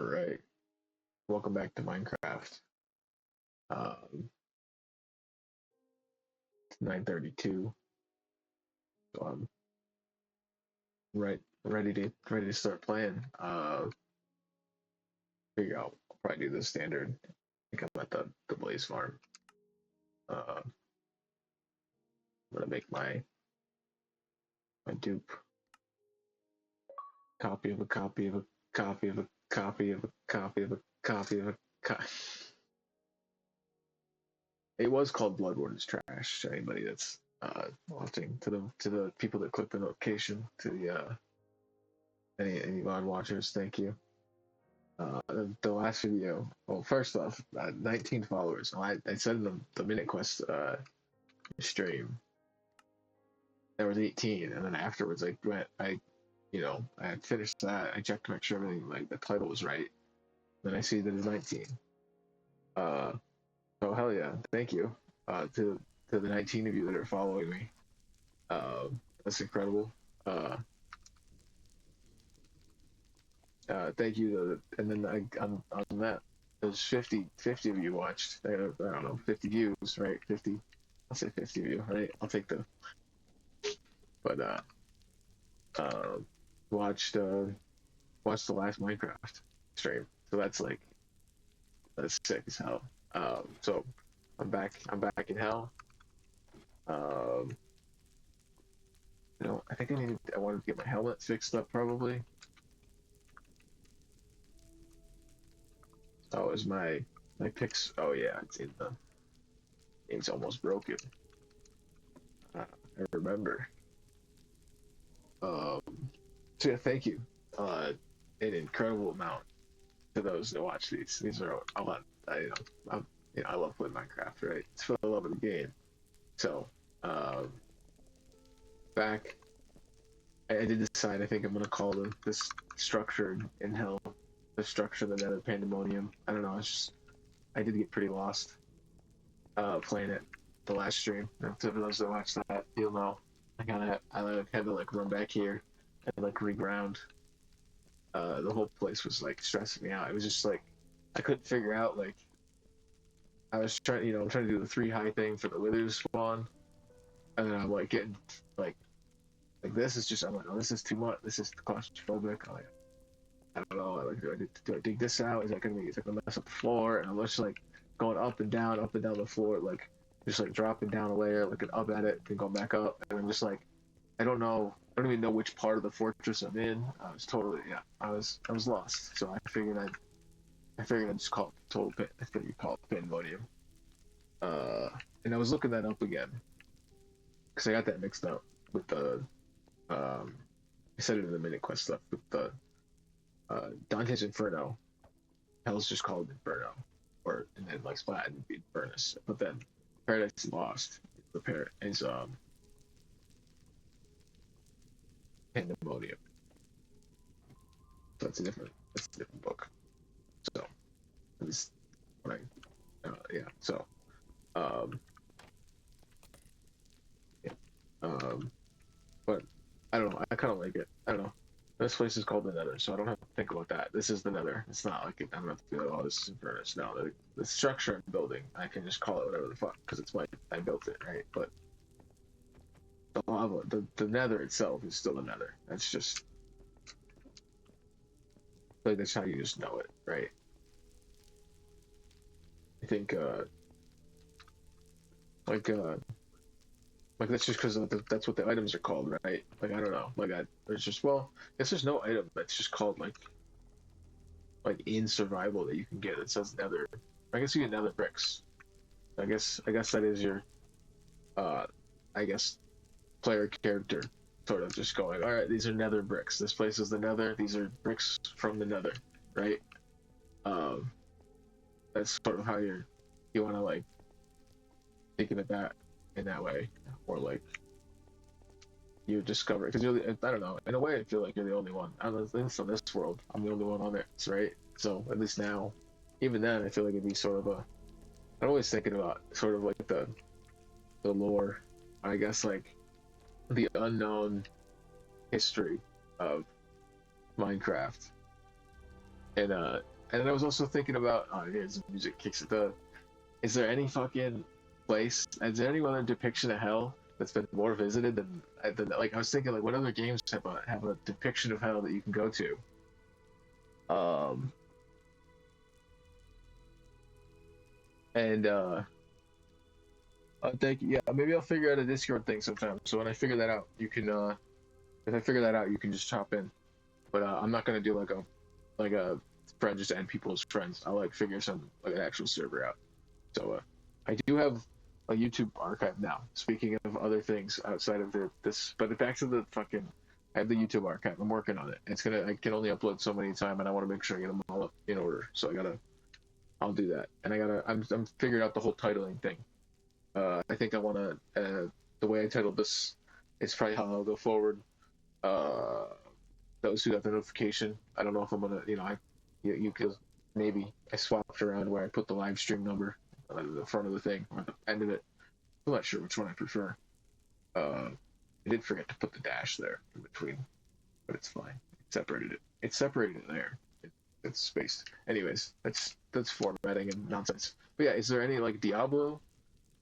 Alright, welcome back to Minecraft. It's 9:32, so I'm ready to start playing. Figure out I'll probably do the standard. I think I'm at the Blaze Farm. I'm gonna make my dupe. Copy of a copy of a copy of a copy of a copy of a copy of a copy. It was called Bloodborne's Trash. To anybody that's watching, to the people that click the notification, to the any VOD watchers, thank you. The last video, well, first off, 19 followers. I said in the Minute Quest stream there was 18, and then afterwards I had finished that. I checked to make sure everything, like the title was right. Then I see that it's 19. So hell yeah, thank you to the 19 of you that are following me. That's incredible. Thank you. And then on that, there's 50 of you watched. I don't know, 50 views, right? 50. I'll say 50 of you, right? I'll take the. But watched the last Minecraft stream. So that's sick as hell. So I'm back in hell. I think I wanted to get my helmet fixed up probably. Oh, is my picks? Oh yeah, it's almost broken. I remember. So yeah, thank you. An incredible amount to those that watch these. These are a lot. I love playing Minecraft, right? It's for the love of the game. So, back. I did decide. I think I'm gonna call this structure in hell the structure of the Nether Pandæmonium. I don't know. I did get pretty lost playing it the last stream. For those that watched that, you'll know. I had to run back here and reground. The whole place was stressing me out. It was just I couldn't figure out I was trying, I'm trying to do the 3 high thing for the withers spawn, and then I'm getting this is just, I'm like, oh, this is too much. This is claustrophobic. I don't know. Do I dig this out? Is it gonna mess up the floor? And I'm just going up and down the floor, just dropping down a layer, looking up at it, then going back up, and I'm just I don't know. I don't even know which part of the fortress I'm in. I was totally, yeah. I was lost. So I figured I'd just call it I figured you call it Pandæmonium. And I was looking that up again because I got that mixed up with the. I said it in the Minute Quest stuff with the Dante's Inferno. Hell's just called Inferno, and then Splat and beat Furnace. But then Paradise Lost is Pandæmonium. So that's a different book. So at least when yeah. So yeah. But I don't know. I kind of like it. I don't know. This place is called the Nether, so I don't have to think about that. This is the Nether. It's not I don't have to be oh, this is Furnace. No, the structure I'm building, I can just call it whatever the fuck because I built it, right? But the lava, the Nether itself is still the Nether. That's just that's how you just know it, right? I think that's just because that's what the items are called, right? I don't know. There's just there's no item that's just called in survival that you can get. It says Nether. I guess you get Nether bricks. I guess that is your player character sort of just going, all right, these are Nether bricks. This place is the Nether. These are bricks from the Nether, right? That's sort of how you want to think of it in that way, or you discover it because I don't know, in a way I feel like you're the only one at least on this world. I'm the only one on it, right? So at least now, even then I feel like it'd be sort of I'm always thinking about sort of the lore, I guess, the unknown history of Minecraft And and I was also thinking about, oh, here's the music kicks it. Is there any fucking place? Is there any other depiction of hell that's been more visited than like I was thinking like what other games have a depiction of hell that you can go to? Um, and thank you. Yeah, maybe I'll figure out a Discord thing sometime. So when I figure that out, you can if I figure that out, you can just chop in. But I'm not gonna do like a friend just to end people as friends. I'll like figure some like an actual server out. So I do have a YouTube archive now. Speaking of other things outside of this, but back to the fucking. I have the YouTube archive. I'm working on it. I can only upload so many time, and I want to make sure I get them all up in order. So I'll do that. And I'm figuring out the whole titling thing. I think I want to, the way I titled this is probably how I'll go forward. Uh, those who got the notification. I don't know if I'm gonna, you could maybe I swapped around where I put the live stream number at the front of the thing or the end of it. I'm not sure which one I prefer. I did forget to put the dash there in between, but it's fine. It separated it there. It's spaced. Anyways, that's formatting and nonsense. But yeah, is there any like Diablo?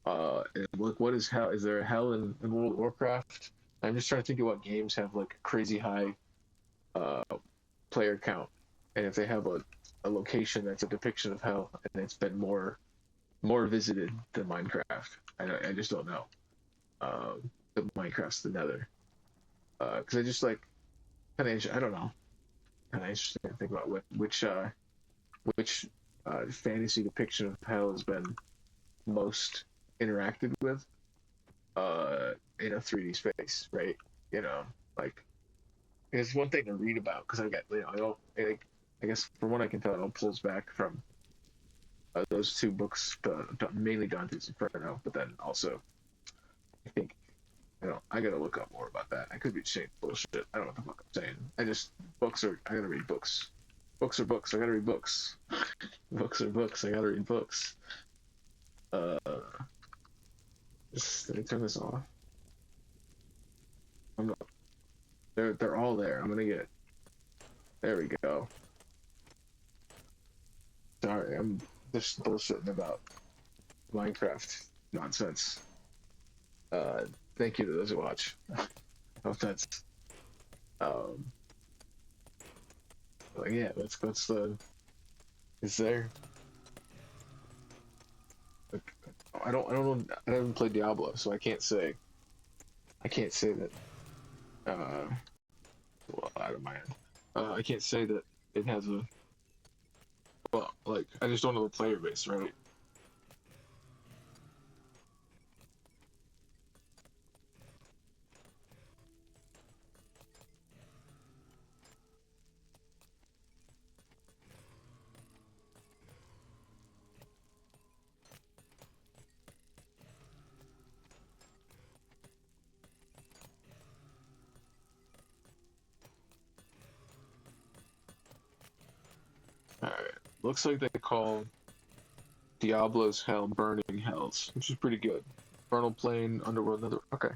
Like what is hell? Is there a hell in World of Warcraft? I'm just trying to think of what games have like crazy high uh, player count, and if they have a location that's a depiction of hell, and it's been more visited than Minecraft. I just don't know. The Minecraft's the Nether, because I just like kind of I don't know, kind of interesting to think about which fantasy depiction of hell has been most interacted with in a 3D space, right? You know, like it's one thing to read about because I got I don't I guess from what I can tell, it all pulls back from those two books, mainly Dante's Inferno, but then also I think I gotta look up more about that. I could be saying bullshit. I don't know what the fuck I'm saying. I gotta read books. Books are books. I gotta read books. Books are books. I gotta read books. Uh, let me turn this off. I'm not, they're all there. I'm gonna get. There we go. Sorry, I'm just bullshitting about Minecraft nonsense. Uh, thank you to those who watch. No offense. Um, but yeah, that's the. Is there? Like, I don't know. I haven't played Diablo, so I can't say. I can't say that. Well, out of my head. I can't say that it has a. Well, like I just don't know the player base, right? All right. Looks like they call Diablo's Hell Burning Hells, which is pretty good. Vernal Plane, Underworld, Nether. Okay,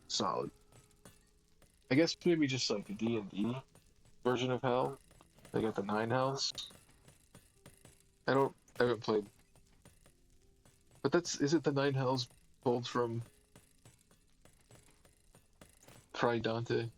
solid. I guess maybe just like the D&D version of Hell. They got the Nine Hells. I haven't played, but is it the Nine Hells pulled from Cry Dante?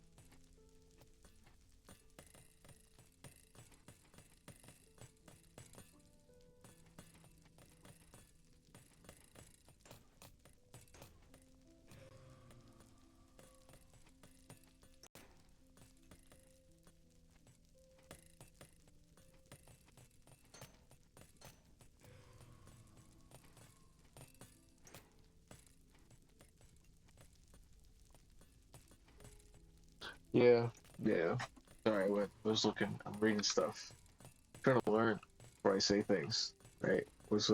Yeah, yeah. Sorry, I was looking. I'm reading stuff. I'm trying to learn before I say things. Right? Was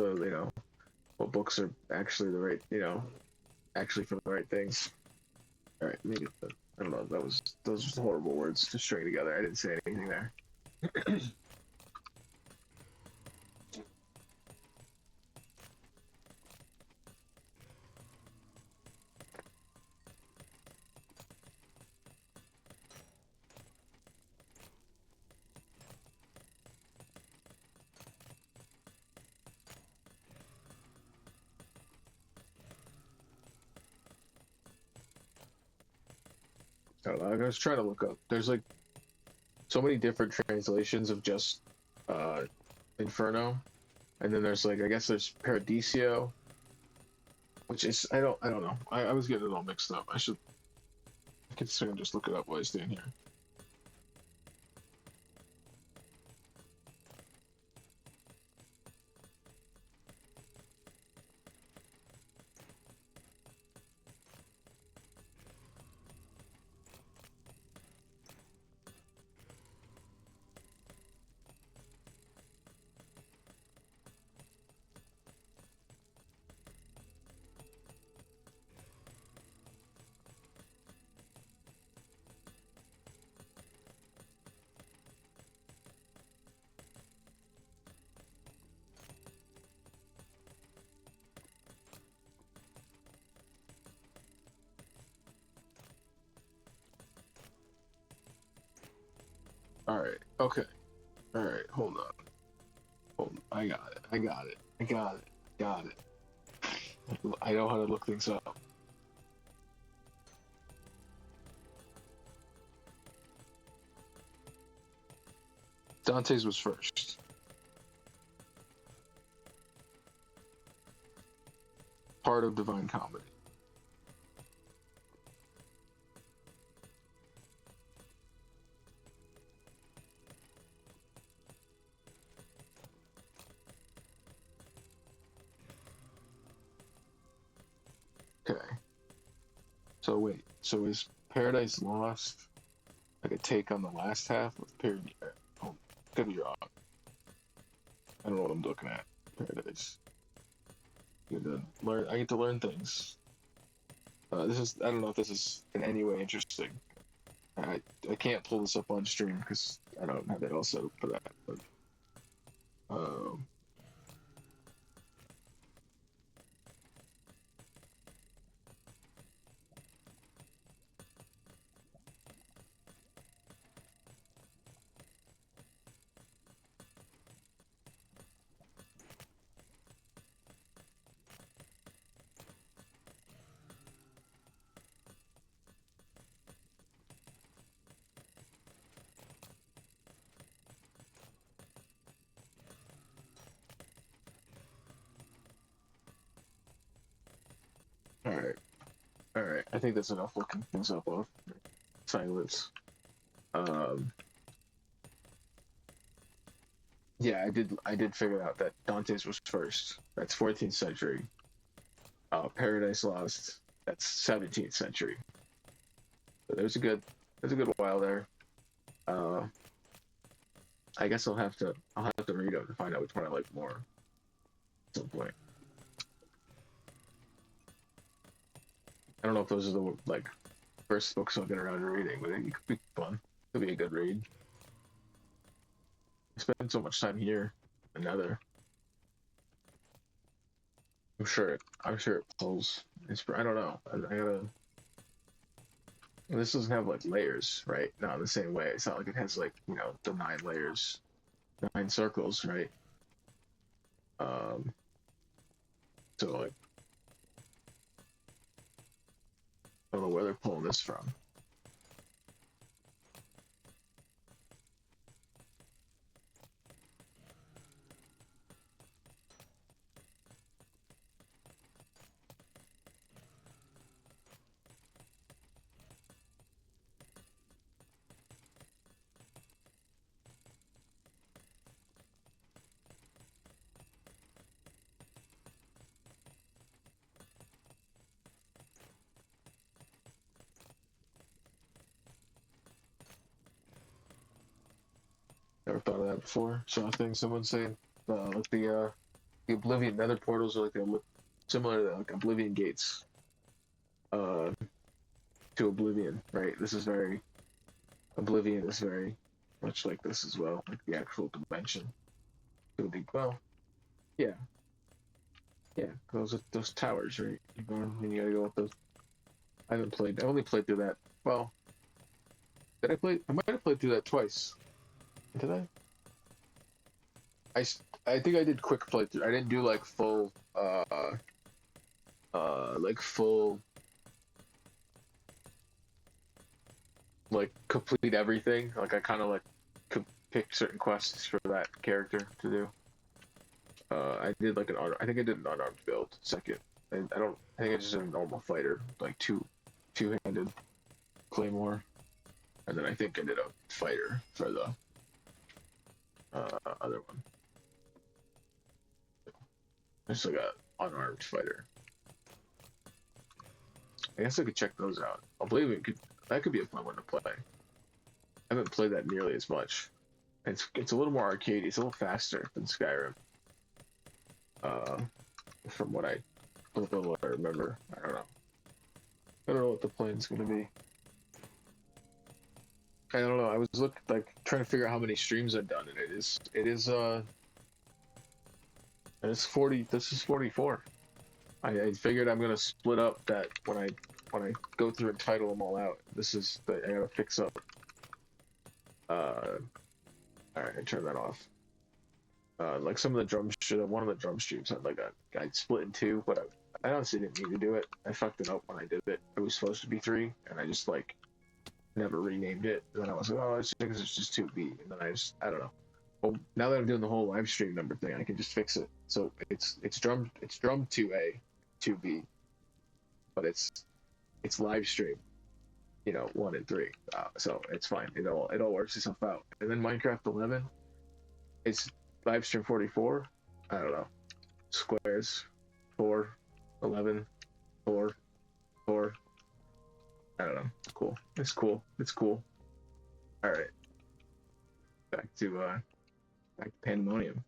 what books are actually the right actually for the right things. All right, let me get the. I don't know. Those were horrible words to string together. I didn't say anything there. I don't know. I was trying to look up. There's like so many different translations of just Inferno, and then there's like I guess there's Paradiso, which is I don't know. I was getting it all mixed up. I could soon just look it up while I stand here. All right. Okay. All right. Hold on. Hold on. I got it. I got it. I got it. Got it. I know how to look things up. Dante's was first. Part of Divine Comedy. Okay. So wait. So is Paradise Lost like a take on the last half of Paradise? Oh, could be wrong. I don't know what I'm looking at. Paradise. Get to learn. I get to learn things. This is. I don't know if this is in any way interesting. I can't pull this up on stream because I don't have it all set up for that. But um, all right, all right. I think that's enough looking things up of silence. Um, yeah, I did figure out that Dante's was first. That's 14th century. Paradise Lost. That's 17th century. So there's a good while there. Uh, I guess I'll have to read them to find out which one I like more at some point. I don't know if those are the like first books I'll get around to reading, but it could be fun. It could be a good read. I spend so much time here and Nether. I'm sure it pulls. I don't know. I gotta. This doesn't have like layers, right? Not in the same way. It's not like it has like the 9 layers, 9 circles, right? Um. So like, I don't know where they're pulling this from. Never thought of that before. So I think someone saying like the Oblivion Nether portals are like similar to like Oblivion gates uh to Oblivion, right? This is very Oblivion is very much like this as well, like the actual dimension. It would be well, yeah, yeah. Those towers, right? You gotta go with those. I haven't played. I only played through that. Well, did I play? I might have played through that twice. Did I? I think I did quick playthrough. I didn't do like full like full like complete everything. Like I kind of like could pick certain quests for that character to do. I did like an I think I did an unarmed build second. I don't. I think I just did a normal fighter, like two-handed claymore, and then I think I did a fighter for the other one. Just like a unarmed fighter. I guess I could check those out. I believe it could. That could be a fun one to play. I haven't played that nearly as much. It's a little more arcadey. It's a little faster than Skyrim. From what I remember. I don't know. I don't know what the plan's gonna be. I don't know. I was trying to figure out how many streams I've done, and it's 40. This is 44. I figured I'm gonna split up that when I go through and title them all out. This is I gotta fix up. All right, I turn that off. Like some of the drum shit. One of the drum streams had like I split in two, but I honestly didn't need to do it. I fucked it up when I did it. It was supposed to be 3, and I just like never renamed it. And then I was like, oh, it's just 2B, and then I don't know. Well, now that I'm doing the whole live stream number thing, I can just fix it. So it's drum 2A, 2B, but it's live stream, 1 and 3. So it's fine. It all works itself out. And then Minecraft 11, it's live stream 44. I don't know. Squares 4, 11, 4, 4. I don't know. Cool. It's cool. It's cool. All right. Back to Pandemonium.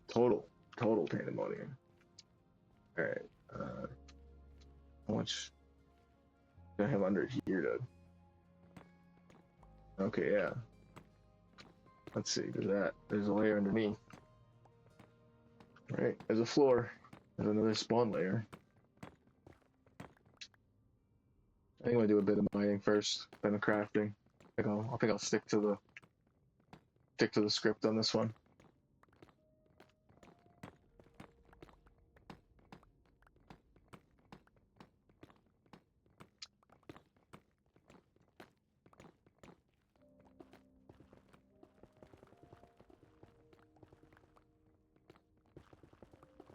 Total Pandemonium. All right. How much do I have under here to? Okay, yeah. Let's see. There's a layer underneath. All right. There's a floor. There's another spawn layer. I think I'm gonna do a bit of mining first, then the crafting. I think I'll stick to the script on this one.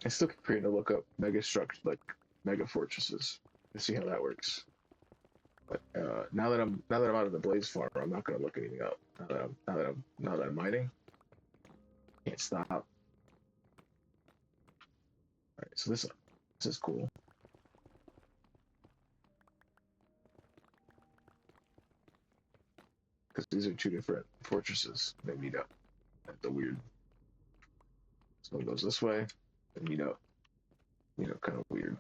I still create to look up mega structures, like mega fortresses, to see how that works. But now that I'm out of the blaze farm, I'm not gonna look anything up. Now that I'm mining, can't stop. All right, so this is cool. Because these are 2 different fortresses. They meet up at the weird. So one goes this way, and meet up. Kind of weird.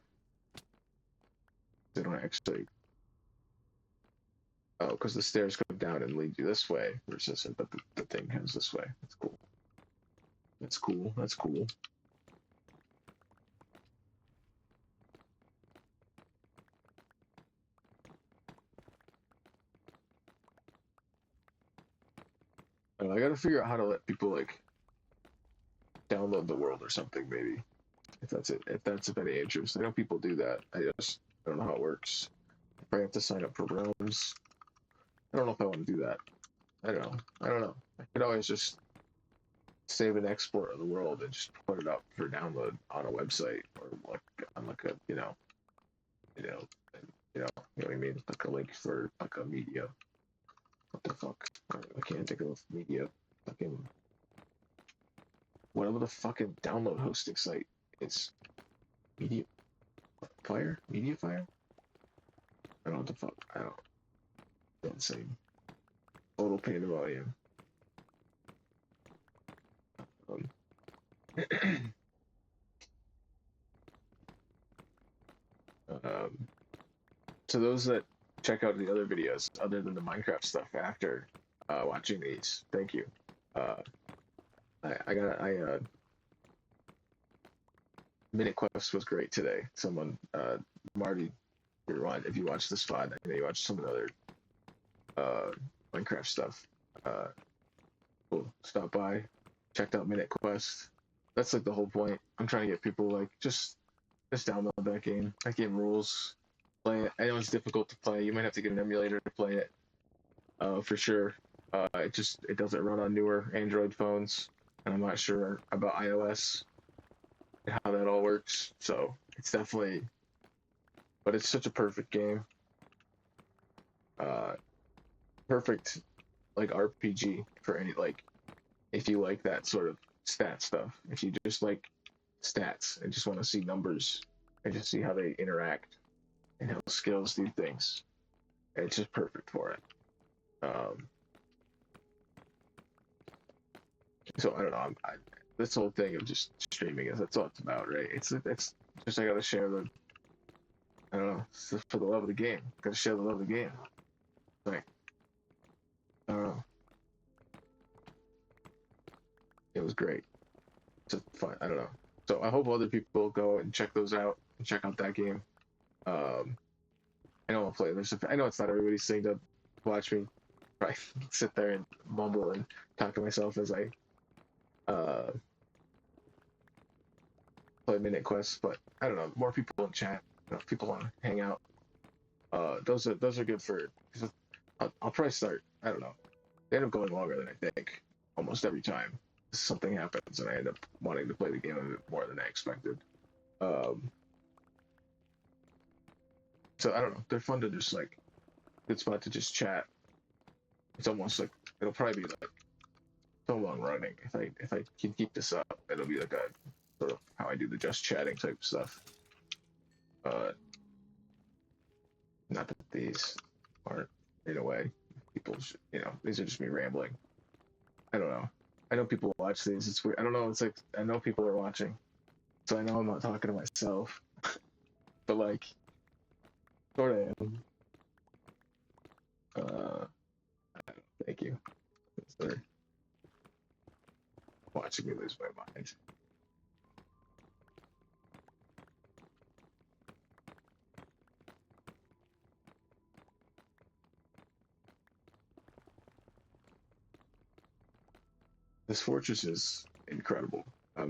They don't actually. Oh, because the stairs come down and lead you this way versus the thing comes this way. That's cool. That's cool. That's cool. I gotta figure out how to let people like download the world or something, maybe. If that's it. If that's of any interest. I know people do that. I don't know how it works. I probably have to sign up for realms. I don't know if I want to do that. I don't know. I could always just save an export of the world and just put it up for download on a website or like on like a you know what I mean, like a link for like a media. What the fuck? I can't think of media. Fucking whatever the fucking download hosting site is. Media Fire? Media Fire? I don't know what the fuck. I don't. Insane. Total Pandemonium. To those that check out the other videos, other than the Minecraft stuff, after watching these, thank you. Minute Quest was great today. Someone, Marty, if you watch this VOD, I know you watched some of the other Minecraft stuff. Cool. Stop by, checked out Minute Quest. That's like the whole point. I'm trying to get people like just download that game. That game rules. play it. I know it's difficult to play. You might have to get an emulator to play it, for sure. It doesn't run on newer Android phones, and I'm not sure about iOS and how that all works. So it's definitely, but it's such a perfect game. Uh, Perfect like RPG for any like if you like that sort of stat stuff. If you just like stats and just want to see numbers and just see how they interact and how skills do things, it's just perfect for it. Um, so I don't know. This whole thing of just streaming is that's all it's about, right? It's just I gotta share the I don't know. It's just for the love of the game. Gotta share the love of the game. Like I don't know. It was great. It's just fun. I don't know. So I hope other people go and check those out and check out that game. Um, I know I'll play. I know it's not everybody's thing to watch me probably sit there and mumble and talk to myself as I uh, play Minute Quest, but I don't know. More people in chat. If people want to hang out. Those are good for. I'll probably start. I don't know. They end up going longer than I think almost every time. Something happens and I end up wanting to play the game a bit more than I expected. Um, so I don't know. They're fun to just like good spot to just chat. It's almost like it'll probably be like so long running. If I can keep this up, it'll be like a sort of how I do the just chatting type stuff. Uh, Not that these aren't in a way people these are just me rambling. I don't know. I know people watch these. It's weird. I don't know. It's like I know people are watching, so I know I'm not talking to myself, but like sort of am. Uh, Thank you for watching me lose my mind. This fortress is incredible. I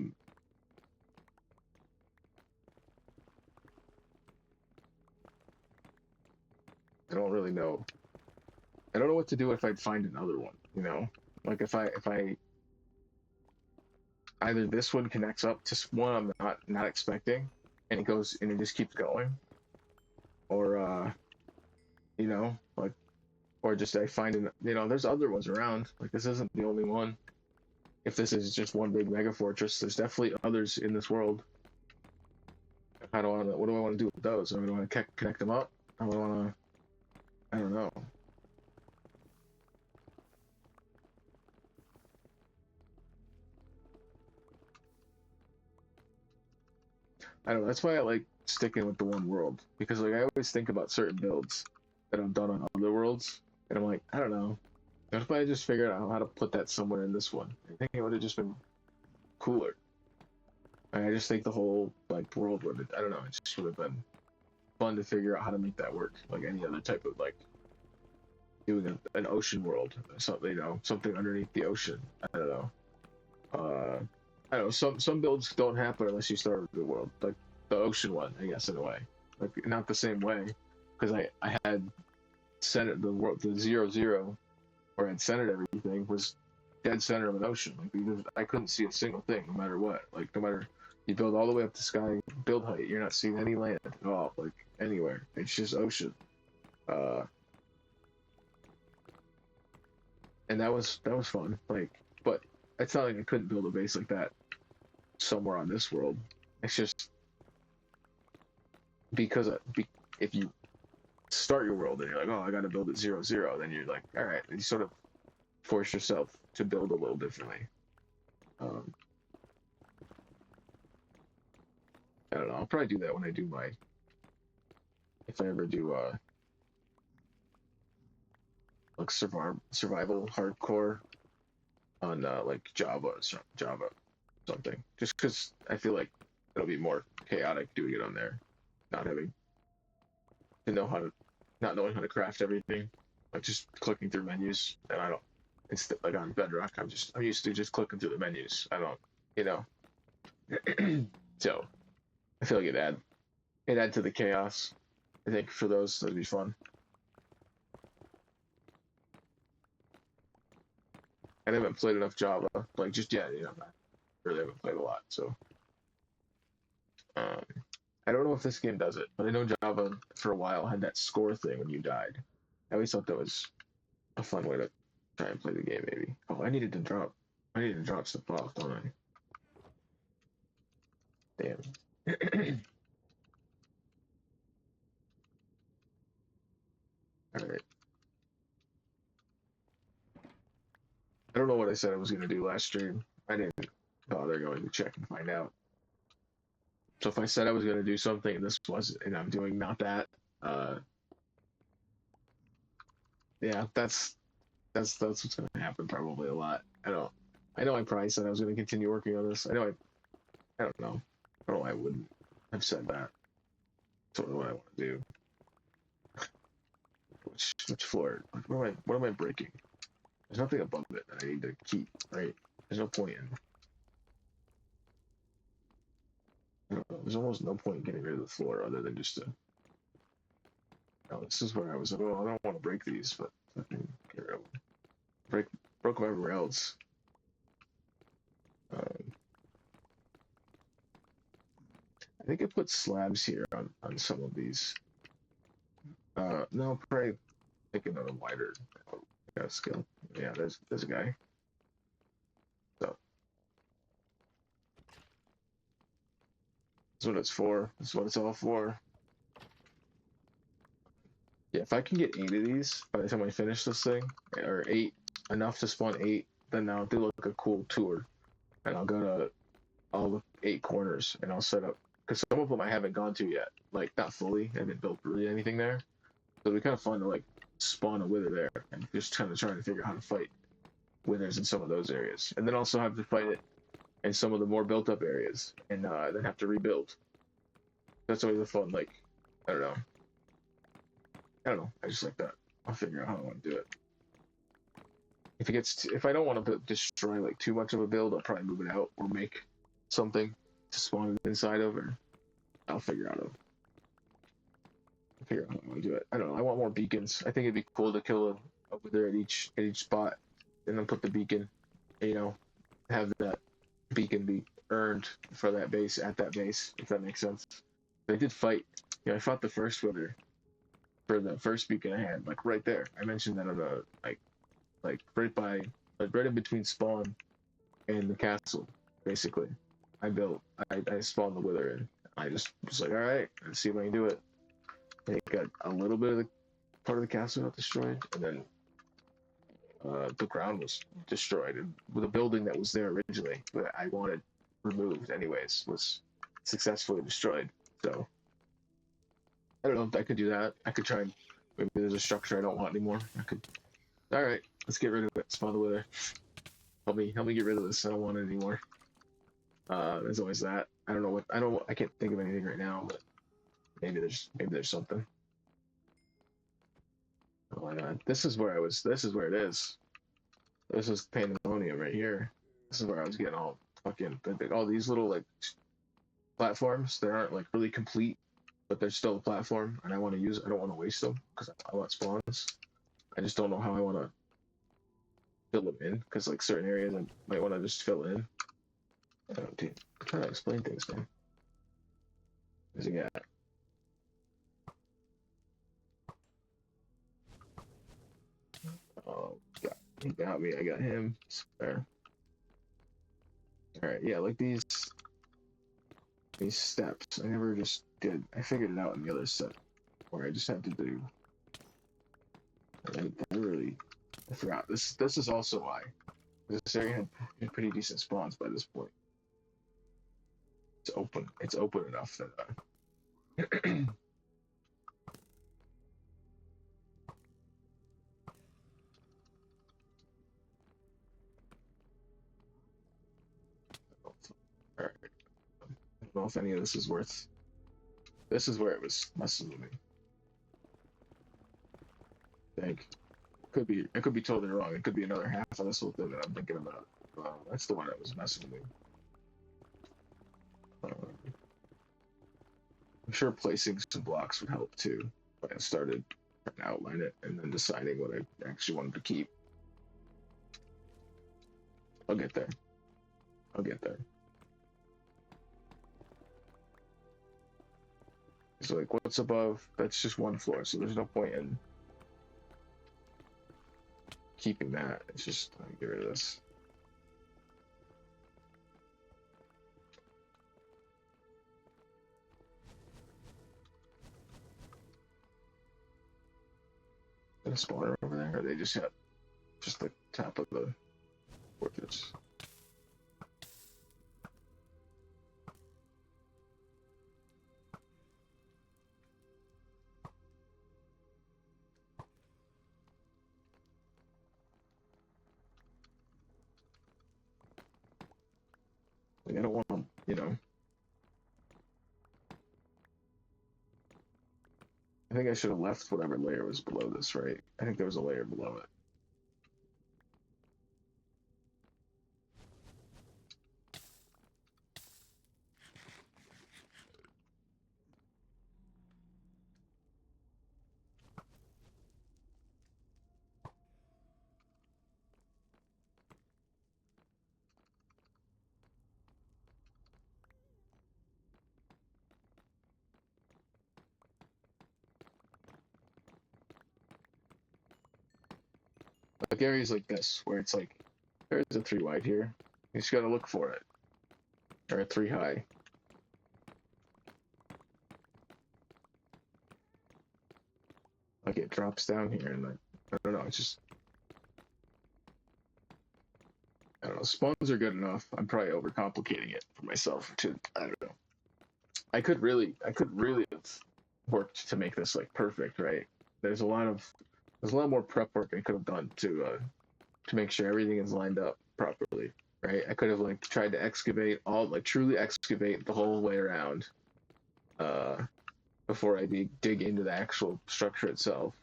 don't really know. I don't know what to do if I'd find another one. Like if I either this one connects up to one I'm not expecting, and it goes and it just keeps going, or like or just I find there's other ones around. Like this isn't the only one. If this is just one big mega fortress, there's definitely others in this world. I don't want to. What do I want to do with those? I do I want to connect them up. I want to. I don't know. I don't know. That's why I like sticking with the one world because like I always think about certain builds that I've done on other worlds, and I'm like, I don't know. What if I just figured out how to put that somewhere in this one? I think it would have just been cooler. I just think the whole like world would. I don't know. It just would have been fun to figure out how to make that work, like any other type of like doing an ocean world, something something underneath the ocean. I don't know. Uh, I don't know. Some builds don't happen unless you start with the world, like the ocean one, I guess in a way, like not the same way, because I had centered the world, the 0-0, where I'd centered everything was dead center of an ocean. Like I couldn't see a single thing, no matter what. Like no matter you build all the way up to sky build height, you're not seeing any land at all, like anywhere. It's just ocean. Uh, and that was fun. Like, but it's not like I couldn't build a base like that somewhere on this world. It's just because if you start your world and you're like, oh, I got to build it 0-0, then you're like, all right, and you sort of force yourself to build a little differently. Um, I don't know. I'll probably do that when I do if I ever do like survival hardcore on like Java something. Just because I feel like it'll be more chaotic doing it on there, not having to know how to not knowing how to craft everything, like just clicking through menus, and I don't. It's like on Bedrock, I'm used to just clicking through the menus. I don't, you know. So I feel like it add to the chaos. I think for those, that'd be fun. I haven't played enough Java, like just yet, you know, I really haven't played a lot, so. Um, I don't know if this game does it, but I know Java for a while had that score thing when you died. I always thought that was a fun way to try and play the game, maybe. Oh, I needed to drop. I needed to drop stuff off, don't I? Damn. All right. I don't know what I said I was gonna do last stream. I didn't bother going to check and find out. So if I said I was gonna do something and this was, and I'm doing not that, uh, yeah, that's what's gonna happen probably a lot. I know I probably said I was gonna continue working on this. I don't know. I don't know why I wouldn't have said that. That's what I want to do. Which floor? What am I breaking? There's nothing above it that I need to keep, right? There's no point in. I don't know. There's almost no point in getting rid of the floor other than just to. Oh, this is where I was like, oh, I don't want to break these, but fucking get rid of them. Broke them everywhere else. Um, I think I put slabs here on some of these. No, probably take another wider scale. Yeah, there's a guy. So that's what it's for. That's what it's all for. Yeah, if I can get 8 of these by the time I finish this thing, or 8, enough to spawn 8, then I'll do like a cool tour. And I'll go to all the 8 corners and I'll set up, because some of them I haven't gone to yet. Like, not fully, I haven't built really anything there. So it'd be kind of fun to like spawn a wither there and just kind of trying to figure out how to fight withers in some of those areas. And then also have to fight it in some of the more built up areas and then have to rebuild. That's always a fun, like, I don't know. I don't know. I just like that. I'll figure out how I want to do it. If I don't want to destroy like too much of a build, I'll probably move it out or make something to spawn it inside of, or I'll figure out how I want to do it. I don't know. I want more beacons. I think it'd be cool to kill a wither at each spot, and then put the beacon. You know, have that beacon be earned for that base at that base, if that makes sense. But I did fight. You know, I fought the first wither for the first beacon I had, like right there. I mentioned that on the like right by, like right in between spawn and the castle, basically. I spawned the wither in. I just was like, all right, let's see if I can do it. And it got a little bit of the part of the castle got destroyed, and then the ground was destroyed, and the building that was there originally that I wanted removed anyways was successfully destroyed. So I don't know if I could do that. I could try and maybe there's a structure I don't want anymore. I could. All right, let's get rid of it. Spawn the wither. Help me get rid of this. I don't want it anymore. There's always that. I can't think of anything right now, but maybe there's something. Oh my god. This is where it is. This is Pandæmonium right here. This is where I was getting all fucking all these little like platforms that aren't like really complete, but they're still a platform, and I want to use. I don't want to waste them because I want spawns. I just don't know how I want to fill them in because like certain areas I might want to just fill in. I don't, dude, I'm trying to explain things, man. Where's he at? Oh, he got me. I got him. There. All right, yeah, like these steps. I never just did. I figured it out in the other set, where I just had to do. I forgot. This is also why this area had pretty decent spawns by this point. It's open. It's open enough that. All right. I don't know if any of this is worth. This is where it was messing with me. I think I could be totally wrong. It could be another half of this whole thing that I'm thinking about. That's the one that was messing with me. I'm sure placing some blocks would help too. But I started trying to outline it and then deciding what I actually wanted to keep. I'll get there. I'll get there. So like, what's above? That's just one floor, so there's no point in keeping that. It's just get rid of this. A spawner over there, or they just got just the top of the fortress. Like, I don't want to, you know. I think I should have left whatever layer was below this, right? I think there was a layer below it. Like areas like this, where it's like, there's a 3 wide here. You just gotta look for it. Or a 3 high. Like it drops down here, and I don't know, it's just, I don't know, spawns are good enough. I'm probably overcomplicating it for myself to, I don't know. I could really have worked to make this like perfect, right? There's a lot more prep work I could have done to make sure everything is lined up properly, right? I could have like tried to excavate truly excavate the whole way around, before I dig into the actual structure itself.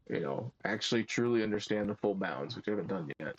You know, actually truly understand the full bounds, which I haven't done yet.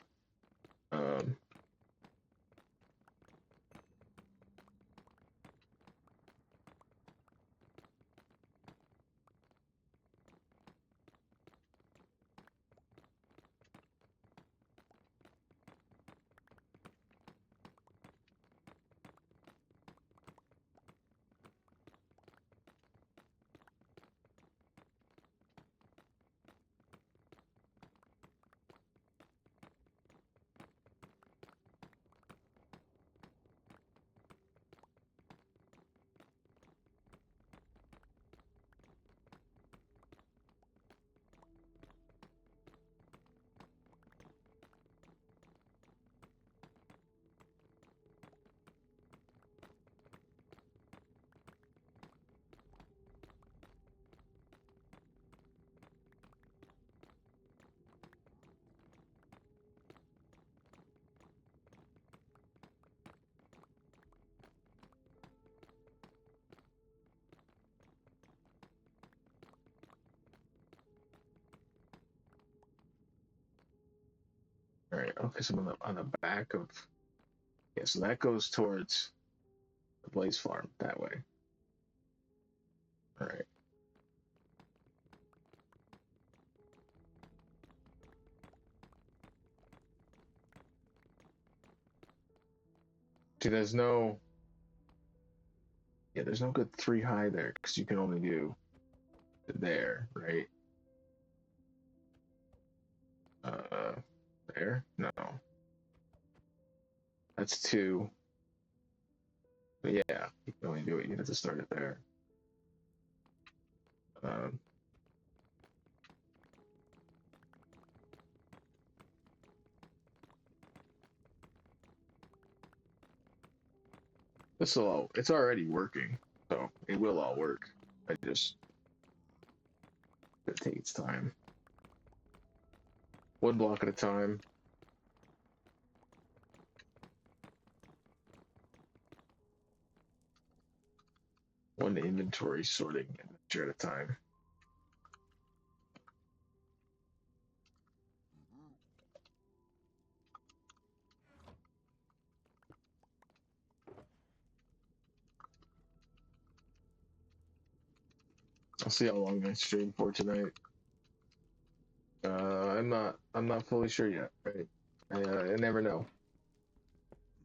All right, okay, so on the back of, yeah, so that goes towards the Blaze Farm that way. All right. See, there's no good 3 high there because you can only do there, right? There? No. That's 2. But yeah, you can only do it. You have to start it there. Um, it's already working, so it will all work. It'll take its time. 1 block at a time. One inventory sorting at a time. I'll see how long I stream for tonight. I'm not fully sure yet. Right? I never know.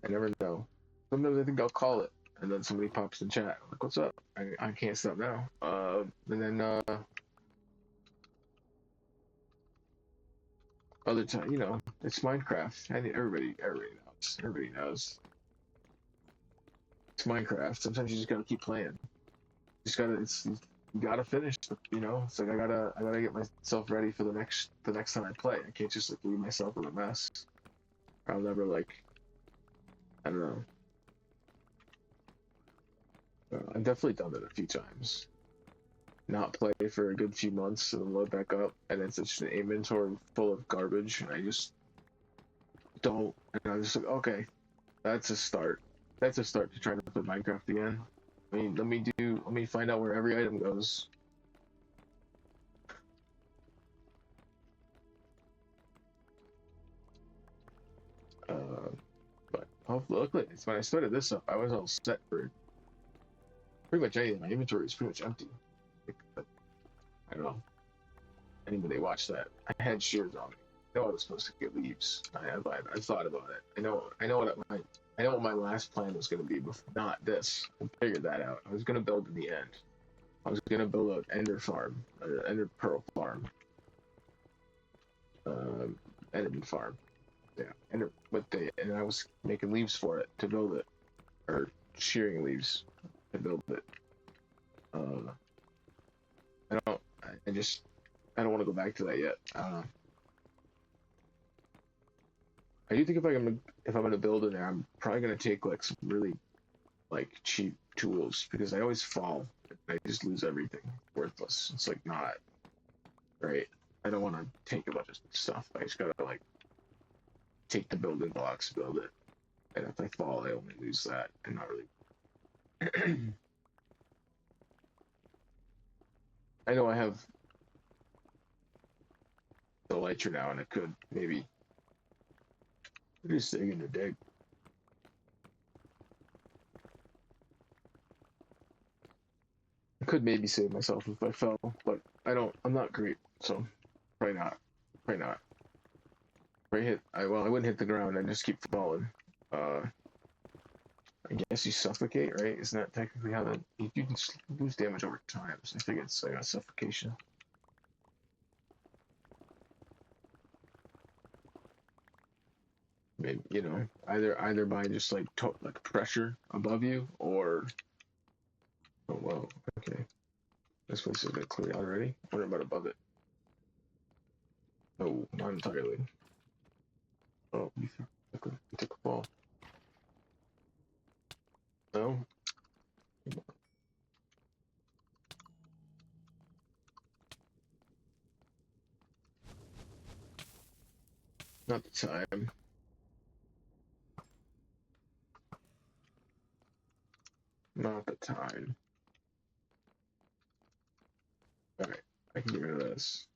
I never know. Sometimes I think I'll call it, and then somebody pops in chat. I'm like, what's up? I can't stop now. And then other time, it's Minecraft. Everybody knows. Everybody knows. It's Minecraft. Sometimes you just gotta keep playing. You gotta finish. It's like I gotta get myself ready for the next time I play. I can't just like leave myself in a mess. I'll never like. I don't know. I've definitely done that a few times. Not play for a good few months and then load back up, and it's just an inventory full of garbage, and I just don't. And I'm just like, okay, that's a start. That's a start to trying to play Minecraft again. I mean, let me find out where every item goes. But luckily, when I started this up, I was all set for pretty much anything. My inventory was pretty much empty. But I don't know. Anybody watch that? I had shears on me. I know I was supposed to get leaves. I thought about it. I know what my last plan was going to be, but not this. I figured that out. I was going to build in the end. I was going to build an ender farm, an ender pearl farm, enderman farm. Yeah, and I was making leaves for it to build it, or shearing leaves to build it. I don't. I don't want to go back to that yet. I don't know. I do think if I'm gonna build in there, I'm probably gonna take like some really like cheap tools because I always fall. I just lose everything. Worthless. It's like not right. I don't want to take a bunch of stuff. I just gotta like take the building blocks, build it, and if I fall, I only lose that, and not really. I know I have the elytra now, and I could maybe just dig in the dig. I could maybe save myself if I fell, but I don't. I'm not great, so probably not. Probably not. I wouldn't hit the ground. I just keep falling. Uh, I guess you suffocate, right? Isn't that technically how that you can lose damage over time? So I think it's like a suffocation. Maybe either by just like pressure above you or oh whoa, okay, this place is gonna clear already. What about above it? Oh, not entirely. Oh, you took a fall. No, not the time. Not the time. Alright, I can get rid of this.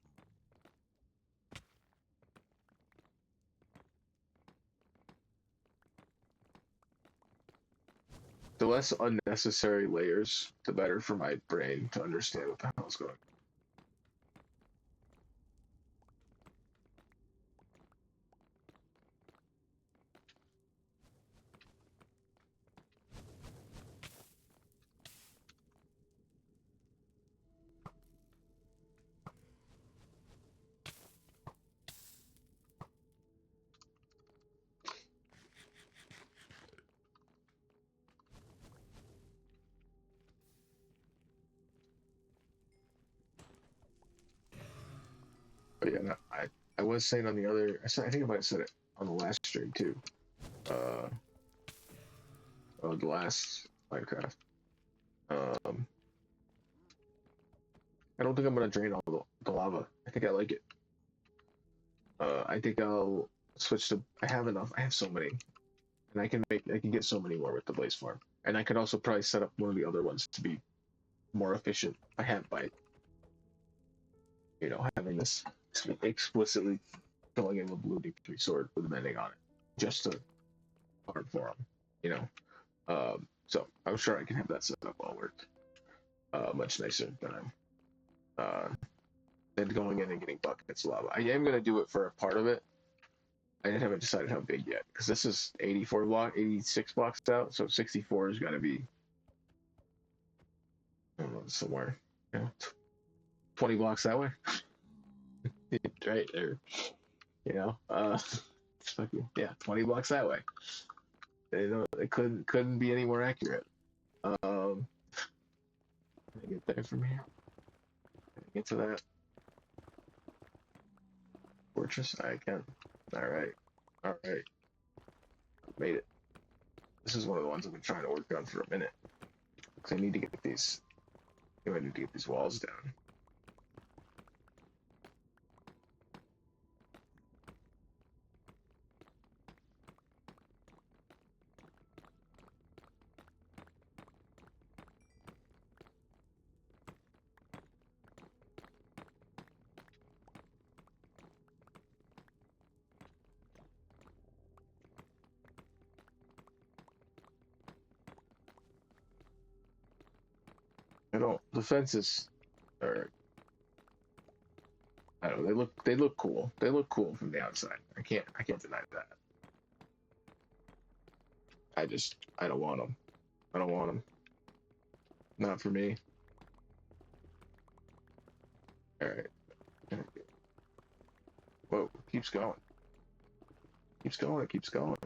The less unnecessary layers, the better for my brain to understand what the hell is going on. But yeah, no, I was saying on the other, I think I might have said it on the last stream too. The last Minecraft. I don't think I'm gonna drain all the lava. I think I like it. I think I'll switch to. I have enough. I have so many, and I can get so many more with the blaze farm, and I could also probably set up one of the other ones to be more efficient. I have by, having this explicitly filling in with blue D3 sword with a mending on it, just to farm for them, you know. So I'm sure I can have that set up all work much nicer than uh, than going in and getting buckets of lava. I am gonna do it for a part of it. I haven't decided how big yet because this is 86 blocks out, so 64 is gonna be, I don't know, somewhere, 20 blocks that way, right there. You know, yeah, 20 blocks that way. It couldn't be any more accurate. Can I get there from here? Can I get to that fortress? I can. All right, all right, made it. This is one of the ones I've been trying to work on for a minute because I need to get these. I need to get these walls down. I don't. The fences are. I don't know. They look cool. They look cool from the outside. I can't deny that. I don't want them. I don't want them. Not for me. All right. Whoa. Keeps going. Keeps going. Keeps going.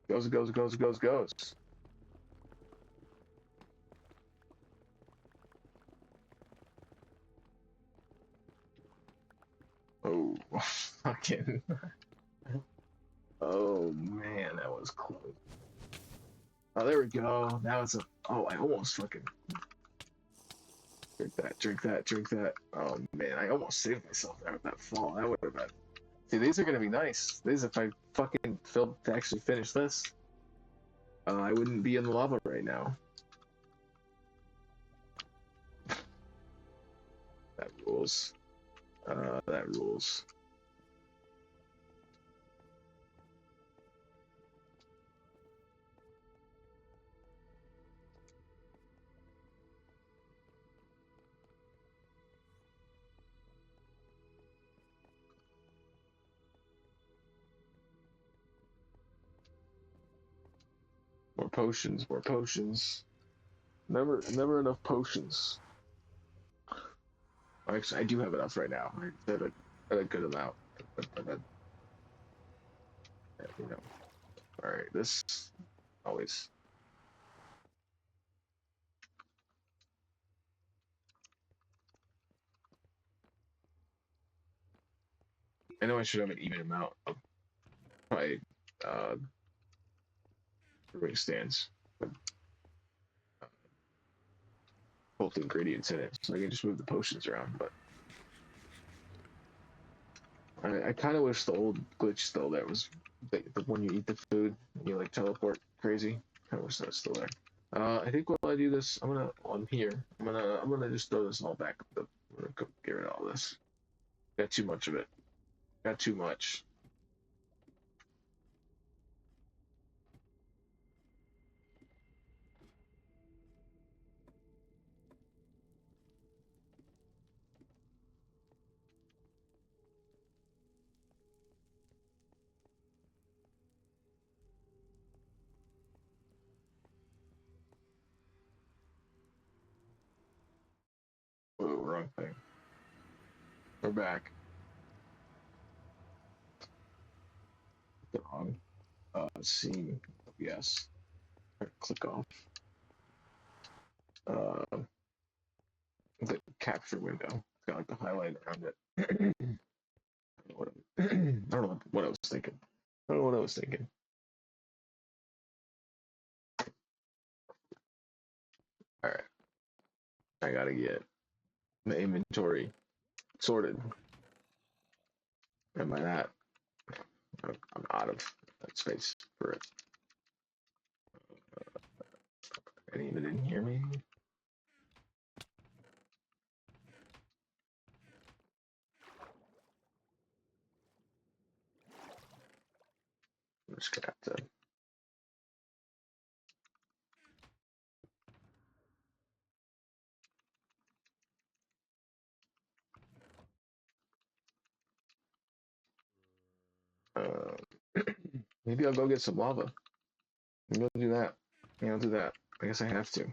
Goes. Goes. Goes. Goes. Goes. Oh, fucking. Oh man, that was close. Oh, there we go. Now it's a. Oh, I almost fucking drink that. Drink that. Drink that. Oh man, I almost saved myself there with that fall. That would have been. See, these are gonna be nice. These, if I fucking failed to actually finish this, I wouldn't be in the lava right now. That rules. That rules. More potions. More potions. Never enough potions. Actually, I do have enough right now. I have a good amount. You know. All right. This always. I know I should have an even amount of probably uh, brewing stands with both ingredients in it, so I can just move the potions around. But I kind of wish the old glitch still there was the when you eat the food and you like teleport crazy. Kind of wish that was still there. I think while I do this, I'm here. I'm gonna just throw this all back. I'm gonna go get rid of all this. Got too much of it. Got too much. Oh, wrong thing. We're back. The wrong scene. Yes. Click off. Uh, the capture window. It's got like the highlight around it. I don't know what I was thinking. I don't know what I was thinking. All right, I gotta get the inventory sorted. Am I not? I'm out of that space for it. Any of it in here, maybe? I'm just gonna have to. Maybe I'll go get some lava. Maybe I'll do that. Yeah, I'll do that. I guess I have to.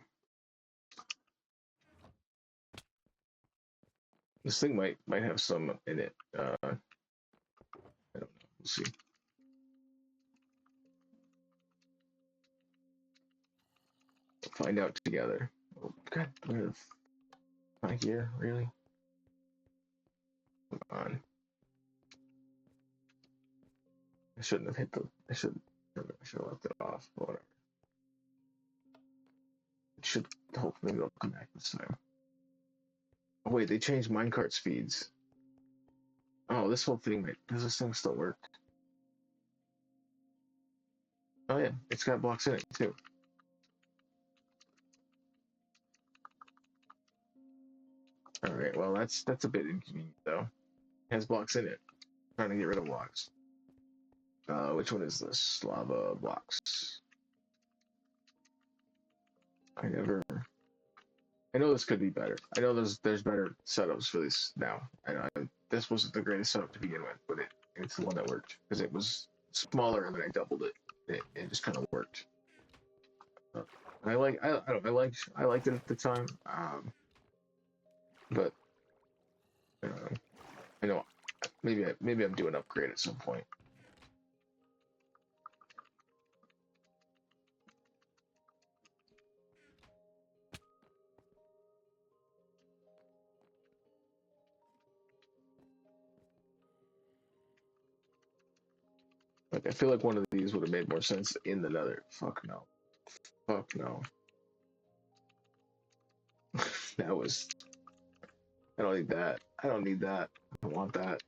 This thing might have some in it. I don't know. We'll see. Find out together. Oh, God, not here, really? Come on. I shouldn't have hit the. I should have left it off. But whatever. It should. Hopefully, it'll come back this time. Oh wait, they changed minecart speeds. Oh, this whole thing might. Does this thing still work? Oh yeah, it's got blocks in it too. All right, well that's a bit inconvenient though. It has blocks in it. I'm trying to get rid of blocks. Which one is this? Lava blocks. I never. I know this could be better. I know there's better setups for this now. This wasn't the greatest setup to begin with, but it's the one that worked because it was smaller and then I doubled it. It just kind of worked. I like I liked it at the time. But I know maybe I'm doing an upgrade at some point. Like I feel like one of these would have made more sense in the Nether. Fuck no. Fuck no. That was. I don't need that. I don't need that. I don't want that.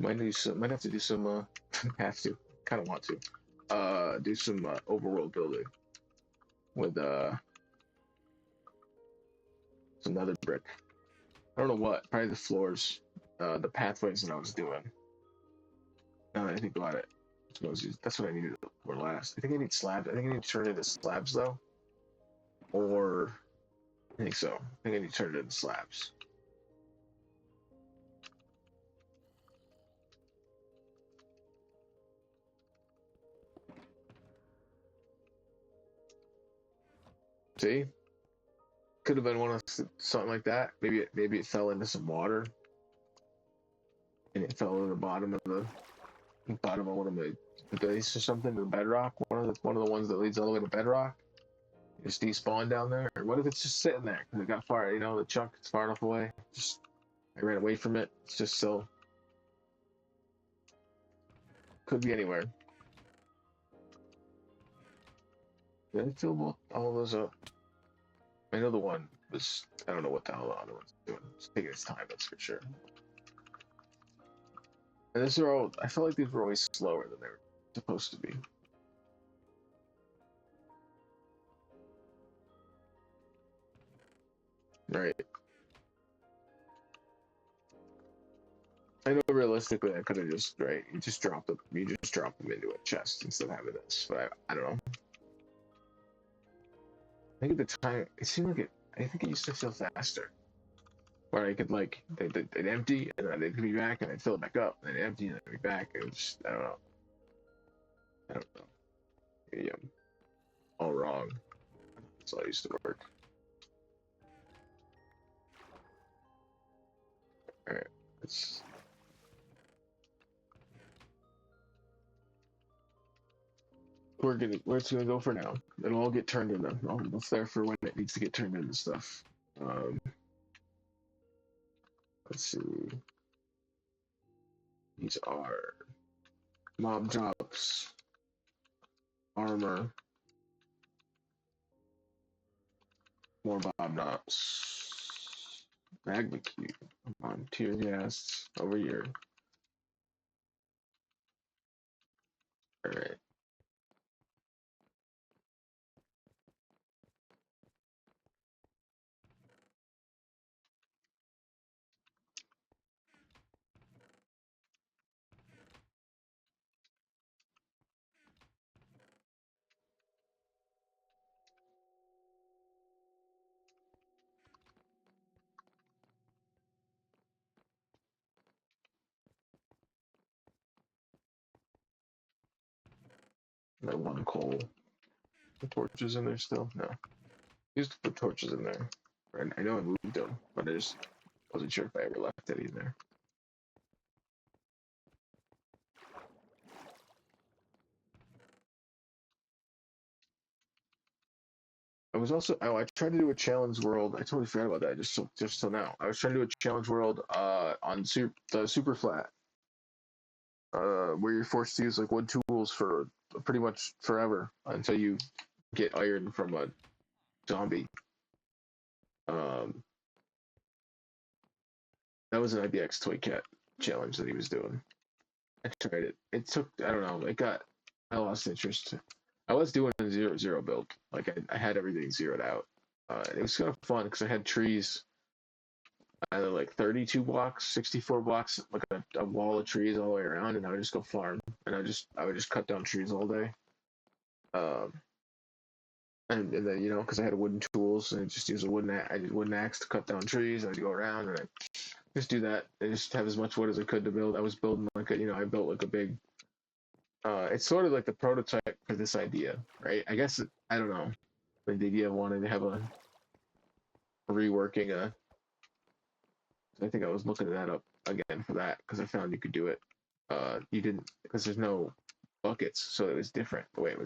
Might have to do some have to kind of want to do some overworld building with some nether brick. I don't know what, probably the floors, the pathways that I was doing. Now that I think about it, that's what I needed for last. I think I need slabs. I think I need to turn it into slabs though, or I think so. I think I need to turn it into slabs. See, could have been one of something like that. Maybe it fell into some water, and it fell to the bottom of one of the base or something, the bedrock. One of the ones that leads all the way to bedrock. Just despawned down there. Or what if it's just sitting there because it got far? You know, the chunk is far enough away. Just I ran away from it. It's just still could be anywhere. Did I fill all of those up? I know the one was. I don't know what the hell the other one's doing. It's taking its time. That's for sure. And these are all. I felt like these were always slower than they were supposed to be. Right. I know realistically I could have just you just drop them into a chest instead of having this, but I don't know. I think at the time it seemed like I think it used to feel faster. Where I could they'd empty and then they'd be back and I'd fill it back up and then empty and then they'd be back. It was just, I don't know. I don't know. Maybe I'm all wrong. That's all I used to work. Alright, let's where it's gonna go for now. It'll all get turned into. It's there for when it needs to get turned into stuff. Let's see. These are mob drops, armor, More Bob Knops. Magma Cube. Come on, tear gas over here. Alright. That one coal. The torches in there still? No. Used to put torches in there. I know I moved them, but I just wasn't sure if I ever left any in there. I was also I tried to do a challenge world. I totally forgot about that. Just till now. I was trying to do a challenge world on the super flat, where you're forced to use like wood tools for pretty much forever until you get iron from a zombie. Um, that was an IBX Toy Cat challenge that he was doing. I tried it. It took I don't know. I lost interest. I was doing a 0-0 build. Like I had everything zeroed out. It was kind of fun because I had trees, either like 32 blocks, 64 blocks, like a wall of trees all the way around, and I would just go farm, and I would just cut down trees all day. Um, and then because I had wooden tools, and I just use I did wooden axe to cut down trees. I'd go around and I just do that. I just have as much wood as I could to build. I was building like I built like a big. It's sort of like the prototype for this idea, right? I don't know, like the idea of wanting to have a reworking a. I think I was looking that up again for that because I found you could do it. You didn't because there's no buckets, so it was different the way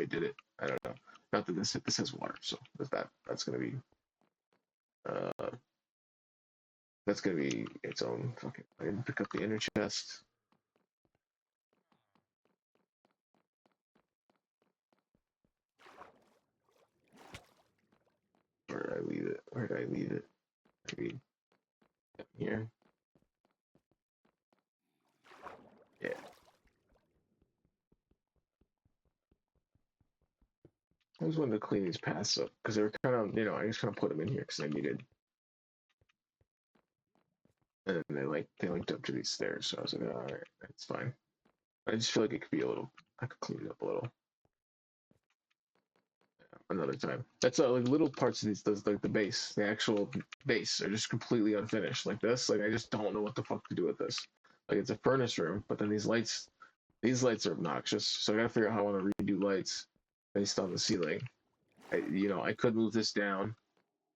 it did it. I don't know. Not that this has water, so that's gonna be uh that's gonna be its own fucking. I didn't pick up the inner chest. Where did I leave it? Where did I leave it? Maybe here. Yeah. I just wanted to clean these paths up because they were kind of I just kind of put them in here because I needed. And then they linked up to these stairs, so I was like, oh, all right, that's fine. I just feel like it could be a little. I could clean it up a little another time. That's like little parts of these, like the base, the actual base, are just completely unfinished. Like this, like I just don't know what the fuck to do with this. Like it's a furnace room, but then these lights are obnoxious. So I gotta figure out how I want to redo lights based on the ceiling. I could move this down.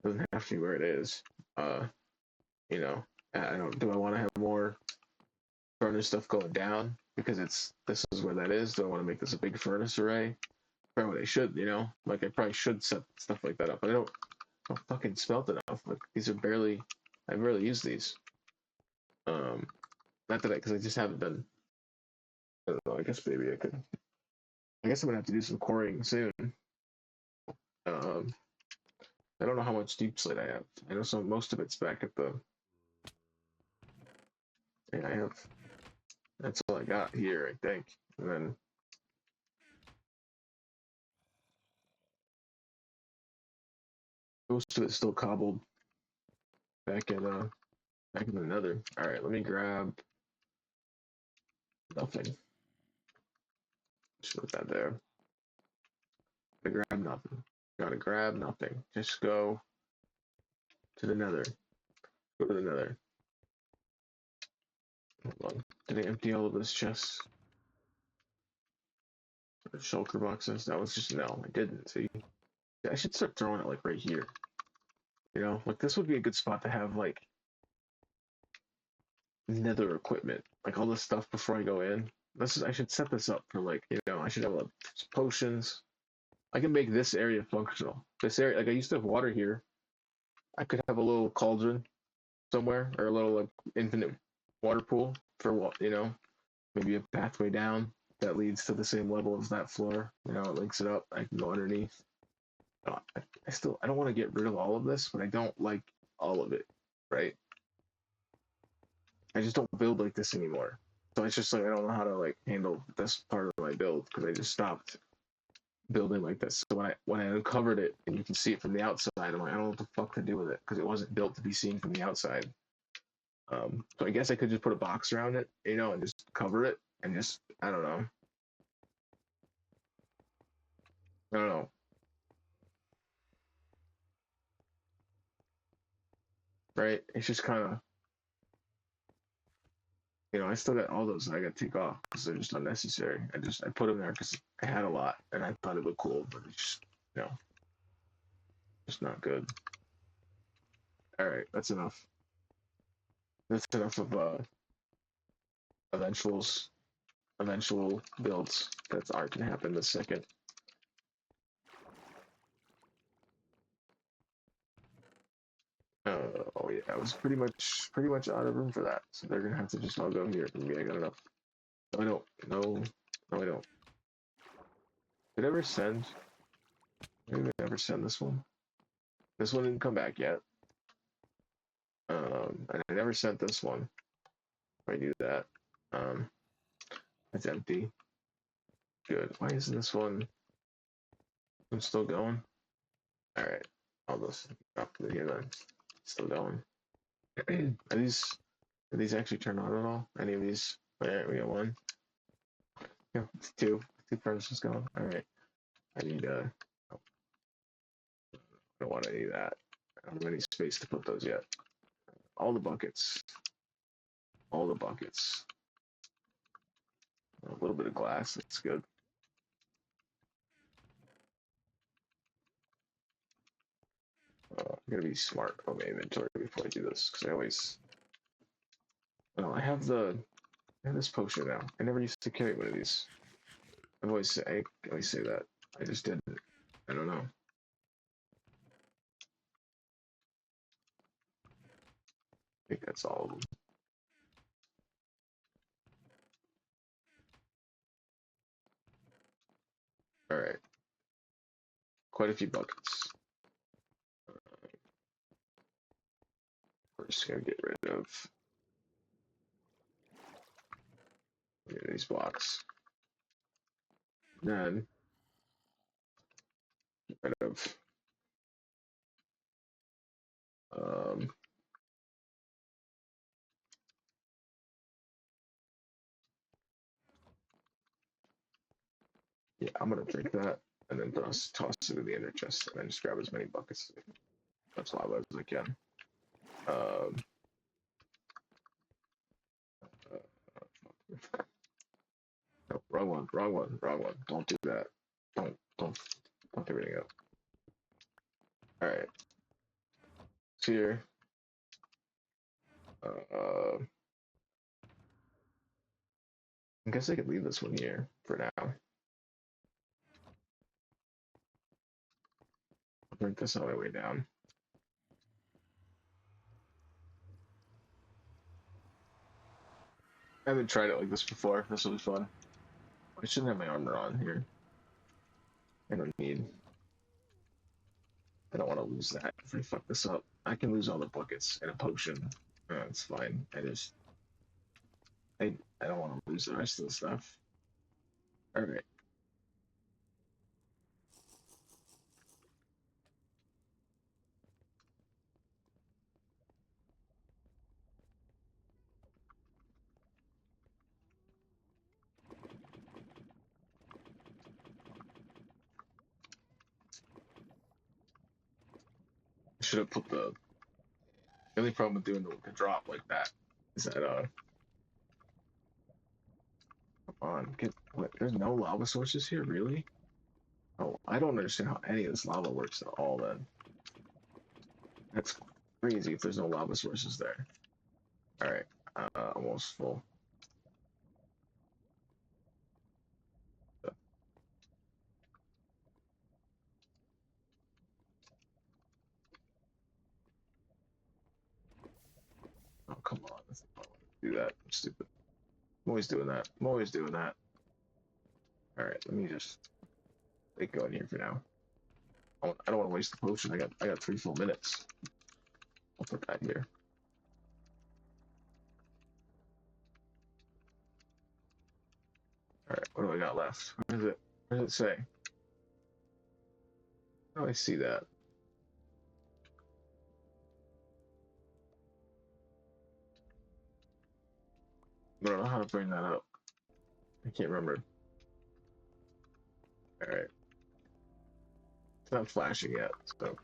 It doesn't have to be where it is. Uh, you know, I don't. Do I want to have more furnace stuff going down because this is where that is? Do I want to make this a big furnace array? Probably what I should, like I probably should set stuff like that up, but I don't fucking smelt enough. Like these are I barely use these. Um, not that because I just haven't done. I don't know. I guess maybe I could. I guess I'm gonna have to do some quarrying soon. Um, I don't know how much deep slate I have. I know most of it's back at the. Yeah, I have. That's all I got here, I think, and then most of it's still cobbled back in the nether. All right, let me grab nothing. Just put that there. Gotta grab nothing. Gotta grab nothing. Just go to the nether. Go to the nether. Hold on. Did I empty all of this chest? The shulker boxes? That was just no, I didn't. See? I should start throwing it like right here. Like this would be a good spot to have like nether equipment. Like all this stuff before I go in. I should set this up for like, I should have potions. I can make this area functional. This area, like I used to have water here. I could have a little cauldron somewhere or a little like infinite water pool for what, maybe a pathway down that leads to the same level as that floor. It links it up. I can go underneath. I don't want to get rid of all of this, but I don't like all of it, right? I just don't build like this anymore. So it's just like I don't know how to like handle this part of my build because I just stopped building like this. So when I uncovered it and you can see it from the outside, I'm like, I don't know what the fuck to do with it because it wasn't built to be seen from the outside. So I guess I could just put a box around it, and just cover it and just I don't know. I don't know. Right? It's just kind of I still got all those I got to take off because they're just unnecessary. I put them there because I had a lot and I thought it looked cool, but it's just just not good. All right, that's enough. That's enough of eventuals, eventual builds that aren't gonna happen this second. Oh yeah, I was pretty much out of room for that, so they're gonna have to just all go here. Maybe I got enough. No, I don't. No, no, I don't. Did I ever send? Maybe I never send this one. This one didn't come back yet. And I never sent this one. If I do that, um, it's empty. Good. Why isn't this one? I'm still going. All right. I'll just drop it here then. Still going. Are these actually turned on at all? Any of these? All right, we got one. Yeah, it's two. Two furnaces going. All right. I need oh, I don't want any of that. I don't have any space to put those yet. All the buckets. All the buckets. A little bit of glass. That's good. I'm gonna be smart on my inventory before I do this because I always. Oh, I have this potion now. I never used to carry one of these. I always say that. I just didn't. I don't know. I think that's all of them. All right. Quite a few buckets. We're just gonna get rid of these blocks. Then get rid of um, yeah, I'm gonna drink that and then toss it in the inner chest and then just grab as many buckets of lava as I can. Um, no, wrong one, wrong one, wrong one. Don't do that. Don't fuck everything up. All right. So here, I guess I could leave this one here for now. I'll drink this on my way down. I haven't tried it like this before. This will be fun. I shouldn't have my armor on here. I don't need. I don't want to lose that if I fuck this up. I can lose all the buckets and a potion. It's fine. I don't want to lose the rest of the stuff. All right. I should have put the only problem with doing the drop like that is that come on, there's no lava sources here, really? Oh, I don't understand how any of this lava works at all then. That's crazy if there's no lava sources there. Alright, almost full. Oh, come on. That's not why I do that. I'm stupid. I'm always doing that. I'm always doing that. Alright, let me just go in here for now. I don't want to waste the potion. I got 3 full minutes. I'll put that here. All right, what do I got left? What is it? What does it say? How do I see that? I don't know how to bring that up. I can't remember. All right, it's not flashing yet, so.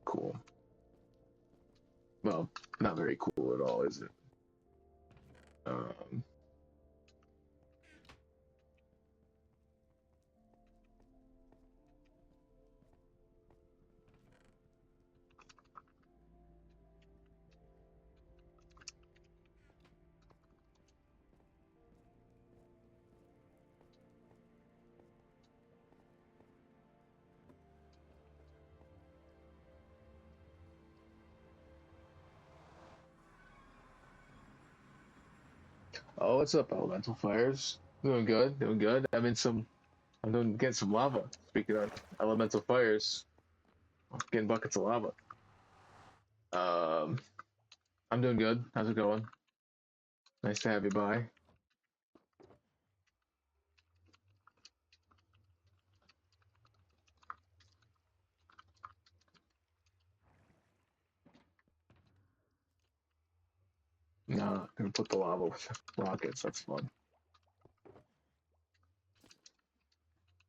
Cool. Well, not very cool at all, is it? Um, oh, what's up, elemental fires? Doing good, doing good. I'm doing getting some lava. Speaking of elemental fires, getting buckets of lava. Um, I'm doing good. How's it going? Nice to have you by. Nah, gonna put the lava with rockets. That's fun.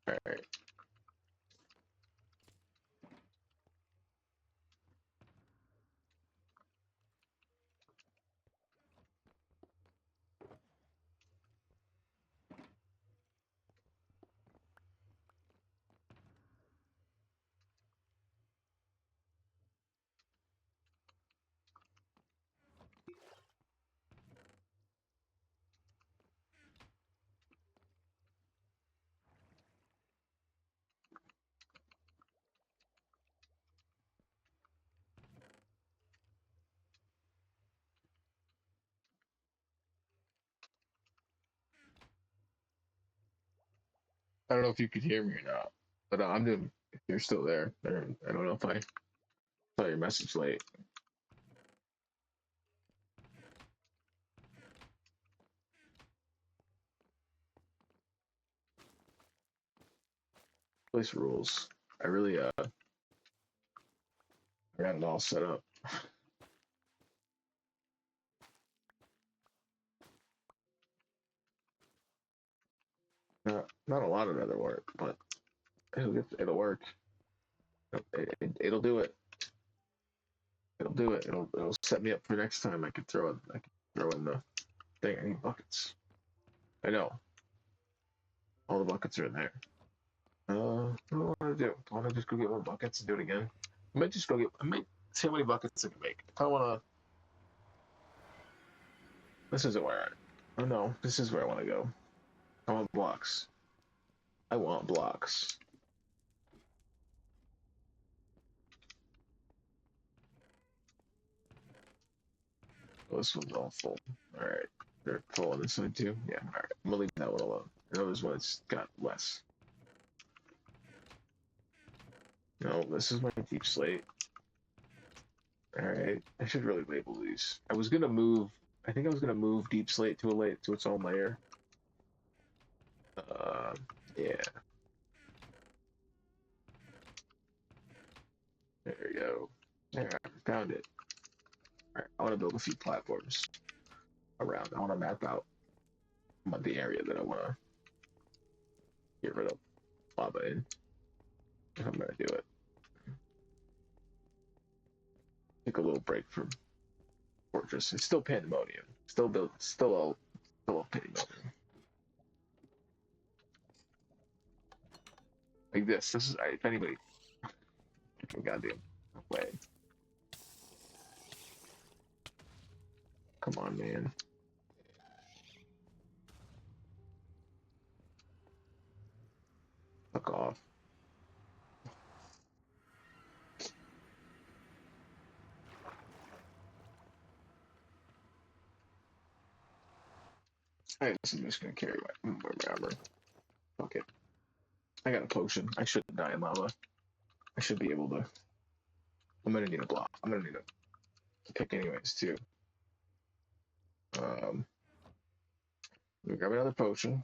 All right. I don't know if you could hear me or not, but I'm doing. If you're still there, I don't know if I saw your message late. Place rules. I really I got it all set up. Not a lot of other work, but it'll work. It'll do it. It'll do it. It'll set me up for next time. I can throw in the thing. I need buckets. I know. All the buckets are in there. What do I want to do? Do I want to just go get more buckets and do it again? I might just go get. I might see how many buckets I can make. If I want to. This isn't where I. Oh no, this is where I want to go. I want blocks. I want blocks. Oh, this one's all full. All right, they're full on this side too. Yeah. All right, I'm gonna leave that one alone. I know this one's got less. No, this is my deep slate. All right, I should really label these. I was gonna move. I think I was gonna move deep slate to its own layer. Uh, yeah. There we go. There, I found it. All right, I want to build a few platforms around. I want to map out the area that I want to get rid of lava in. If I'm gonna do it. Take a little break from Fortress. It's still Pandemonium. Still built. Still all Pandemonium. Like this. This is if anybody. Goddamn way. come on, man. Fuck off. Alright, listen, I'm just gonna carry my armor. Fuck it. I got a potion. I shouldn't die in lava. I should be able to. I'm gonna need a block. I'm gonna need a pick anyways, too. Let me grab another potion.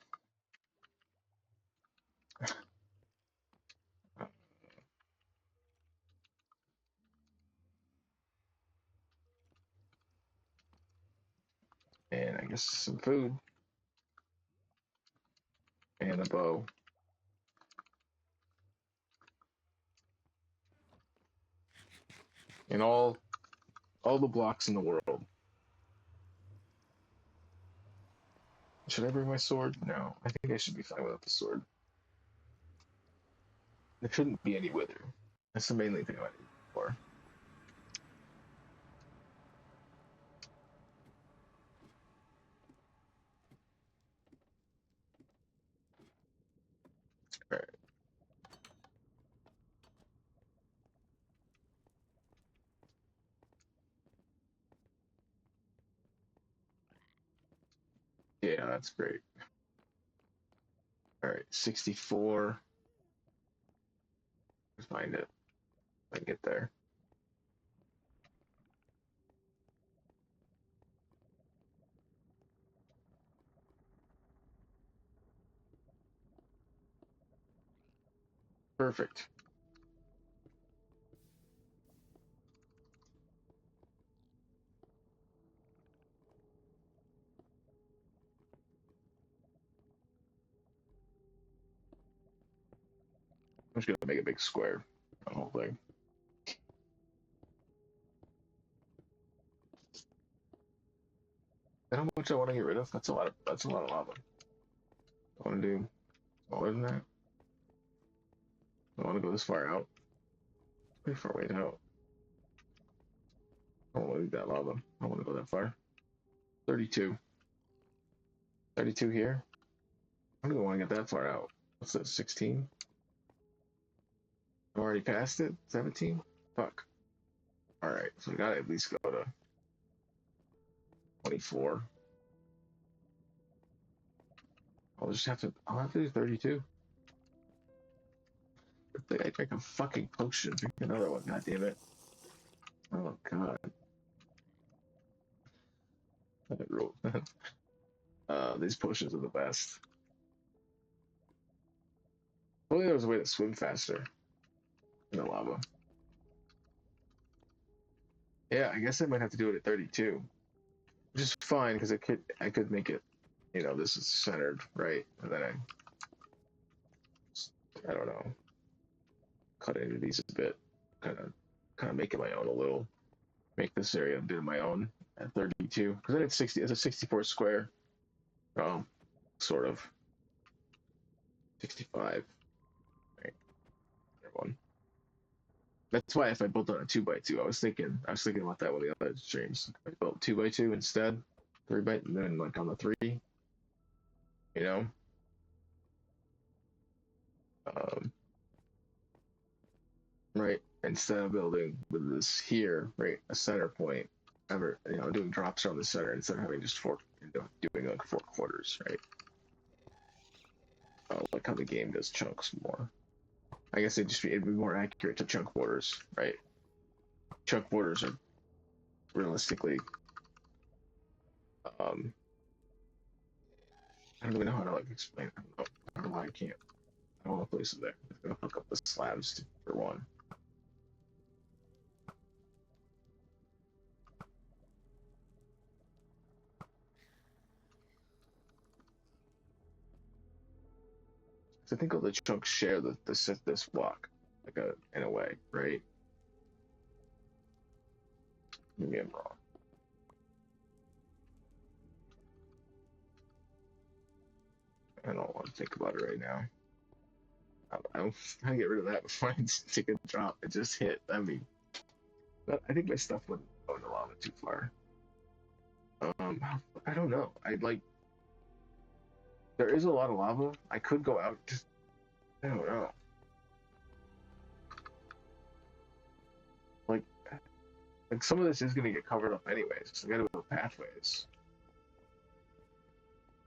And I guess some food. And a bow. And all the blocks in the world. Should I bring my sword? No. I think I should be fine without the sword. There shouldn't be any wither. That's the mainly thing I need for. Alright. Yeah, that's great. Alright, 64. Find it. I can get there. Perfect. I'm just gonna make a big square. The whole thing. And how much I want to get rid of? That's a lot of lava. I want to do smaller than that. I want to go this far out. Pretty far way out. I don't want to leave that lava. I want to go that far. 32. 32 here. I don't even want to get that far out. What's that? 16? I'm already past it? 17? Fuck. Alright, so we gotta at least go to 24. I'll have to do 32. I think I drink a fucking potion. Drink another one, god damn it. Oh god. These potions are the best. Only there was a way to swim faster in the lava. Yeah, I guess I might have to do it at 32. Which is fine because I could make it, this is centered, right? And then I don't know, cut into these a bit, kind of make it my own a little. Make this area a bit of my own at 32 because then it's a 64 square. Oh, sort of 65. Right, one. That's why if I built on a 2x2, I was thinking about that with the other streams. I built 2x2 instead, 3x, and then like on the 3, you know. Um, right? Instead of building with this here, right, a center point, ever, doing drops around the center instead of having just doing like 4 quarters, right? Like how the game does chunks more. I guess it'd be more accurate to chunk borders, right? Chunk borders are realistically, I don't even know how to like explain it. I don't know why I can't. I don't want to place it there. I'm gonna hook up the slabs for one. So I think all the chunks share this block, like in a way, right? Maybe I'm wrong. I don't want to think about it right now. I'm trying to get rid of that before I take a drop. It just hit. I mean, I think my stuff wouldn't go in the lava too far. I don't know. There is a lot of lava. I could go out. Just I don't know. Like some of this is gonna get covered up anyways. So I gotta build pathways.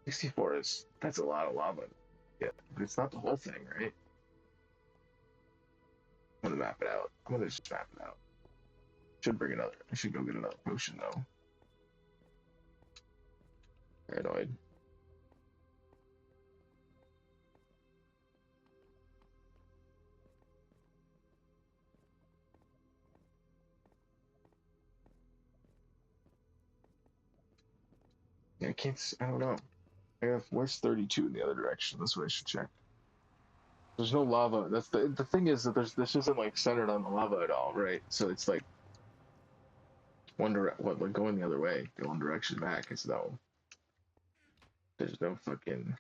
64 that's a lot of lava. Yeah, but it's not the whole thing, right? I'm gonna map it out. I'm gonna just map it out. Should bring another. I should go get another potion though. Paranoid. Yeah, I can't. I don't know. Where's 32 in the other direction? That's what I should check. There's no lava. That's the thing is that this isn't like centered on the lava at all, right? So it's like like going the other way, the one direction back is no. There's no fucking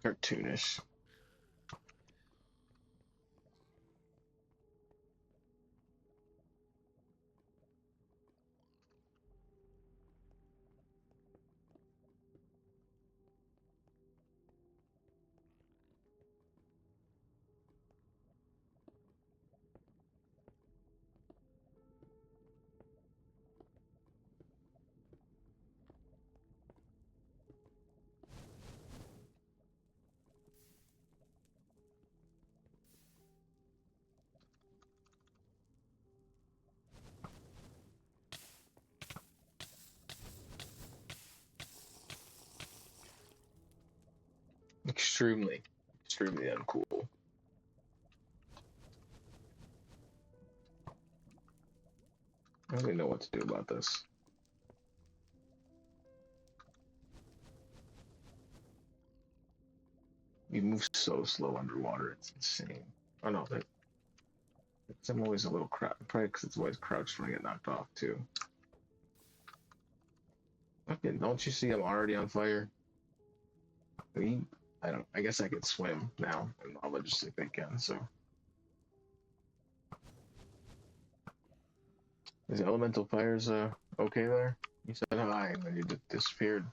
cartoonish. Extremely, extremely uncool. I don't even know what to do about this. You move so slow underwater, it's insane. Oh no, I'm always a little probably because it's always crouched when I get knocked off too. Fucking, don't you see I'm already on fire? I mean, I don't. I guess I could swim now, and I'll just think I can. So, is elemental fires okay there? You said hi, and then you just disappeared.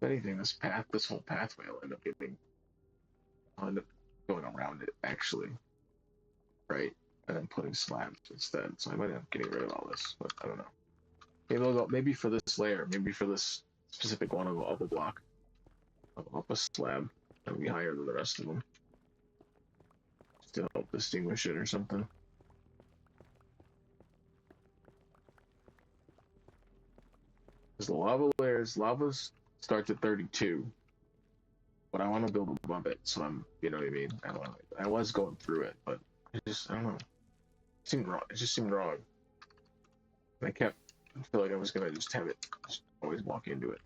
If anything, this whole pathway will I'll end up going around it actually, right? And then putting slabs instead. So I might end up getting rid of all this, but I don't know. Maybe for this layer, maybe for this specific one, I'll go up a block, I'll up a slab that'll be higher than the rest of them, just to help distinguish it or something. Because the lavas starts at 32, but I want to build above it, so you know what I mean? I was going through it, but I don't know. It seemed wrong. It just seemed wrong. And I feel like I was gonna just have it, just always walk into it.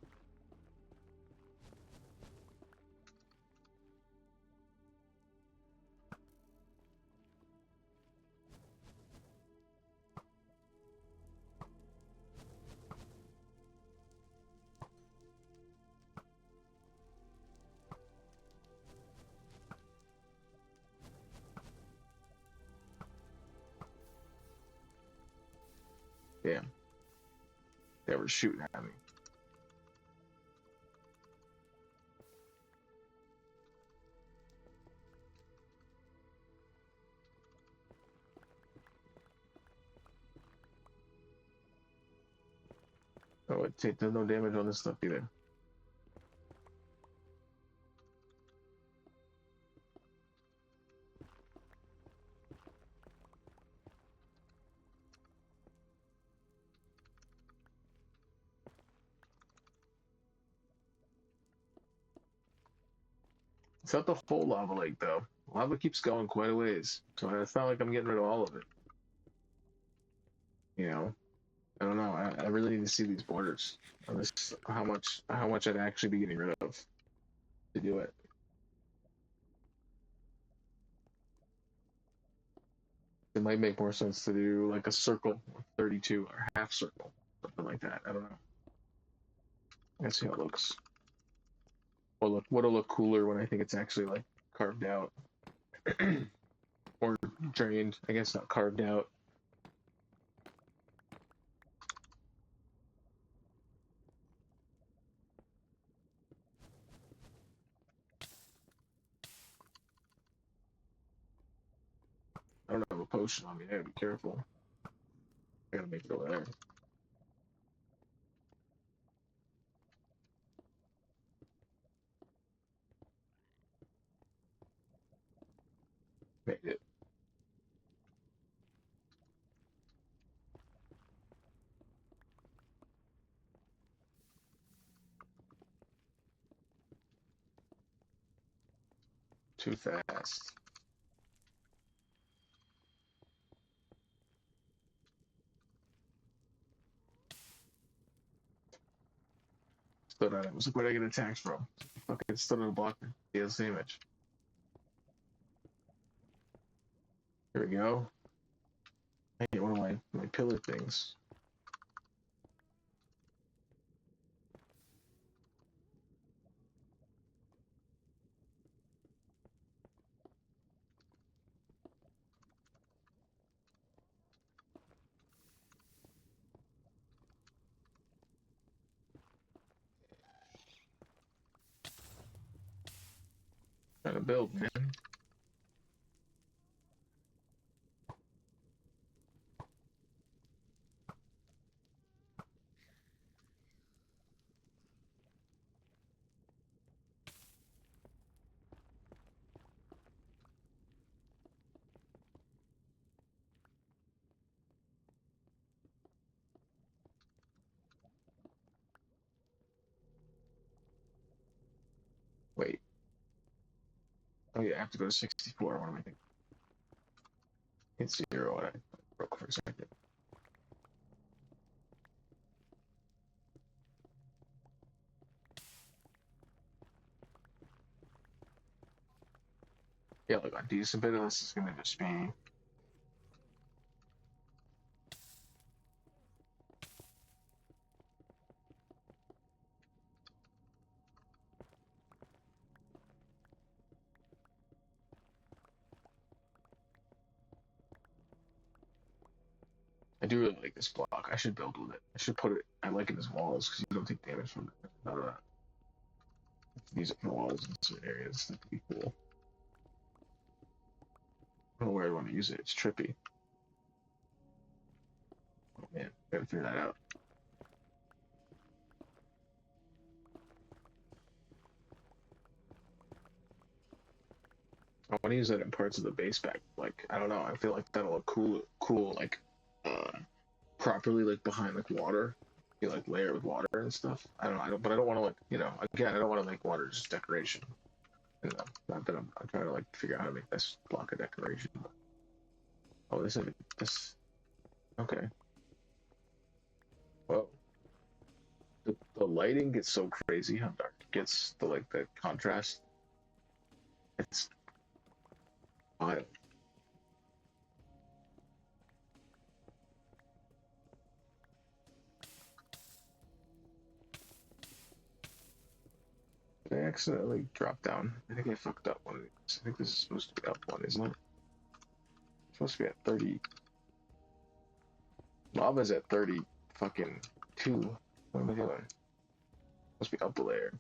Damn. They were shooting at me. Oh, there's no damage on this stuff either. It's not the whole lava lake though. Lava keeps going quite a ways, so it's not like I'm getting rid of all of it. You know, I don't know. I really need to see these borders on this. How much I'd actually be getting rid of to do it. It might make more sense to do like a circle, 32 or half circle, something like that. I don't know. Let's see how it looks. What'll look cooler when I think it's actually like carved out or drained. I guess not carved out. I don't have a potion on me. I gotta be careful. I gotta make it over there. Made it. Too fast. Stood on it. Was like, where'd I get attacked from? Fucking stood on a block. Deals damage. Here we go. I get one of my pillar things. Trying to build, man. Wait. Oh yeah, I have to go to 64. What am I thinking? It's 0. I broke for a second. Yeah, like a decent bit of this is gonna just be. I do really like this block. I should build with it. I should put it. I like it as walls because you don't take damage from it. Not a, use it for walls in certain areas. That could be cool. I don't know where I want to use it. It's trippy. Oh man, gotta figure that out. I want to use that in parts of the base back. Like I don't know. I feel like that'll look cool. Like uh, properly like behind like water. You like layer it with water and stuff. But I don't want to like again. I don't want to make water just decoration. Not that I'm trying to like figure out how to make this block a decoration. Oh, this. Okay. Whoa. The lighting gets so crazy how dark it gets. The contrast. It's wild. I accidentally dropped down. I think I fucked up one of these. I think this is supposed to be up one, isn't it? It's supposed to be at 30. Lava's at 30 fucking 2. What am I doing? Must be up there.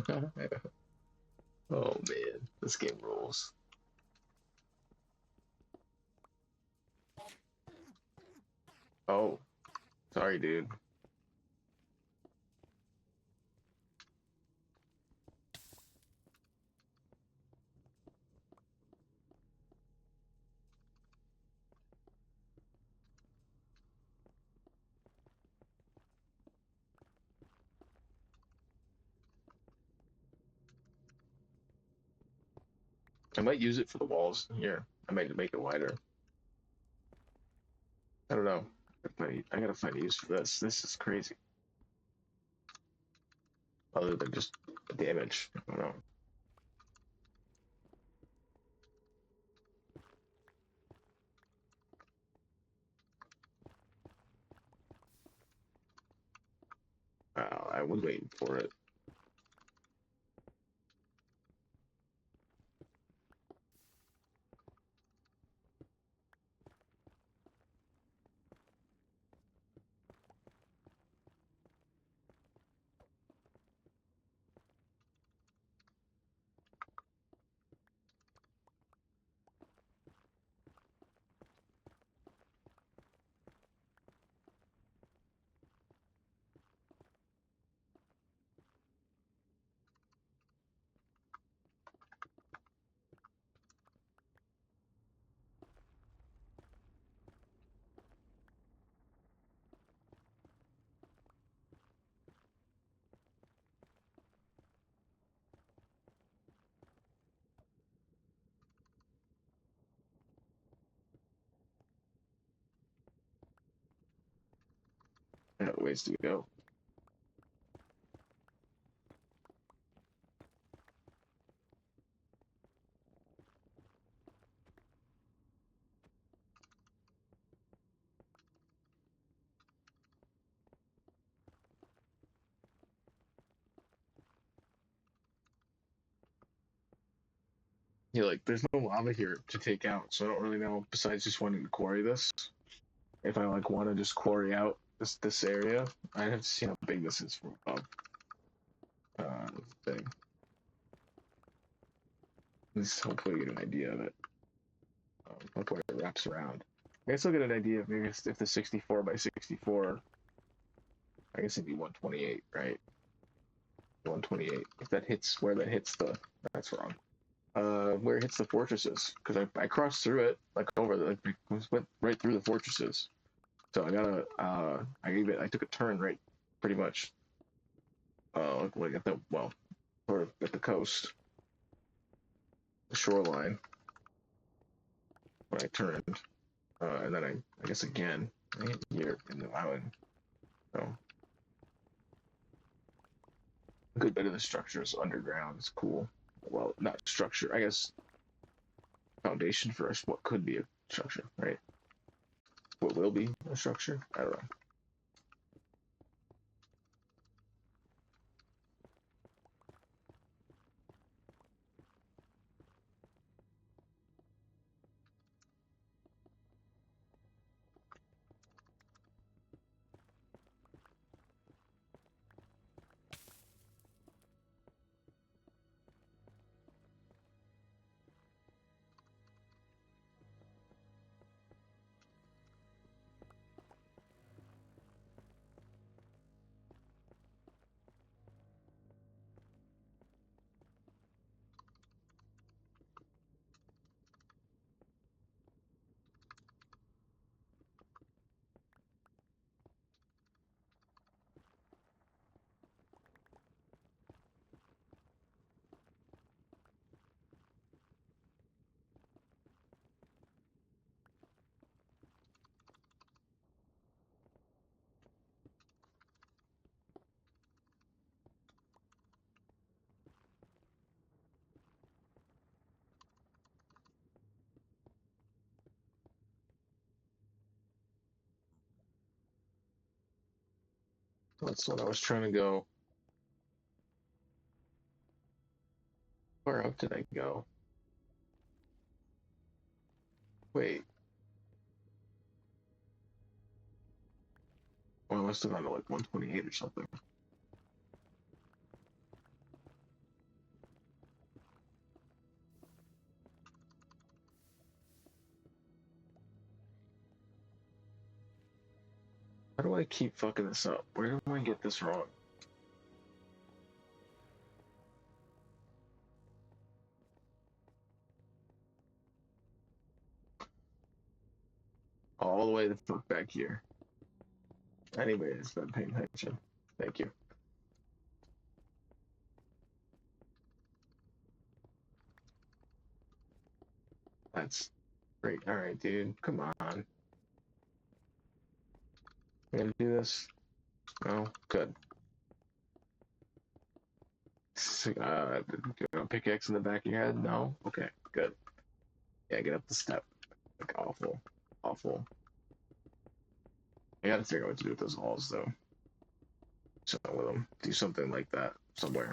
God. Oh man, this game rules. Oh, sorry, dude. I might use it for the walls here. I might make it wider. I don't know. I gotta find a use for this. This is crazy. Other than just damage. I don't know. I was waiting for it. I got ways to go. Yeah, like there's no lava here to take out, so I don't really know. Besides just wanting to quarry this, if I like want to just quarry out this area, I have to see how big this is from above. Thing. Just hopefully get an idea of it. Hopefully it wraps around. I guess I'll get an idea of maybe if the 64 by 64. I guess it'd be 128, right? 128. If that hits where that hits the, that's wrong. Where it hits the fortresses, because I crossed through it, like over the, like, went right through the fortresses. So I gotta, I took a turn right, pretty much, like at the, well, sort of at the coast, the shoreline, when I turned, and then I guess again, I hit here in the island. So a good bit of the structure is underground. It's cool. Well, not structure, I guess foundation for us. What could be a structure, right? What will be a structure? I don't know. That's what I was trying to go. Where up did I go? Wait. Well, I must have gone to like 128 or something. How do I keep fucking this up? Where do I get this wrong? All the way the fuck back here. Anybody that's been paying attention. Thank you. That's great. Alright, dude. Come on. You gonna do this? No? Good. Pickaxe in the back of your head? No? Okay, good. Yeah, get up the step. Like, awful. Awful. I gotta figure out what to do with those walls, though. Something with them. Do something like that somewhere.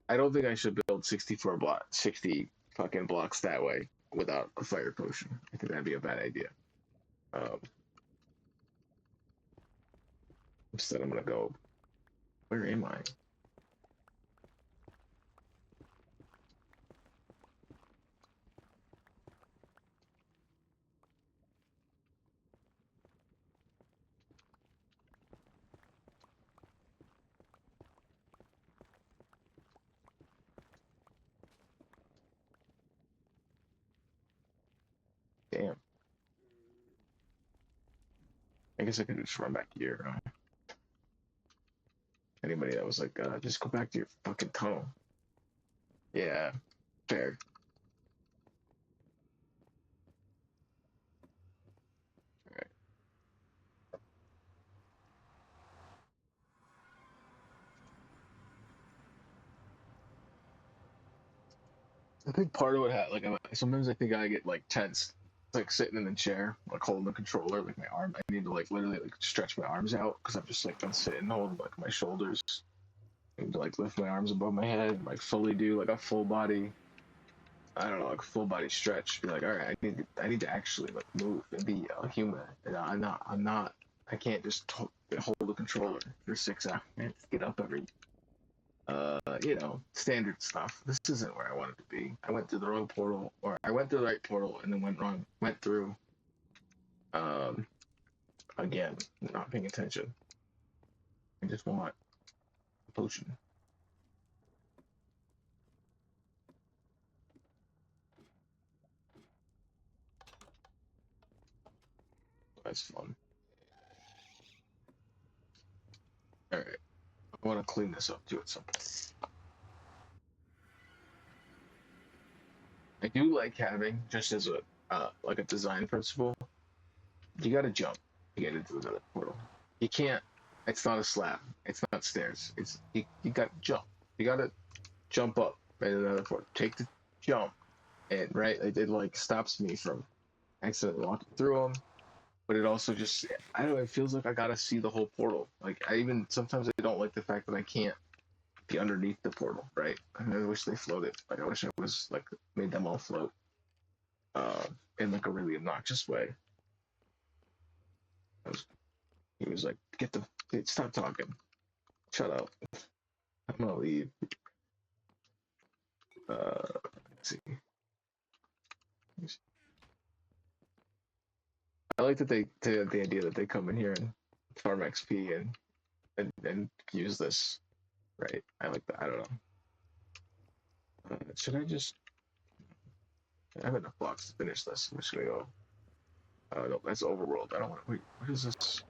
I don't think I should build 60 fucking blocks that way without a fire potion. I think that'd be a bad idea. Um, Instead, I'm gonna go. Where am I? Damn. I guess I could just run back here. Anybody that was like, just go back to your fucking tunnel. Yeah, fair. Alright. I think part of what sometimes I think I get like tense. It's like sitting in the chair, like holding the controller, like my arm. I need to like literally like stretch my arms out because I've just like been sitting holding like my shoulders. I need to like lift my arms above my head, like fully do like a full body. I don't know, like full body stretch. Be like, all right, I need to actually like move and be a human. And I'm not. I can't just hold the controller for 6 hours. I have to get up every standard stuff. This isn't where I wanted to be. I went through the wrong portal, or I went through the right portal and then went through, um, again, not paying attention. I just want a potion. That's fun. All right, I want to clean this up too at some point. I do like having just as a like a design principle. You got to jump to get into another portal. You can't. It's not a slab. It's not stairs. You got to jump. You got to jump up at another portal. Take the jump, and right, it like stops me from accidentally walking through them. But it also just, I don't know. It feels like I gotta see the whole portal. Like I even sometimes I don't like the fact that I can't be underneath the portal. Right? I wish they floated. Like I wish I was like made them all float. Uh, in like a really obnoxious way. I was, he was like, stop talking, shut up. I'm gonna leave. Let's see. I like that the idea that they come in here and farm XP and use this. Right? I like that. I don't know. Should I just? I have enough blocks to finish this. I'm just gonna go. No, that's overworld. I don't want to. Wait, what is this?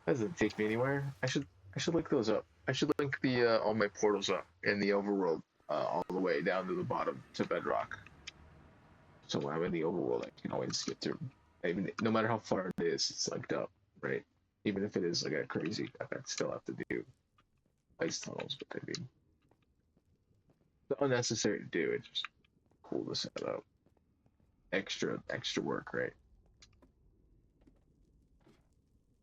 That doesn't take me anywhere. I should link those up. I should link the all my portals up in the overworld, all the way down to the bottom to Bedrock. So when I'm in the overworld, I can always get through. Even no matter how far it is, it's linked up, right? Even if it is like a crazy, I still have to do ice tunnels, but I mean, it's unnecessary to do. It's just cool to set up. Extra work, right?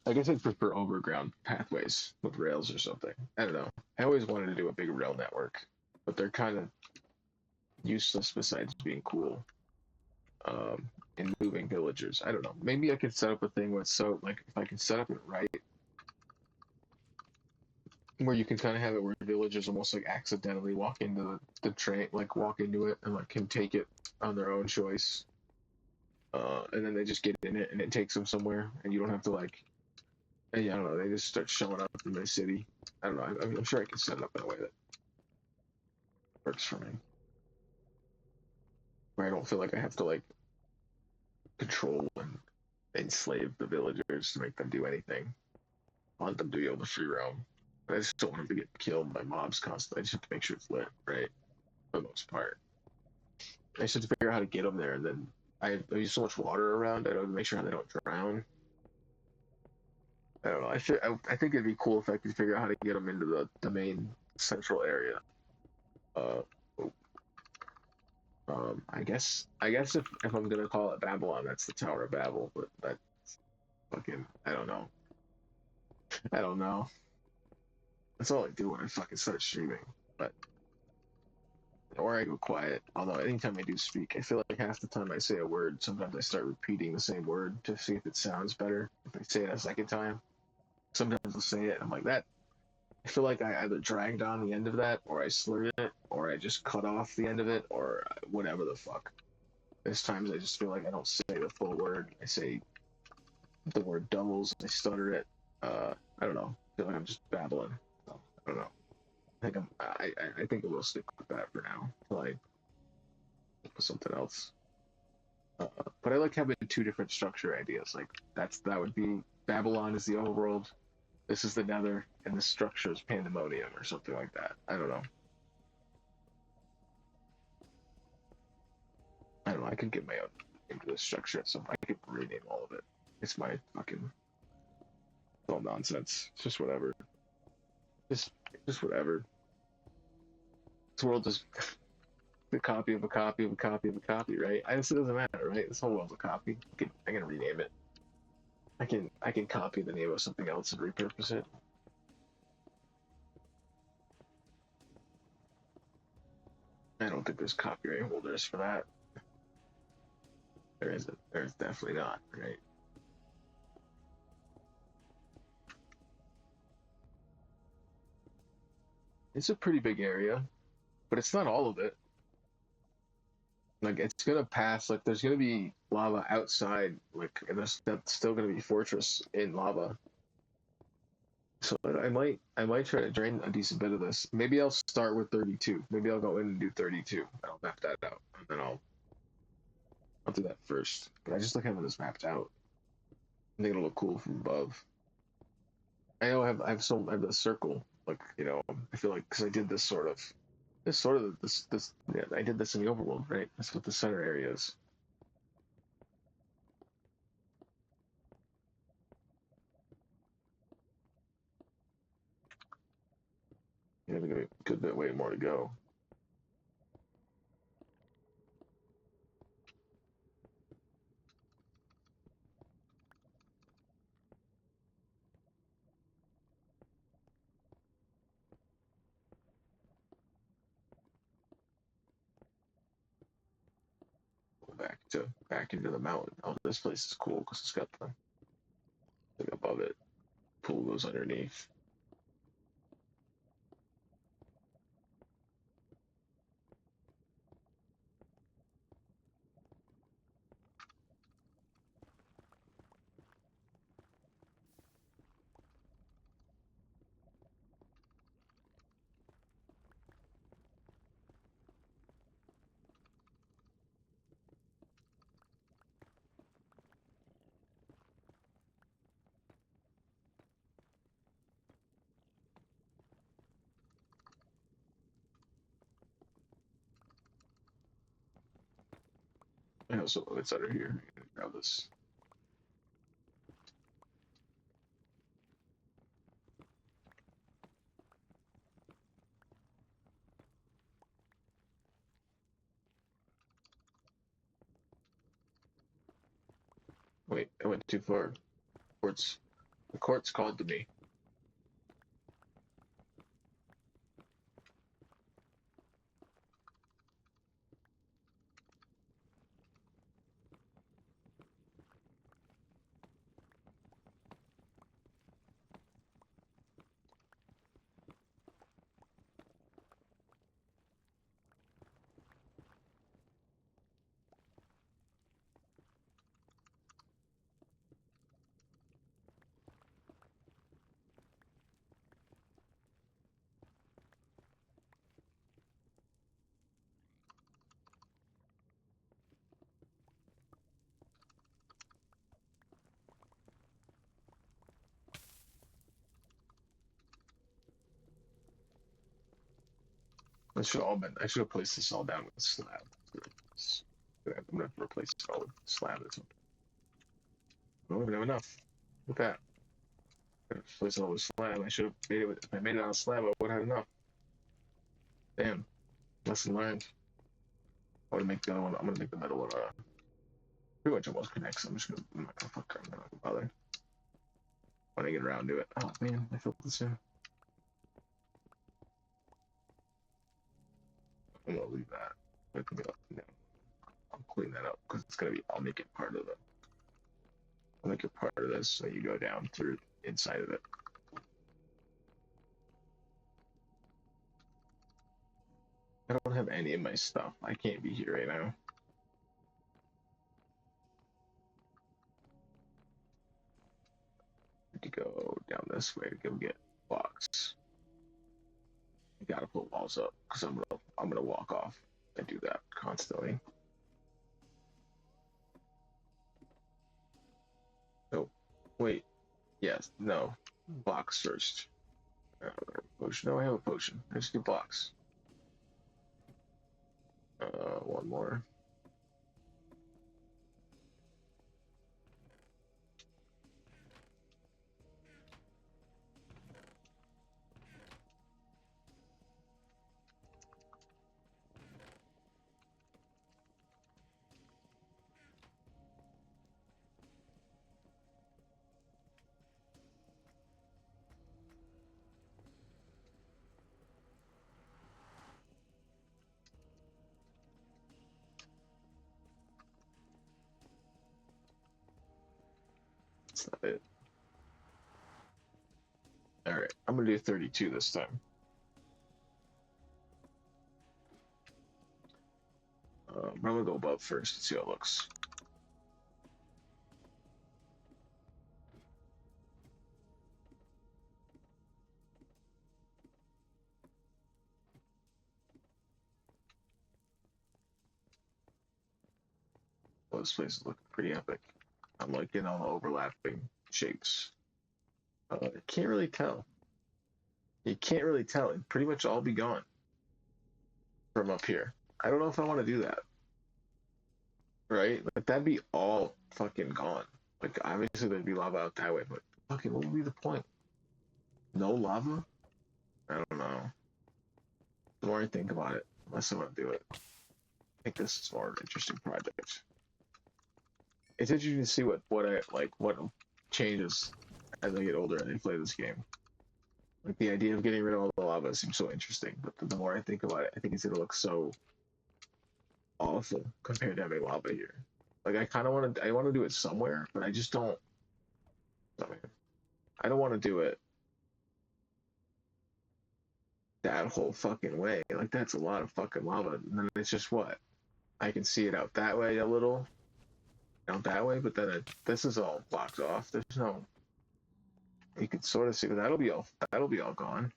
I guess I'd prefer overground pathways with rails or something. I don't know. I always wanted to do a big rail network, but they're kind of useless besides being cool. In moving villagers. I don't know. Maybe I could set up a thing where it's so like if I can set up it right, where you can kind of have it where villagers almost like accidentally walk into the train, like walk into it and like can take it on their own choice. And then they just get in it and it takes them somewhere and you don't have to like, and yeah, I don't know, they just start showing up in the city. I don't know. I'm sure I can set it up in a way that works for me. Where I don't feel like I have to like control and enslave the villagers to make them do anything. I want them to be able to free roam. I just don't want them to get killed by mobs constantly. I just have to make sure it's lit, right? For the most part. I just have to figure out how to get them there, and then I use so much water around. I don't make sure they don't drown. I don't know. I think it'd be cool if I could figure out how to get them into the main central area. Uh, I guess if I'm gonna call it Babylon, that's the Tower of Babel. But that's fucking I don't know. I don't know. That's all I do when I fucking start streaming. But or I go quiet. Although anytime I do speak, I feel like half the time I say a word, sometimes I start repeating the same word to see if it sounds better. If I say it a second time, sometimes I'll say it, and I'm like that. I feel like I either dragged on the end of that, or I slurred it, or I just cut off the end of it, or whatever the fuck. There's times I just feel like I don't say the full word. I say the word doubles. I stutter it. I don't know. I feel like I'm just babbling. So, I don't know. I think I will stick with that for now until I with something else. But I like having two different structure ideas. Like that would be Babylon is the overworld, this is the Nether, and this structure is Pandemonium or something like that. I don't know. I don't know. I could get my own into this structure at some point. I could rename all of it. It's my fucking it's all nonsense. It's just whatever. Just just whatever. This world is the copy of a copy of a copy of a copy, right? I guess it doesn't matter, right? This whole world's a copy. I can rename it. I can copy the name of something else and repurpose it. I don't think there's copyright holders for that. There isn't. There's definitely not, right? It's a pretty big area, but it's not all of it. Like it's gonna pass. Like there's gonna be lava outside. Like and there's still gonna be fortress in lava. So I might try to drain a decent bit of this. Maybe I'll start with 32. Maybe I'll go in and do 32. I'll map that out, and then I'll do that first. But I just like having this mapped out. I think it'll look cool from above. I know I have a circle. Like I feel like because I did this yeah, I did this in the overworld, right? That's what the center area is. Yeah, we got a good bit way more to go. Back into the mountain. Oh, this place is cool because it's got the thing above it. Pool goes underneath. I know some of it's under here. Grab this. Wait, I went too far. Towards The court's called to me. I should have placed this all down with slab. I'm gonna replace it all with slab or something. I don't even have enough. Look at that. Place it all with slab. I should have made it with, if I made it on a slab, I would have had enough. Damn. Lesson learned. I want to make the other one. I'm gonna make the middle one. Pretty much almost connects. I'm just gonna. I'm not gonna bother. When I get around to it. Oh man, I felt this in. I'm gonna leave that. No, I'll clean that up because it's gonna be. I'll make it part of the. I'll make it part of this so you go down through inside of it. I don't have any of my stuff. I can't be here right now. I have to go down this way to go get blocks. I gotta put walls up because I'm gonna walk off. I do that constantly. Oh, wait. Yes. No. Blocks first. Potion. No, I have a potion. I just do blocks. One more. That's not it. All right, I'm gonna do 32 this time. I'm gonna go above first and see how it looks. Well, this place is looking pretty epic. I'm liking all the overlapping shapes. You can't really tell. You can't really tell. It'd pretty much all be gone from up here. I don't know if I want to do that. Right? Like that'd be all fucking gone. Like obviously there'd be lava out that way, but fucking what would be the point? No lava? I don't know. The more I think about it, the less I want to do it. I think this is more of an interesting project. It's interesting to see what changes as I get older and I play this game. Like the idea of getting rid of all the lava seems so interesting, but the more I think about it, I think it's gonna look so awful compared to having lava here. Like I want to do it somewhere, but I just don't. I mean, I don't want to do it that whole fucking way. Like that's a lot of fucking lava. And then it's just what I can see it out that way a little, out that way, but then this is all blocked off. There's no. You can sort of see, but that'll be all gone.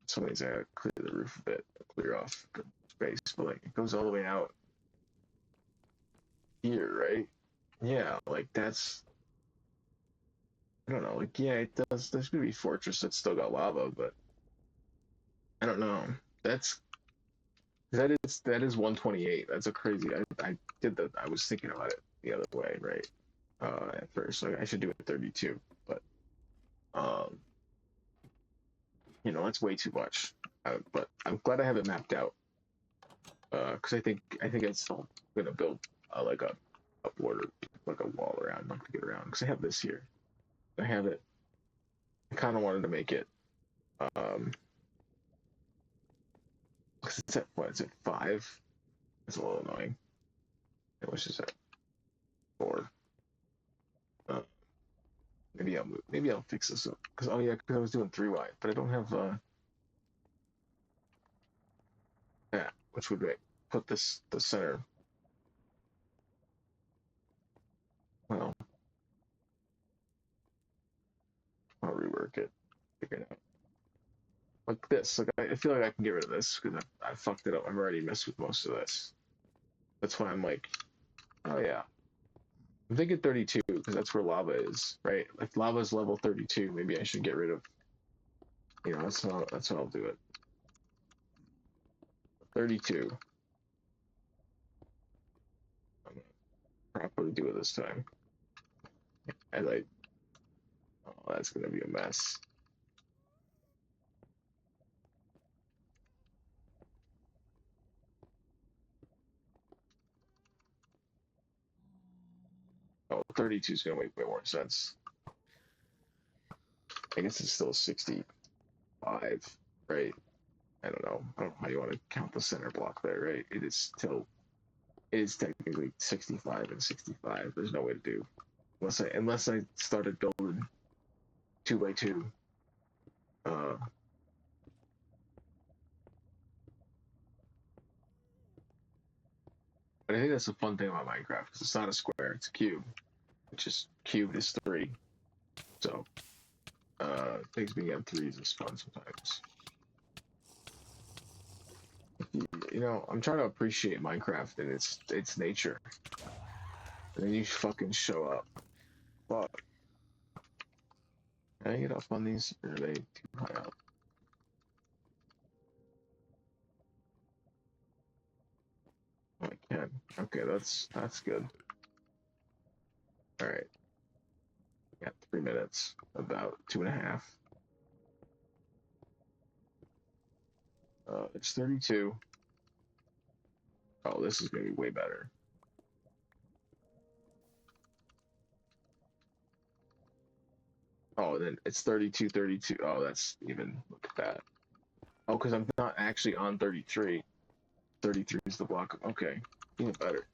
Some ways I gotta clear the roof a bit, clear off the space, but like it goes all the way out here, right? Yeah, like that's I don't know, like yeah, it does. There's gonna be fortress that's still got lava, but I don't know. That's that is 128. That's a crazy. I did that. I was thinking about it the other way, right? At first, like I should do it 32, but um, that's way too much. But I'm glad I have it mapped out. Because I think I'm still gonna build like a upward or like a wall around, not to get around. Because I have this here. I have it. I kind of wanted to make it. Because it's at what? It's at 5. It's a little annoying. It was just at 4. Uh, maybe I'll fix this up. Because oh yeah, because I was doing 3 wide, but I don't have that, which would put this the center. Well, I'll rework it. Figure it out. Like this. Like I feel like I can get rid of this because I fucked it up. I've already messed with most of this. That's why I'm like, oh yeah. I'm thinking 32 because that's where lava is, right? Like lava is level 32. Maybe I should get rid of. That's how I'll do it. 32. I'm gonna properly do it this time. As I, oh, that's gonna be a mess. Oh, 32 is gonna make way more sense. I guess it's still 65, right? I don't know. I don't know how you want to count the center block there, right? It is technically 65 and 65. There's no way to do unless I started building 2 by 2. Uh, but I think that's the fun thing about Minecraft because it's not a square; it's a cube. Which is cubed is 3. So things being on 3s is fun sometimes. I'm trying to appreciate Minecraft and its nature. And then you fucking show up. Fuck. Can I get up on these? Or are they too high up? Oh, I can. Okay, that's good. All right. Got 3 minutes. About 2.5. It's 32. Oh, this is gonna be way better. Oh, then it's 32, 32. Oh, that's even, look at that. Oh, because I'm not actually on 33. 33 is the block. Okay, even better.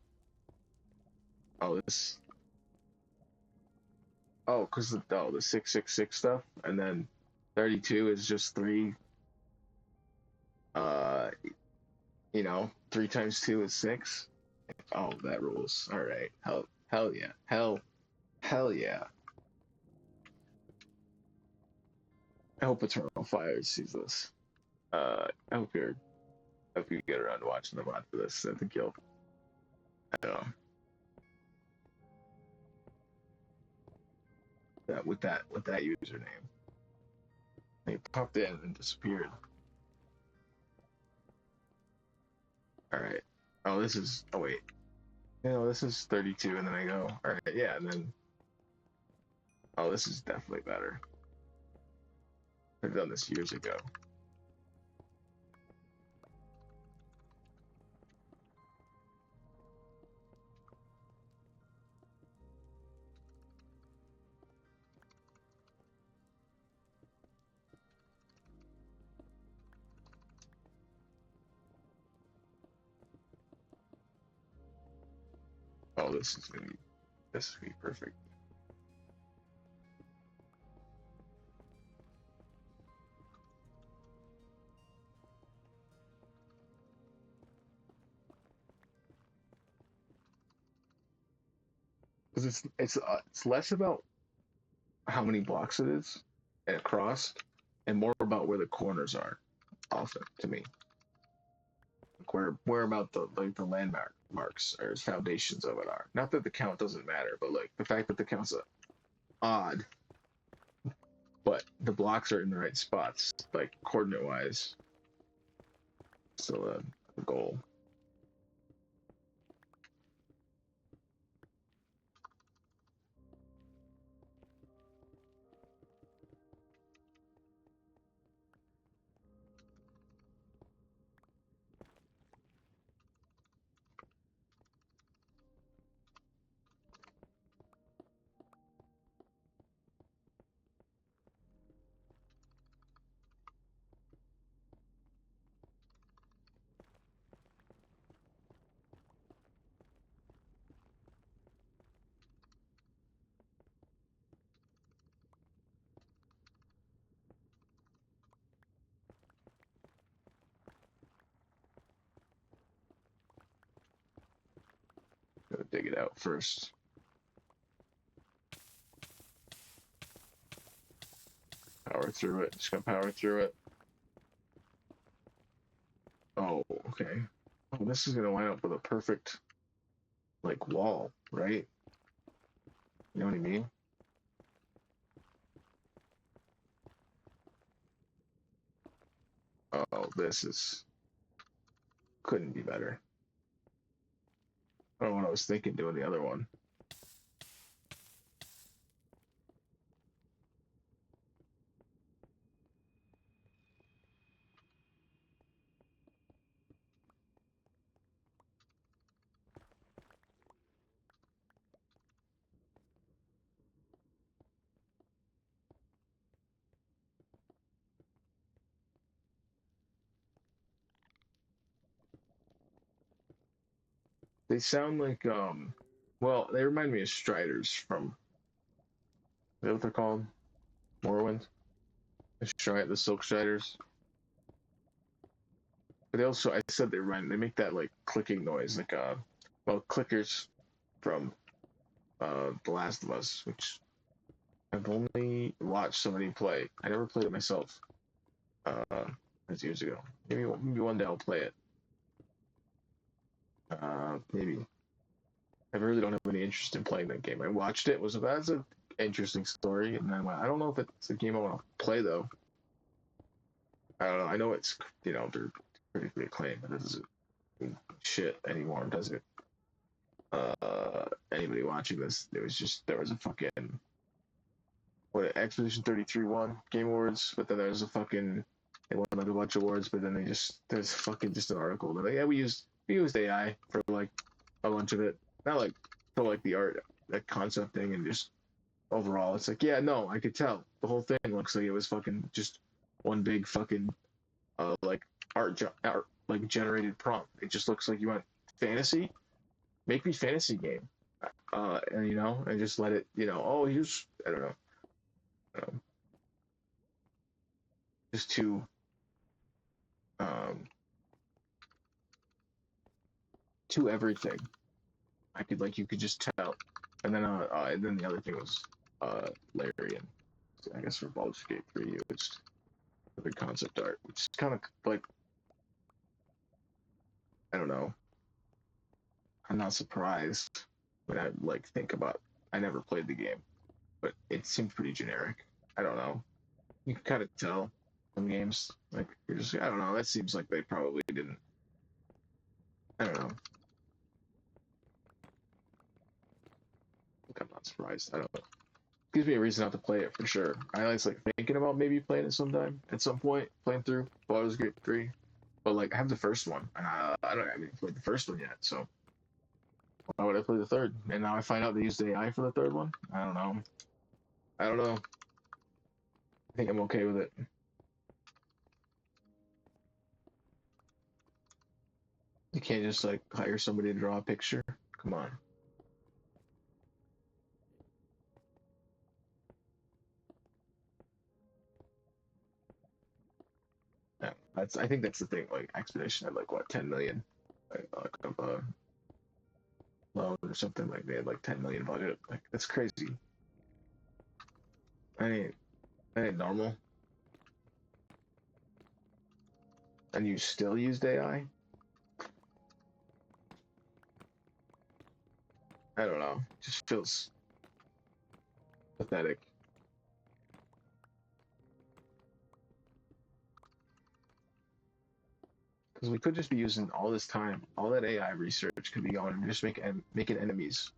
Oh, this. Oh, because the 666 stuff, and then 32 is just 3. Uh, 3 times 2 is 6. Oh, that rules. All right. Hell yeah. Hell yeah. I hope Eternal Fire sees this. I hope you get around to watching them after this. I think you'll. I don't know. With that username. They popped in and disappeared. All right. Oh, this is. Oh wait. This is 32, and then I go. All right. Yeah, and then. Oh, this is definitely better. I've done this years ago. Oh, this is gonna be perfect. Because it's less about how many blocks it is across, and more about where the corners are. Often to me, like where about the landmark marks or foundations of it are. Not that the count doesn't matter, but like the fact that the count's odd, but the blocks are in the right spots, like coordinate wise. Still a goal. Gotta dig it out first. Power through it. Just gonna power through it. Oh, okay. Oh, this is gonna line up with a perfect, like, wall, right? You know what I mean? Oh, this is couldn't be better. I don't know what I was thinking doing the other one. They sound like well, they remind me of Striders from, is that what they're called? Morrowind? The Silk Striders. But they also, I said they make that like clicking noise, like well, clickers from The Last of Us, which I've only watched somebody play. I never played it myself. That's years ago. Maybe one day I'll play it. Maybe. I really don't have any interest in playing that game. I watched it. It was that's an interesting story, and then I went, I don't know if it's a game I want to play though. I don't know. I know it's they're critically acclaimed, but it doesn't mean shit anymore, does it? Anybody watching this, there was a fucking what Expedition 33 won Game Awards, but then there's a fucking they won like a bunch of awards, but then there's fucking just an article. They're like, yeah, we used AI for like a bunch of it, not like for like the art, that concept thing, and just overall, it's like, yeah, no, I could tell the whole thing looks like it was fucking just one big fucking like art like generated prompt. It just looks like you went fantasy, make me fantasy game, and and just let it, oh, here's I don't know, um, just um to everything. I could like you could just tell, and then the other thing was Larian. So I guess for Baldur's Gate 3, it's the concept art, which is kind of like I don't know. I'm not surprised when I like think about. I never played the game, but it seemed pretty generic. I don't know. You can kind of tell some games like you're just I don't know. That seems like they probably didn't. I don't know. I'm not surprised. I don't know. Gives me a reason not to play it for sure. I was like thinking about maybe playing it sometime at some point, playing through Baldur's Gate 3. But like I have the first one. I don't I haven't played the first one yet, so why would I play the third? And now I find out they used AI for the third one. I don't know. I don't know. I think I'm okay with it. You can't just like hire somebody to draw a picture. Come on. Yeah, I think that's the thing. Like Expedition had like what 10 million, like of loan or something like they had like 10 million budget. Like that's crazy. I ain't that ain't normal. And you still used AI? I don't know. It just feels pathetic. Because we could just be using all this time, all that AI research could be going and just making enemies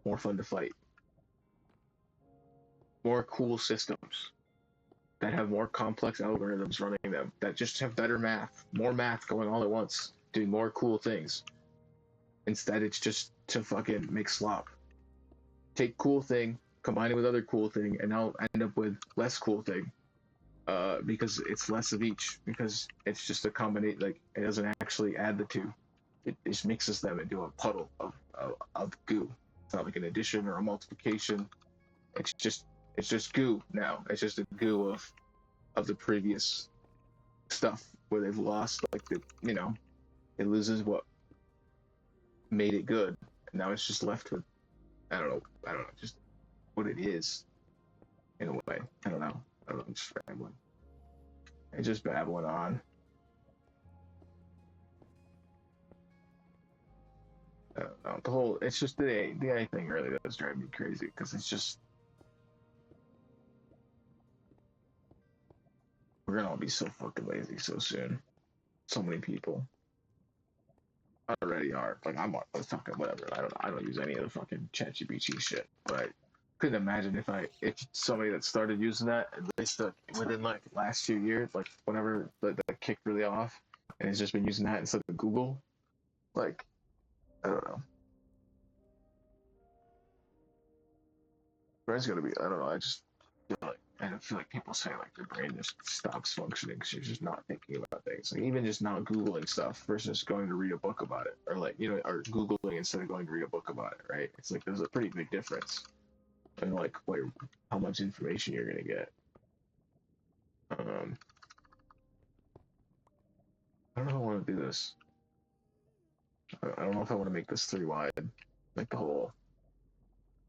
more fun to fight, more cool systems that have more complex algorithms running them, that just have better math, more math going all at once, doing more cool things. Instead, it's just to fucking make slop. Take cool thing, combine it with other cool thing, and now end up with less cool thing. Because it's less of each. Because it's just a combination. Like it doesn't actually add the two. It just mixes them into a puddle of goo. It's not like an addition or a multiplication. It's just goo now. It's just a goo of the previous stuff where they've lost like it loses what made it good, And now it's just left with, I don't know, just what it is in a way. I don't know. I'm just rambling. It's just babbling on. I don't know. The whole, it's just the AI thing really does drive me crazy because it's just, we're gonna all be so fucking lazy so soon. So many people already are. Like I was talking whatever. I don't use any of the fucking ChatGPT shit. But I couldn't imagine if somebody that started using that and they stuck within like the last few years, like whenever that kicked really off, and it's just been using that instead of Google. Like I don't know. Brain's gonna be. I don't know. I feel like people say like your brain just stops functioning because you're just not thinking about things. Like even just not googling stuff versus going to read a book about it, or like or googling instead of going to read a book about it. Right? It's like there's a pretty big difference in like how much information you're gonna get. I don't know if I want to do this. I don't know if I want to make this 3 wide, like the whole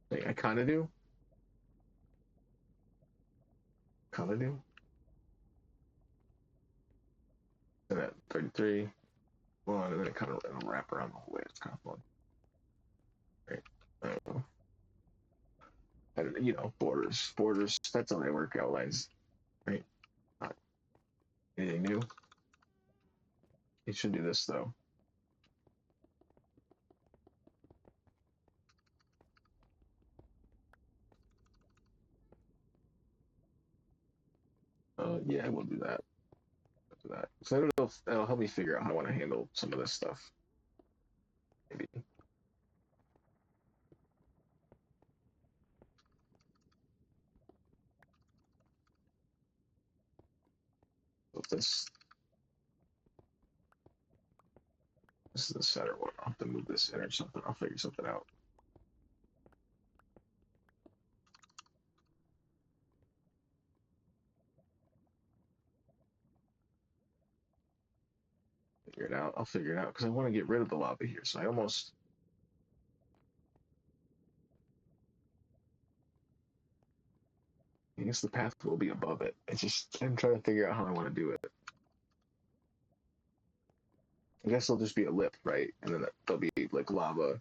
thing. I kind of do. Kind of do. And at 33, one, and then it kind of wrap around the whole way. It's kind of fun. Right? I don't know. And borders. That's how they work. Outlines, right? Not anything new. It should do this though. Yeah, we'll do that. We'll do that. So I don't know if that'll help me figure out how I want to handle some of this stuff. Maybe. So if this is the center one. I'll have to move this in or something. I'll figure something out. Figure it out. I'll figure it out because I want to get rid of the lava here. So I almost. I guess the path will be above it. I'm trying to figure out how I want to do it. I guess there'll just be a lip, right? And then there'll be like lava. I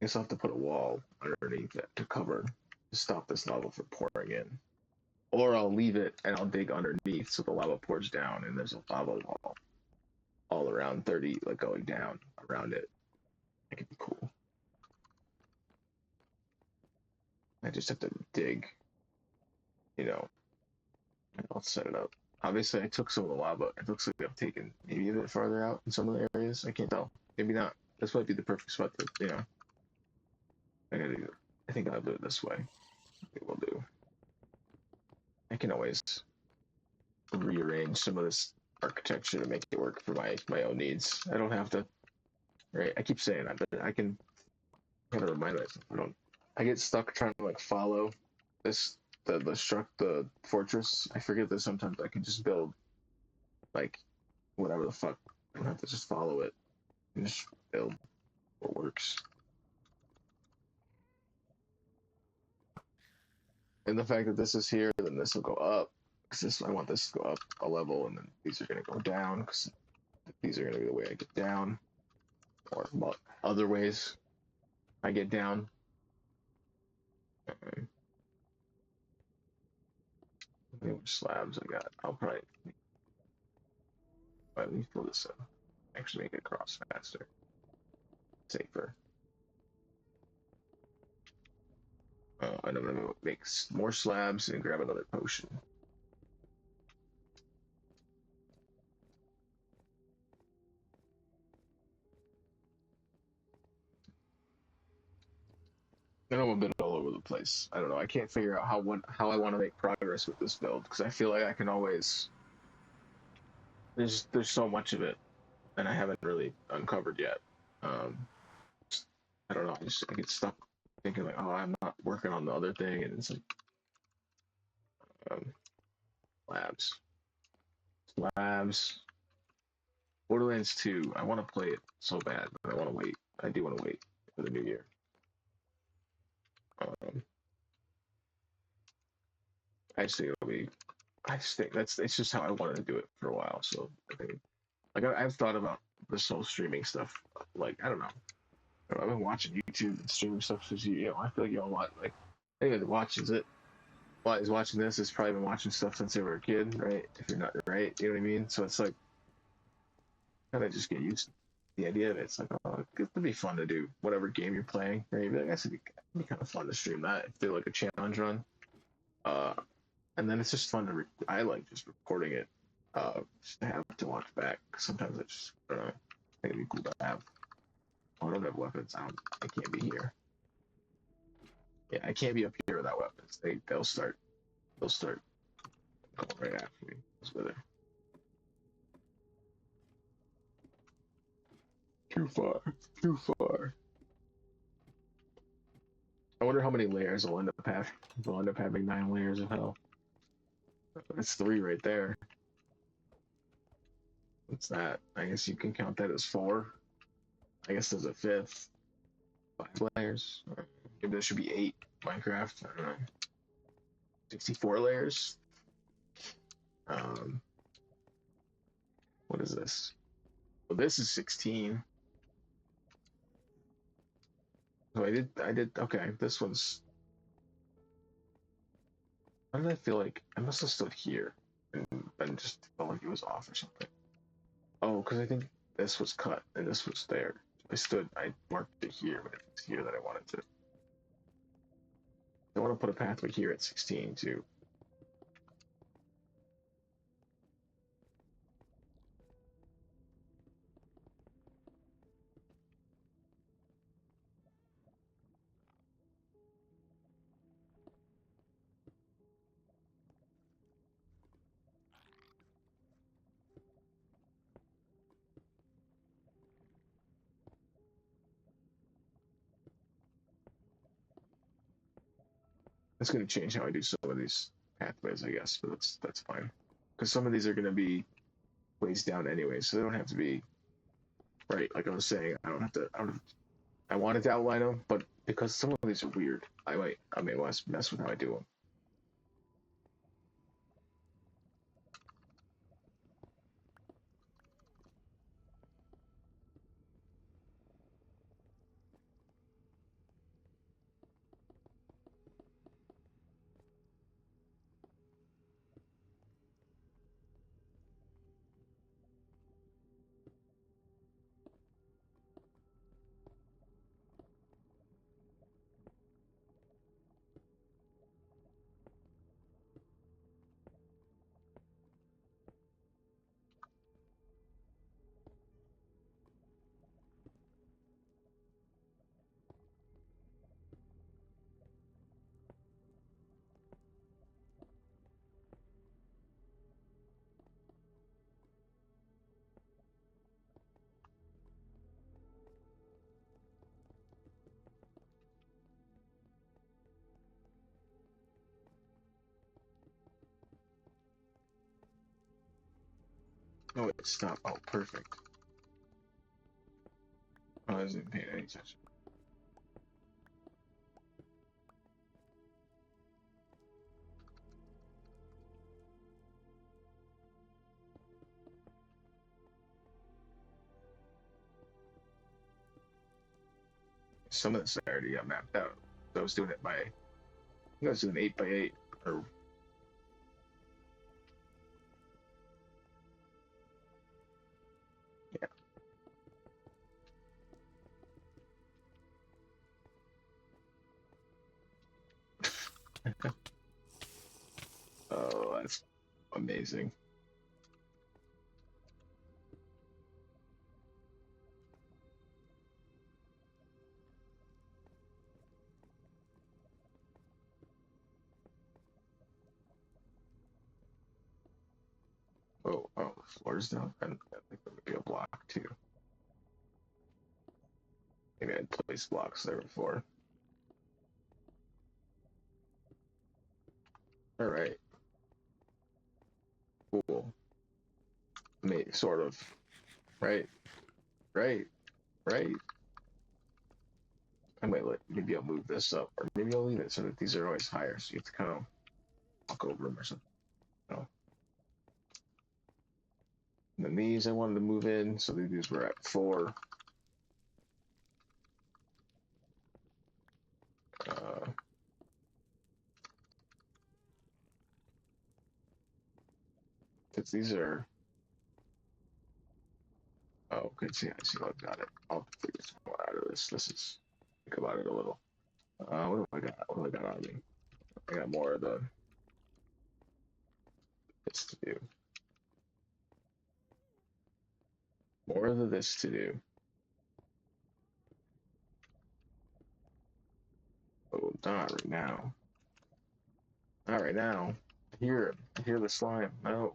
guess I'll have to put a wall underneath it to cover to stop this lava from pouring in. Or I'll leave it and I'll dig underneath so the lava pours down and there's a lava wall all around 30, like going down around it. That could be cool. I just have to dig, and I'll set it up. Obviously, I took some of the lava. It looks like I've taken maybe a bit farther out in some of the areas. I can't tell. Maybe not. This might be the perfect spot to. I think I'll do it this way. Maybe we'll do. I can always rearrange some of this architecture to make it work for my own needs. I don't have to. Right? I keep saying that, but I can kind of remind myself. I get stuck trying to like follow the fortress. I forget that sometimes I can just build like whatever the fuck. I don't have to just follow it and just build what works. And the fact that this is here, then this will go up. Because I want this to go up a level, and then these are going to go down. Because these are going to be the way I get down, or other ways I get down. Okay. How many slabs I got? I'll probably let me fill this up. Actually, make it cross faster, safer. And I'm gonna make more slabs and grab another potion. And I'm a bit all over the place. I don't know. I can't figure out how I want to make progress with this build because I feel like I can always. There's so much of it, and I haven't really uncovered yet. Um, I don't know. I get stuck thinking like, oh, I'm not working on the other thing, and it's like um, labs, labs. Borderlands 2. I want to play it so bad, but I want to wait. I do want to wait. for the new year. I just think it'll be. I just think it's just how I wanted to do it for a while. So I think, like I've thought about this whole streaming stuff. Like I don't know. I've been watching YouTube and streaming stuff since I feel like you all watch like anybody that watches it, is watching this has probably been watching stuff since they were a kid, right? If you're not right, you know what I mean. So it's like kind of just get used to the idea of it. It's like, oh, it'd be fun to do whatever game you're playing. Right? You'd be like, it'd be kind of fun to stream that if do like a challenge run. Uh, and then it's just fun to. I like just recording it, just to have to watch back. Sometimes I don't know. I think it'd be cool to have. Oh, I don't have weapons. I can't be here. Yeah, I can't be up here without weapons. They'll start. They'll start going right after me. With it. Too far. Too far. I wonder how many layers will end up having. We'll end up having 9 layers of hell. That's 3 right there. What's that? I guess you can count that as 4. I guess there's a 5th. 5 layers. Maybe there should be 8. Minecraft. I don't know. 64 layers. What is this? Well, this is 16. So I did. Okay, this one's. Why did I feel like I must have stood here and just felt like it was off or something? Oh, because I think this was cut and this was there. I marked it here, but it's here that I wanted to. I want to put a pathway here at 16 too. It's going to change how I do some of these pathways, I guess, but that's fine. Because some of these are going to be ways down anyway, so they don't have to be right. Like I was saying, I don't have to. I wanted to outline them, but because some of these are weird, I may want to mess with how I do them. Oh, it stopped. Oh, perfect. Oh, I wasn't paying any attention. Some of this I already got mapped out. So I was doing it by. I think I was doing 8 by 8 or. Yeah. Oh, that's amazing. Oh, the floor's down. And I think there would be a block too. Maybe I'd placed blocks there before. All right. Cool. Maybe sort of. Right. Right. Right. I might maybe I'll move this up, or maybe I'll leave it so that these are always higher, so you have to kind of walk over them or something. You know? And then these I wanted to move in, so these were at 4. Because these are. Oh, okay. See, I see. I got it. I'll figure some more out of this. This is think about it a little. What do I got? What do I got on me? I got more of the this to do. More of the this to do. Oh, not right now. Not right now. I hear the slime. No.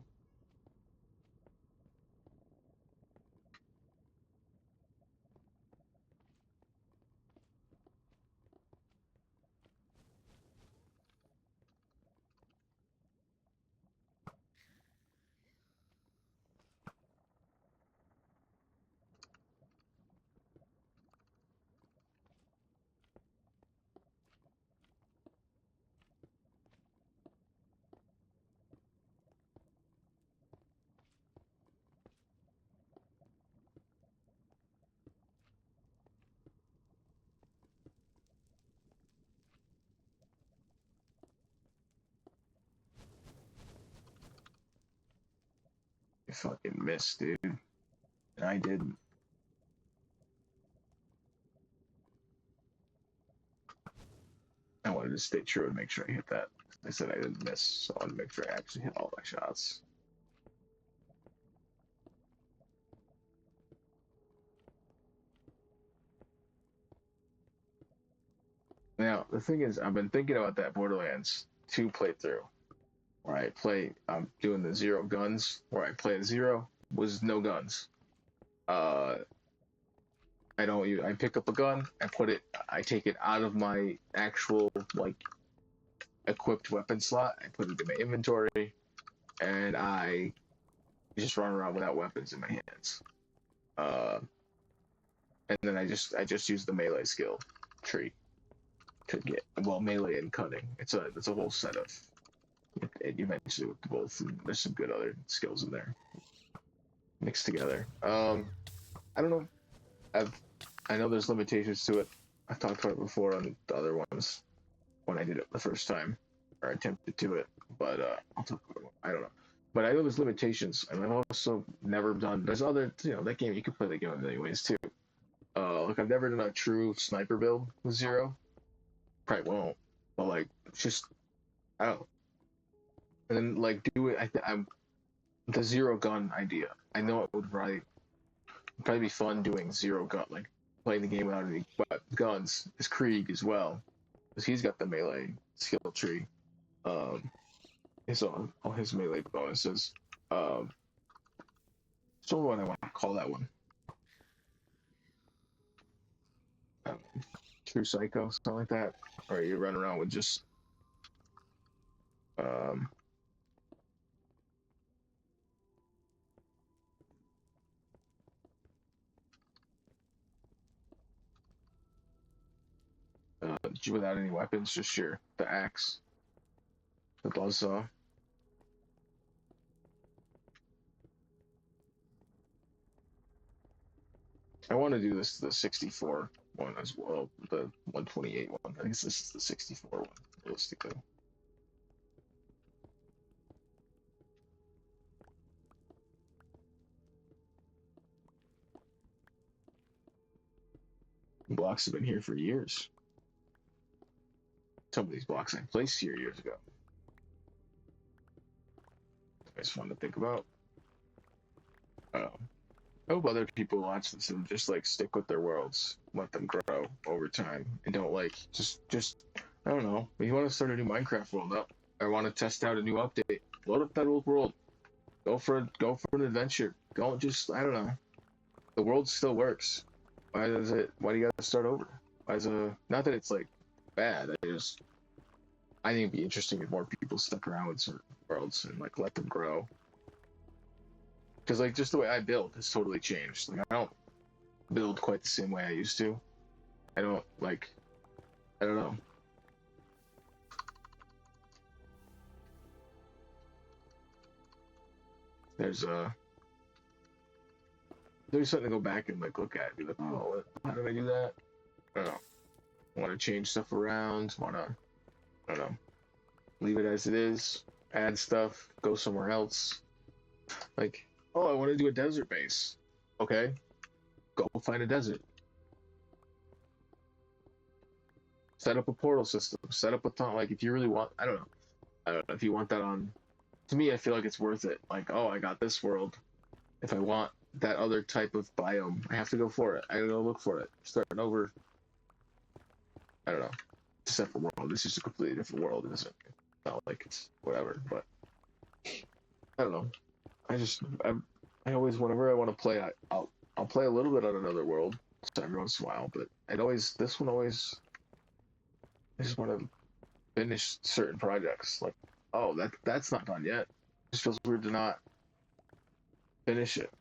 You fucking missed, dude. And I didn't. I wanted to stay true and make sure I hit that. I said I didn't miss, so I wanted to make sure I actually hit all my shots. Now, the thing is, I've been thinking about that Borderlands 2 playthrough, where I'm doing the 0 guns, where I play 0 was no guns. Uh, I pick up a gun, I take it out of my actual, like, equipped weapon slot, I put it in my inventory, and I just run around without weapons in my hands. Uh, and then I just use the melee skill tree to get melee and cutting. It's a whole set of it eventually with both. And there's some good other skills in there mixed together. I don't know. I know there's limitations to it. I've talked about it before on the other ones when I did it the first time or attempted to it, but I'll talk about it. I don't know. But I know there's limitations, and I've also never done. There's other, that game you can play the game in many ways too. Like I've never done a true sniper build with 0. Probably won't, but like just I don't know. And then like do it. I'm the 0 gun idea. I know it would probably be fun doing 0 gun, like playing the game without any guns. Is Krieg as well, because he's got the melee skill tree. Um, his all his melee bonuses. Um, so what I want to call that one. Um, True Psycho, something like that, or you run around with just um, without any weapons, just the axe, the buzzsaw. I want to do the 64 one as well, the 128 one. I guess this is the 64 one, realistically. Blocks have been here for years. Some of these blocks I placed here years ago. It's fun to think about. I hope other people watch this and just like stick with their worlds, let them grow over time, and don't like just I don't know. If you want to start a new Minecraft world up, or want to test out a new update, load up that old world. Go for an adventure. Don't just I don't know. The world still works. Why do you gotta start over? Why is not that it's like bad. I think it'd be interesting if more people stuck around with certain worlds and like let them grow. Because like just the way I build has totally changed. Like I don't build quite the same way I used to. I don't like. I don't know. There's there's something to go back and like look at. Be like, oh, how did I do that? I don't know. Want to change stuff around? Want to? I don't know. Leave it as it is. Add stuff. Go somewhere else. Like, oh, I want to do a desert base. Okay, go find a desert. Set up a portal system. Set up a ton. Like, if you really want, I don't know. I don't know if you want that on. To me, I feel like it's worth it. Like, oh, I got this world. If I want that other type of biome, I have to go for it. I gotta go look for it. Starting over. I don't know. It's a separate world. This is a completely different world. It's not like it's whatever. But I don't know. I just I always whenever I want to play, I'll play a little bit on another world every once in a while. But it always this one always I just want to finish certain projects. Like, oh, that's not done yet. It just feels weird to not finish it,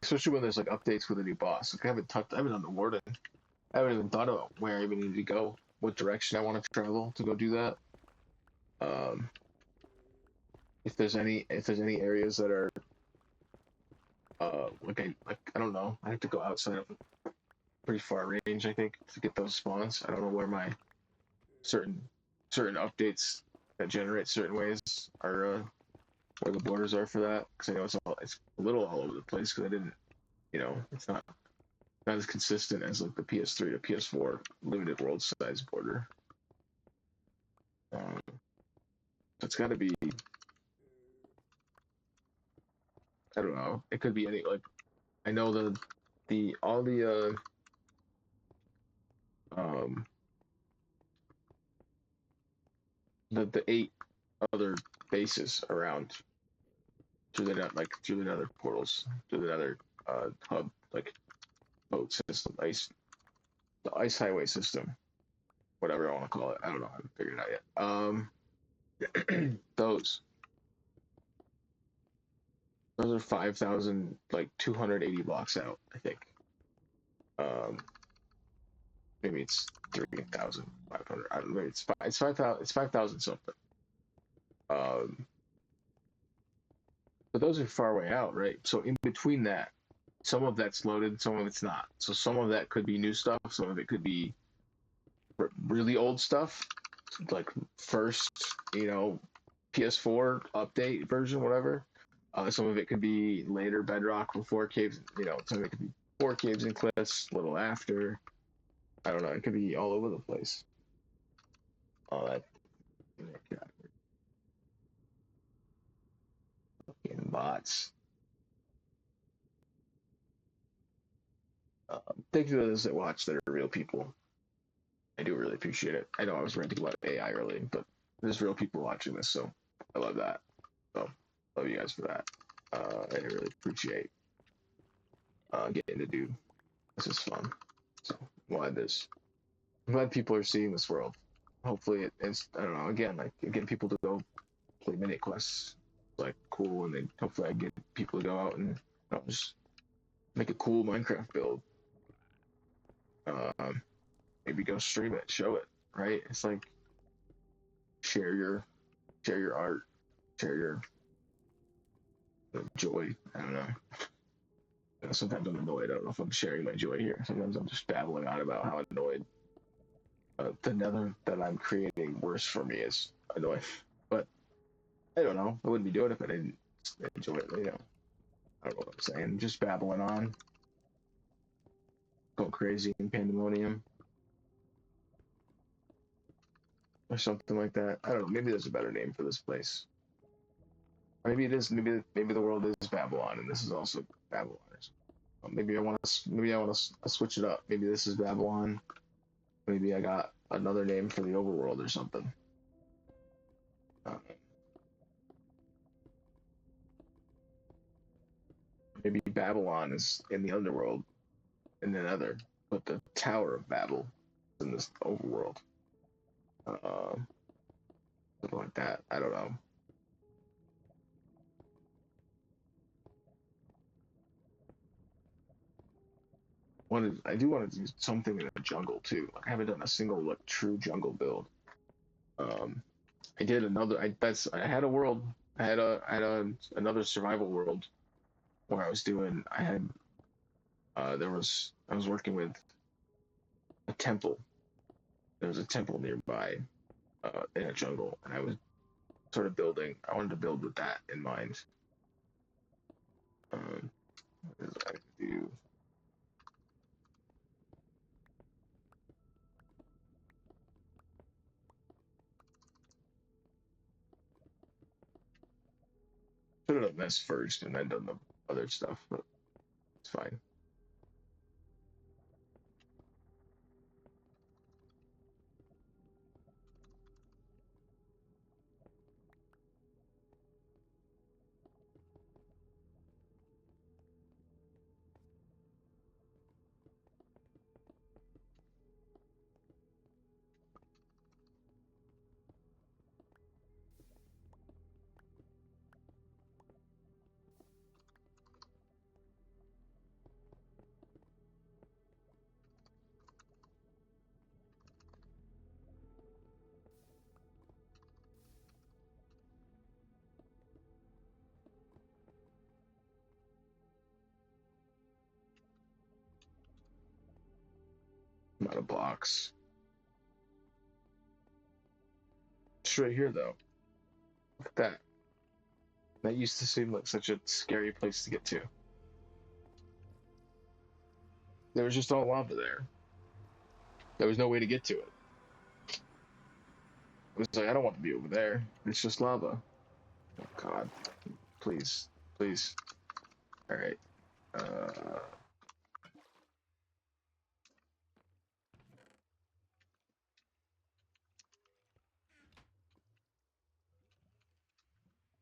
especially when there's like updates with a new boss. Like I haven't done the warden. I haven't even thought about where I even need to go, what direction I want to travel to go do that. Um, if there's any areas that are like I don't know. I have to go outside of a pretty far range, I think, to get those spawns. I don't know where my certain certain updates that generate certain ways are where the borders are for that, because I know it's a little all over the place because I didn't, it's not as consistent as like the PS3 to PS4 limited world size border. Um, so it's got to be, I don't know, it could be any like I know the all um the eight other bases around through the net like through the nether portals through the nether hub like boat system the ice highway system, whatever I want to call it. I don't know. I haven't figured it out yet. Those are 5,000 like 280 blocks out, I think. Um, maybe it's 3,500. I don't know. Maybe it's 5,000. It's 5,000 something. Um, but those are far way out, right? So in between that, some of that's loaded, some of it's not. So some of that could be new stuff. Some of it could be really old stuff, like first, PS4 update version, whatever. Some of it could be later Bedrock before caves. Some of it could be before caves and cliffs, a little after. I don't know. It could be all over the place. All that. Fucking bots. Thank you to those that watch that are real people. I do really appreciate it. I know I was ranting about AI early, but there's real people watching this, so I love that. So love you guys for that. I really appreciate getting to do this. Is fun. So I'm glad people are seeing this world. Hopefully it's I don't know, again, like getting people to go play mini quests like cool, and then hopefully I get people to go out and just make a cool Minecraft build. Um, maybe go stream it, show it, right? It's like share your share your art, share your joy. I don't know. Sometimes I'm annoyed. I don't know if I'm sharing my joy here. Sometimes I'm just babbling on about how annoyed the nether that I'm creating worse for me is annoying. But I don't know. I wouldn't be doing it if I didn't enjoy it. I don't know what I'm saying. Just babbling on, going crazy in Pandemonium or something like that. I don't know. Maybe there's a better name for this place. Maybe it is. Maybe the world is Babylon, and this is also Babylon. Maybe I want to switch it up. Maybe this is Babylon. Maybe I got another name for the overworld or something. Uh, maybe Babylon is in the underworld, in the Nether, but the Tower of Babel is in this overworld. Something like that. I don't know. I do want to do something in the jungle too. Like, I haven't done a single like true jungle build. Um, I did another. I had a world. I had another survival world where I was doing. I had I was working with a temple. There was a temple nearby in a jungle, and I was sort of building. I wanted to build with that in mind. What did I do? Should have done this first and then done the other stuff, but it's fine. I'm out of blocks. It's right here though. Look at that. That used to seem like such a scary place to get to. There was just all lava there. There was no way to get to it. It was like, I don't want to be over there. It's just lava. Oh God. Please. Please. Alright.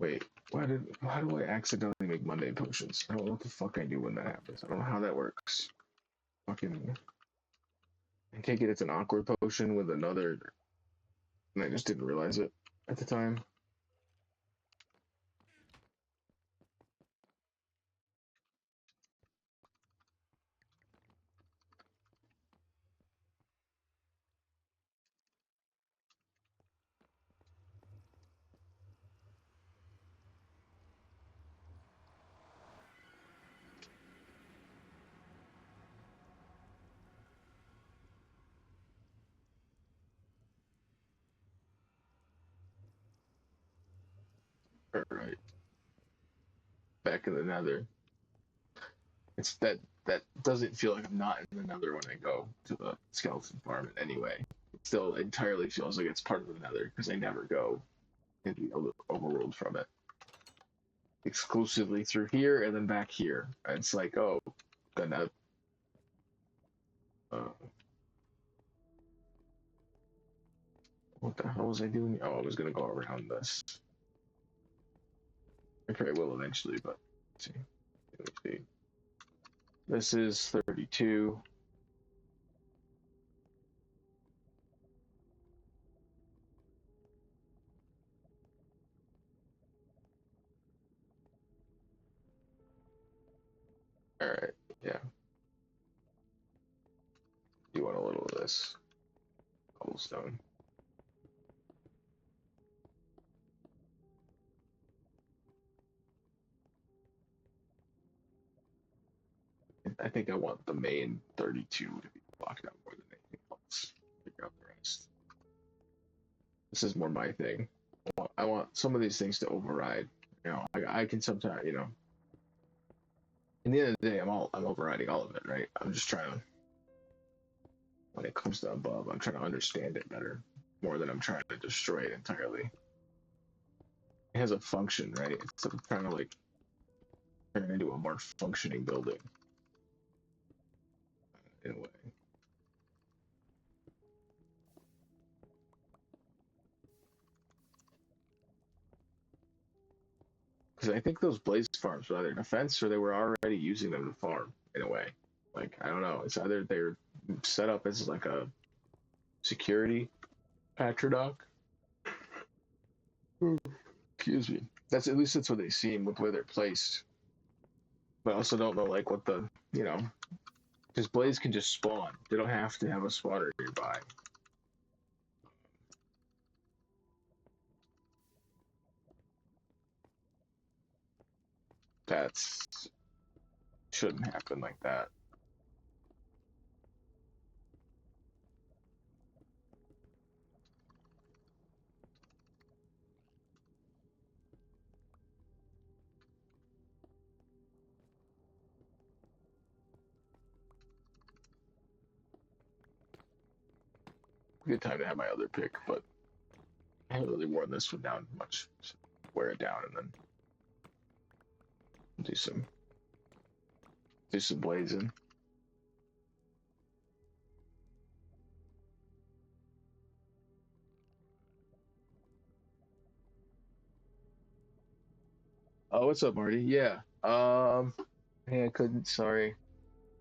Wait. How do I accidentally make Monday potions? I don't know what the fuck I do when that happens. I don't know how that works. Fucking. I take it it's an awkward potion with another, and I just didn't realize it at the time. Alright. Back in the nether. It's that doesn't feel like I'm not in the nether when I go to the skeleton farm anyway. It still entirely feels like it's part of the nether because I never go into the overworld from it. Exclusively through here and then back here. And it's like, oh, gonna. Uh, what the hell was I doing? Oh, I was gonna go around this. I probably will eventually, but let's see. Let me see. This is 32. All right, yeah. You want a little of this cobblestone? I think I want the main 32 to be blocked out more than anything else. Figure out the rest. This is more my thing. I want some of these things to override. You know, I can sometimes, you know, in the end of the day, I'm overriding all of it, right? I'm just trying to, when it comes to above, I'm trying to understand it better, more than I'm trying to destroy it entirely. It has a function, right? It's trying to like turn it into a more functioning building in a way. Because I think those blaze farms were either defense or they were already using them to farm in a way. Like, I don't know. It's either they're set up as like a security patrodoc. Excuse me. That's at least that's what they seem with where they're placed. But I also don't know like what the, you know, Because blades can just spawn. They don't have to have a spawner nearby. That's shouldn't happen like that. Good time to have my other pick, but I haven't really worn this one down much. So wear it down and then do some blazing. Oh, what's up, Marty? Yeah. Hey, I couldn't. Sorry.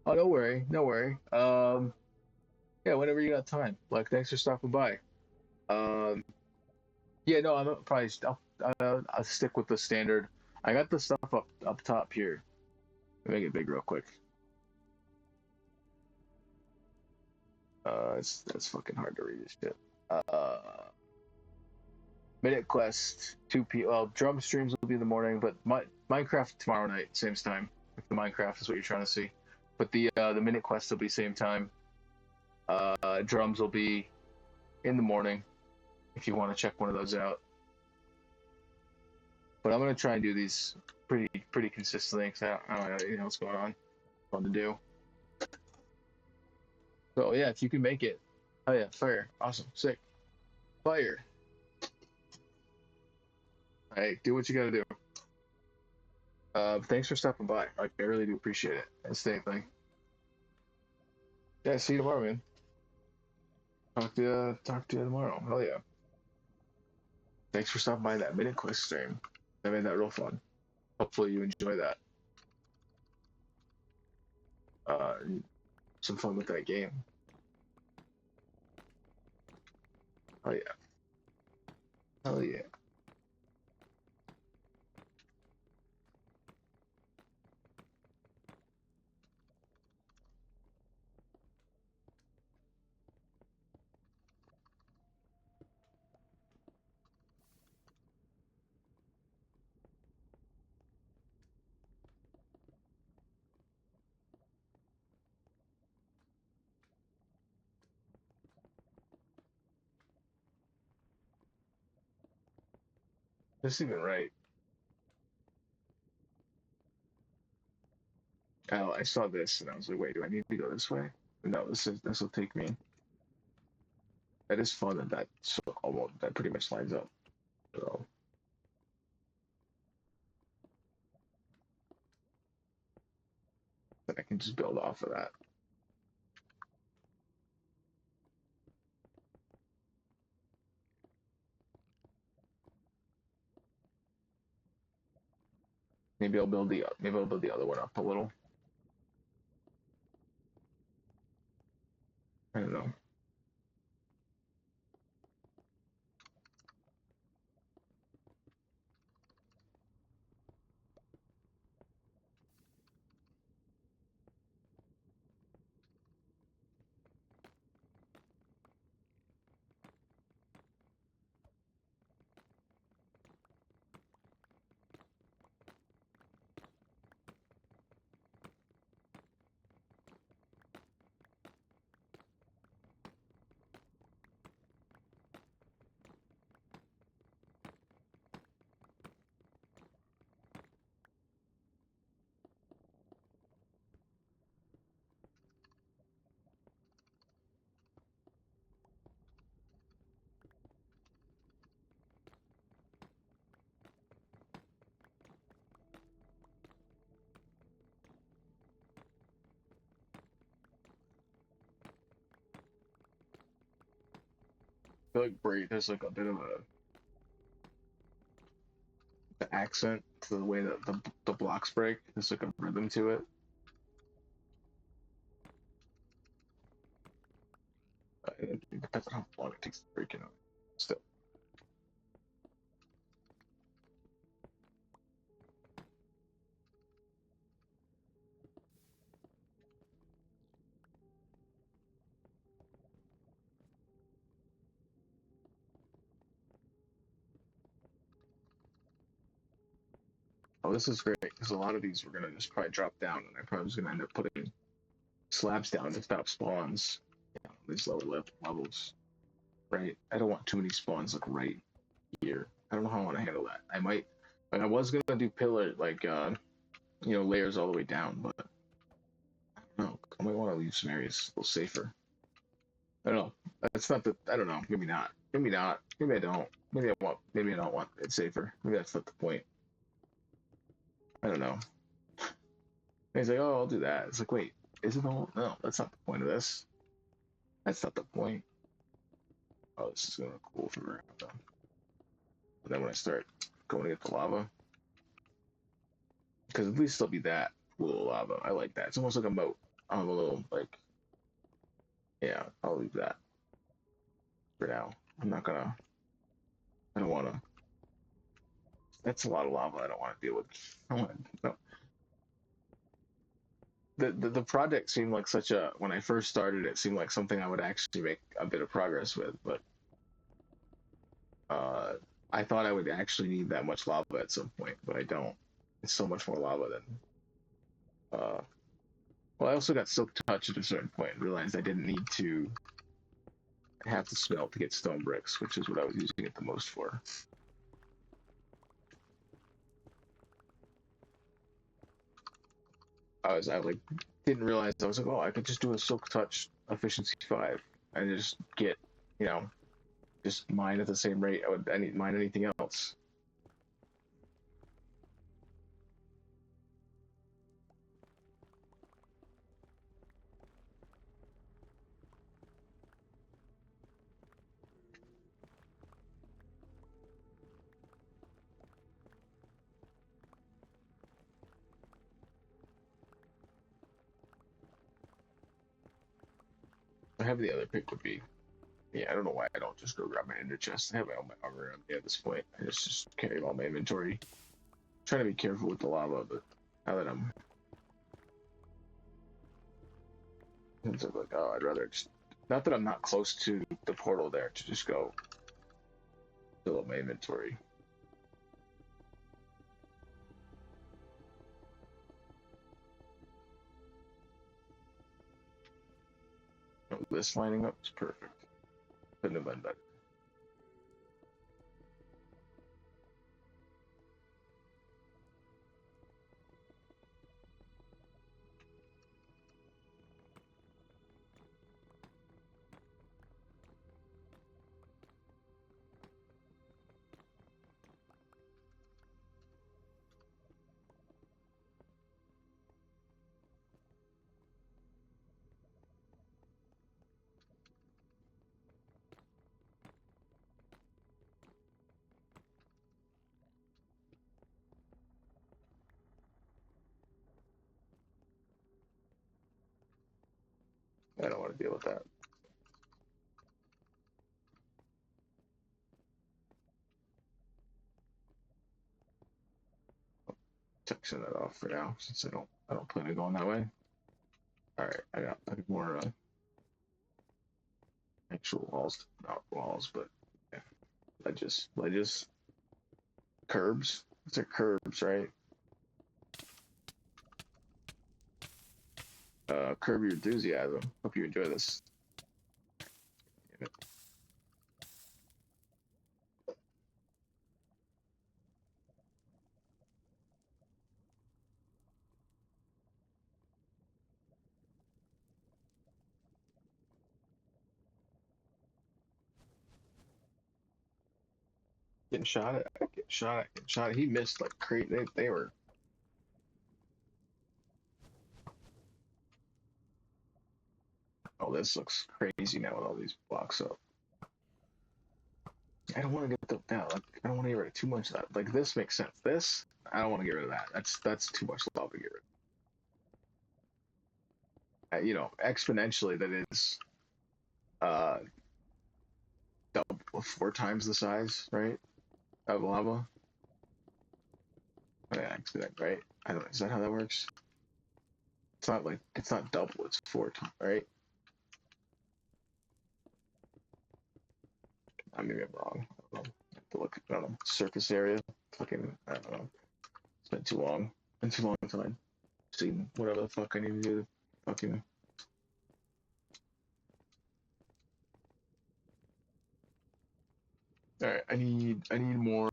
Oh, no worry, no worry. Yeah, whenever you got time. Like, thanks for stopping by. Um, yeah, no, I'm probably I'll stick with the standard. I got the stuff up top here. Make it big real quick. That's fucking hard to read this shit. Uh, Minute Quest 2 p. Well, drum streams will be in the morning, but Minecraft tomorrow night, same time. If the Minecraft is what you're trying to see, but the Minute Quest will be same time. Drums will be in the morning if you want to check one of those out. But I'm gonna try and do these pretty consistently because I don't know anything else going on. Fun to do. So yeah, if you can make it, oh yeah, fire, awesome, sick, fire. Hey, do what you gotta do. Thanks for stopping by. Like, I really do appreciate it. That's the thing. Yeah, see you tomorrow, man. Talk to you tomorrow. Hell yeah. Thanks for stopping by that Minute Quest stream. I made that real fun. Hopefully you enjoy that. Uh, some fun with that game. Oh yeah. Hell yeah. This even right. Oh, I saw this and I was like, wait, do I need to go this way? No, this will take me. That is fun that so almost that pretty much lines up. So that I can just build off of that. Maybe I'll build the other one up a little. I don't know. I feel like there's like a bit of a the accent to the way that the blocks break. There's like a rhythm to it. It depends on how long it takes to break it. Still, Oh, this is great because a lot of these were gonna just probably drop down, and I probably was gonna end up putting slabs down to stop spawns. Yeah, these lower levels, right? I don't want too many spawns like right here. I don't know how I want to handle that. I might, like I was gonna do pillar like layers all the way down, but I don't know. I might want to leave some areas a little safer. I don't know. That's not the. I don't know. Maybe not. Maybe not. Maybe I don't. Maybe I want. Maybe I don't want it safer. Maybe that's not the point. I don't know. And he's like, oh, I'll do that. It's like, wait, is it all? No, that's not the point of this. That's not the point. Oh, this is gonna look cool from around though. And then when I start going to get the lava, because at least there'll be that pool of lava. I like that. It's almost like a moat. I'm a little like, yeah, I'll leave that for now. I'm not gonna. I don't want to. That's a lot of lava. I don't want to deal with. I want to. No. The project seemed like such a. When I first started, it seemed like something I would actually make a bit of progress with, but uh, I thought I would actually need that much lava at some point, but I don't. It's so much more lava than. Well, I also got silk touch at a certain point and realized I didn't need to have to smelt to get stone bricks, which is what I was using it the most for. I like didn't realize I was like, oh, I could just do a silk touch efficiency 5 and just get, you know, just mine at the same rate I need mine anything else. I have the other pick would be, yeah, I don't know why I don't just go grab my ender chest. I have all my armor on me at this point. I just carry all my inventory. Trying to be careful with the lava, but now that I'm, it's like, oh, I'd rather just, not that I'm not close to the portal there to just go fill up my inventory. Oh, this lining up is perfect. Couldn't have been better. I don't want to deal with that. Section that off for now since I don't plan on going that way. All right, I got more actual walls, not walls, but yeah, ledges, curbs. They're curbs, right? Curb your enthusiasm. Hope you enjoy this. Getting shot at, getting shot at, getting shot at. He missed like crazy. They were. Oh, this looks crazy now with all these blocks up. I don't want to get the down. Like, I don't want to get rid of too much of that. Like this makes sense. This I don't want to get rid of that. That's too much lava to get rid of. Exponentially that is uh double 4 times the size, right? Of lava. Oh, yeah, accident, right? I don't. Is that how that works? It's not like it's not double. It's 4 times, right? Maybe I'm wrong. I don't know. I have to look. I don't know. Surface area. Fucking. I don't know. It's been too long. Been too long time. Seen whatever the fuck I need to do. Fucking. All right. I need more.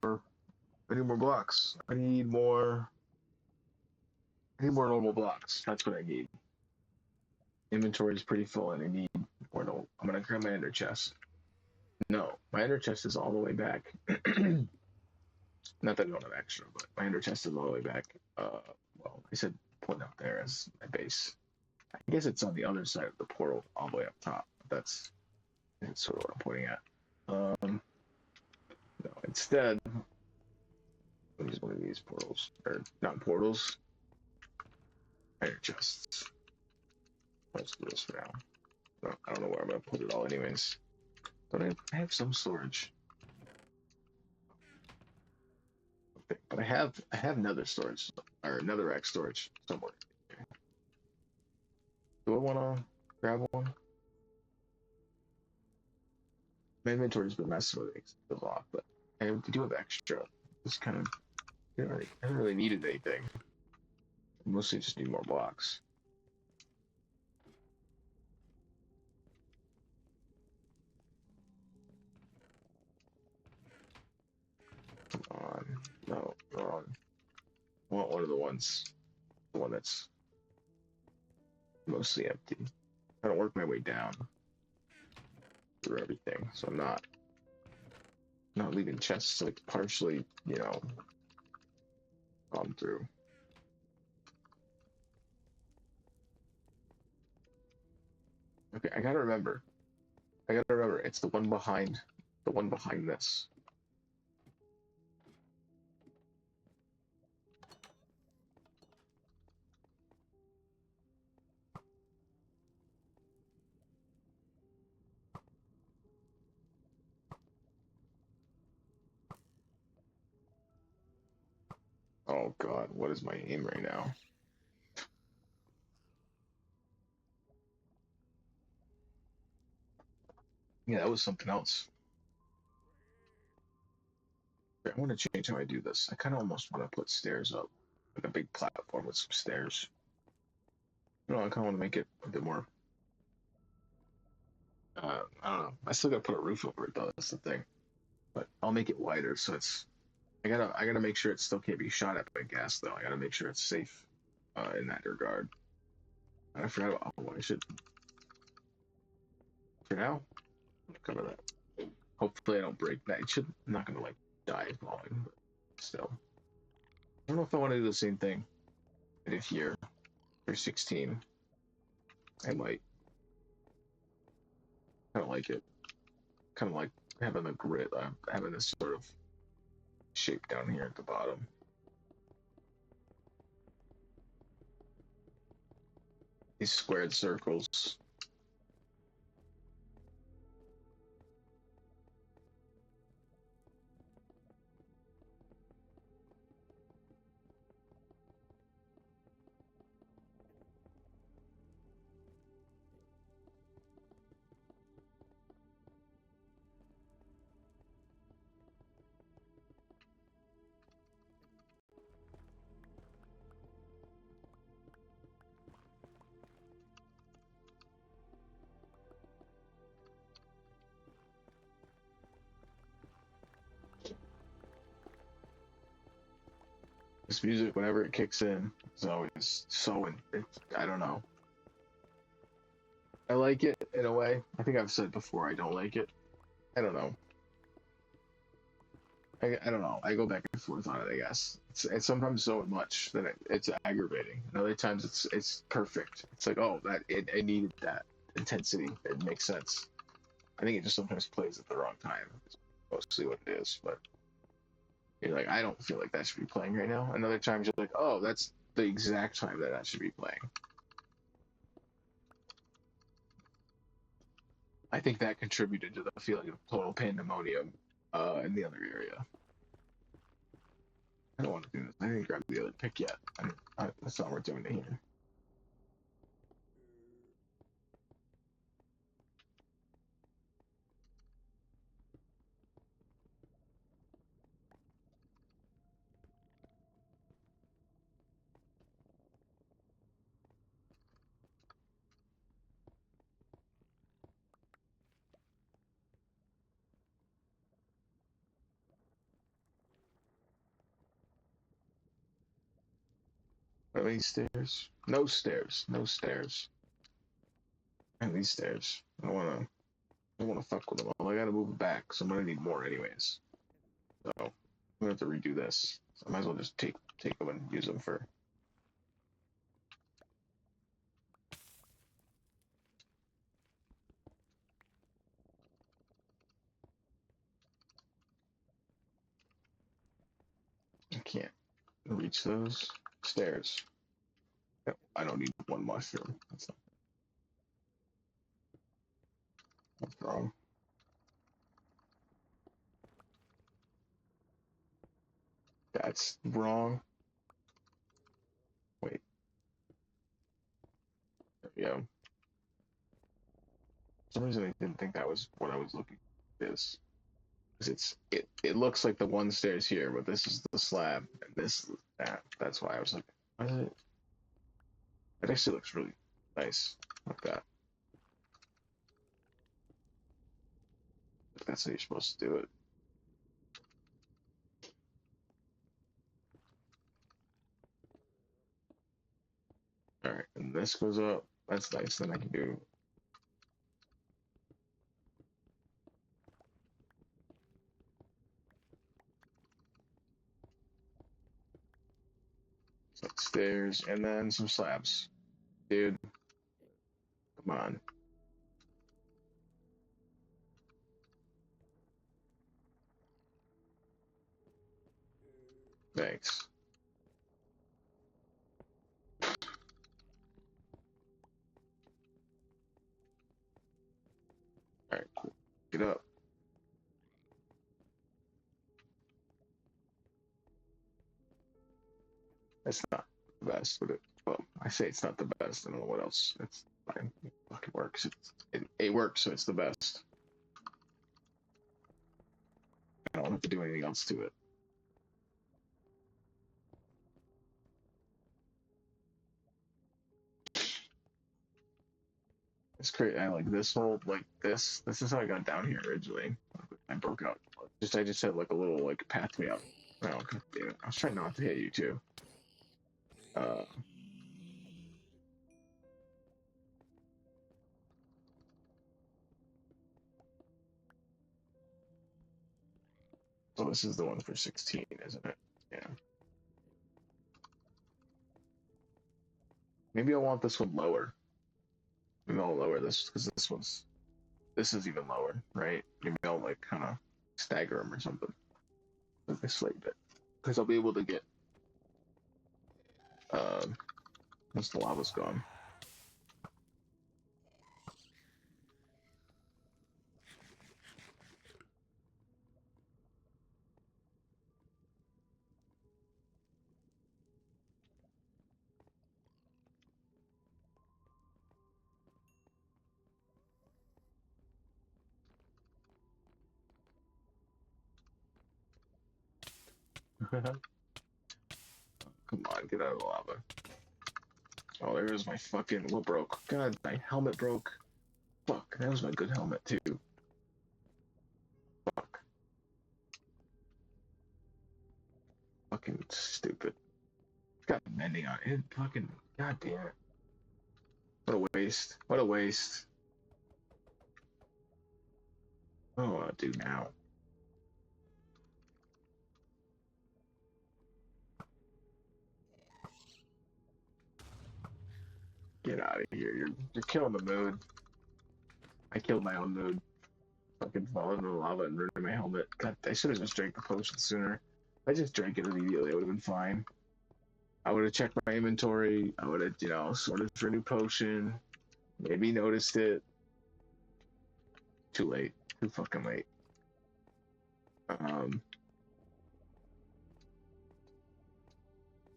I need more blocks. I need more normal blocks. That's what I need. Inventory is pretty full, and I need more. No, I'm gonna grab my ender chest. No, my ender chest is all the way back. Not that I don't have extra, but my ender chest is all the way back. Well, I said point up there as my base. I guess it's on the other side of the portal, all the way up top. That's sort of what I'm pointing at. No, instead, I'll use one of these portals, or not portals, ender chests. Let's do this for now. No, I don't know where I'm gonna put it all, anyways. Don't I have some storage? Okay, but I have nether storage or netherrack storage somewhere. Do I want to grab one? My inventory's been messing with it a lot, but I do have extra. Just kind of, I haven't really needed anything. I mostly just need more blocks. Come on, no, wrong. I want one of the one that's mostly empty. I don't work my way down through everything, so I'm not leaving chests like partially, gone through. Okay, I gotta remember. It's the one behind this. Oh God, what is my aim right now? Yeah, that was something else. I want to change how I do this. I kind of almost want to put stairs up, like a big platform with some stairs. I kind of want to make it a bit more. I don't know. I still gotta put a roof over it though. That's the thing. But I'll make it wider so it's. I gotta make sure it still can't be shot at by gas though. I gotta make sure it's safe, in that regard. I forgot about. Oh, I should. For now, cover that. Hopefully, I don't break that. I'm not gonna like die falling, but still. I don't know if I want to do the same thing I did here for 16. I might. Kind of like it. Kind of like having a grid, having this sort of shape down here at the bottom. These squared circles. This music, whenever it kicks in, is always so. I don't know. I like it in a way. I think I've said before I don't like it. I don't know. I don't know. I go back and forth on it. I guess it's sometimes so much that it's aggravating, and other times it's perfect. It's like, oh, that it needed that intensity. It makes sense. I think it just sometimes plays at the wrong time. It's mostly what it is. But you're like, I don't feel like that should be playing right now. And other times you're like, oh, that's the exact time that should be playing. I think that contributed to the feeling of total pandemonium, in the other area. I don't want to do this. I didn't grab the other pick yet. That's not what we're doing it here. Are these stairs? No stairs. No stairs. And these stairs. I don't wanna fuck with them all. I gotta move it back, so I'm gonna need more anyways. So I'm gonna have to redo this. So I might as well just take them and use them for. I can't reach those stairs. Yep, I don't need one mushroom. That's wrong. That's wrong. Wait. There we go. For some reason I didn't think that was what I was looking for. This. Because it looks like the one stairs here, but this is the slab, and this is that. That's why I was like, what is it? It actually looks really nice like that. If that's how you're supposed to do it. Alright, and this goes up. That's nice. Then I can do. Some stairs and then some slabs. Dude, come on. Thanks. Alright, cool. Get up. It's not the best, but well, I say it's not the best. I don't know what else. It's fine. It fucking works. It works, so it's the best. I don't have to do anything else to it. It's great. I like this whole like this. This is how I got down here originally. I broke out. I just had like a little like pathway out. Oh, God damn it. I was trying not to hit you too. Uh, so this is the one for 16, isn't it? Yeah. Maybe I want this one lower. Maybe I'll lower this because this is even lower, right? Maybe I'll like kind of stagger them or something. Like a slight bit, because I'll be able to get. Once the lava's gone. Come on, get out of the lava. Oh, there's my fucking. What broke? God, my helmet broke. Fuck, that was my good helmet too. Fuck. Fucking stupid. It's got mending on it. Fucking. God damn it. What a waste. What a waste. What do I want to do now? Get out of here. You're killing the mood. I killed my own mood. Fucking falling in the lava and ruining my helmet. God, I should have just drank the potion sooner. If I just drank it immediately, it would have been fine. I would have checked my inventory. I would have, sorted for a new potion. Maybe noticed it. Too late. Too fucking late. Um,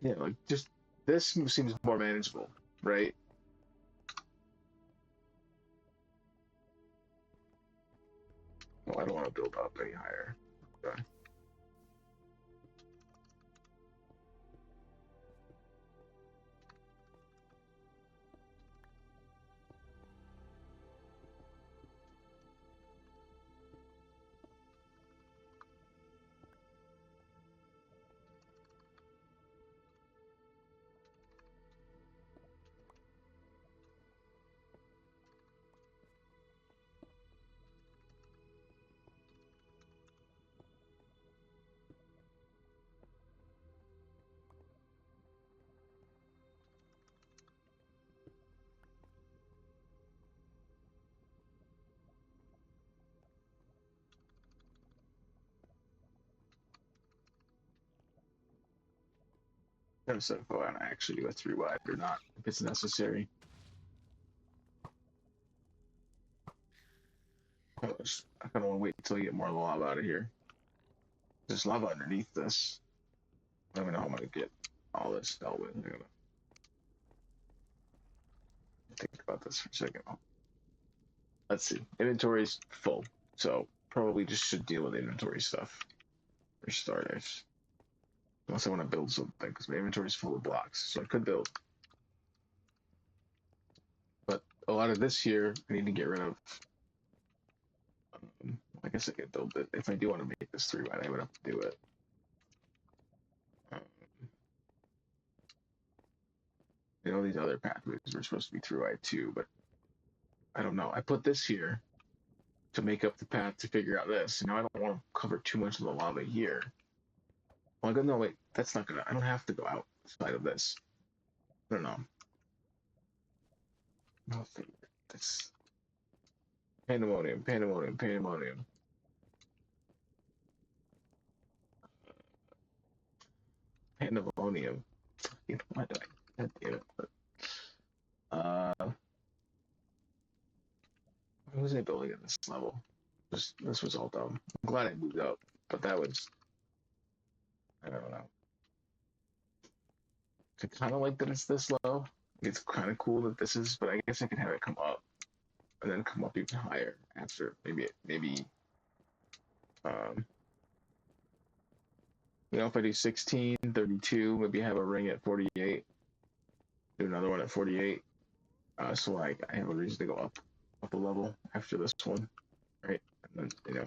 yeah, like just this seems more manageable, right? Well, I don't want to build up any higher. Okay. Never said if I want to actually go 3 wide or not, if it's necessary. I kind of want to wait until you get more lava out of here. There's lava underneath this. I don't even know how I'm going to get all this dealt with. I'm going to think about this for a second. Let's see. Inventory's full, so probably just should deal with inventory stuff for starters. Unless I want to build something, because my inventory's full of blocks, so I could build. But a lot of this here, I need to get rid of. I guess I could build it. If I do want to make this 3 wide, I would have to do it. Um, these other pathways were supposed to be 3 wide too, but I don't know. I put this here to make up the path to figure out this. And now I don't want to cover too much of the lava here. Well, I go, no, wait, that's not gonna, I don't have to go outside of this. I don't know. I'll figure this. Pandemonium, pandemonium, pandemonium. Pandemonium. You know what? God damn it. But, what was I building at this level? This was all dumb. I'm glad I moved up, but that was, I don't know. I kind of like that it's this low. It's kind of cool that this is, but I guess I could have it come up and then come up even higher after maybe um if I do 16, 32, maybe have a ring at 48, do another one at 48. So like I have a reason to go up a level after this one, right? And then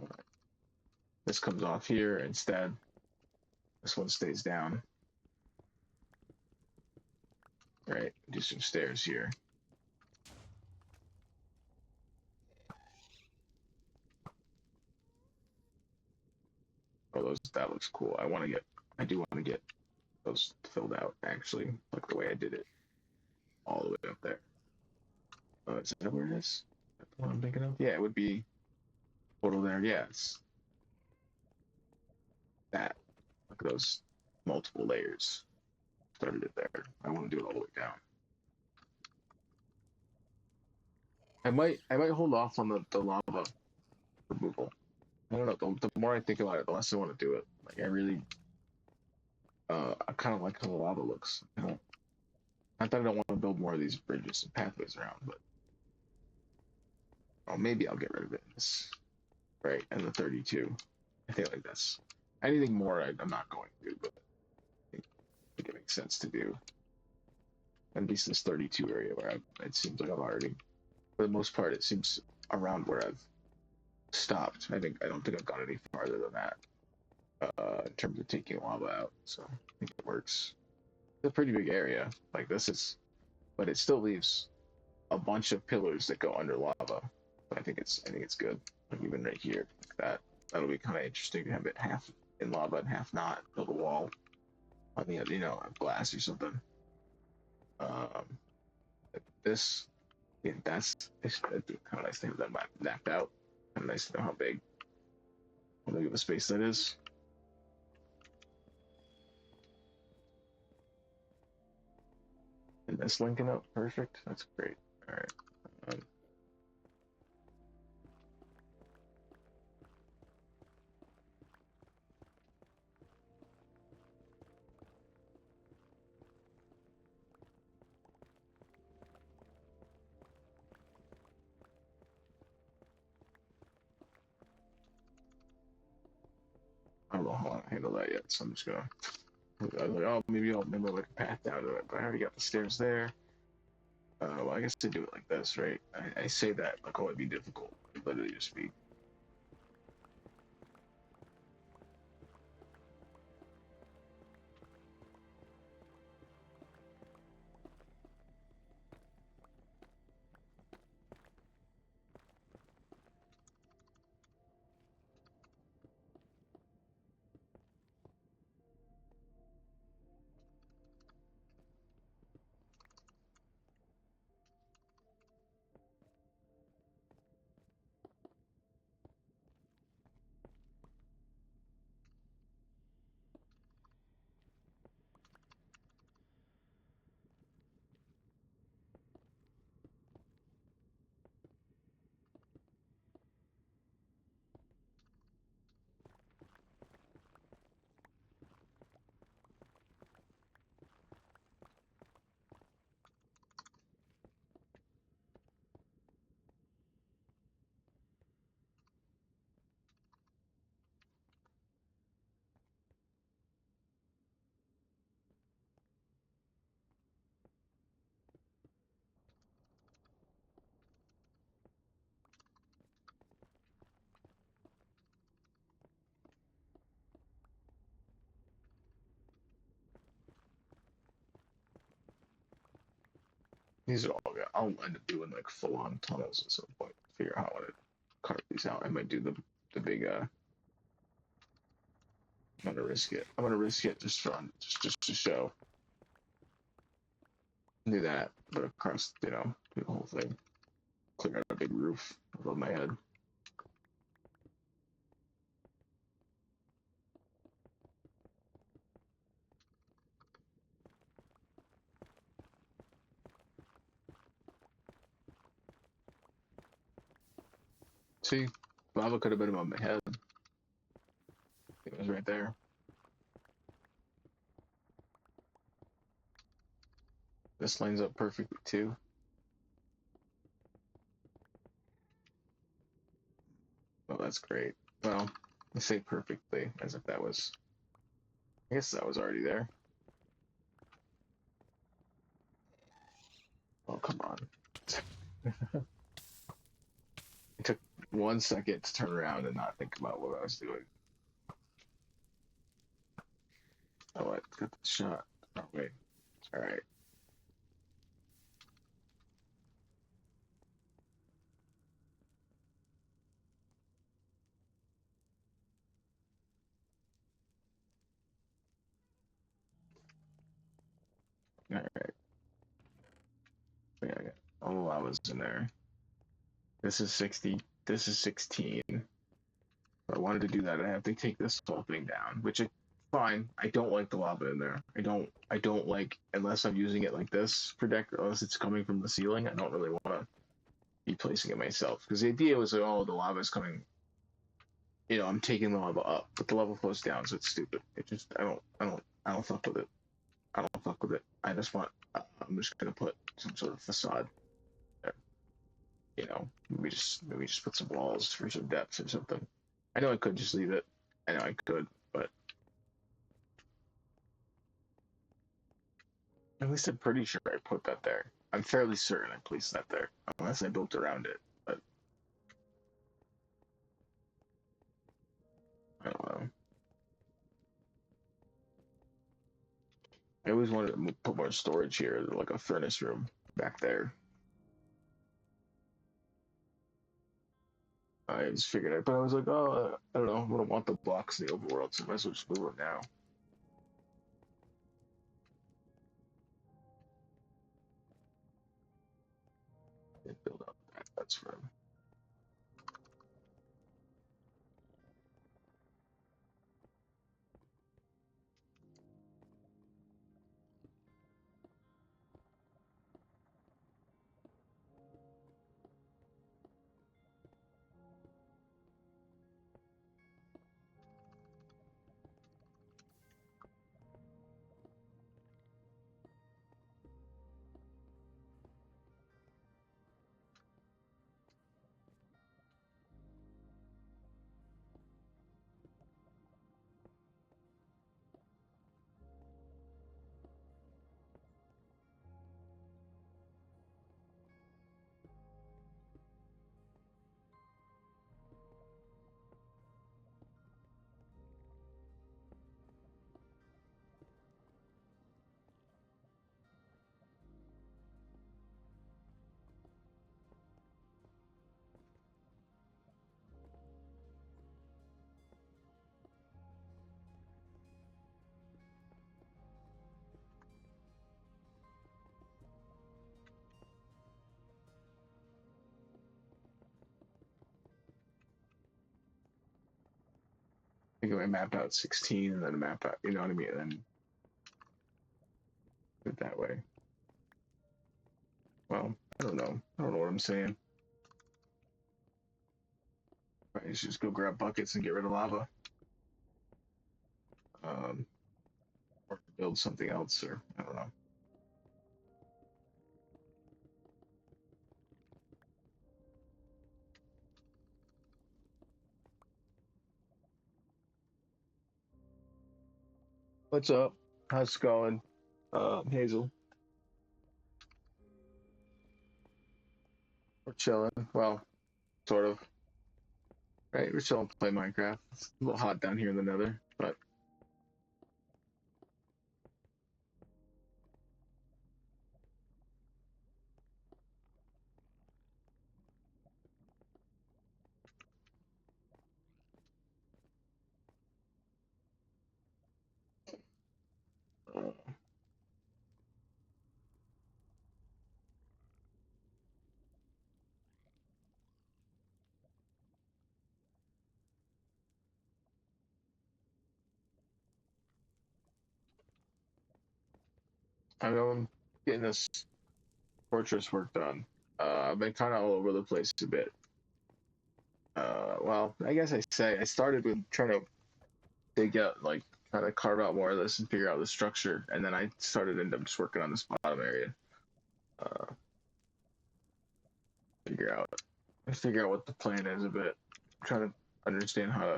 this comes off here instead. This one stays down, right? Do some stairs here. Oh, that looks cool. I do want to get those filled out actually, like the way I did it all the way up there. Is that where it is? Is that the one I'm thinking of? Yeah, it would be total there. Yes, that. Look at those multiple layers. Started it there. I want to do it all the way down. I might hold off on the lava removal. I don't know. The more I think about it, the less I want to do it. Like I kind of like how the lava looks. Not that I don't want to build more of these bridges and pathways around, but maybe I'll get rid of it. Right, and the 32. I think like that's anything more. I'm not going to, but I think it makes sense to do. At least this 32 area where it seems like I've already, for the most part, it seems around where I've stopped. I don't think I've gone any farther than that in terms of taking lava out. So I think it works. It's a pretty big area. Like this is, but it still leaves a bunch of pillars that go under lava. But I think it's good. Like even right here, like that'll be kind of interesting to have it half in lava and half not. Build a wall on the glass or something. This, yeah, that'd be kind of nice to have that mapped out. Kind of nice to know how big of a space that is. And this linking up perfect. That's great. All right. I don't know how I handle that yet, so I'm just gonna. I was like, oh, maybe I'll like a path down to it, but I already got the stairs there. Well, I guess to do it like this, right? I say that like, oh, it'd be difficult. It'd literally just be. These are all good. I'll end up doing like full on tunnels at some point. Figure out how I want to carve these out. I might do the big I'm gonna risk it. I'm gonna risk it just fun, just to show. Do that, but across, do the whole thing. Clear out a big roof above my head. See, lava could have been above my head. It was right there. This lines up perfectly too. Oh, that's great. Well, I say perfectly, as if that was. I guess that was already there. Oh, come on. It took 1 second to turn around and not think about what I was doing. Oh, I got the shot. Oh, wait. All right. All right. Yeah, I got all the lava's in there. This is 60. This is 16. If I wanted to do that, I have to take this whole thing down, which fine. I don't like the lava in there. I don't like unless I'm using it like this for deck, unless it's coming from the ceiling. I don't really want to be placing it myself because the idea was that the lava is coming. I'm taking the lava up, but the lava flows down, so it's stupid. It just I don't fuck with it. I don't fuck with it. I just want. I'm just gonna put some sort of facade there. Maybe just put some walls for some depth or something. I know I could just leave it. I know I could, but at least I'm pretty sure I put that there. I'm fairly certain I placed that there, unless I built around it. But I don't know. I always wanted to put more storage here, like a furnace room back there. I just figured it, but I was like, oh, I don't know. I don't want the blocks in the overworld, so I might as well just move them now. And build up that. That's for him. I think I map out 16 and then map out, you know what I mean? And then do it that way. Well, I don't know. I don't know what I'm saying. I should just go grab buckets and get rid of lava. Um, or build something else, or I don't know. What's up? How's it going? Hazel. We're chilling. Well, sort of. Right, we're chilling, play Minecraft. It's a little hot down here in the Nether, but I'm getting this fortress work done. I've been kind of all over the place a bit. Well, I guess I started with trying to dig out, like, kind of carve out more of this and figure out the structure, and then I started end up just working on this bottom area. Uh, figure out figure out what the plan is a bit. Trying to understand how to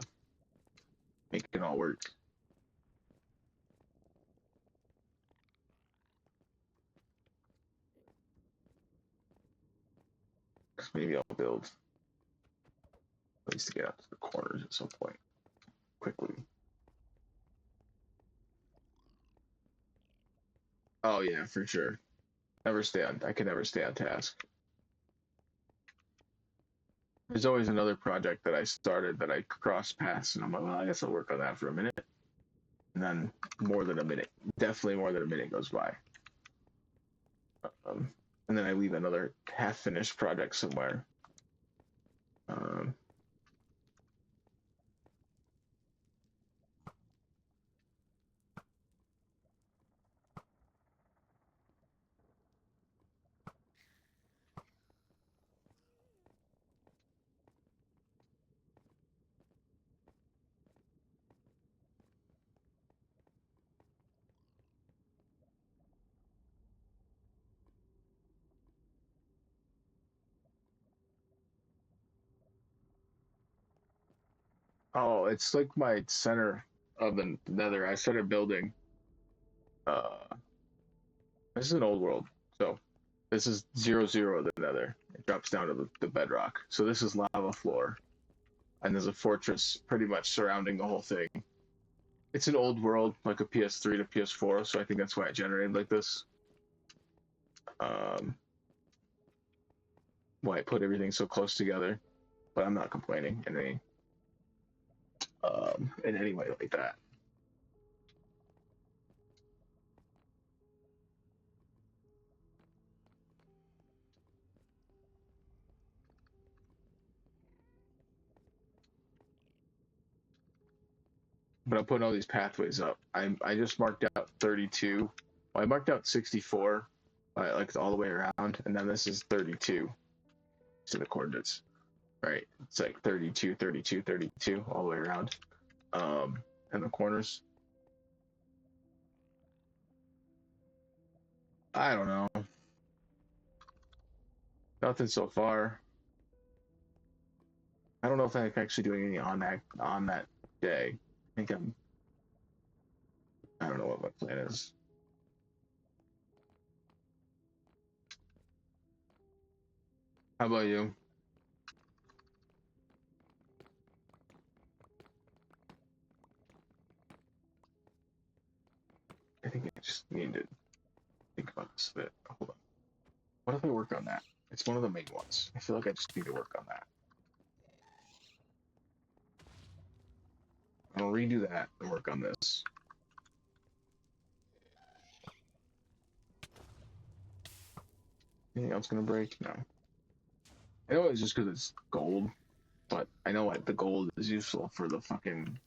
make it all work. Maybe I'll build a place to get out to the corners at some point quickly. Oh yeah, for sure. I can never stay on task. There's always another project that I started that I cross paths, and I'm like, well, I guess I'll work on that for a minute. And then more than a minute, definitely more than a minute goes by. And then I leave another half finished project somewhere. Um, oh, it's like my center of the nether. I started building. Uh, this is an old world, so this is 0, 0 of the nether. It drops down to the bedrock. So this is lava floor, and there's a fortress pretty much surrounding the whole thing. It's an old world, like a PS3 to PS4, so I think that's why it generated like this. Um, why I put everything so close together, but I'm not complaining in any way like that. But I'm putting all these pathways up. I just marked out 32. Well, I marked out 64, like all the way around, and then this is 32 to the coordinates. Right, it's like 32, 32, 32 all the way around. And the corners. I don't know. Nothing so far. I don't know if I'm actually doing any on that day. I think I don't know what my plan is. How about you? I think I just need to think about this a bit. Hold on. What if I work on that? It's one of the main ones. I feel like I just need to work on that. I'll redo that and work on this. Anything else gonna break? No. I know it's just because it's gold, but I know like the gold is useful for the fucking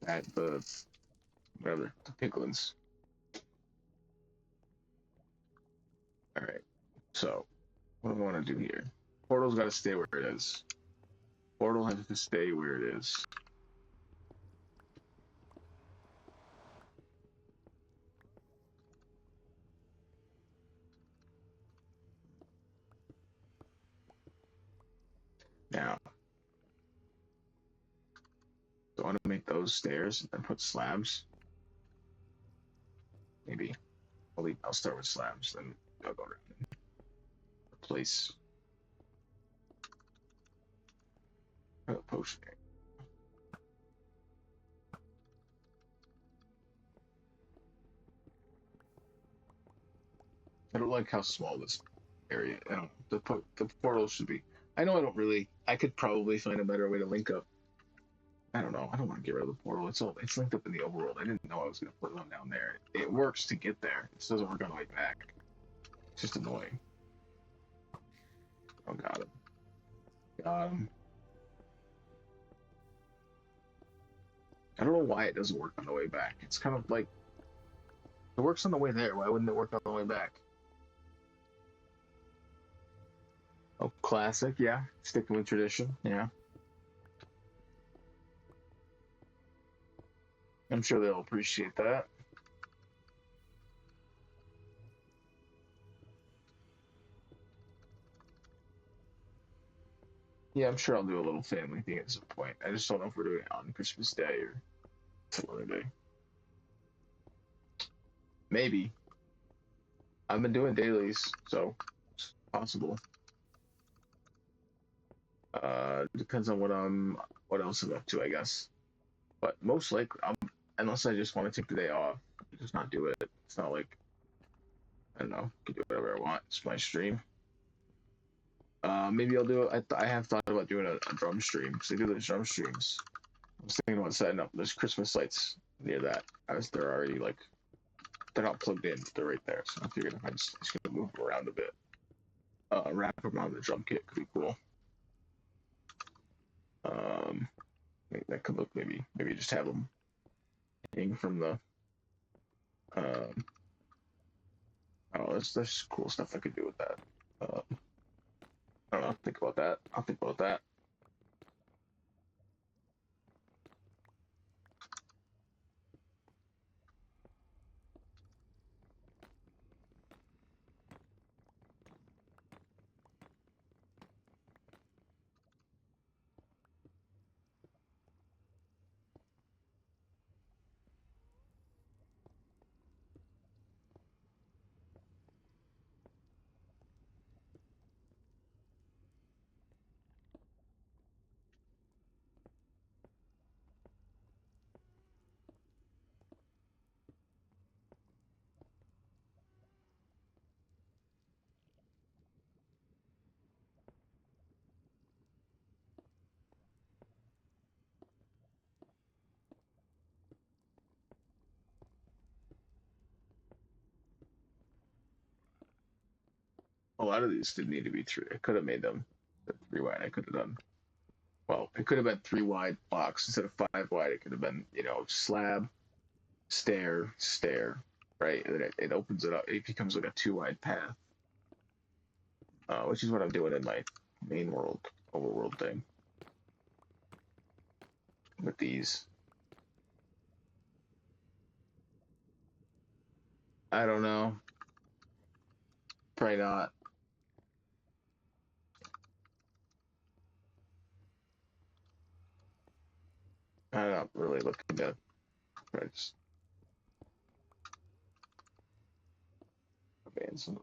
at the whatever the piglins. All right. So what do I want to do here? Portal's got to stay where it is. Portal has to stay where it is. Now, so I want to make those stairs and put slabs. Maybe I'll start with slabs, then I'll go around and replace potion. I don't like how small this area. I don't. The portal should be. I know I don't really. I could probably find a better way to link up. I don't know. I don't want to get rid of the portal. It's linked up in the overworld. I didn't know I was gonna put one down there. It works to get there. It just doesn't work on the way back. It's just annoying. Oh, got him. Got him. I don't know why it doesn't work on the way back. It's kind of like It works on the way there. Why wouldn't it work on the way back? Oh, classic. Yeah, sticking with tradition. Yeah, I'm sure they'll appreciate that. Yeah, I'm sure I'll do a little family thing at some point. I just don't know if we're doing it on Christmas Day or some other day. Maybe. I've been doing dailies, so it's possible. Depends on what else I'm up to, I guess. But most likely, unless I just want to take the day off, just not do it. It's not like I don't know, I can do whatever I want. It's my stream. Maybe I'll do it. I have thought about doing a drum stream because they do those drum streams. I was thinking about setting up those Christmas lights near that. As they're already like they're not plugged in, but they're right there. So I figured if I just gonna move them around a bit, wrap them around the drum kit could be cool. Um, that could look maybe just have them hang from the. I don't know. There's cool stuff I could do with that. I don't know. Think about that. I'll think about that. A lot of these didn't need to be three. I could have made them three wide. I could have done. Well, it could have been three wide blocks instead of five wide. It could have been, slab, stair, stair, right? And then it opens it up. It becomes like a two wide path, which is what I'm doing in my main world, overworld thing with these. I don't know. Probably not. I'm not really looking to. Just ban some.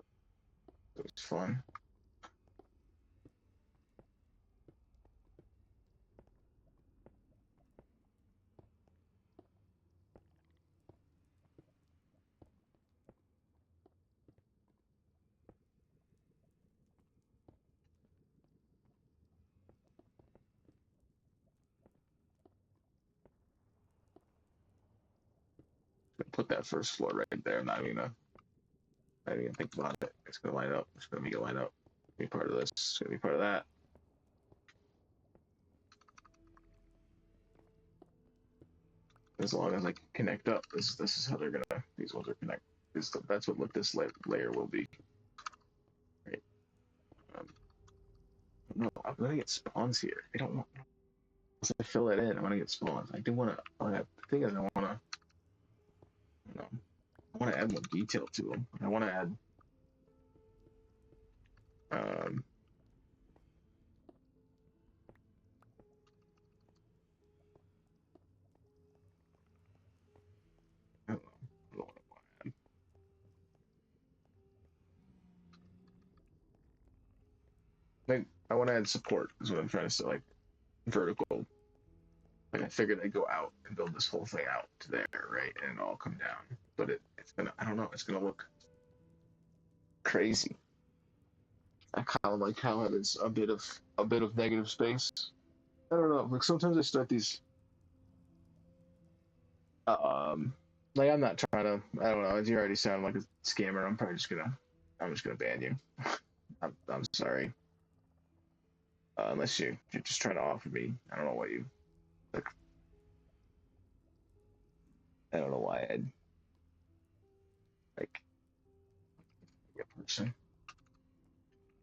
It was fun. Put that first floor right there. I'm not even think about it. It's gonna line up. It's gonna make it line up. Be part of this. It's gonna be part of that. As long as I can connect up, this is how they're gonna. These ones are connect. That's what this layer will be. Right. No, I'm gonna get spawns here. I don't want. Once I fill it in, I want to get spawns. I do want to. The thing is, I want to. You know, I want to add more detail to them. I want to add. Um, I don't know. I don't know what I want to add. I want to add support. Is what I'm trying to say. Like vertical. Like I figured I'd go out and build this whole thing out to there, right, and it all come down. But it's gonna. I don't know. It's gonna look crazy. I kind of like how it is a bit of negative space. I don't know. Like sometimes I start these. Um, like I'm not trying to. I don't know. As you already sound like a scammer, I'm probably just gonna. I'm just gonna ban you. I'm sorry. Unless you're just trying to offer me. I don't know what you. Like, I don't know why I'd. a person.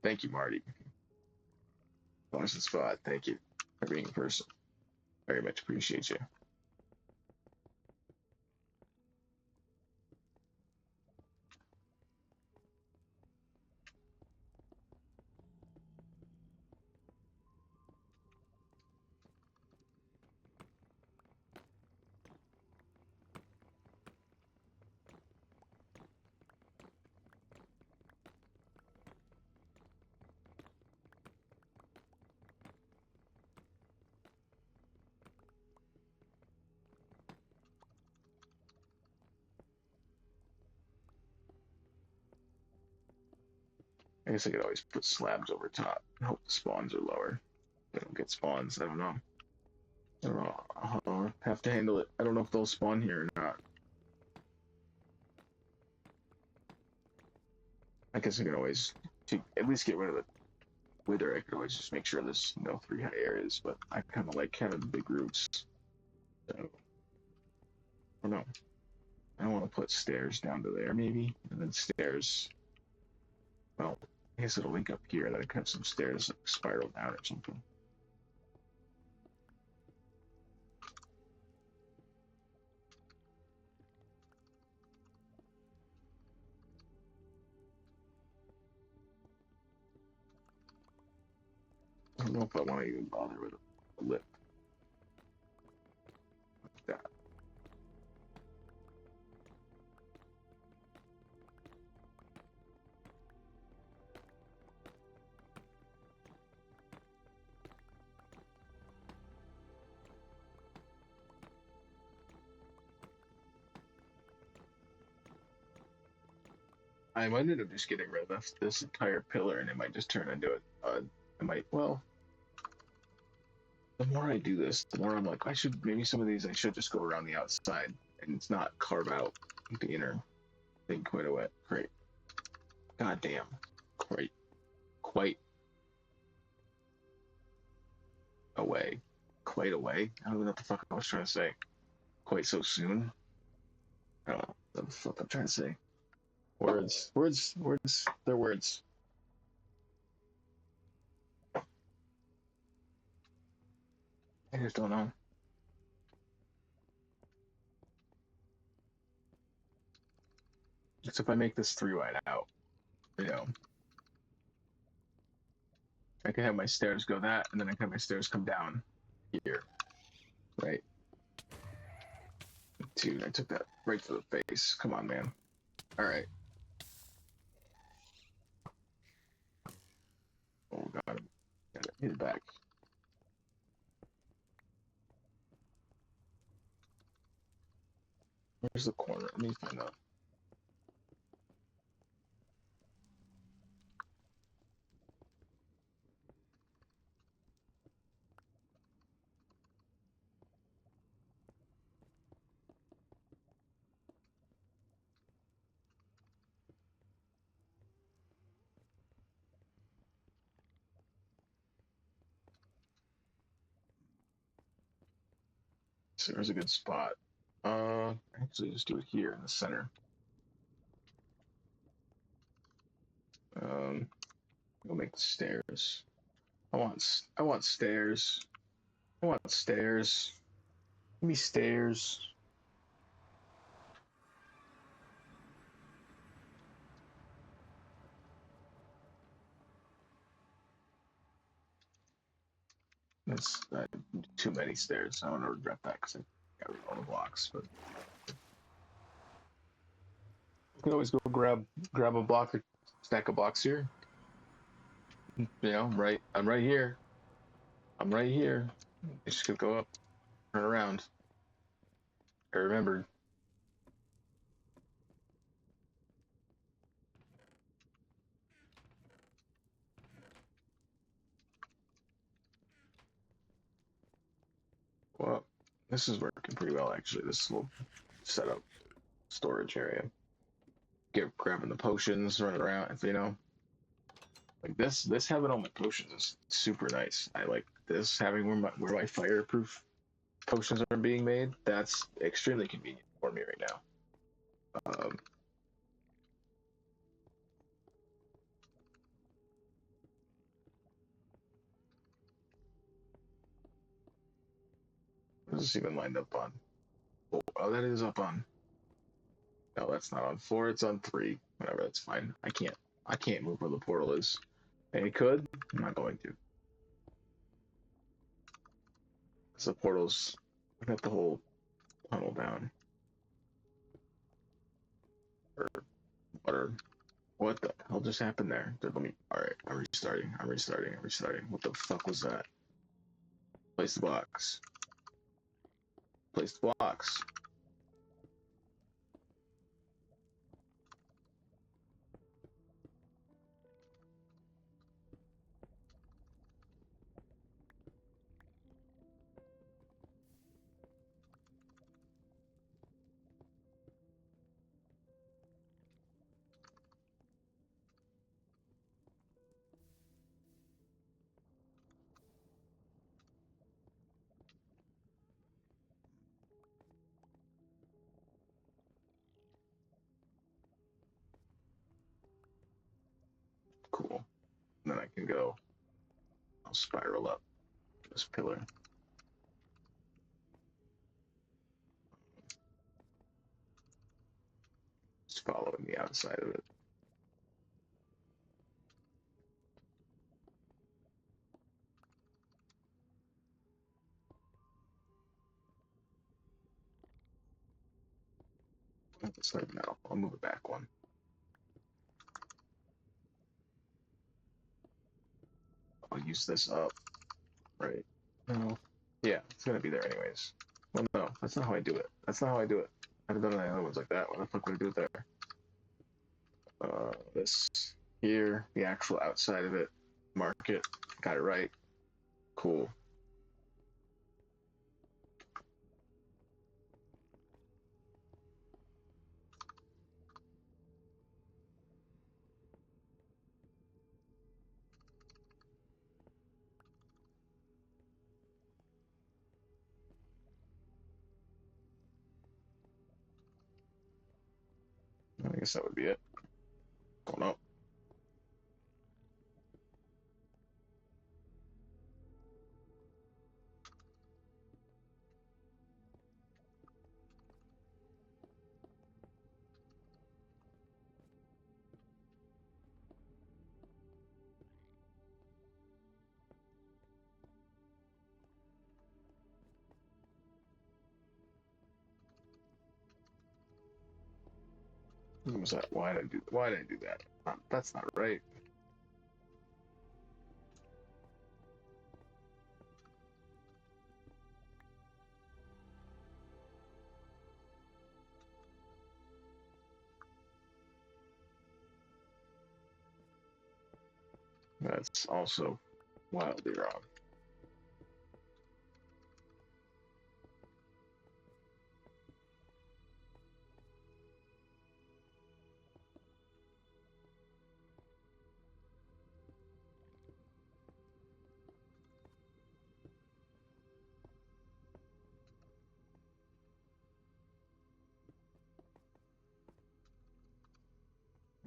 Thank you, Marty. Awesome spot. Thank you for being a person. Very much appreciate you. I guess I could always put slabs over top and hope the spawns are lower. They don't get spawns. I don't know. I don't know. I'll have to handle it. I don't know if they'll spawn here or not. I guess I can always, to at least get rid of the wither, I could always just make sure there's no 3 high areas, but I kind of like having the big roots. So, I don't know. I want to put stairs down to there, maybe, and then stairs. Well, I guess it'll link up here. That I could have some stairs like, spiral down or something. I don't know if I want to even bother with a lip like that. I might end up just getting rid of this entire pillar, and it might just turn into it. I might, well, the more I do this, the more I'm like, I should, maybe some of these I should just go around the outside, and it's not carve out the inner thing quite away. Great. God damn. Quite away. Quite away? I don't know what the fuck I was trying to say. Quite so soon? I don't know what the fuck I'm trying to say. Words, they're words. I just don't know. It's if I make this 3 wide out, you know, I can have my stairs go that, and then I can have my stairs come down here, right? Dude, I took that right to the face. Come on, man. All right. Oh god, got it. Hit it back. Where's the corner? Let me find out. So there's a good spot. Actually, just do it here in the center. We'll make the stairs. I want stairs. I want stairs. Give me stairs. That's too many stairs. I don't want to regret that because I got rid of all the blocks. But you can always go grab a block, or stack of blocks here. You know, I'm right here. I'm right here. It's just gonna go up, turn around. I remembered. Well, this is working pretty well actually. This little setup storage area. Get grabbing the potions, running around. You know, like this having all my potions is super nice. I like this having where my fireproof potions are being made. That's extremely convenient for me right now. Um, Is this even lined up on? Oh, that is up on. No, that's not on 4. It's on 3. Whatever, that's fine. I can't move where the portal is. And it could. I'm not going to. Because the portal's. I got the whole tunnel down. Or what? What the hell just happened there? Let me. All right, I'm restarting. I'm restarting. I'm restarting. What the fuck was that? Place the box. Place the box. Cool. And then I can go. I'll spiral up this pillar. Just following the outside of it. It's like no. I'll move it back one. I'll use this up. Right. No. Yeah, it's gonna be there anyways. Well, no, that's not how I do it. That's not how I do it. I haven't done any other ones like that. What the fuck would I do it there? This here, the actual outside of it. Mark it. Got it right. Cool. I guess that would be it. Going up. What was that? Why did I do that? That's not right. That's also wildly wrong.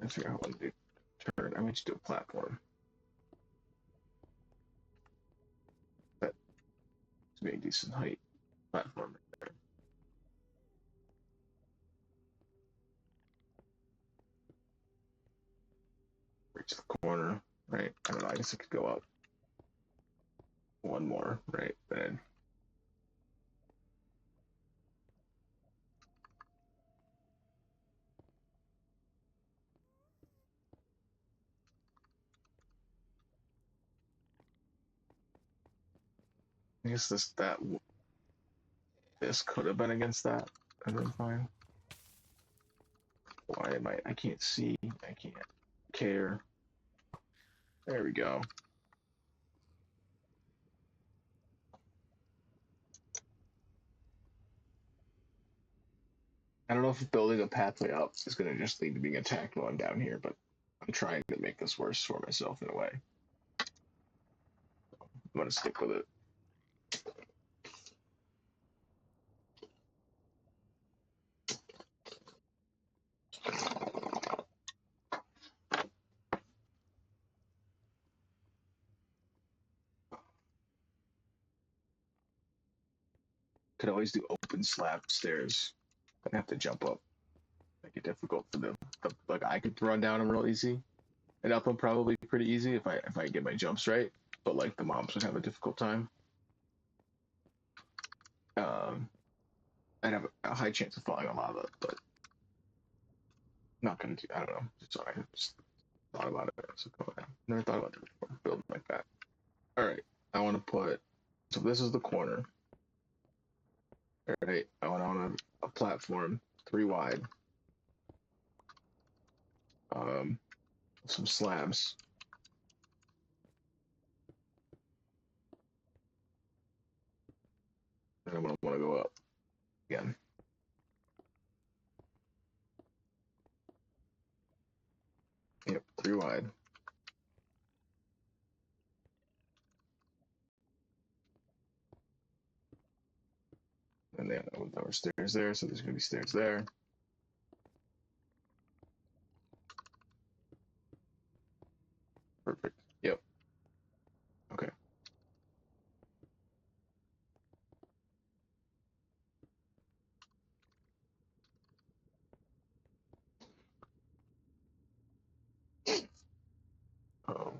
Let's figure out how to do turn. I might just do a platform. That's be a decent height platform. Reach the corner, right? I don't know. I guess it could go up one more, right? Then I guess this could have been against that, and then fine. Why am I? I can't see. I can't care. There we go. I don't know if building a pathway up is going to just lead to being attacked while I'm down here, but I'm trying to make this worse for myself in a way. I'm going to stick with it. Could always do open slab stairs. I'd have to jump up. Make it difficult for them. Like I could run down them real easy, and up them probably pretty easy if I get my jumps right. But like the mobs would have a difficult time. Um, I'd have a high chance of falling on lava, but not gonna do. I don't know. Sorry, I just thought about it. So never thought about it before. Building like that. All right, I want to put. So this is the corner. All right, I want a platform 3 wide. Some slabs. And I'm gonna want to go up again. Yep, 3 wide. And then there were stairs there, so there's gonna be stairs there. Perfect. Yep. Okay. Oh,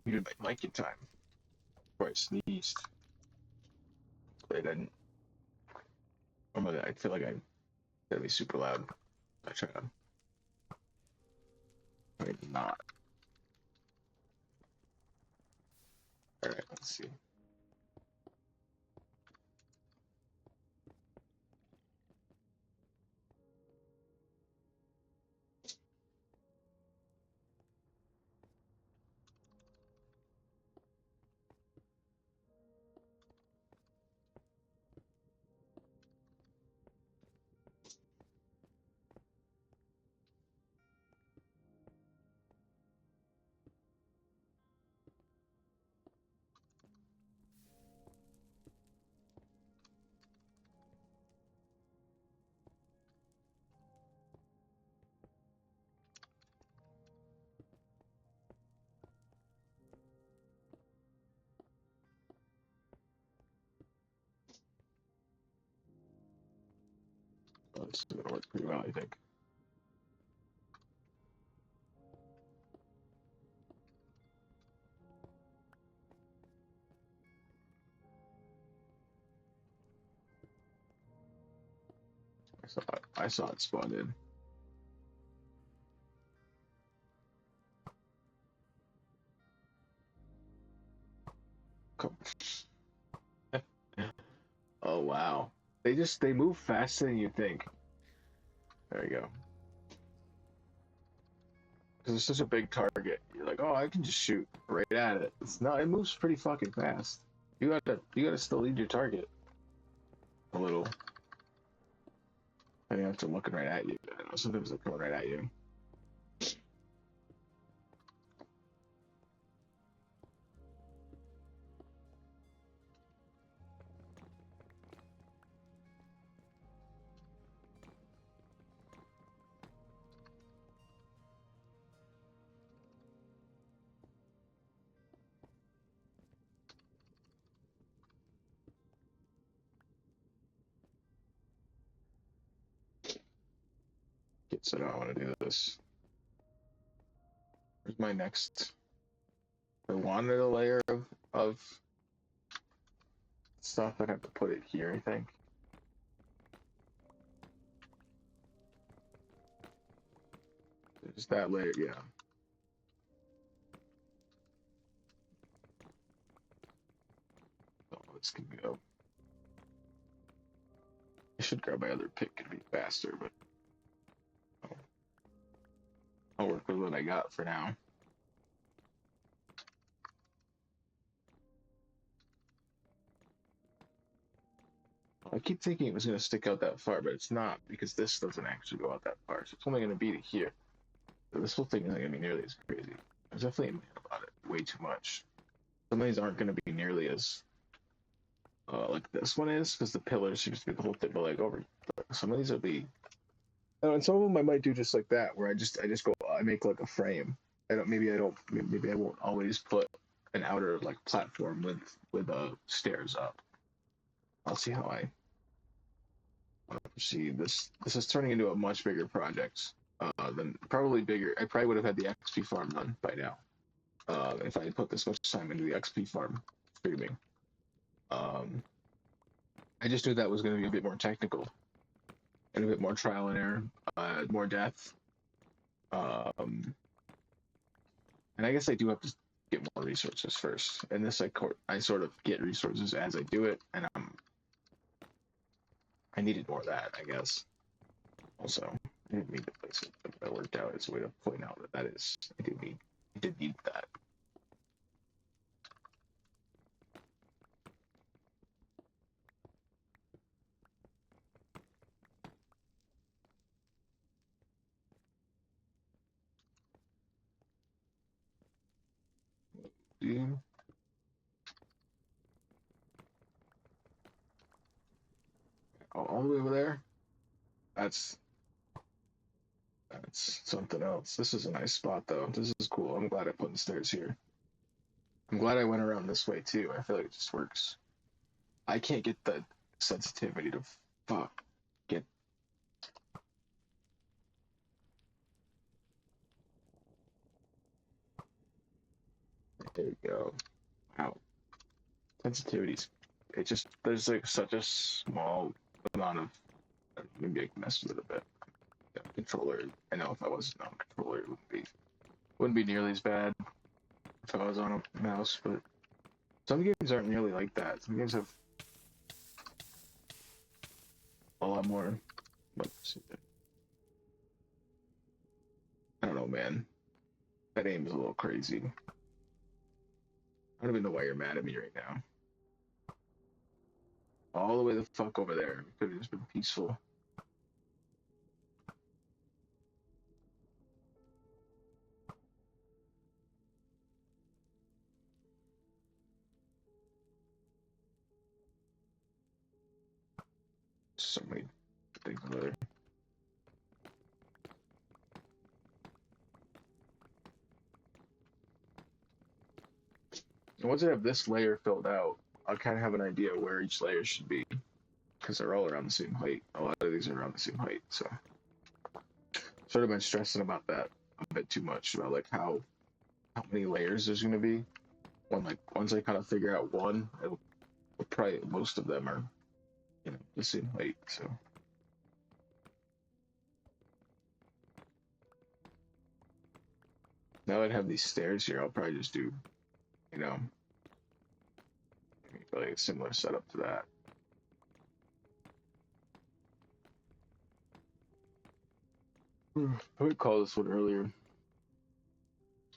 muted my mic in time before I sneezed. But I didn't. Normally, I feel like I gotta be super loud. I try to. Maybe not. All right. Let's see. Oh, this is gonna work pretty well, I think. I saw it spawn in. Come. Oh wow. They move faster than you think. There you go. Because it's such a big target. You're like, oh, I can just shoot right at it. It's not. It moves pretty fucking fast. You gotta still lead your target a little. And you have to looking right at you. I know sometimes they're coming right at you. Okay, so now I want to do this. Where's my next? I wanted a layer of stuff. I'd have to put it here, I think. Just that layer, yeah. Oh, this can go. I should grab my other pick and be faster, but I'll work with what I got for now. I keep thinking it was going to stick out that far, but it's not because this doesn't actually go out that far. So it's only going to be to here. So this whole thing isn't going to be nearly as crazy. There's definitely about it way too much. Some of these aren't going to be nearly as like this one is, because the pillar seems to be the whole thing. But like over some of these will be, oh, and some of them I might do just like that, where I just go, I make like a frame. Maybe I won't always put an outer like platform with stairs up. I'll see how I proceed. This is turning into a much bigger project than probably bigger. I probably would have had the XP farm done by now if I had put this much time into the XP farm streaming. Um, I just knew that was going to be a bit more technical and a bit more trial and error, more death. Um, and I guess I do have to get more resources first. And this I sort of get resources as I do it, and I needed more of that, I guess. Also, I didn't mean to place it, but that worked out as a way to point out that I did need that. Dude. All the way over there? That's that's something else. This is a nice spot though. This is cool. I'm glad I put the stairs here. I'm glad I went around this way too. I feel like it just works. I can't get the sensitivity to fuck. Get there you go. Wow. Sensitivities. It just there's like such a small amount of maybe I can mess with it a bit. Yeah, controller. I know if I was on a controller it wouldn't be nearly as bad if I was on a mouse, but some games aren't nearly like that. Some games have a lot more. I don't know, man. That aim is a little crazy. I don't even know why you're mad at me right now. All the way the fuck over there. It could have just been peaceful. So many things over there. And once I have this layer filled out, I'll kind of have an idea where each layer should be. Because they're all around the same height. A lot of these are around the same height, so sort of been stressing about that a bit too much about like how many layers there's gonna be. Once I kind of figure out one, it'll probably most of them are the same height. So now I'd have these stairs here. I'll probably just do you know like a similar setup to that. I would call this one earlier.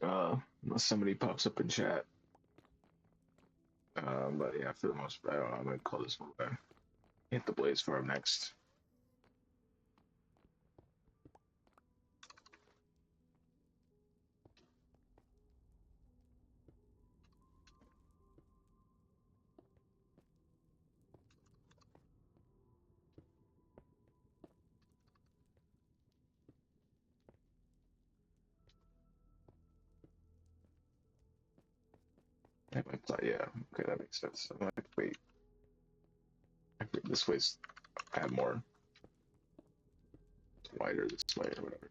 Unless somebody pops up in chat. But yeah, for the most part, I don't know. I'm gonna call this one back. Hit the blaze farm next. Yeah, okay, that makes sense. I'm gonna wait. This way's I have more. It's wider this way or whatever.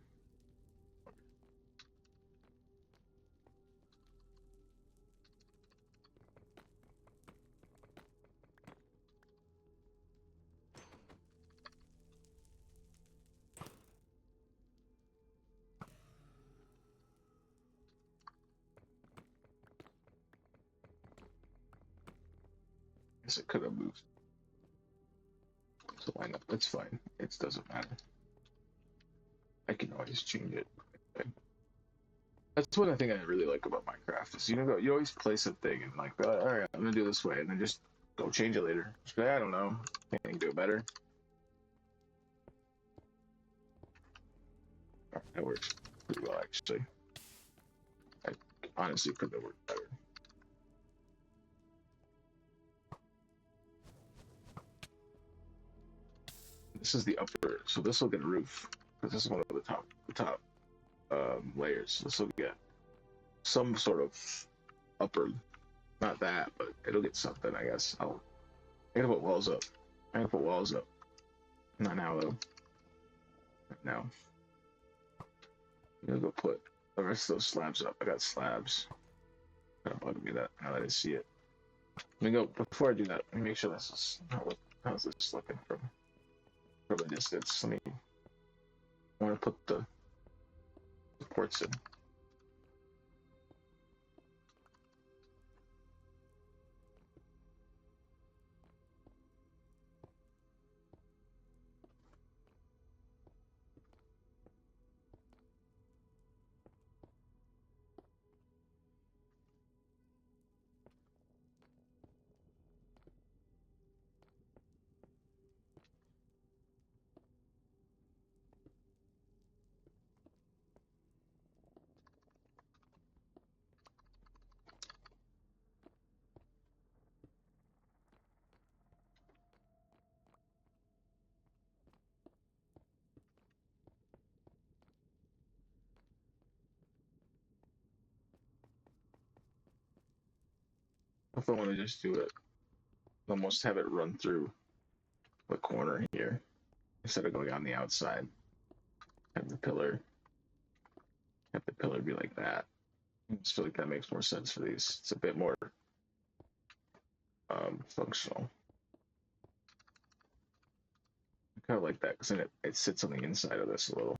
I guess it could have moved. So line up. That's fine. It doesn't matter. I can always change it. Okay. That's one thing I really like about Minecraft is you always place a thing and like all right I'm gonna do this way and then just go change it later. Just be like, I don't know. I can do it better. All right, that works pretty well actually. I honestly could have worked better. This is the upper, so this will get a roof because this is one of the top layers. This will get some sort of upper, not that, but it'll get something, I guess. I gotta put walls up. I gotta put walls up. Not now though. Not now. I'm gonna go put the rest of those slabs up. I got slabs. Gotta bug me that now that I see it. Let me go before I do that. Let me make sure this is how's this looking from a distance. Let me. I want to put the supports in. If I want to just do it, almost have it run through the corner here instead of going on the outside. Have the pillar be like that. I just feel like that makes more sense for these. It's a bit more functional. I kind of like that because then it sits on the inside of this a little.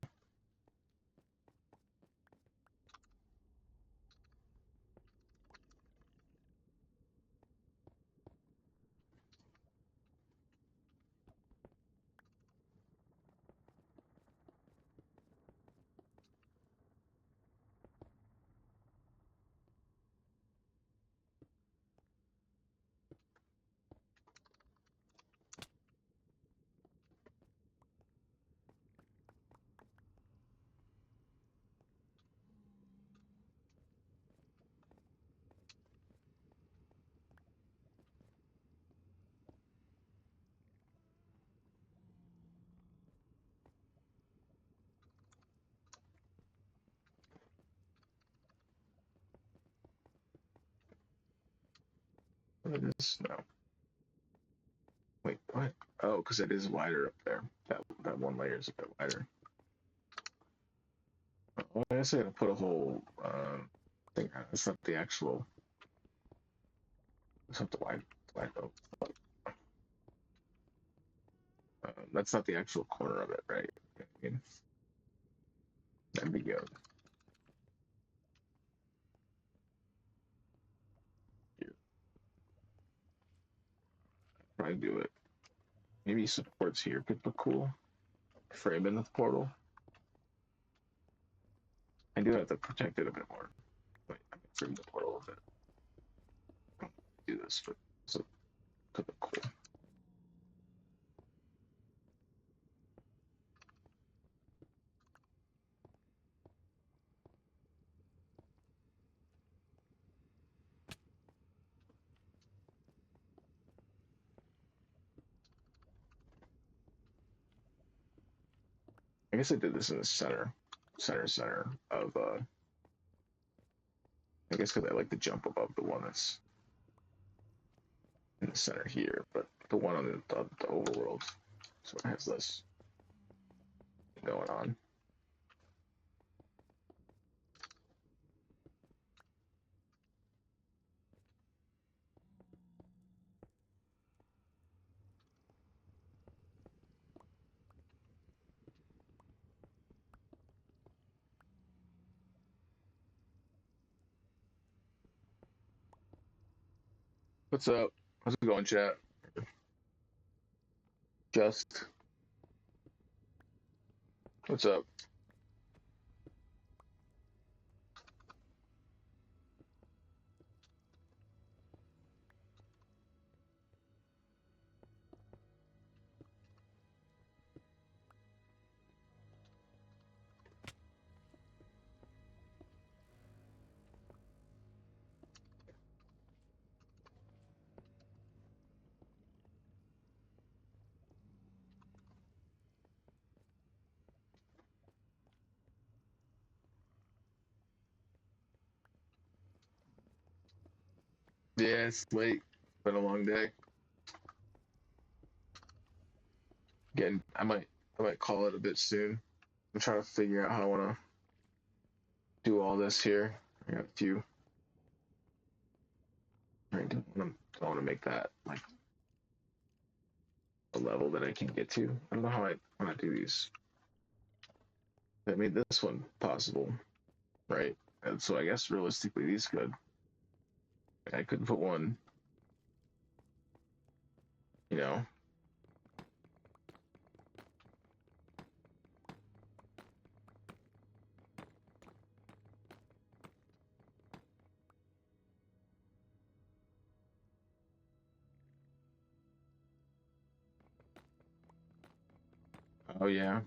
What is this? No. Wait, what? Oh, because it is wider up there. That one layer is a bit wider. Well, I guess I gotta put a whole thing on it. It's not the actual. It's not the wide oh, that's not the actual corner of it, right? I mean, that'd be good. Here, probably do it. Maybe supports here could look cool. Frame in the portal. I do have to protect it a bit more. Wait, I can frame the portal a bit. I'll do this, but so could look cool. I guess I did this in the center of I guess because I like to jump above the one that's in the center here, but the one on the overworld sort of has this going on. What's up? How's it going, chat? Just what's up? Yeah, it's late. It's been a long day. Again, I might call it a bit soon. I'm trying to figure out how I want to do all this here. I got a few. I don't want to make that like a level that I can get to. I don't know how I want to do these. I made this one possible, right? And so I guess realistically these could. I could put one, you know. Oh yeah.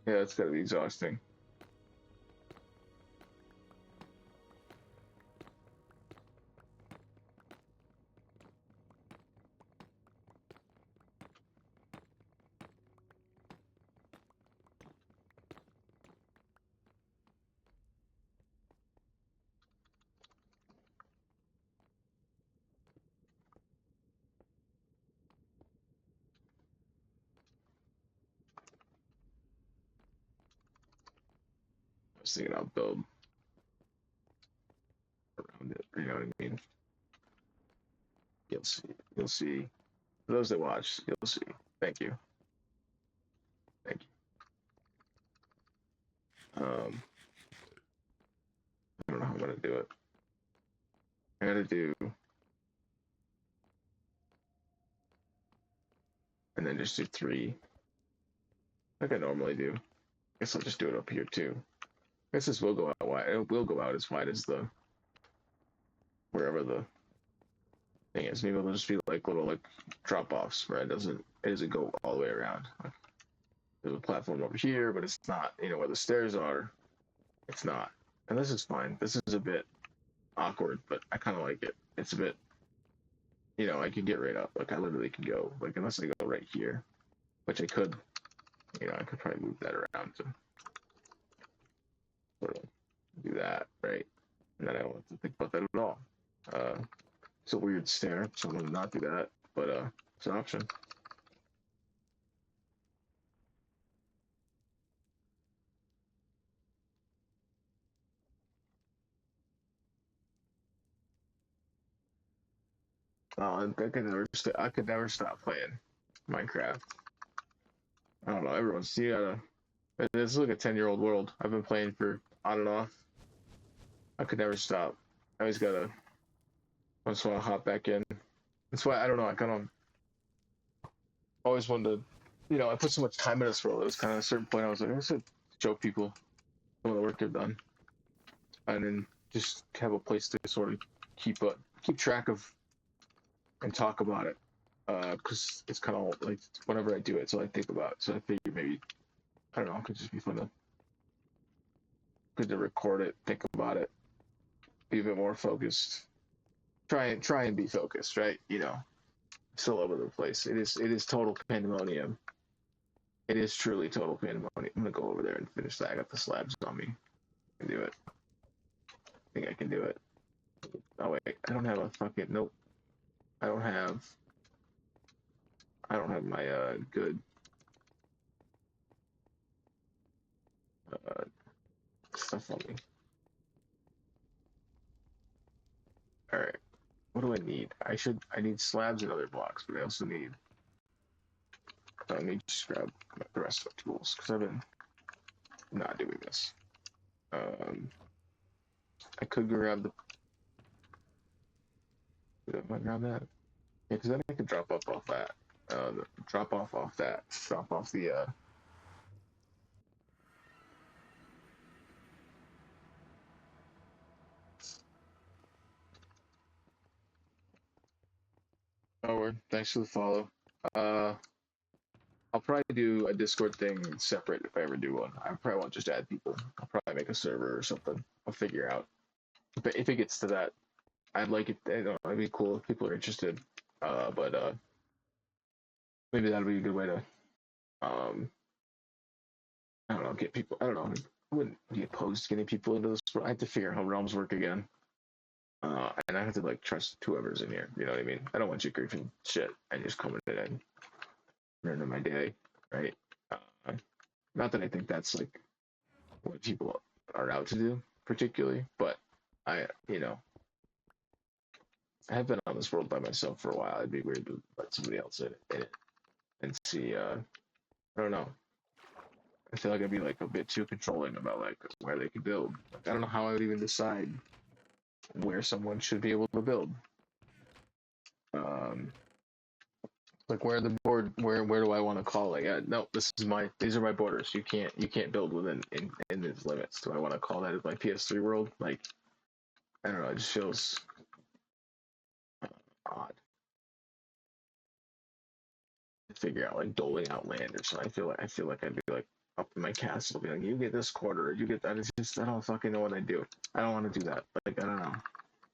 Yeah, it's gotta be exhausting. I was thinking I'll build around it. You know what I mean? You'll see. You'll see. For those that watch, you'll see. Thank you. Thank you. I don't know how I'm gonna do it. I gotta do, and then just do three, like I normally do. I guess I'll just do it up here too. I guess this will go out wide. It will go out as wide as the wherever the thing is. Maybe it'll just be like little like drop offs where it doesn't go all the way around. Like, there's a platform over here, but it's not. You know where the stairs are. It's not. And this is fine. This is a bit awkward, but I kind of like it. It's a bit. I can get right up. Like I literally can go. Like unless I go right here, which I could. I could probably move that around to sort of do that, right? And then I don't have to think about that at all. Uh, it's a weird stare, so I'm gonna not do that, but it's an option. I could never stop playing Minecraft. I don't know. Everyone's you gotta. It's like a 10-year-old world. I've been playing for on and off. I could never stop. I always gotta once in a while hop back in. That's why I don't know. I kind of always wanted to. I put so much time in this world. It was kind of a certain point. I was like, I should show people some of the work they've done, and then just have a place to sort of keep track of and talk about it. Because it's kind of like whenever I do it, so I think about it. So I figure maybe I don't know. It could just be good to record it, think about it, be a bit more focused. Try and be focused, right? Still all over the place. It is total pandemonium. It is truly total pandemonium. I'm gonna go over there and finish that. I got the slabs on me. I can do it. I think I can do it. Oh wait, I don't have a fucking nope. I don't have. I don't have my good uh stuff on me. All right. What do I need? I need slabs and other blocks, but I also need. I need to just grab the rest of the tools because I've been not doing this. Um, I could grab the. Did I grab that? Yeah, because then I could drop off that. Drop off that. Drop off the. Oh, word. Thanks for the follow. Uh, I'll probably do a Discord thing separate if I ever do one. I probably won't just add people. I'll probably make a server or something. I'll figure out. If it gets to that, I'd like it. It'd be cool if people are interested. But maybe that'll be a good way to. Um, I don't know. Get people. I don't know. wouldn't be opposed to getting people into this. I have to figure out how realms work again. And I have to like trust whoever's in here. You know what I mean? I don't want you griefing shit and just coming in and ruining my day, right? Uh, Not that I think that's like what people are out to do particularly, but you know, I have been on this world by myself for a while. It'd be weird to let somebody else in it and see. I don't know. I feel like I'd be like a bit too controlling about like where they could build. Like, I don't know how I would even decide where someone should be able to build. Um, like where the board, where do I want to call? Like, no, these are my borders. You can't build within in these limits. Do I want to call that as my PS3 world? Like, I don't know. It just feels odd to figure out like doling out land or something. I feel like I'd be like up in my castle, be like, you get this quarter, you get that. It's just I don't fucking know what I do. I don't want to do that. Like I don't know.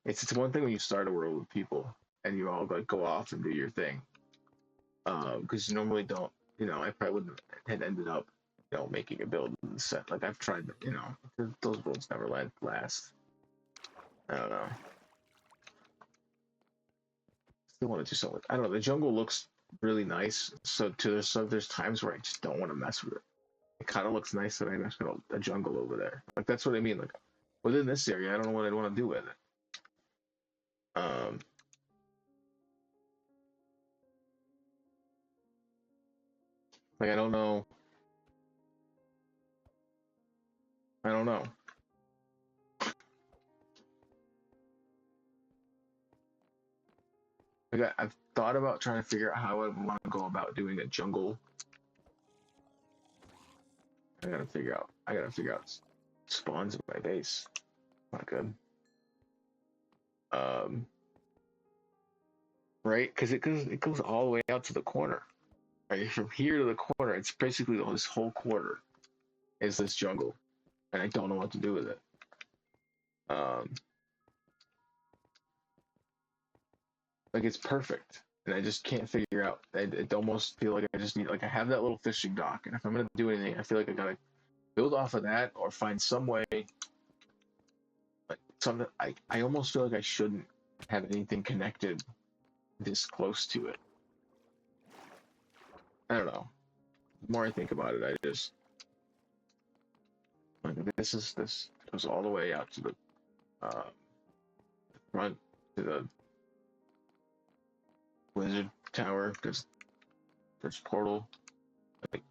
It's one thing when you start a world with people and you all like go off and do your thing. Because you normally don't. You know, I probably wouldn't have ended up, making a build and set. Like I've tried, those builds never last. I don't know. Still want to do something. I don't know. The jungle looks really nice. So there's times where I just don't want to mess with it. It kind of looks nice that I just got a jungle over there. Like that's what I mean. Like within this area, I don't know what I'd want to do with it. Um, like I don't know. I don't know. Like I've thought about trying to figure out how I want to go about doing a jungle. I gotta figure out spawns in my base. Not good. Um, right? Because it goes all the way out to the corner. Right, from here to the corner, it's basically this whole quarter is this jungle, and I don't know what to do with it. Um, like it's perfect, and I just can't figure out. It almost feel like I just need like I have that little fishing dock, and if I'm gonna do anything, I feel like I gotta build off of that or find some way. Like something I almost feel like I shouldn't have anything connected this close to it. I don't know. The more I think about it, I just like this goes all the way out to the uh, front to the wizard tower because there's portal. Like,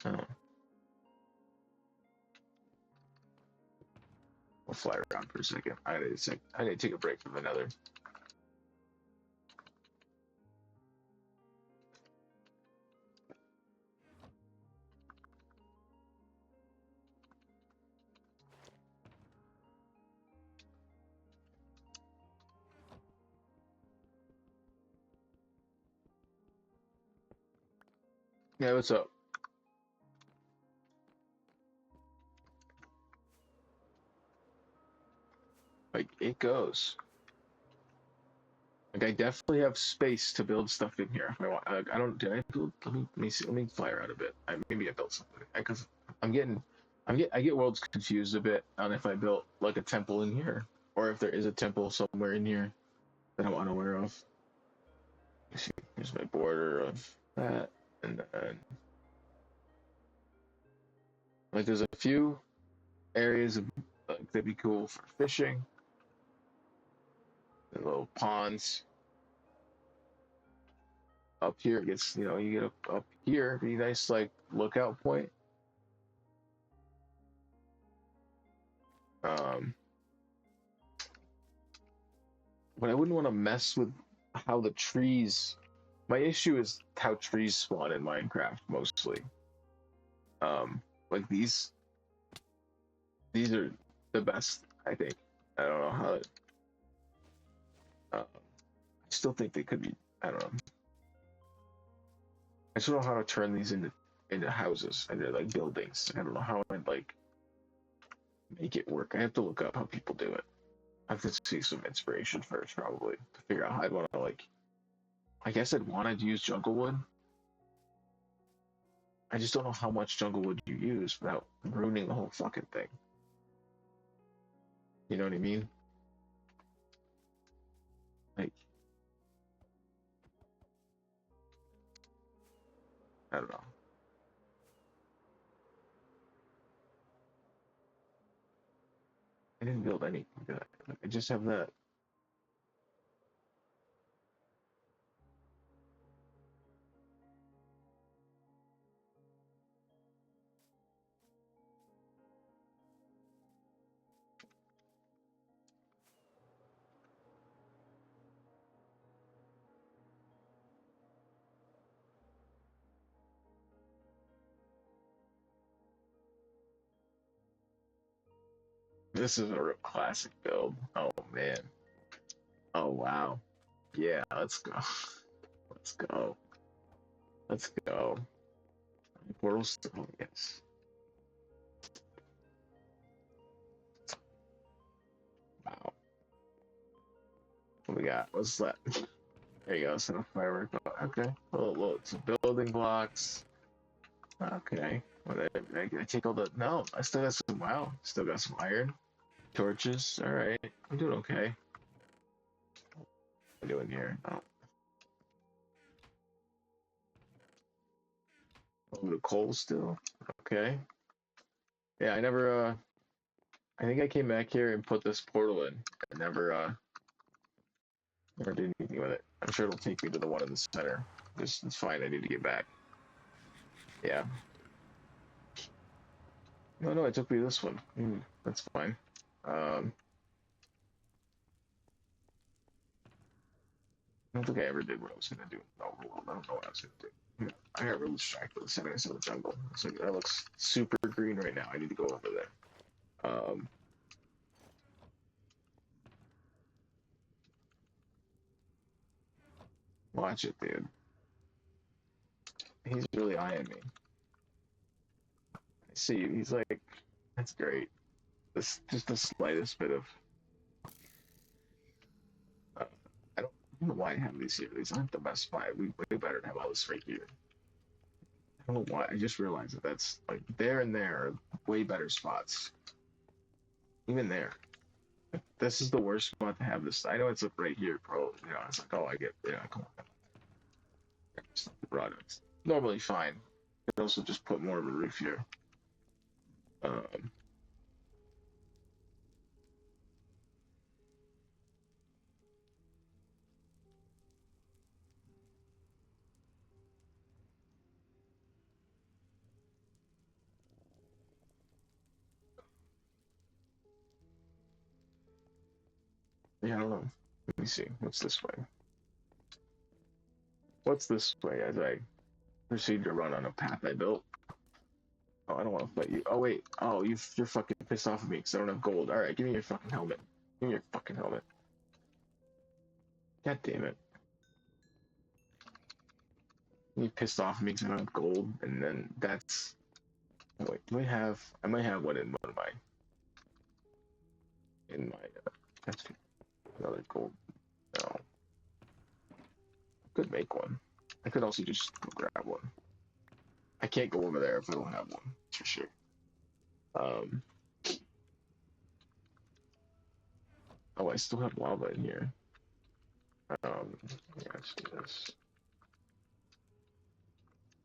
I don't know. We'll fly around for a second. I need to take a break from another. Yeah, what's up? Like it goes. Like I definitely have space to build stuff in here if I want. Like, I don't. Did I build? Let me see. Let me fly around a bit. Maybe I built something because I'm getting. I get worlds confused a bit on if I built like a temple in here or if there is a temple somewhere in here that I'm unaware of. See, here's my border of that, and then like there's a few areas of like that'd be cool for fishing. The little ponds up here gets you get up here, be nice like lookout point. Um, but I wouldn't want to mess with how the trees. My issue is how trees spawn in Minecraft mostly. Like these are the best, I think. I don't know how. I still think they could be. I don't know. I just don't know how to turn these into houses and like buildings. I don't know how I'd like make it work. I have to look up how people do it. I have to see some inspiration first, probably, to figure out how I'd want to like. I guess I'd want to use jungle wood, I just don't know how much jungle would you use without ruining the whole fucking thing. You know what I mean? Like, I don't know. I didn't build anything. Did I? Like, I just have that. This is a real classic build. Oh man. Oh wow. Yeah, let's go. Let's go. Let's go. Portal still, yes. Wow. What we got? What's that? There you go. It's a firework. Okay. Well, it's building blocks. Okay. Well, I take all the. No, I still got some. Wow. Still got some iron. Torches. All right. I'm doing okay. What am I doing here? Oh. Oh, the coal still. Okay. Yeah, I never. I think I came back here and put this portal in. I never did anything with it. I'm sure it'll take me to the one in the center. It's fine. I need to get back. Yeah. No, no, it took me this one. That's fine. Um, I don't think I ever did what I was gonna do. No, I don't know what I was gonna do. I got really distracted with settings of the jungle. It's like that looks super green right now. I need to go over there. Watch it, dude. He's really eyeing me. I see you. He's like, that's great. This just the slightest bit of. Uh, I don't know why I have these here. These aren't the best spot. We way better to have all this right here. I don't know why. I just realized that that's like there and there are way better spots. Even there. This is the worst spot to have this. I know it's up right here, bro. You know, it's like, oh, I get, come on. It's normally fine. You can also just put more of a roof here. Um, yeah, I don't know. Let me see. What's this way? What's this way as I proceed to run on a path I built? Oh, I don't want to fight you. Oh, wait. Oh, you're fucking pissed off at me because I don't have gold. All right, give me your fucking helmet. Give me your fucking helmet. God damn it. You pissed off at me because I don't have gold, and then that's. Oh, wait, do I have? I might have one in one of my. In my. That's another gold. No. I could make one. I could also just go grab one. I can't go over there if I don't have one, for sure. Um. Oh, I still have lava in here. Yeah, let's do this.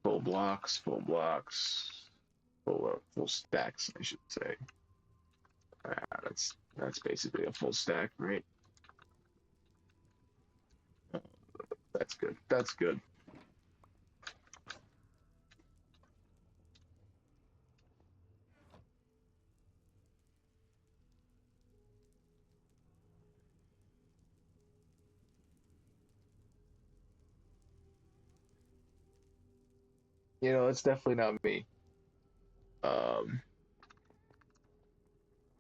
Full blocks, full blocks, full stacks, I should say. That's basically a full stack, right? That's good. That's good. You know, it's definitely not me. Um,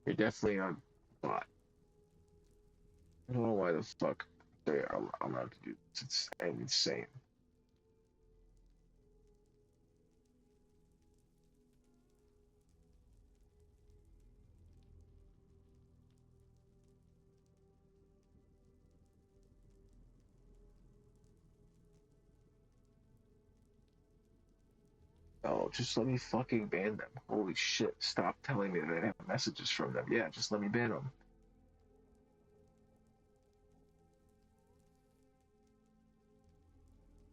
you're definitely on bot. I don't know why the fuck they are allowed to do this. It's insane. Oh, just let me fucking ban them. Holy shit, stop telling me that I have messages from them. Yeah, just let me ban them.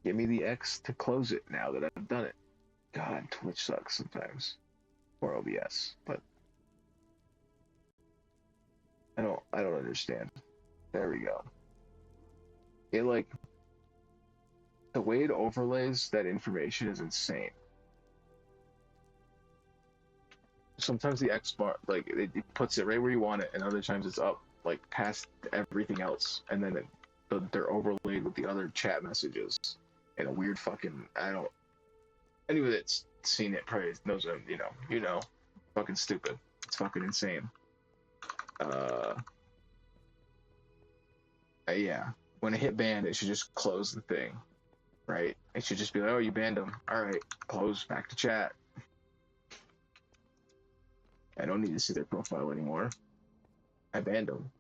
Give me the X to close it now that I've done it. God, Twitch sucks sometimes. Or OBS, but I don't understand. There we go. It like the way it overlays that information is insane. Sometimes the X bar like it puts it right where you want it, and other times it's up like past everything else, and then they're overlaid with the other chat messages in a weird fucking I don't. Anyone that's seen it probably knows what you know, fucking stupid. It's fucking insane. Uh, yeah. When I hit ban, it should just close the thing, right? It should just be like, oh, you banned them. All right, close. Back to chat. I don't need to see their profile anymore. I banned them.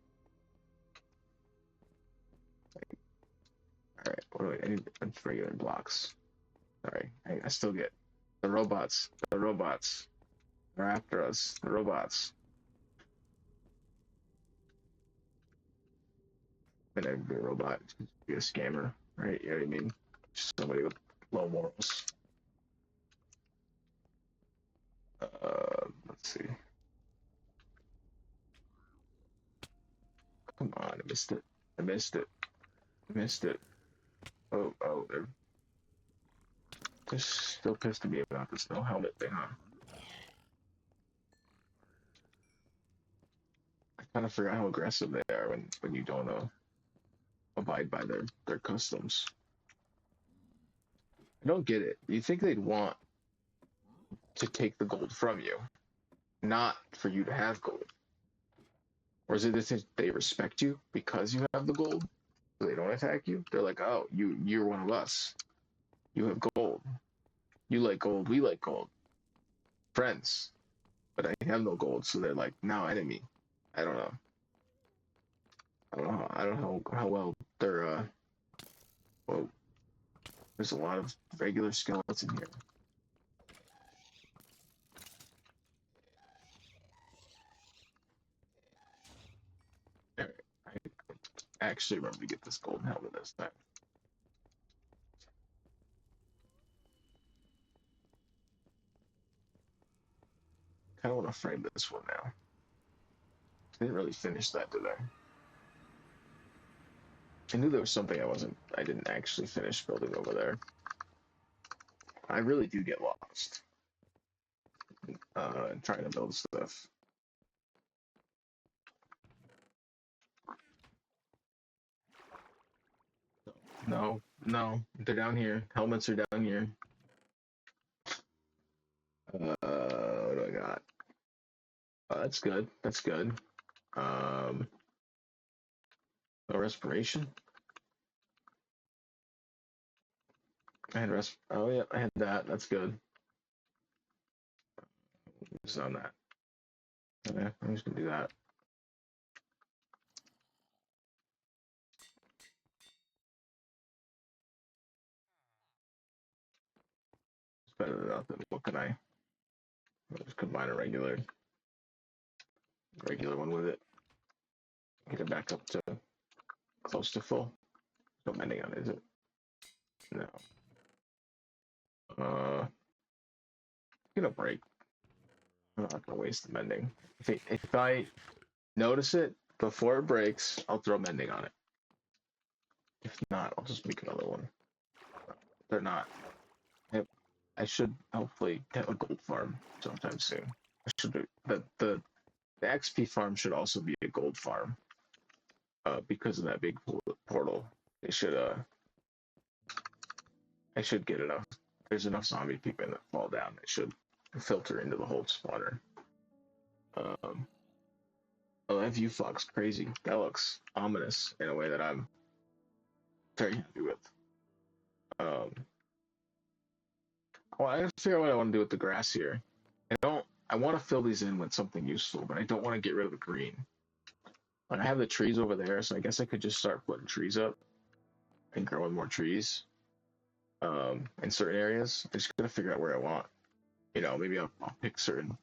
All right, what do I need? Regular blocks. Sorry, I still get the robots. The robots. They're after us. The robots. And I'd be a robot. Be a scammer, right? You know what I mean? Just somebody with low morals. Let's see. Come on, I missed it. I missed it. I missed it. Oh, they're still pissed at me about this no helmet thing, huh? I kind of forgot how aggressive they are when you don't abide by their customs. I don't get it. You think they'd want to take the gold from you, not for you to have gold? Or is it that they respect you because you have the gold? So they don't attack you? They're like, oh, you're one of us. You have gold. You like gold. We like gold. Friends. But I have no gold, so they're like now enemy. I don't know. I don't know how well they're well, there's a lot of regular skeletons in here. I actually remember to get this golden helmet this time. Kind of want to frame this one now. I didn't really finish that, did I? I knew there was something I didn't actually finish building over there. I really do get lost trying to build stuff. No, no, they're down here. Helmets are down here. What do I got? That's good. That's good. No respiration. I had Oh yeah, I had that. That's good. Just on that. Okay, I'm just gonna do that. It's better than nothing. What can I? I'll just combine a regular one with it. Get it back up to close to full. No mending on it, is it? No. Gonna break. I'm not gonna waste the mending. If I notice it before it breaks, I'll throw mending on it. If not, I'll just make another one. They're not. I should hopefully get a gold farm sometime soon. I should do the XP farm should also be a gold farm. Because of that big portal. It should I should get enough. There's enough zombie people that fall down. It should filter into the whole spawner. Oh, that view fog's crazy. That looks ominous in a way that I'm very happy with. Um, well, I gotta figure out what I want to do with the grass here. I want to fill these in with something useful, but I don't want to get rid of the green. Like I have the trees over there, so I guess I could just start putting trees up and growing more trees in certain areas. I just gotta figure out where I want. You know, maybe I'll pick certain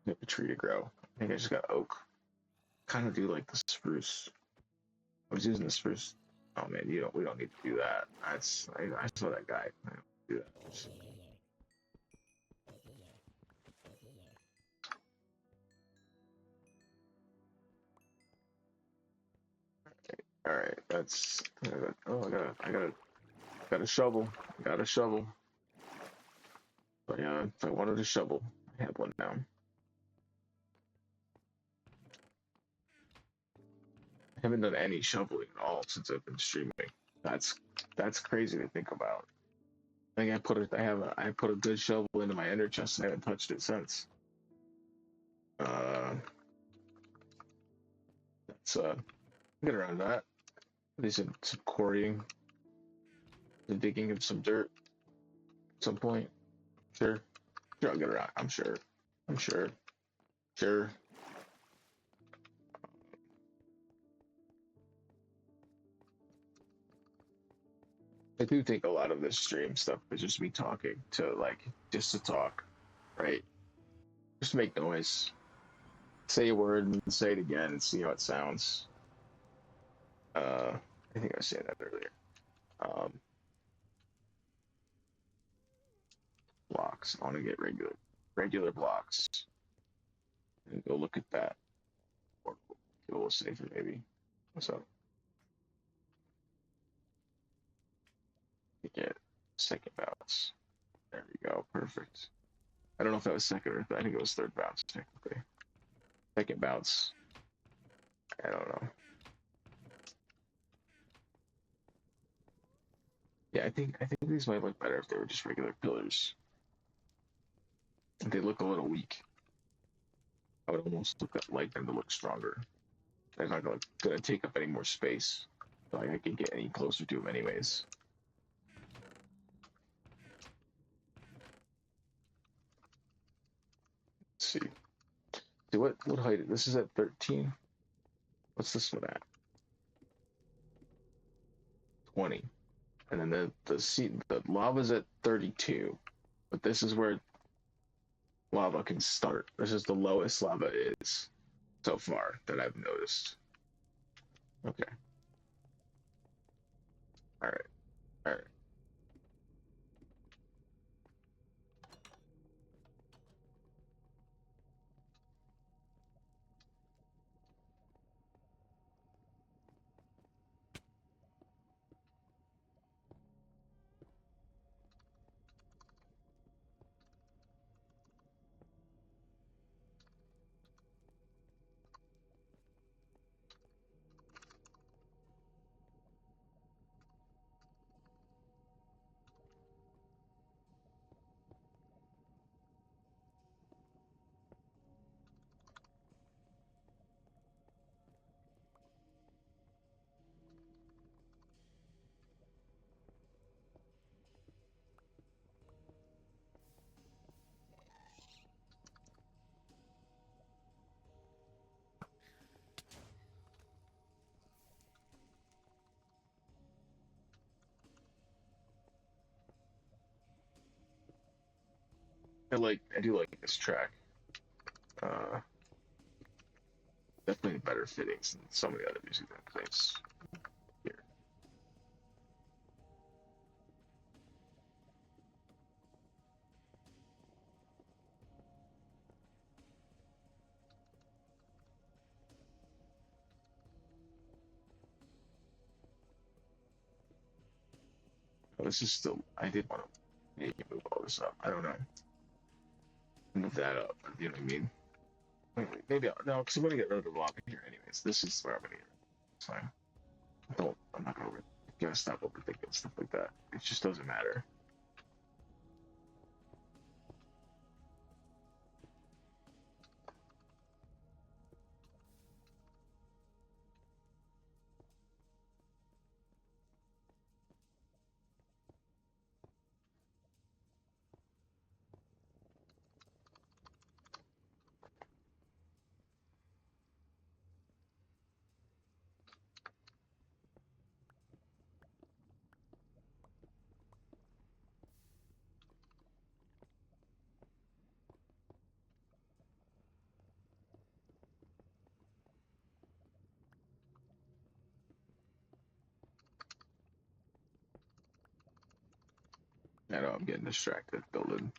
type of tree to grow. I think I just got oak. Kind of do like the spruce. I was using the spruce. Oh man, we don't need to do that. I saw that guy. I don't do that. All right, that's. Oh, got a shovel. Got a shovel. But yeah, if I wanted a shovel, I have one now. I haven't done any shoveling at all since I've been streaming. That's that's crazy to think about. I think I put a good shovel into my ender chest and I haven't touched it since. Uh, that's get around that. There's some quarrying, the digging of some dirt at some point. Sure, sure I'll get around. I'm sure. I'm sure. Sure. I do think a lot of this stream stuff is just me talking to just to talk, right? Just make noise. Say a word and say it again and see how it sounds. I think I was saying that earlier. Um, Blocks. I want to get regular blocks and go look at that. Or get a little safer maybe. What's up? Get second bounce. There we go. Perfect. I don't know if that was second or third. I think it was third bounce technically. Second bounce. I don't know. Yeah, I think these might look better if they were just regular pillars. They look a little weak. I would almost like them to look stronger. They're not gonna take up any more space. So I can get any closer to them anyways. Let's see. See what height? This is at 13. What's this one at? 20. And then the lava's at 32. But this is where lava can start. This is the lowest lava is so far that I've noticed. Okay. All right. All right. I do like this track. Uh, Definitely better fittings than some of the other music that plays here. Oh, this is still. I did want to maybe move all this up. I don't know. Move that up. You know what I mean? Maybe no, because I'm gonna get rid of the block here anyways. This is where I'm gonna get rid of it. It's fine. I'm not gonna stop overthinking stuff like that. It just doesn't matter. I know I'm getting distracted building.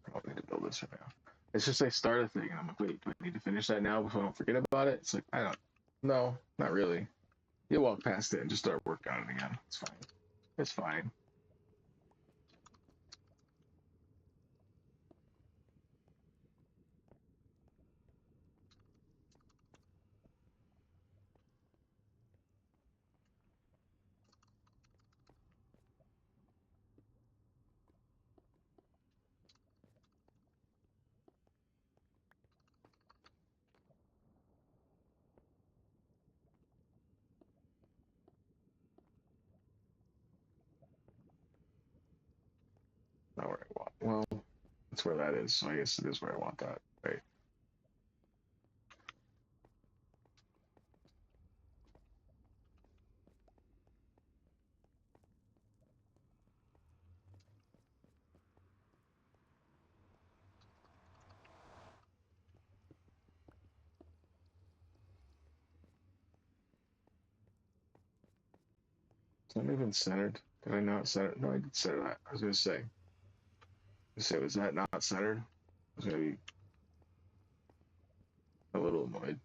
I don't need to build this right now. It's just I start a thing and I'm like, wait, do I need to finish that now before I don't forget about it? It's like I don't. No, not really. You walk past it and just start working on it again. It's fine. It's fine. Not where I want. Well, that's where that is. So I guess it is where I want that. Right. Is that even centered? Did I not center? No, I did center that. I was gonna say. Was that not centered? I was gonna be a little annoyed.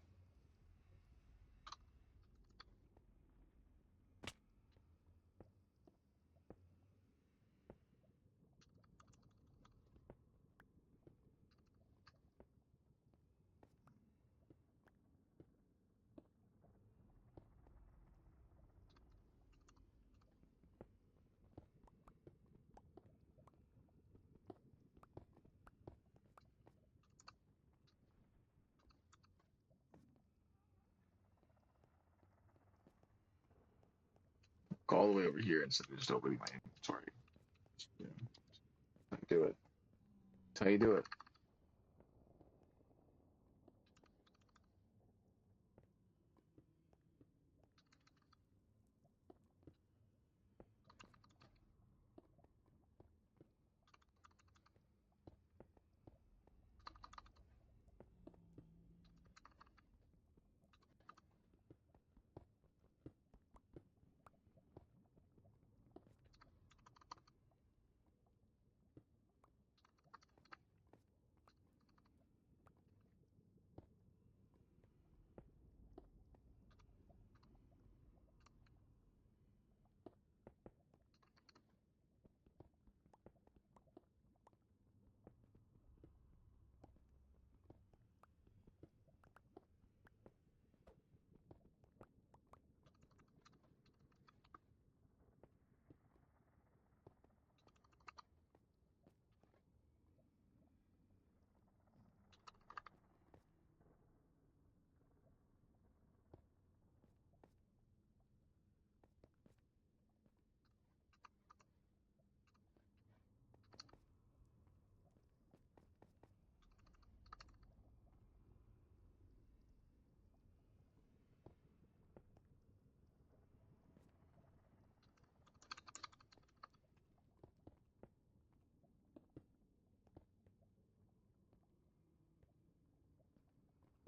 Go all the way over here instead of just opening my inventory. Yeah, how you do it. That's how you do it.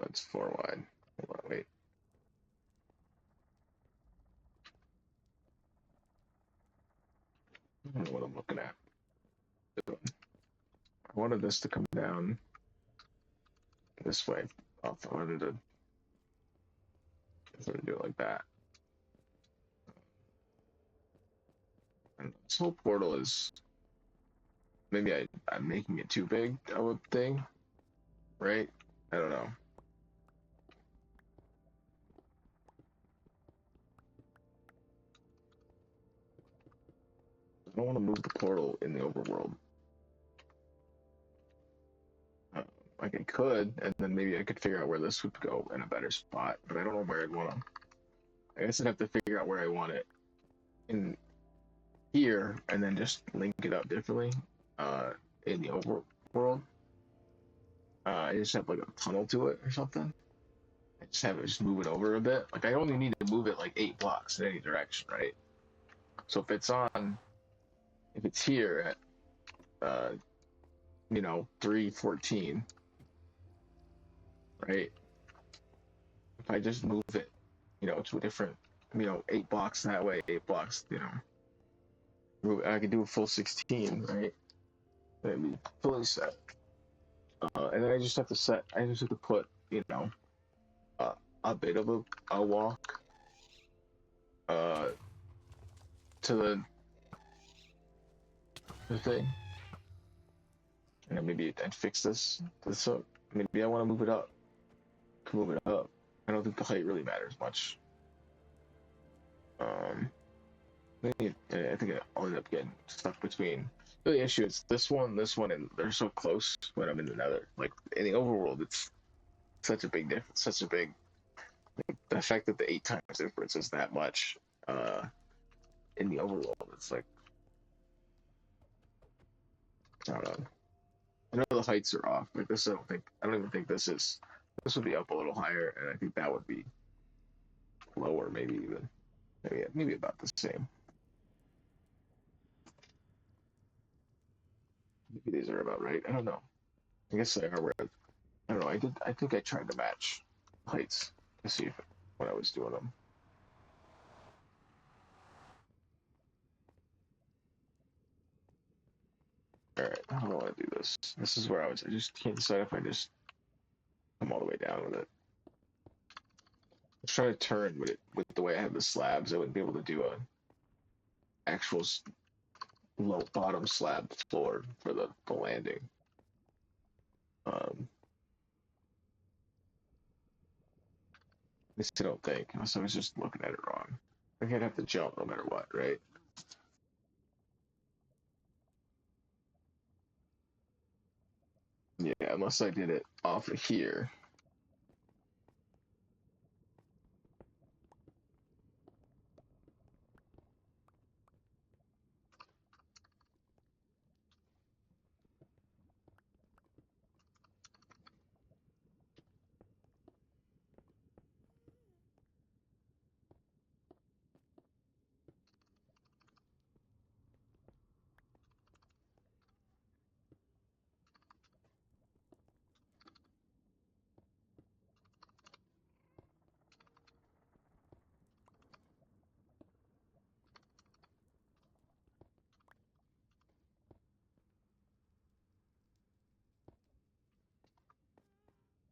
That's 4 wide. Hold on, wait. I don't know what I'm looking at. I wanted this to come down this way. I wanted to do it like that. And this whole portal is maybe I'm making it too big of a thing, right? I don't know. I don't want to move the portal in the overworld. Uh, like I could, and then maybe I could figure out where this would go in a better spot, but I don't know where I'd want to. I guess I'd have to figure out where I want it in here, and then just link it up differently. In the overworld, I just have like a tunnel to it or something. I just have it just move it over a bit. Like I only need to move it like 8 blocks in any direction, right? So if it's here at 314, right? If I just move it, to a different, 8 blocks that way, 8 blocks, I could do a full 16, right? That'd be fully set. And then I just have to set. I just have to put, uh, a bit of a walk uh, to the thing, and then maybe I'd fix this up. Maybe I want to move it up. Move it up. I don't think the height really matters much. I think I'll end up getting stuck between. The issue is this one, and they're so close when I'm in the Nether. Like in the overworld, it's such a big difference, such a big. The fact that the 8 times difference is that much in the overworld, it's like I don't know. I know the heights are off. Like this, I don't even think this is. This would be up a little higher, and I think that would be lower, maybe even, maybe about the same. Maybe these are about right. I don't know. I guess they are where I don't know. I think I tried to match heights to see if when I was doing them. All right, how do I want to do this? This is where I was. I just can't decide if I just come all the way down with it. I was trying to turn with it with the way I have the slabs. I wouldn't be able to do a actual low bottom slab floor for the landing. At least I don't think. Unless I was just looking at it wrong. I think I'd have to jump no matter what, right? Yeah, unless I did it off of here.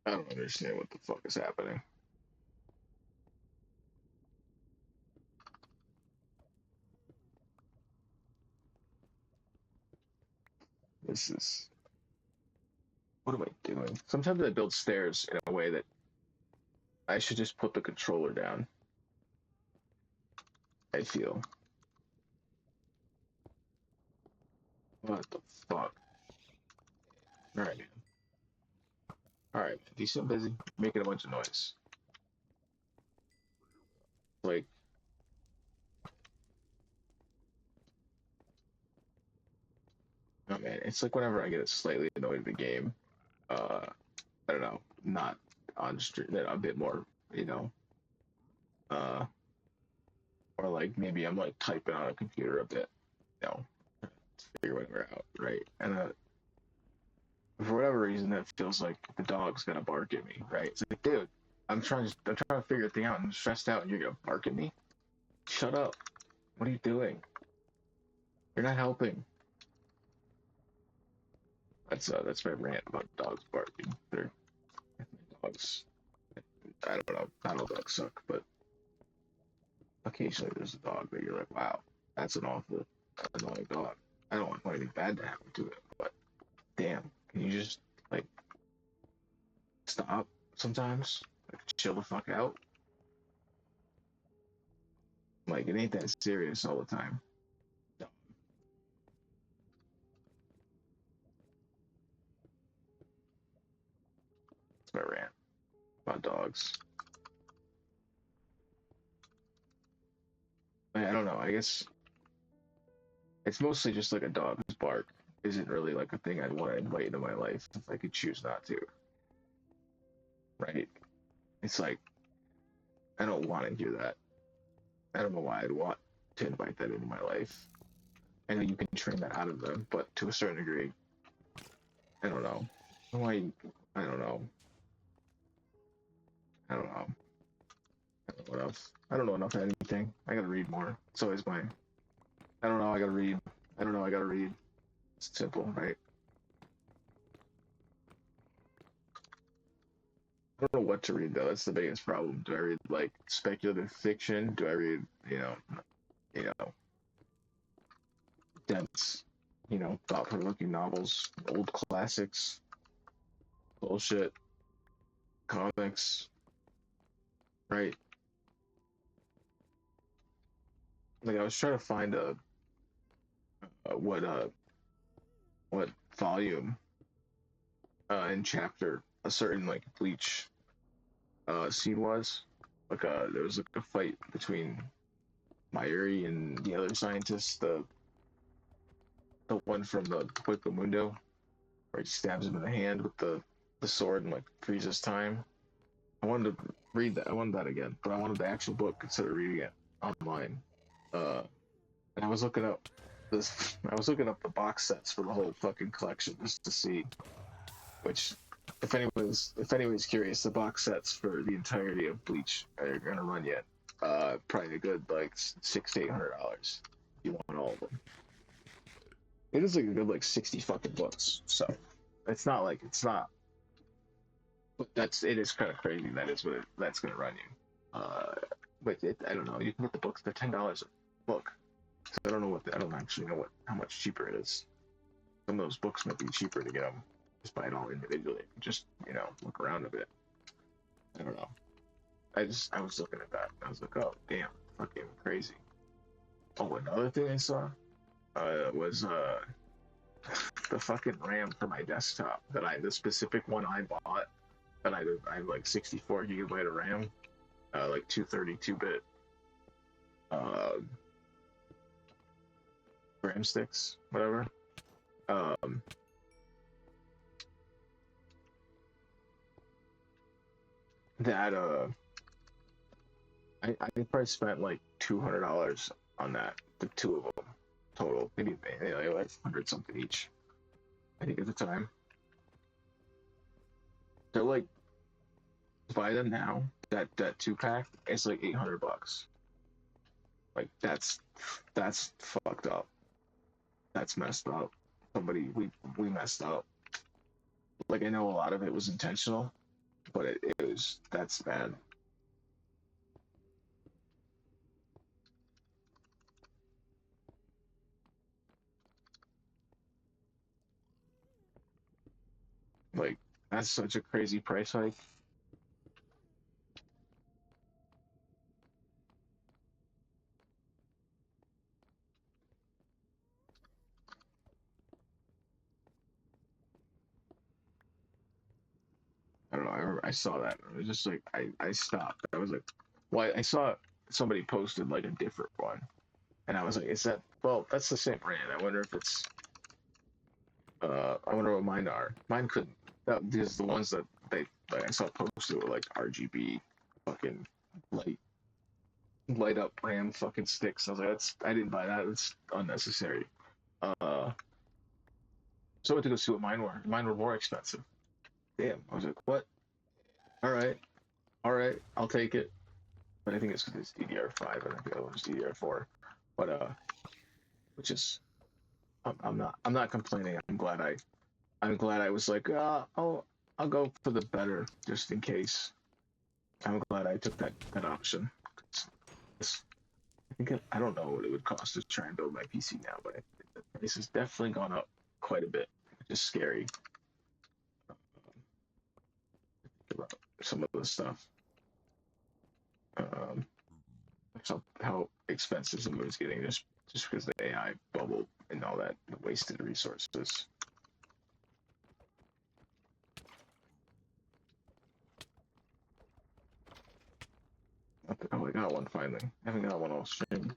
I don't understand what the fuck is happening. This is what am I doing? Sometimes I build stairs in a way that I should just put the controller down. I feel. What the fuck? Alright, man. Alright, man. Decent busy. Making a bunch of noise. Like, oh man, it's like whenever I get slightly annoyed at the game, I don't know, not on stream, then a bit more, you know, uh, or like maybe I'm like typing on a computer a bit, you know, to figure whatever out, right? And for whatever reason, that feels like the dog's gonna bark at me, right? It's like, dude, I'm trying to figure a thing out, and I'm stressed out, and you're gonna bark at me? Shut up! What are you doing? You're not helping. That's my rant about dogs barking. They're dogs. I don't know. Not all dogs suck, but occasionally there's a dog that you're like, wow, that's an awful annoying dog. I don't want anything bad to happen to it, but damn, can you just like stop sometimes? Like chill the fuck out. Like it ain't that serious all the time. No, it's my rant about dogs. I don't know. I guess it's mostly just like a dog's bark isn't really like a thing I'd want to invite into my life if I could choose not to. Right? It's like I don't want to hear that. I don't know why I'd want to invite that into my life. I know you can train that out of them, but to a certain degree, I don't know. Why? I don't know. I don't know. I don't know what else. I don't know enough of anything. I gotta read more. It's always my I don't know. I gotta read. I don't know. I gotta read. It's simple, right? I don't know what to read though. That's the biggest problem. Do I read like speculative fiction? Do I read, you know, dense, thought-provoking novels, old classics, bullshit, comics, right? Like I was trying to find a what volume and chapter a certain like Bleach scene was. Like there was like a fight between Mayuri and the other scientist, the one from the Mundo, where he stabs him in the hand with the sword and like freezes time. I wanted to read that. I wanted that again, but I wanted the actual book instead of reading it online. Uh, and I was looking up this. I was looking up the box sets for the whole fucking collection just to see which. If anyone's curious, the box sets for the entirety of Bleach are gonna run yet. Probably a good like $600 to $800. You want all of them. It is like a good like 60 fucking books. So it's not. But it is kind of crazy. That is that's gonna run you. Uh, but I don't know. You can get the books. They're $10 a book. So I don't actually know how much cheaper it is. Some of those books might be cheaper to get them. Just buy it all individually. Just look around a bit. I don't know. I was looking at that. I was like, oh damn, fucking crazy. Oh, another thing I saw was the fucking RAM for my desktop the specific one I bought that I have like 64 gigabyte of RAM, like 232-bit uh, RAM sticks, whatever. Um, that I probably spent like $200 on that, the two of them total. Maybe like 100 something each. I think at the time they're like buy them now. That 2 pack it's like $800. Like that's fucked up. That's messed up. We messed up. Like I know a lot of it was intentional, but it was that's bad. Like that's such a crazy price hike. I don't know. I saw that. It was just like I stopped. I was like, well, I saw somebody posted like a different one, and I was like, is that? Well, that's the same brand. I wonder if it's. I wonder what mine are. Mine couldn't. That because the ones that I saw posted were like RGB, fucking light light up RAM fucking sticks. I was like, I didn't buy that. It's unnecessary. Uh, so I went to go see what mine were. Mine were more expensive. Damn. I was like, what? All right, I'll take it. But I think it's because it's DDR5 and the other one's DDR4. But which is I'm not complaining. I'm glad I was like, I'll go for the better just in case. I'm glad I took that option. I don't know what it would cost to try and build my PC now, but the price has definitely gone up quite a bit, which is scary about some of the stuff. Um, how expensive some of it's getting just because the AI bubble and all that wasted resources. Oh, I got one finally. I haven't got one all stream.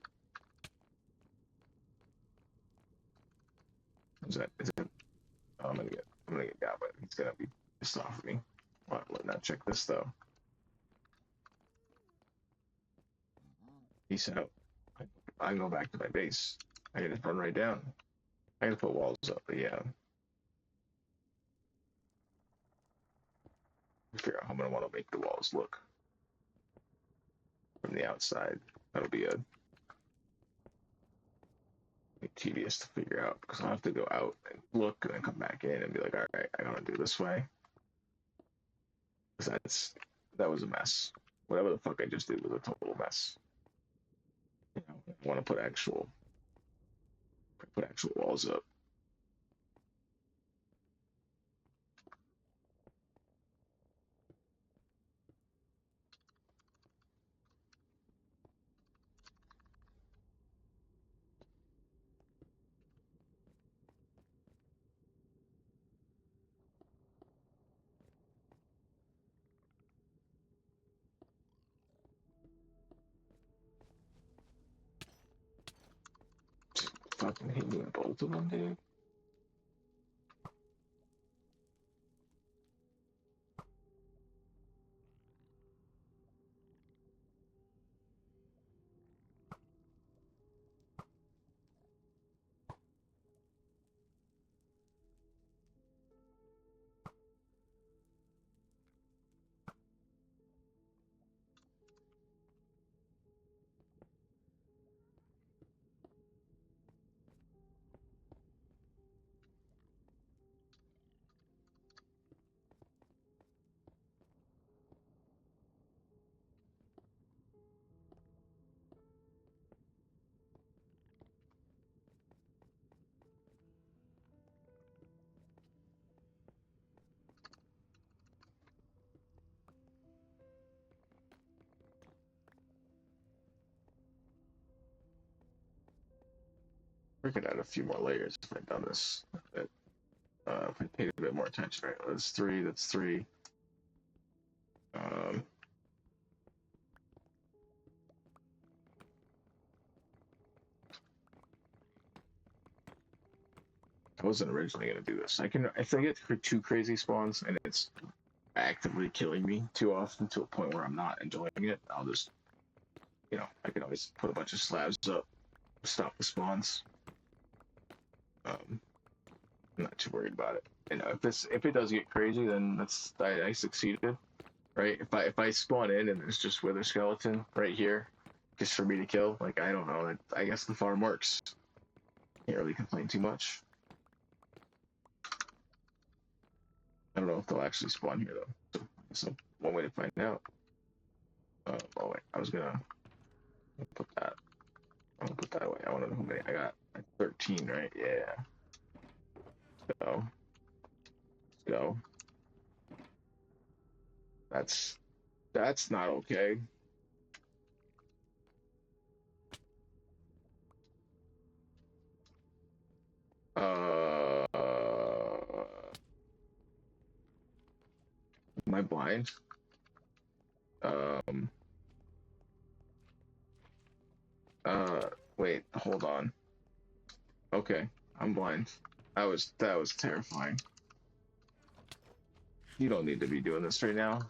Is it? Oh, I'm gonna get got, but he's gonna be pissed off at me. Let not check this though. Peace out. I can go back to my base. I can just run right down. I gotta put walls up, but yeah. Figure out how I'm gonna want to make the walls look from the outside. That'll be a be tedious to figure out because I'll have to go out and look and then come back in and be like, all right, I gotta do it this way. Because that was a mess. Whatever the fuck I just did was a total mess. You know, I want to put actual walls up. Fucking hitting both of them, dude. We could add a few more layers if I'd done this. If I paid a bit more attention, right? That's three. That's three. Um, I wasn't originally gonna do this. If I get too crazy spawns and it's actively killing me too often to a point where I'm not enjoying it, I'll just, I can always put a bunch of slabs up, stop the spawns. I'm not too worried about it. And if it does get crazy, then I succeeded, right? If I spawn in and there's just wither skeleton right here, just for me to kill, like I don't know, I guess the farm works. Can't really complain too much. I don't know if they'll actually spawn here though. So one way to find out. Oh wait, I was gonna put that. I'm gonna put that away. I want to know how many I got. 13, right? Yeah. So, go. That's not okay. Am I blind? Um. Wait. Hold on. Okay, I'm blind. That was terrifying. You don't need to be doing this right now.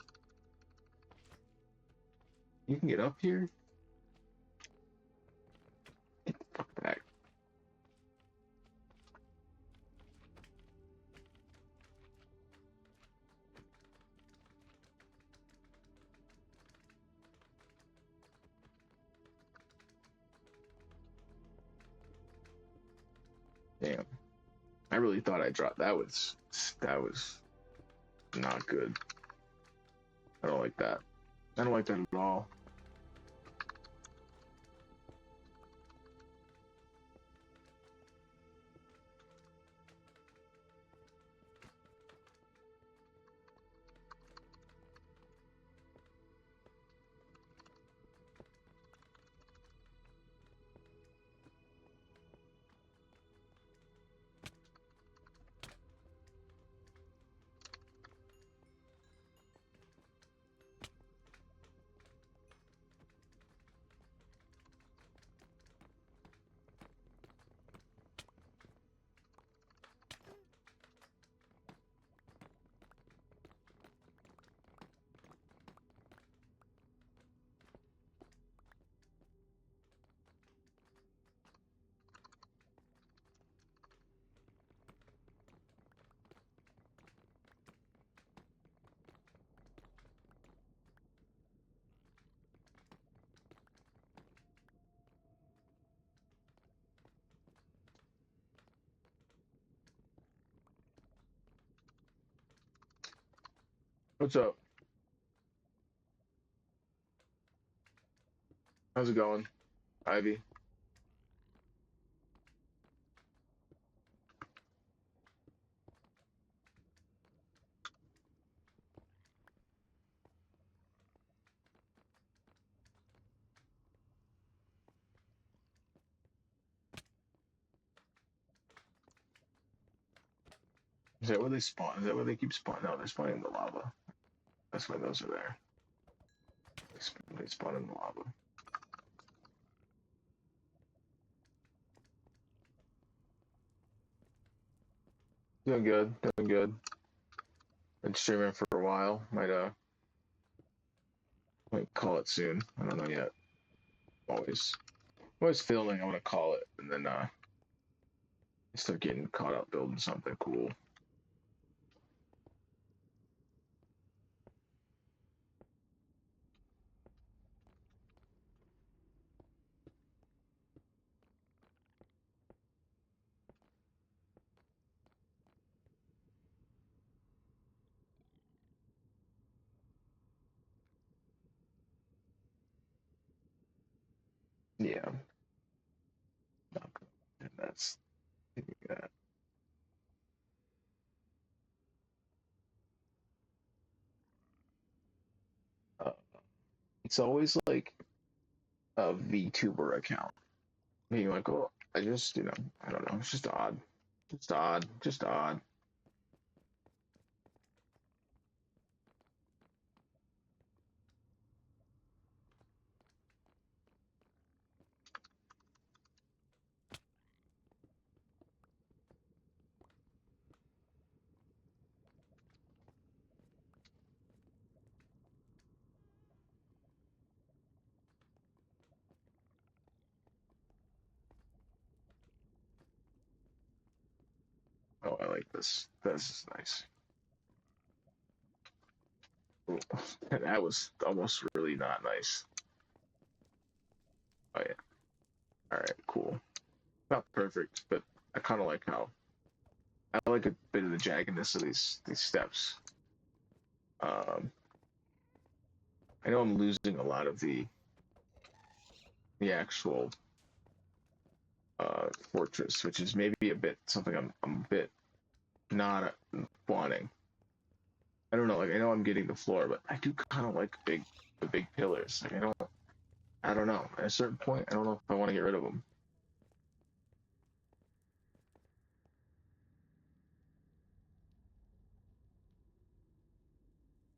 You can get up here. Get the fuck back. Damn. I really thought I dropped. That was not good. I don't like that. I don't like that at all. What's up? How's it going, Ivy? Is that where they spawn? Is that where they keep spawning? No, they're spawning in the lava. That's why those are there. They spawn in the lava. Doing good, doing good. Been streaming for a while. Might call it soon. I don't know yet. Always, always feeling I want to call it, and then I start getting caught up building something cool. Yeah, and that's that. Uh, it's always like a VTuber account. Being like, oh, I just, I don't know. It's just odd. Just odd. Just odd. Oh, I like this. This is nice. Ooh, that was almost really not nice. Oh yeah. All right. Cool. Not perfect, but I kind of like how I like a bit of the jaggedness of these steps. Um, I know I'm losing a lot of the actual fortress, which is maybe a bit something I'm a bit not wanting. I don't know. Like I know I'm getting the floor, but I do kind of like the big pillars. Like I don't know. At a certain point, I don't know if I want to get rid of them.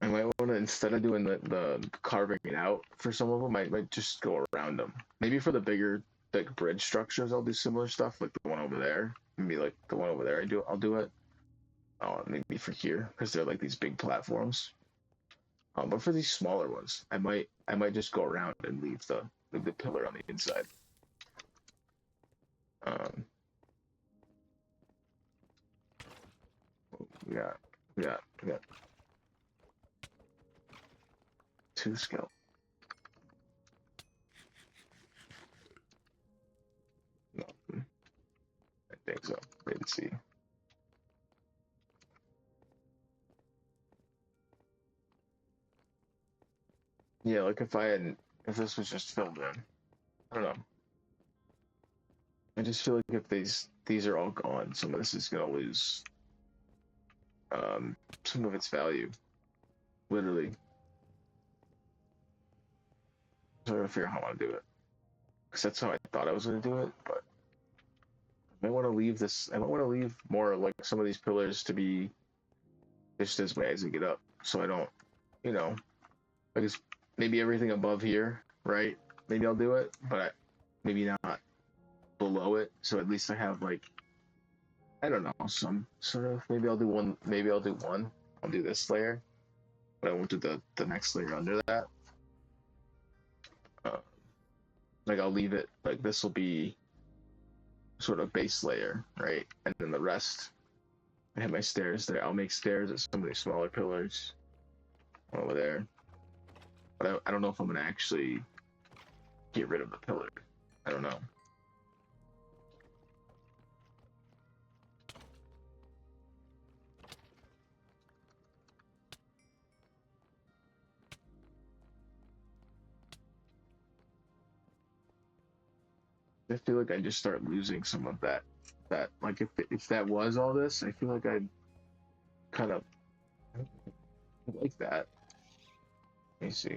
I might want to instead of doing the carving it out for some of them, I might just go around them. Maybe for the bigger like bridge structures, I'll do similar stuff like the one over there. Maybe like the one over there, I'll do it. Oh, maybe for here because they're like these big platforms. But for these smaller ones, I might just go around and leave the pillar on the inside. Um, yeah, we got two skeletons. No, I think so. Wait and see. Yeah, like if this was just filled in, I don't know. I just feel like if these are all gone, some of this is gonna lose some of its value. Literally, so I gotta figure out how I want to do it. Because that's how I thought I was gonna do it, but I might want to leave this. I might want to leave more like some of these pillars to be just as way as I get up, so I don't, you know, I guess maybe everything above here, right? Maybe I'll do it, but maybe not below it. So at least I have like I don't know some sort of maybe I'll do one. Maybe I'll do one. I'll do this layer, but I won't do the next layer under that. Uh, like I'll leave it like this will be sort of base layer, right? And then the rest, I have my stairs there. I'll make stairs at some of these smaller pillars over there. But I don't know if I'm gonna actually get rid of the pillar. I don't know. I feel like I just start losing some of that. That like if that was all this, I feel like I'd kind of like that. Let me see,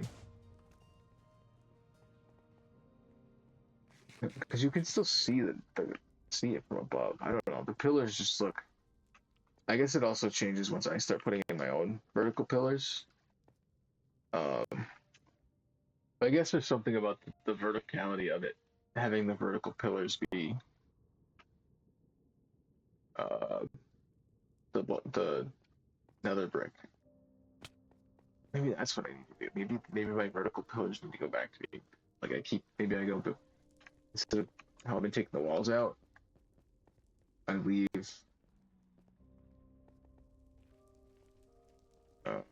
because you can still see see it from above. I don't know. The pillars just look. I guess it also changes once I start putting in my own vertical pillars. Um, but I guess there's something about the verticality of it, having the vertical pillars be uh, the nether brick. Maybe that's what I need to do. Maybe my vertical pillars need to go back to being like I keep. Maybe I go to instead of how I've been taking the walls out, I leave uh,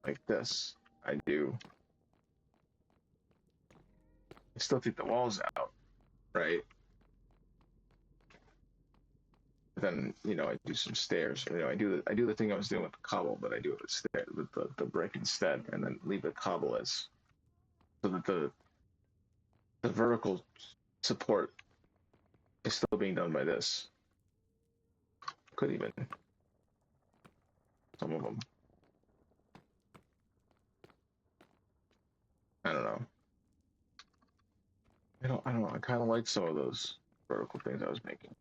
like this. I do. I still take the walls out, right? But then I do some stairs. I do the thing I was doing with the cobble, but I do it with with the brick instead, and then leave the cobble as so that the vertical support is still being done by this. Could even some of them. I don't know. I don't know. I kind of like some of those vertical things I was making.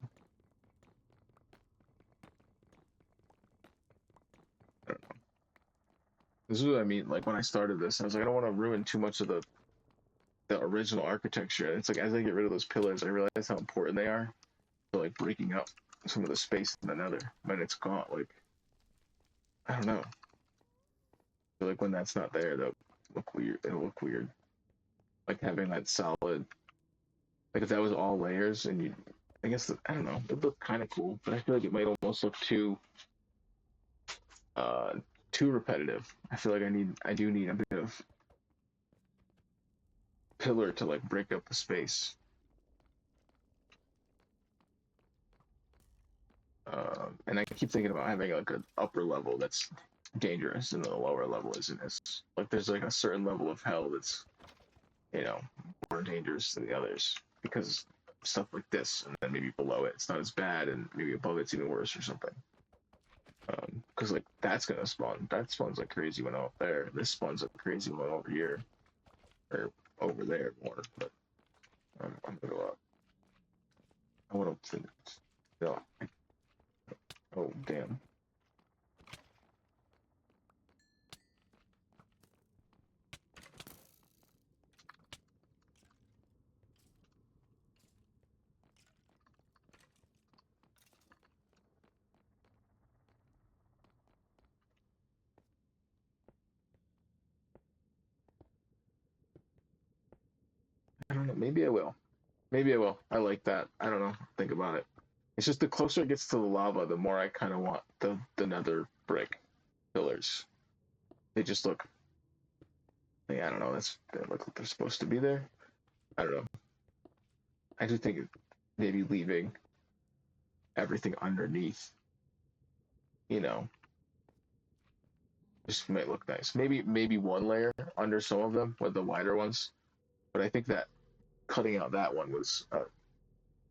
I don't know. This is what I mean. Like when I started this, I was like, I don't want to ruin too much of the original architecture. And it's like as I get rid of those pillars, I realize how important they are for like breaking up some of the space in the nether when it's gone. Like I don't know. I feel like when that's not there, that'll look weird. It'll look weird. Like having that solid. Like if that was all layers, and I guess I don't know. It looked kind of cool, but I feel like it might almost look uh, too repetitive. I feel like I do need a bit of pillar to like break up the space. And I keep thinking about having like an upper level that's dangerous, and then the lower level isn't as like there's like a certain level of hell that's more dangerous than the others because stuff like this, and then maybe below it it's not as bad, and maybe above it's even worse or something. Because like that's gonna spawn. That spawns like crazy when up there. This spawns like crazy when over here or over there more. But I'm gonna go up. I want to. No. Oh damn. I don't know. Maybe I will. Maybe I will. I like that. I don't know. Think about it. It's just the closer it gets to the lava, the more I kind of want the nether brick pillars. They just look. Yeah, I don't know. They look like they're supposed to be there. I don't know. I just think maybe leaving everything underneath, you know, just might look nice. Maybe one layer under some of them with the wider ones. But I think that cutting out that one was.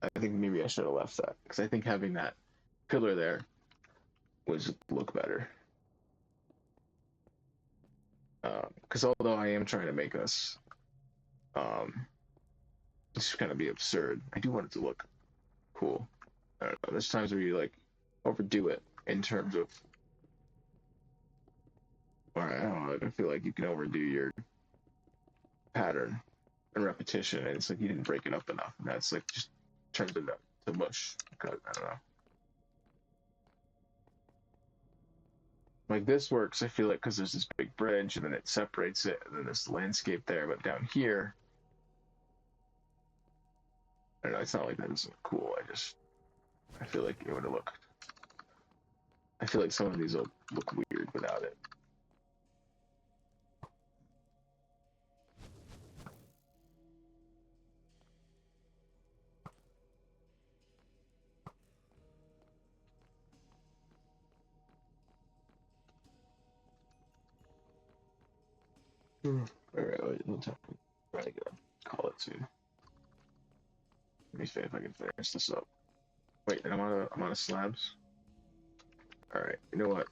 I think maybe I should have left that because I think having that pillar there would look better. Because although I am trying to make us, this kind of be absurd. I do want it to look cool. I don't know. There's times where you like overdo it in terms of, or I don't know. I feel like you can overdo your pattern and repetition, and it's like you didn't break it up enough, and that's like just turns it up to mush. I don't know. Like this works, I feel like, because there's this big bridge, and then it separates it, and then there's the landscape there. But down here, I don't know. It's not like that isn't cool. I feel like it would have looked. I feel like some of these will look weird without it. Alright, wait, no time. Right, go. Call it soon. Let me see if I can finish this up. Wait, and I'm on a slabs. Alright, you know what?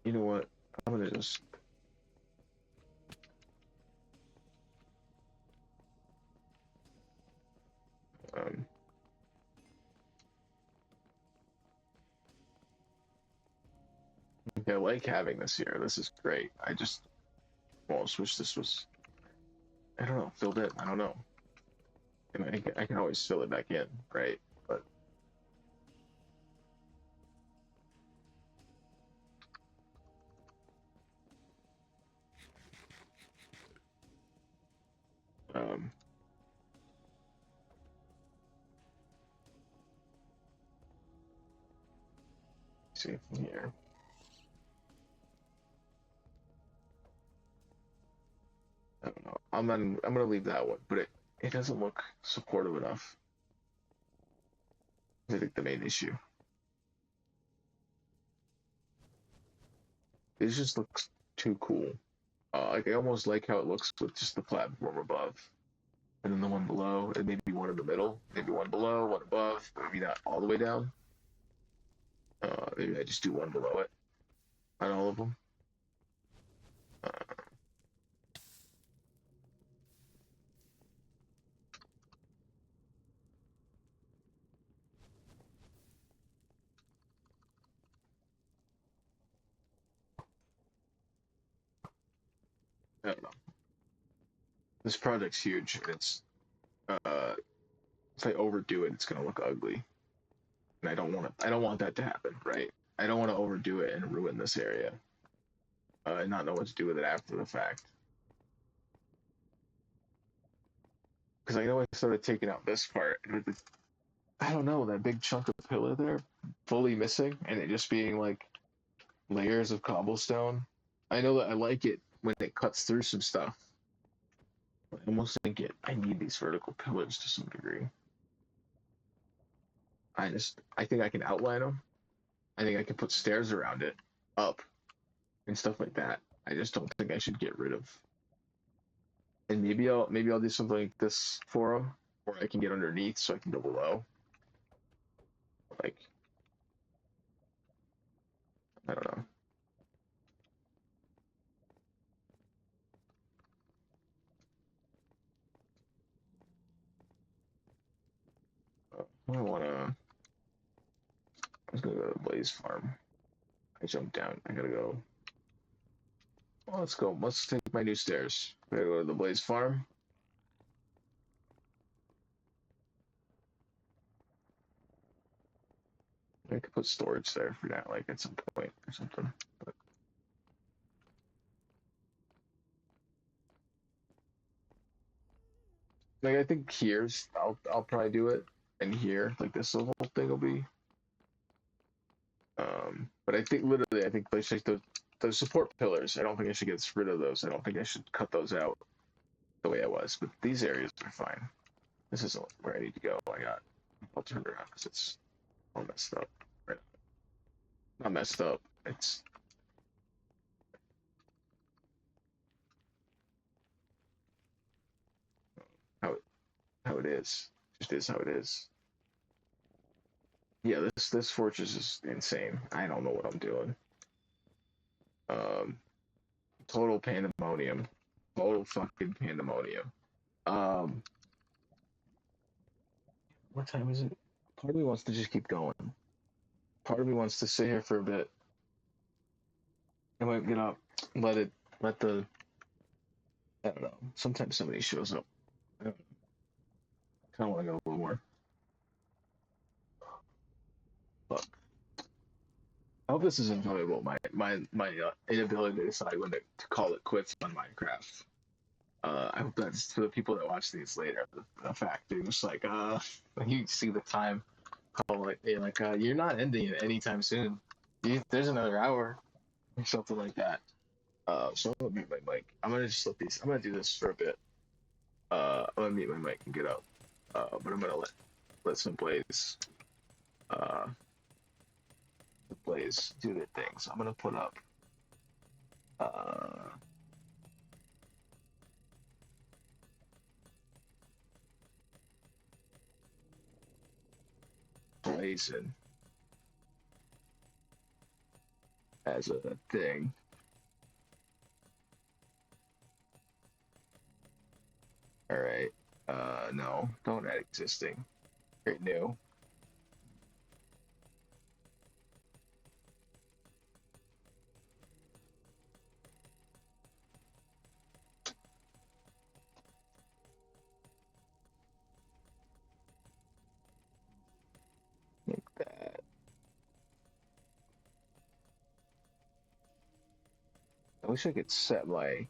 You know what? I'm gonna just um I like having this here. This is great. I just almost wish this was, I don't know, filled in. I don't know. And I can always fill it back in, right? But um see from here. I don't know. I'm gonna leave that one, but it doesn't look supportive enough. I think the main issue. It just looks too cool. Like I almost like how it looks with just the platform above, and then the one below, and maybe one in the middle, maybe one below, one above, maybe not all the way down. Maybe I just do one below it on all of them. Uh, I don't know. This project's huge, and uh, if I overdo it, it's gonna look ugly, and I don't want it. I don't want that to happen, right? I don't want to overdo it and ruin this area, and not know what to do with it after the fact. Because I know I started taking out this part, and I don't know, that big chunk of pillar there, fully missing, and it just being like layers of cobblestone. I know that I like it when it cuts through some stuff. I almost think I need these vertical pillars to some degree. I think I can outline them. I think I can put stairs around it, up, and stuff like that. I just don't think I should get rid of. And maybe I'll do something like this for them, where I can get underneath so I can go below. Like I don't know. I wanna. I was gonna go to the Blaze Farm. I jumped down. I gotta go. Well, let's go. Let's take my new stairs. I gotta go to the Blaze Farm. I could put storage there for that, like at some point or something. But, like I think here's I'll probably do it, and here like this whole thing will be. But I think literally I think like those support pillars. I don't think I should get rid of those. I don't think I should cut those out the way I was. But these areas are fine. This isn't where I need to go. I'll turn it around because it's all messed up. Right, not messed up. It's how how it is. Just is how it is. Yeah, this fortress is insane. I don't know what I'm doing. Um, total pandemonium. Total fucking pandemonium. Um, what time is it? Part of me wants to just keep going. Part of me wants to sit here for a bit. I might get up, let it, let the. I don't know. Sometimes somebody shows up. I kind of want to go a little more. But I hope this is enjoyable. My inability to decide when to call it quits on Minecraft. I hope that's for the people that watch these later. The fact they're just like, when you see the time, call like, hey, like, you're not ending it anytime soon. There's another hour or something like that. So I'm gonna mute my mic. I'm gonna just let these. I'm gonna do this for a bit. I'm gonna mute my mic and get out. But I'm gonna let some uh, plays do their things. I'm gonna put up. Uh, blazing as a thing. All right. No, don't add existing. Create new. Make that. I wish I could set my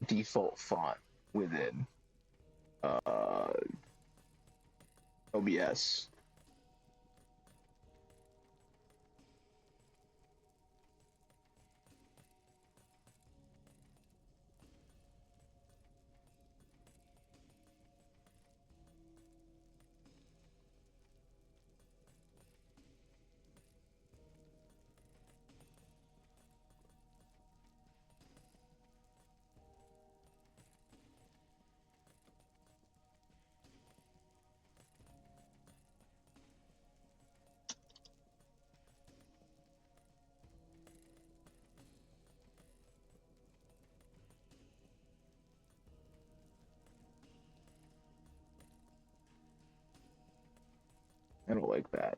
default font within OBS. I don't like that.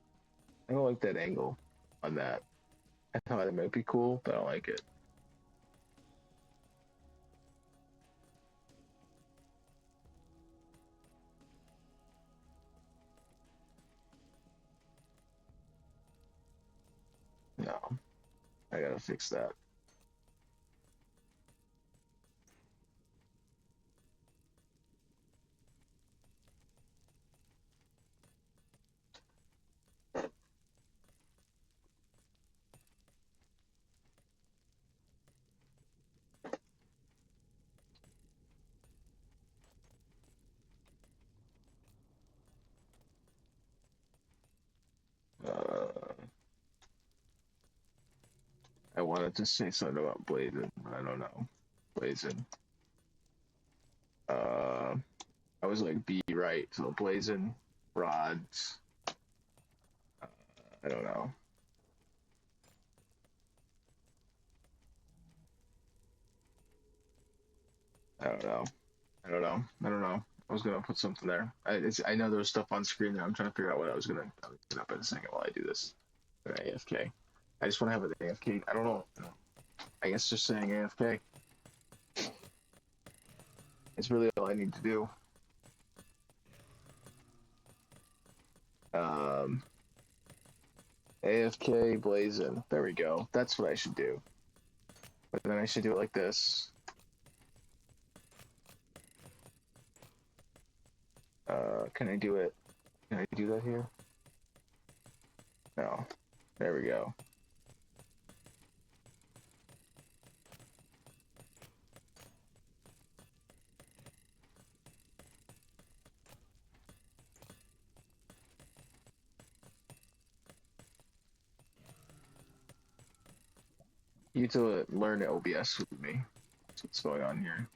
I don't like that angle on that. I thought it might be cool, but I don't like it. No, I gotta fix that. I wanted to say something about blazing, but I don't know. Blazing. I was like, be right. So blazing, rods. I don't know. I don't know. I don't know. I don't know. I was gonna put something there. I know there was stuff on screen there. I'm trying to figure out what I was gonna put up in a second while I do this. AFK. I just want to have an AFK. I don't know. I guess just saying AFK. It's really all I need to do. AFK blazing. There we go. That's what I should do. But then I should do it like this. Can I do it? Can I do that here? No. There we go. You need to learn OBS with me. That's what's going on here.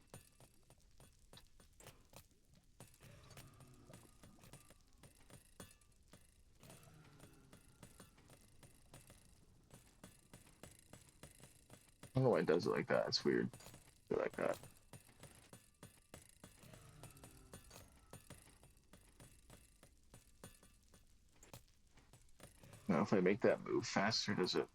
I don't know why it does it like that. It's weird. Like that. Now, if I make that move faster, does it?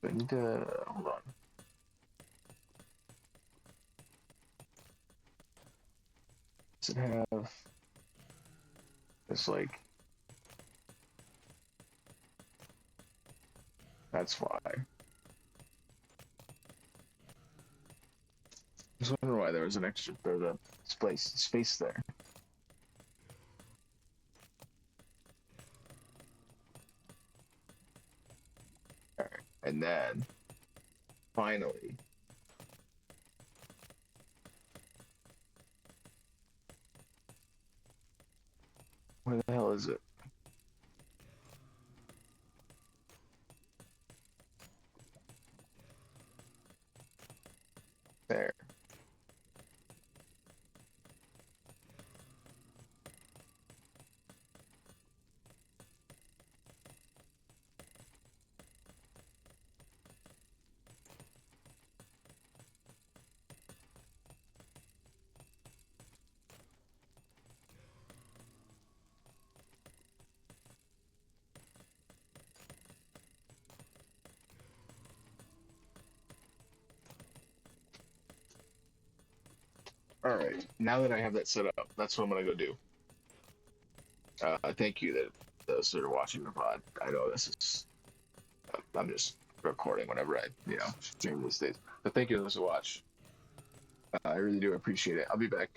I need to hold on. Does it have this like? That's why. I was wondering why there was an extra or the space there. All right, and then finally. Where the hell is it? All right. Now that I have that set up, that's what I'm gonna go do. Thank you that those that are watching the pod. I know this is. I'm just recording whenever I change these days. But thank you to those who watch. I really do appreciate it. I'll be back.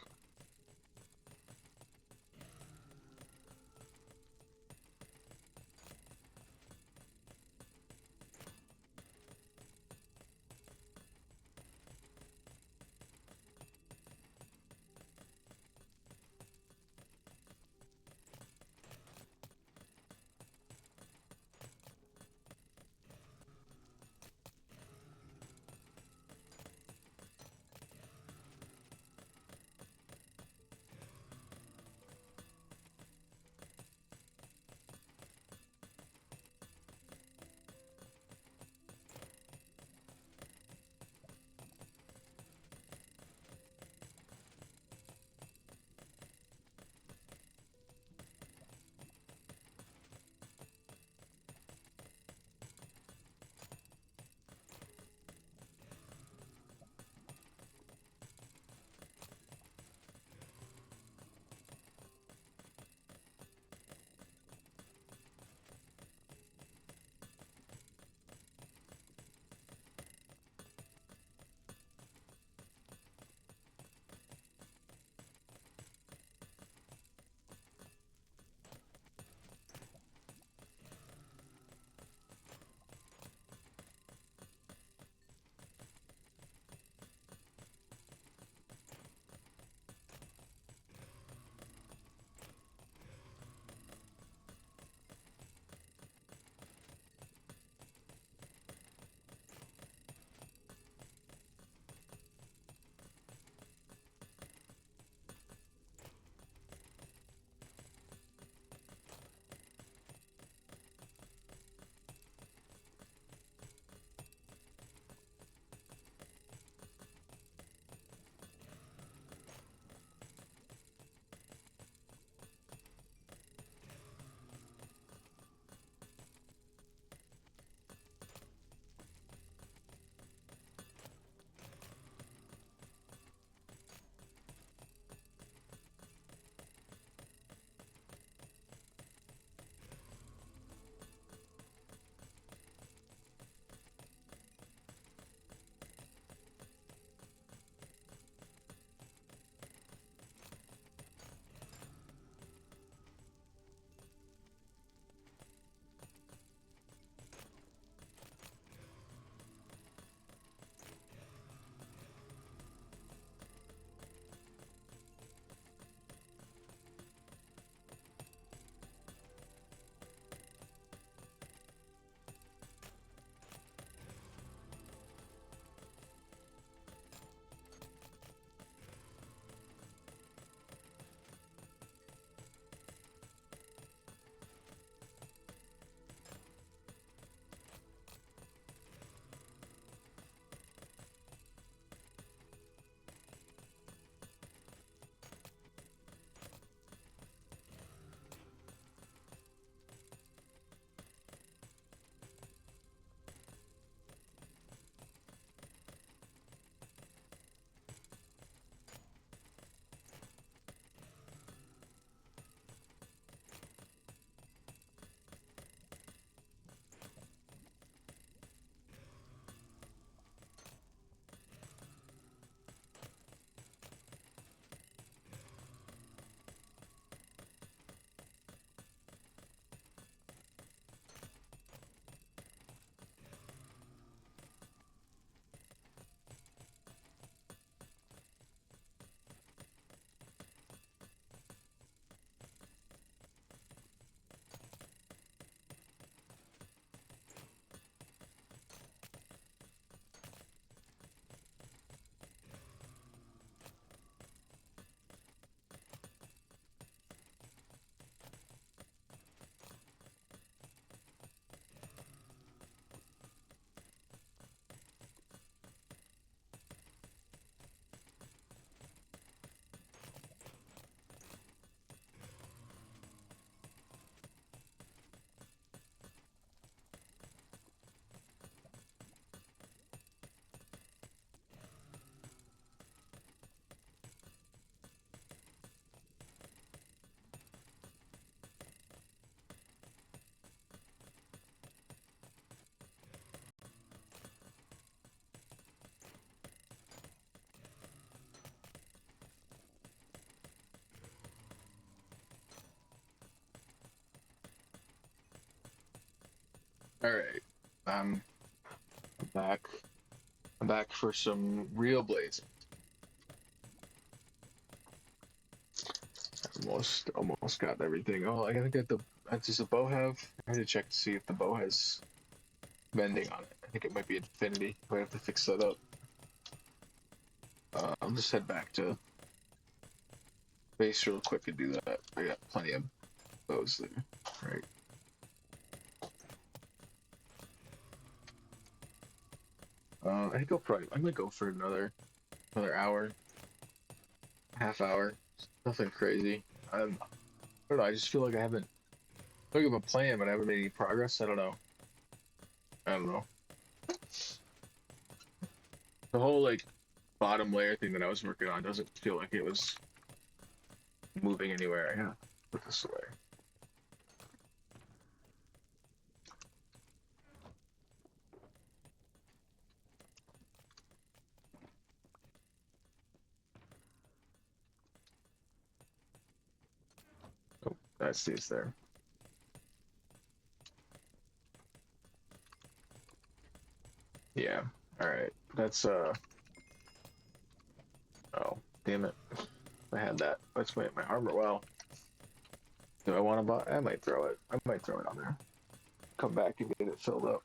Alright. I'm back. I'm back for some real blazing. Almost got everything. Oh, I gotta get the. Does the bow have? I need to check to see if the bow has bending on it. I think it might be infinity. I have to fix that up. I'll just head back to base real quick and do that. I got plenty of bows there. Right. I think I might go for another hour, half hour. Nothing crazy. I don't know. I just feel like I haven't. I have a plan, but I haven't made any progress. I don't know. I don't know. The whole like bottom layer thing that I was working on doesn't feel like it was moving anywhere. Yeah, put this away. Oh, that stays there. Yeah. All right. That's Oh, damn it! I had that. That's my armor. Well, do I want to buy? I might throw it. I might throw it on there. Come back and get it filled up.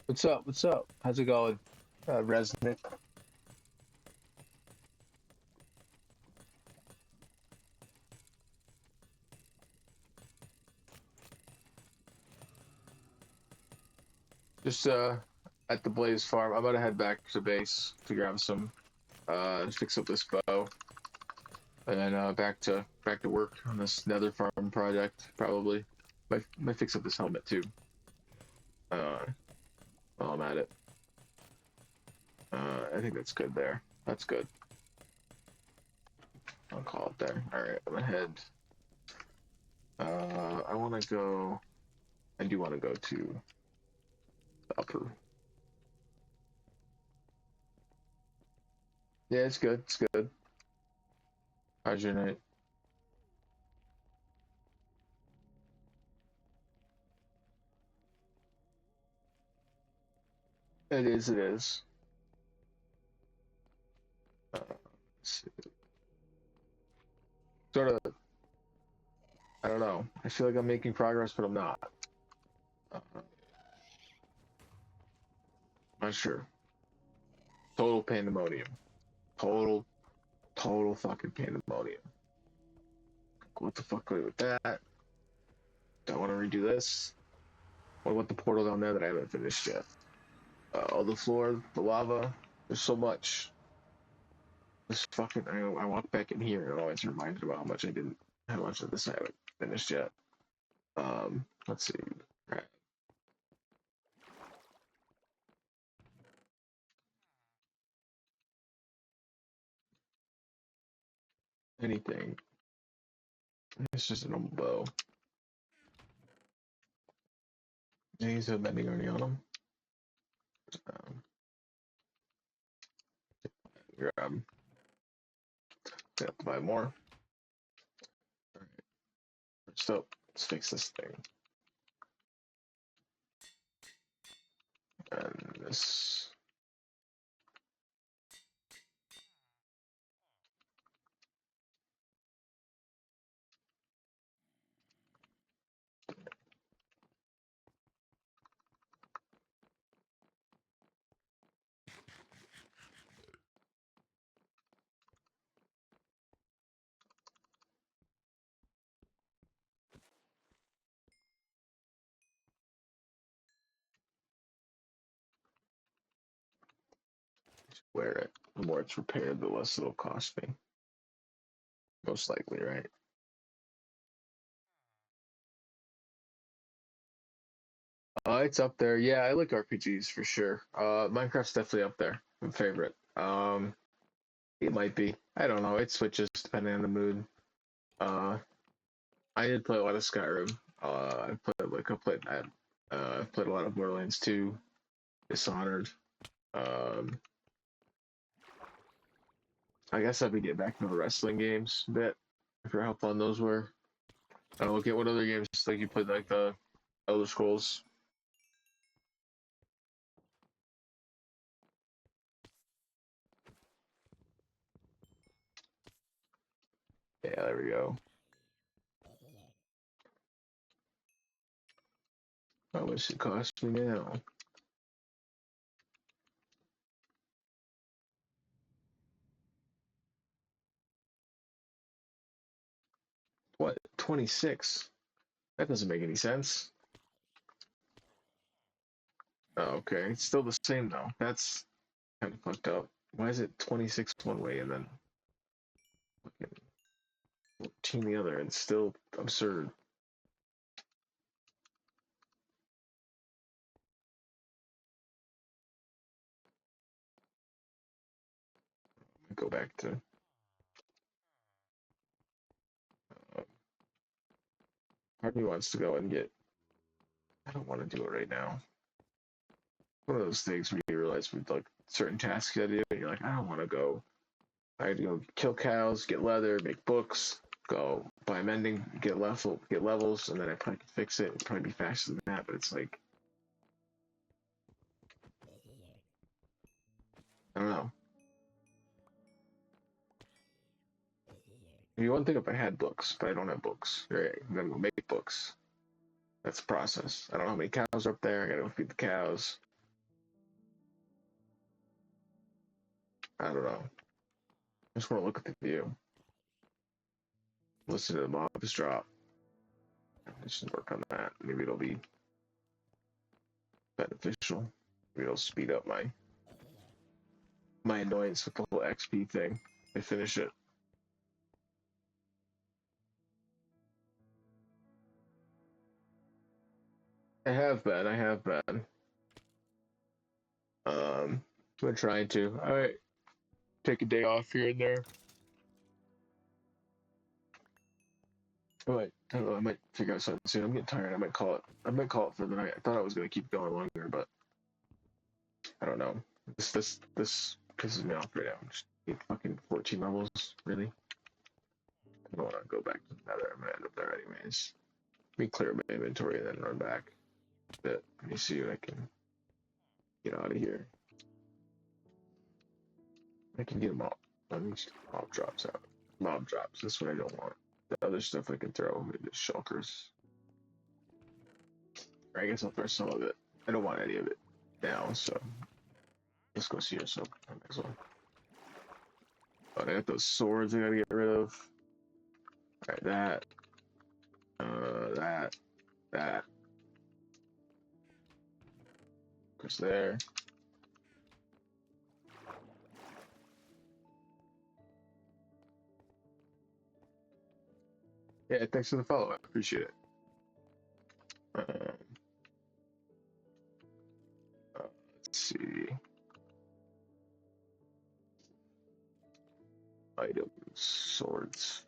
What's up? What's up? How's it going, Resnick? Just at the Blaze Farm. I'm gonna head back to base to grab some fix up this bow, and then back to work on this Nether Farm project. Probably might fix up this helmet too. Uh, while I'm at it. I think that's good there. That's good. I'll call it there. All right, I'm gonna head. I want to go. I do want to go to the upper. Yeah, it's good. It's good. How's your night? It is. It is. Sort of. I don't know. I feel like I'm making progress, but I'm not. Not sure. Total pandemonium. Total, total fucking pandemonium. What the fuck do I do with that? Do I want to redo this? What about the portal down there that I haven't finished yet? Oh, the floor, the lava. There's so much. This fucking. I walk back in here and I'm always reminded about how much of this I haven't finished yet. Let's see. Right. Anything. It's just a normal bow. These have bending already on them. Um, grab. Have to buy more. So let's fix this thing. And this. Wear it. The more it's repaired, the less it'll cost me. Most likely, right? It's up there. Yeah, I like RPGs for sure. Minecraft's definitely up there. My favorite. It might be. I don't know. It switches depending on the mood. Uh, I did play a lot of Skyrim. I played a lot of Borderlands 2, Dishonored. Um, I guess I've been getting back into the wrestling games a bit. I forgot how fun those were. Oh, okay, what other games like you played like the Elder Scrolls? Yeah, there we go. How much it cost me now? What? 26? That doesn't make any sense. Oh, okay. It's still the same though. That's kind of fucked up. Why is it 26 one way and then fucking 14 the other? It's still absurd. Go back to uh, part of me wants to go and get. I don't want to do it right now. One of those things where you realize with like certain tasks you gotta do, and you're like, I don't want to go. I had to go kill cows, get leather, make books, go buy mending, get levels, and then I probably could fix it. It'd probably be faster than that, but it's like I don't know. It'd be one thing if I had books, but I don't have books. Right, then we'll make books. That's the process. I don't know how many cows are up there. I gotta go feed the cows. I don't know. I just want to look at the view, listen to the mobs drop. I should work on that. Maybe it'll be beneficial. Maybe it'll speed up my annoyance with the whole XP thing. I finish it. I have been. I have been. Been trying to. All right, take a day off here and there. I don't know. I might figure out something soon. I'm getting tired. I might call it. I might call it for the night. I thought I was gonna keep going longer, but I don't know. This pisses me off right now. Just need fucking 14 levels, really. I don't want to go back to the nether. I'm gonna end up there anyways. Let me clear my inventory and then run back. Let me see what I can get out of here. I can get them all. At least mob drops out. Mob drops. That's what I don't want. The other stuff I can throw into shulkers. Or I guess I'll throw some of it. I don't want any of it now, so let's go see yourself. Next one. Oh, I got those swords I gotta get rid of. Alright, that. Goes there. Yeah, thanks for the follow. I appreciate it. Um, let's see. Items, swords.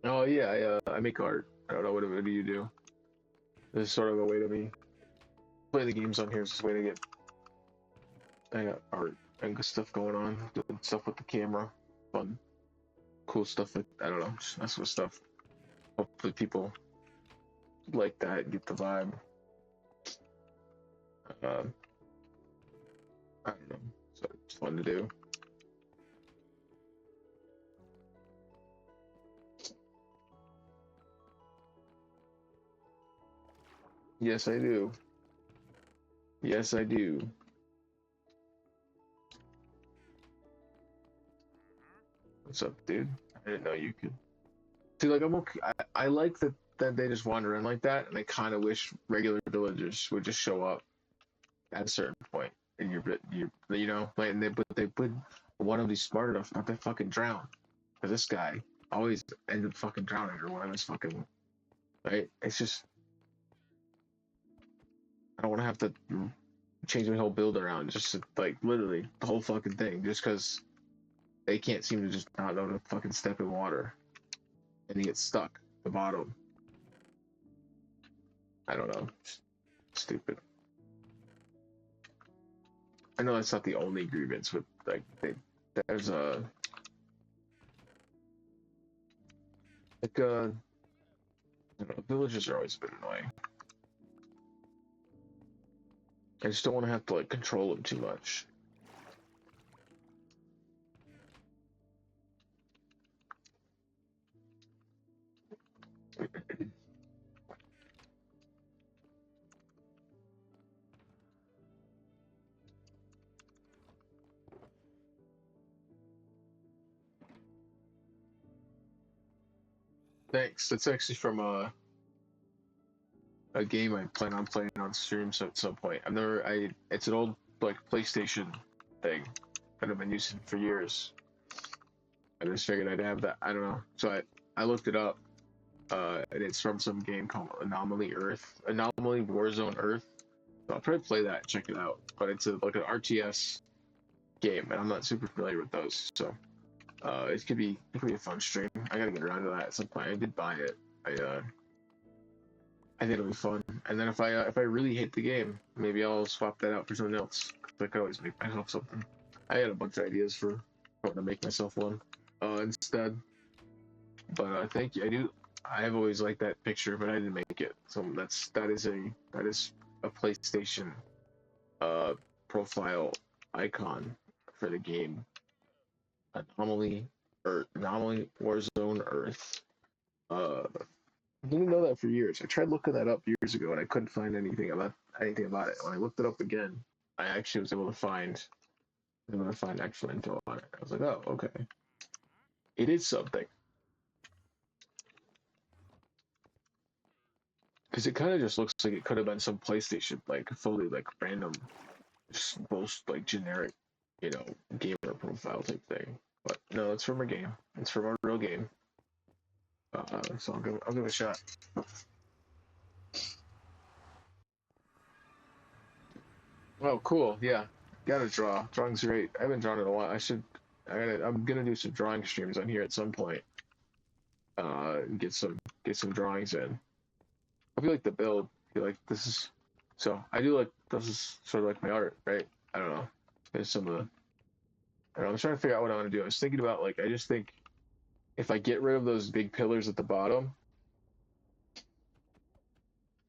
Oh yeah, I make art. I don't know what do you do. This is sort of a way to me play the games on here. It's just a way to get I got art and good stuff going on. Doing stuff with the camera, fun, cool stuff. Like I don't know, just mess with stuff. Hopefully people like that, get the vibe. Um, I don't know, so it's fun to do. Yes, I do. Yes, I do. What's up, dude? I didn't know you could. See, like I'm okay. I like that they just wander in like that, and I kind of wish regular villagers would just show up at a certain point in you know, like, and they would one of these smart enough not to fucking drown. Cause this guy always ended fucking drowning or one of his fucking right. It's just I don't want to have to change my whole build around just to, like, literally the whole fucking thing just because they can't seem to just not know to fucking step in water and he gets stuck at the bottom. I don't know. Stupid. I know that's not the only grievance with, like, there's a like I don't know, villagers are always a bit annoying. I just don't want to have to like control them too much. Thanks. That's actually from a game I plan on playing on streams at some point. It's an old like PlayStation thing that I've been using for years. I just figured I'd have that. I don't know. So I looked it up, and it's from some game called Anomaly Warzone Earth. So I'll probably play that and check it out. But it's like an RTS game, and I'm not super familiar with those. So it could be a fun stream. I gotta get around to that at some point. I did buy it. I think it'll be fun. And then if I really hate the game, maybe I'll swap that out for something else. I can always make myself something. I had a bunch of ideas for what to make myself one instead. But thank you. I have always liked that picture, but I didn't make it. So that is a PlayStation profile icon for the game. Anomaly Warzone Earth. I didn't know that for years. I tried looking that up years ago and I couldn't find anything about it. When I looked it up again, I actually was able to find actual info on it. I was like, oh, okay. It is something. Because it kind of just looks like it could have been some PlayStation, like fully like random, just most like generic, gamer profile type thing. But no, it's from a game. It's from a real game. So I'll give it a shot. Oh, cool. Yeah, gotta draw. Drawing's great. I haven't drawn in a while. I'm gonna do some drawing streams on here at some point. And get some drawings in. I feel like the build. I feel like this is. So I do like this is sort of like my art, right? I don't know. There's some of the. I don't know, I'm trying to figure out what I want to do. I was thinking about like I just think if I get rid of those big pillars at the bottom,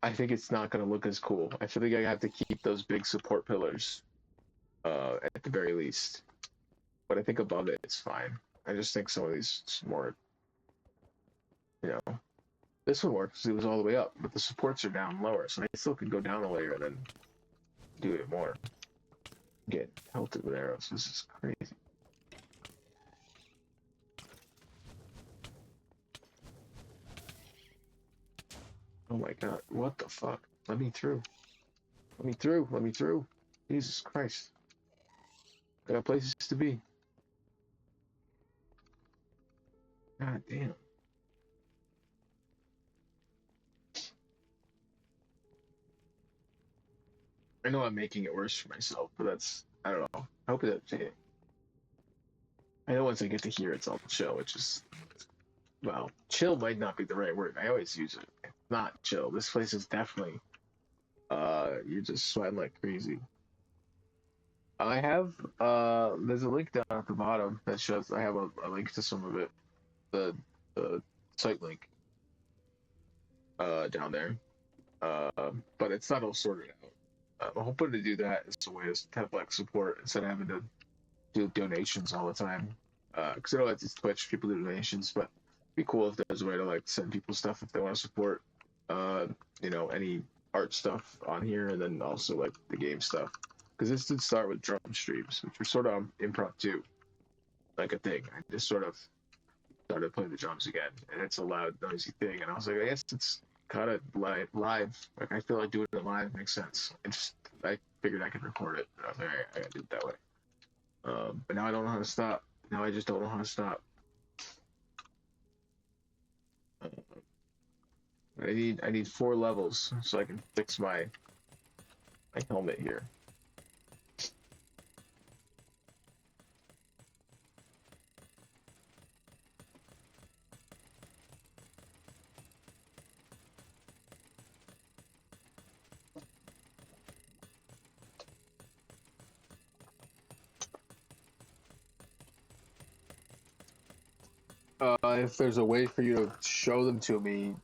I think it's not going to look as cool. I feel like I have to keep those big support pillars at the very least. But I think above it, it's fine. I just think some of these more, you know, this one works. It was all the way up, but the supports are down lower, so I still could go down a layer and then do it more. Get pelted with arrows. This is crazy. Oh my god, what the fuck? Let me through. Let me through. Let me through. Jesus Christ. I got places to be. God damn. I know I'm making it worse for myself, but I don't know. I hope it doesn't. I know once I get to here, it's all chill, which is, well, chill might not be the right word. I always use it. It's not chill. This place is definitely, you're just sweating like crazy. I have, there's a link down at the bottom that shows, I have a link to some of it, the site link, down there. But it's not all sorted out. I'm hoping to do that as a way to have like support instead of having to do donations all the time. Because I know it's Twitch, people do donations, but it'd be cool if there's a way to like send people stuff if they want to support, any art stuff on here, and then also like the game stuff. Because this did start with drum streams, which were sort of impromptu, like a thing. I just sort of started playing the drums again, and it's a loud, noisy thing. And I was like, I guess it's kind of live. Like I feel like doing it live makes sense. I figured I could record it. And I was like, I gotta do it that way. But now I don't know how to stop. Now I just don't know how to stop. Uh, I need 4 levels so I can fix my my helmet here. If there's a way for you to show them to me,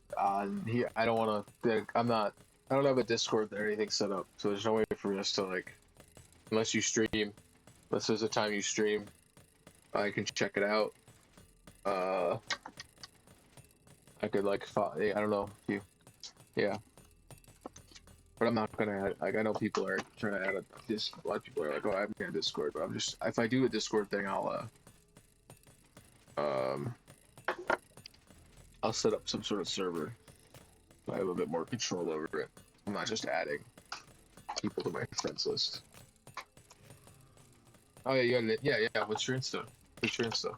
here I don't want to. I don't have a Discord or anything set up, so there's no way for us to like, unless you stream, unless there's a time you stream, I can check it out. I could like, I don't know if you, yeah, but I'm not gonna add. Like I know people are trying to add a lot of people are like, oh, I'm gonna Discord, but I'm just if I do a Discord thing, I'll set up some sort of server. So I have a bit more control over it. I'm not just adding people to my friends list. Oh yeah, you got it. Yeah. What's your Insta? What's your Insta?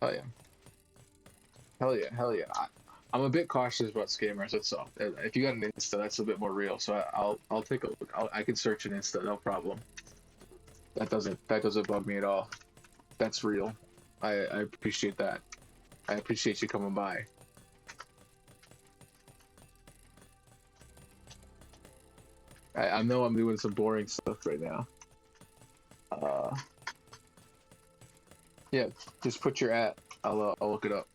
Oh yeah. Hell yeah. I'm a bit cautious about scammers. That's all. If you got an Insta, that's a bit more real. So I'll take a look. I can search an Insta, no problem. That doesn't bug me at all. That's real. I appreciate that. I appreciate you coming by. I know I'm doing some boring stuff right now. Yeah, just put your @ I'll look it up.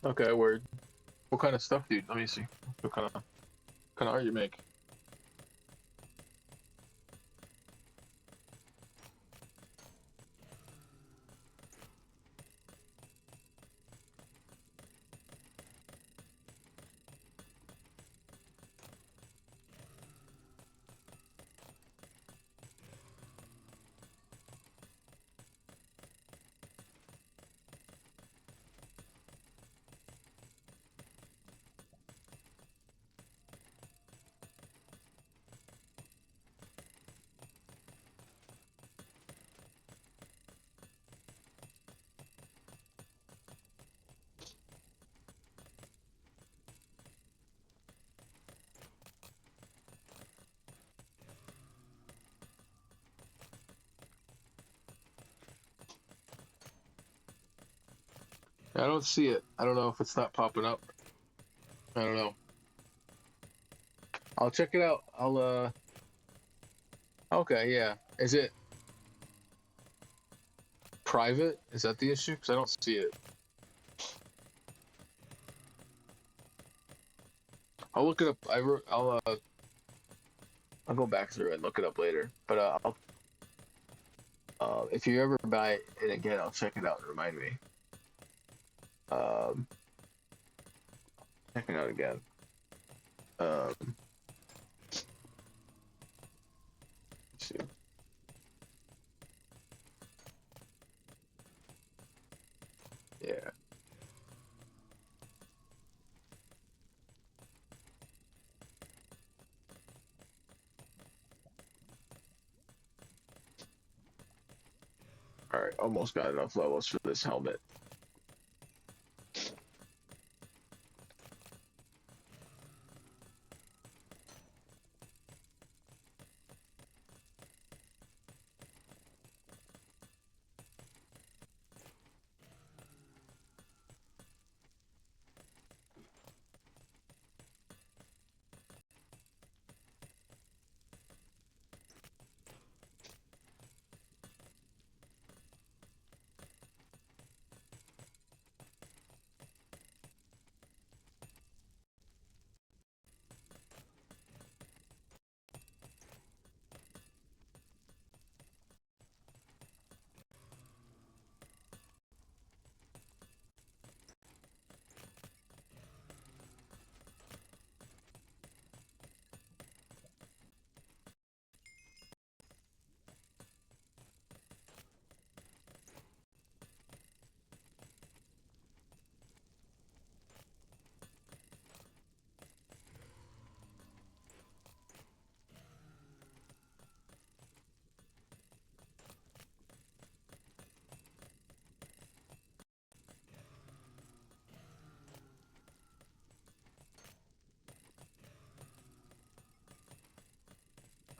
Okay, word. What kind of stuff, dude? Let me see. What kind of art you make? I don't see it. I don't know if it's not popping up. I don't know. I'll check it out. Okay, yeah. Is it private? Is that the issue? Because I don't see it. I'll look it up. I'll go back through and look it up later. But if you ever buy it again, I'll check it out and remind me. Um, check it out again. Let's see. Yeah. All right, almost got enough levels for this helmet.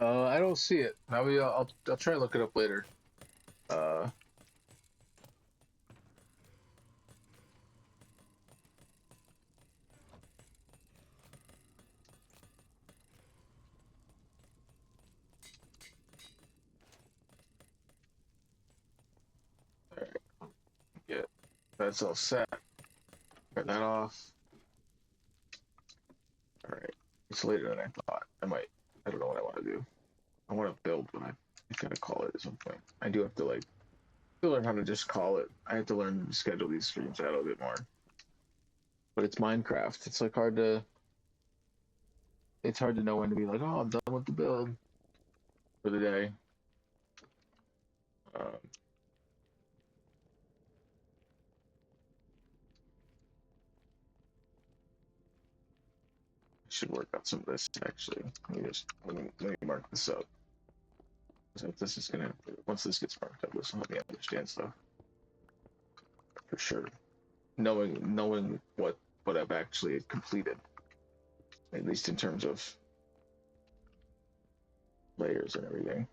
I don't see it. Maybe I'll try to look it up later. Uh, Alright, yeah, that's all set. Turn that off. Alright, it's later than I thought. I don't know what I want to do. I want to build, but I gotta call it at some point. I do have to like to learn how to just call it. I have to learn to schedule these streams out a bit more. But it's Minecraft. It's like it's hard to know when to be like, oh, I'm done with the build for the day. Um, I should work on some of this actually. Let me mark this up. So this is gonna once this gets marked up, this will help me understand stuff for sure. Knowing what I've actually completed, at least in terms of layers and everything.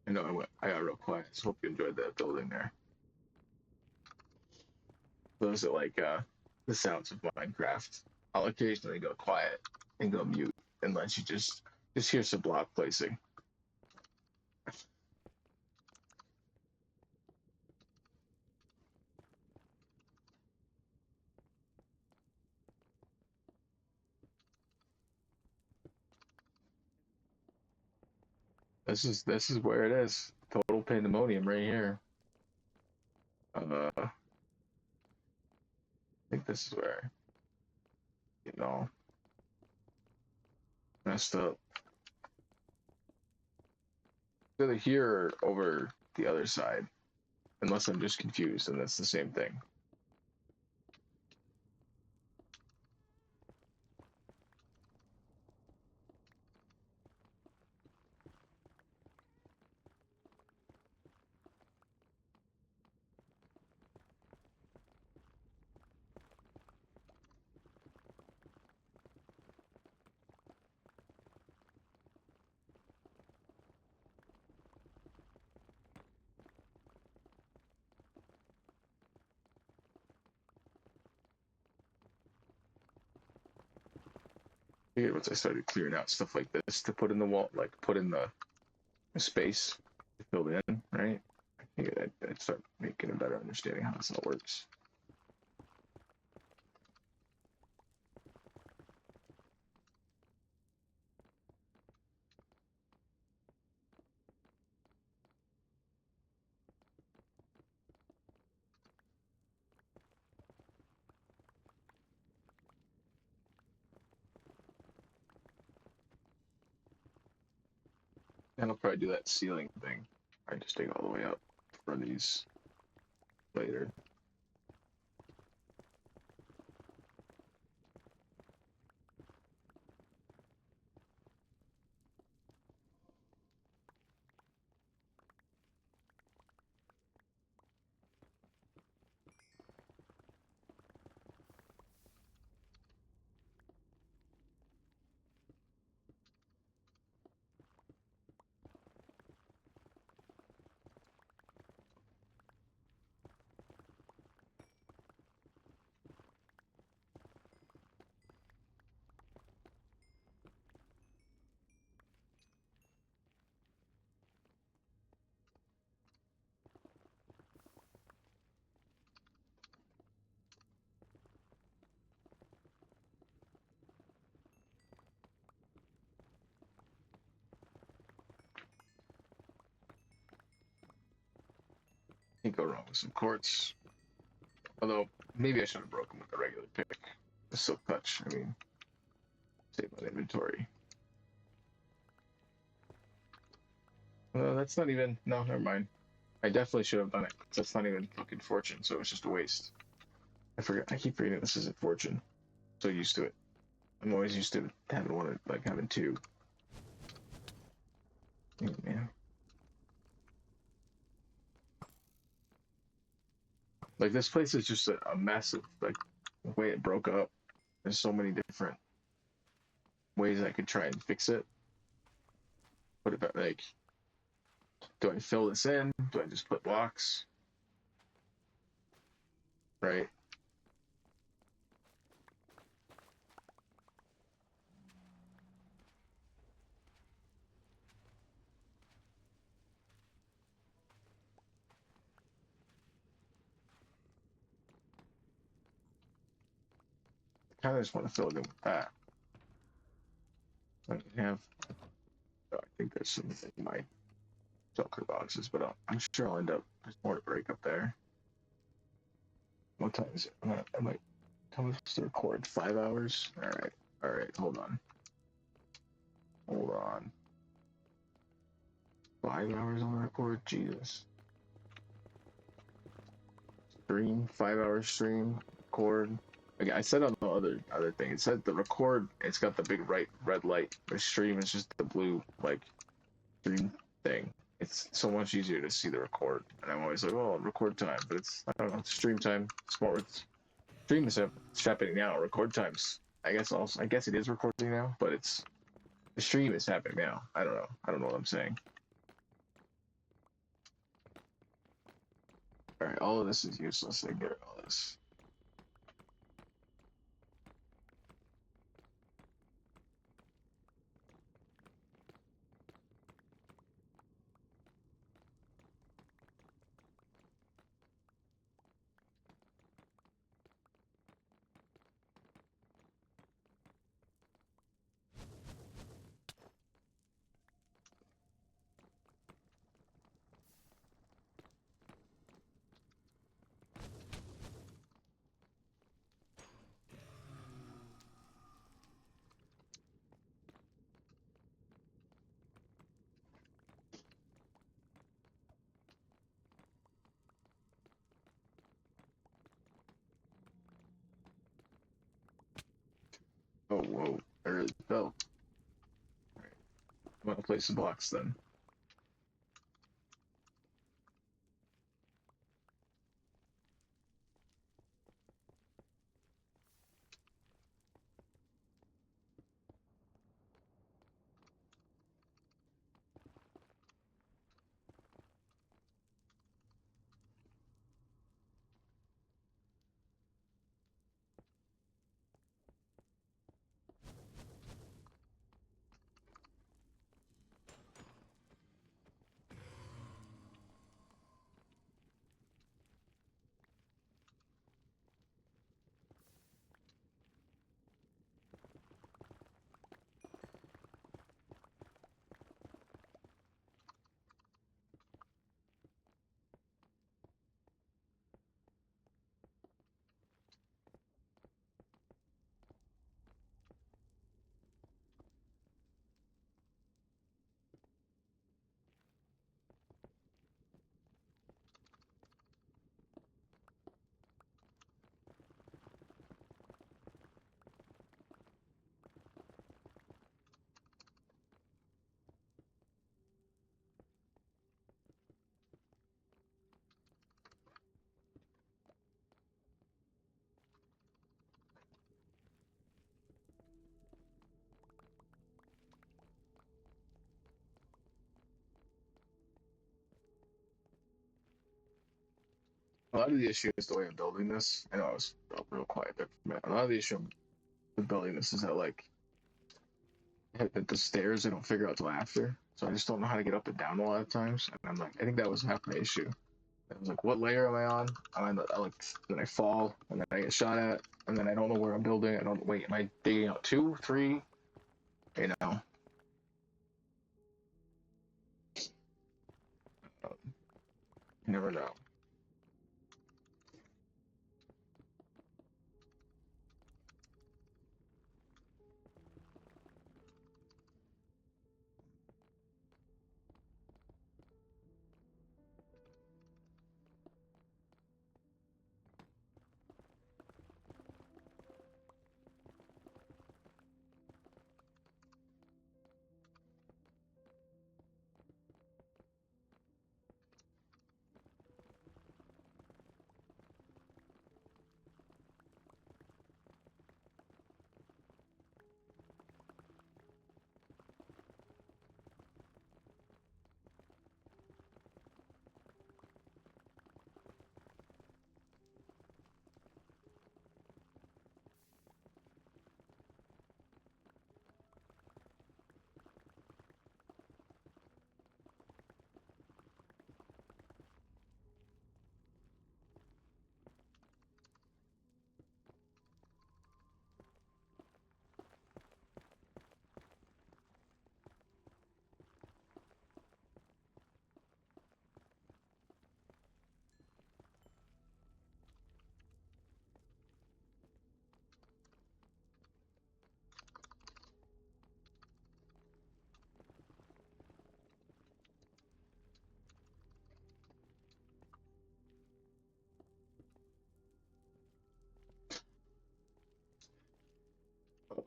I know I got real quiet. So hope you enjoyed that building there. Those are like the sounds of Minecraft. I'll occasionally go quiet and go mute and let you just hear some block placing. This is where it is. Total pandemonium right here. I think this is where messed up. Either here or over the other side, unless I'm just confused, and that's the same thing. Figured once I started clearing out stuff like this to put in the wall, like put in the space to fill in, right? think I'd start making a better understanding how this all works. And I'll probably do that ceiling thing. I just take all the way up for these later. Can't go wrong with some quartz. Although, maybe I should have broken with a regular pick. The silk touch, I mean, save my inventory. That's not even, no, never mind. I definitely should have done it, because that's not even fucking fortune, so it's just a waste. I keep forgetting this isn't fortune. So used to it. I'm always used to having one, like having two. Oh, man. Like, this place is just a mess of, like, the way it broke up. There's so many different ways I could try and fix it. What about, like, do I fill this in? Do I just put blocks? Right? I kind of just want to fill it in with that. I have, I think there's some in my shulker boxes, but I'm sure I'll end up, there's more to break up there. What time is it? I might come to record 5 hours. All right, hold on. Hold on. 5 hours on the record? Jesus. Stream, 5 hour stream, record. Like I said on the other thing, it said the record, it's got the big red light. The stream is just the blue, like, stream thing. It's so much easier to see the record. And I'm always like, oh, record time. But it's, I don't know, stream time. Sports. Stream is happening now. Record times. I guess it is recording now, but the stream is happening now. I don't know. I don't know what I'm saying. All right, all of this is useless. I get all this. Oh, whoa. I really fell. All right. I'm gonna place some blocks then. A lot of the issue is the way I'm building this. I know I was real quiet there for a minute. A lot of the issue with building this is that like the stairs I don't figure out till after. So I just don't know how to get up and down a lot of times. And I'm like, I think that was half my issue. I was like, what layer am I on? Then I fall, and then I get shot at, and then I don't know where I'm building. I don't wait. Am I digging out two, three? You know, you never know.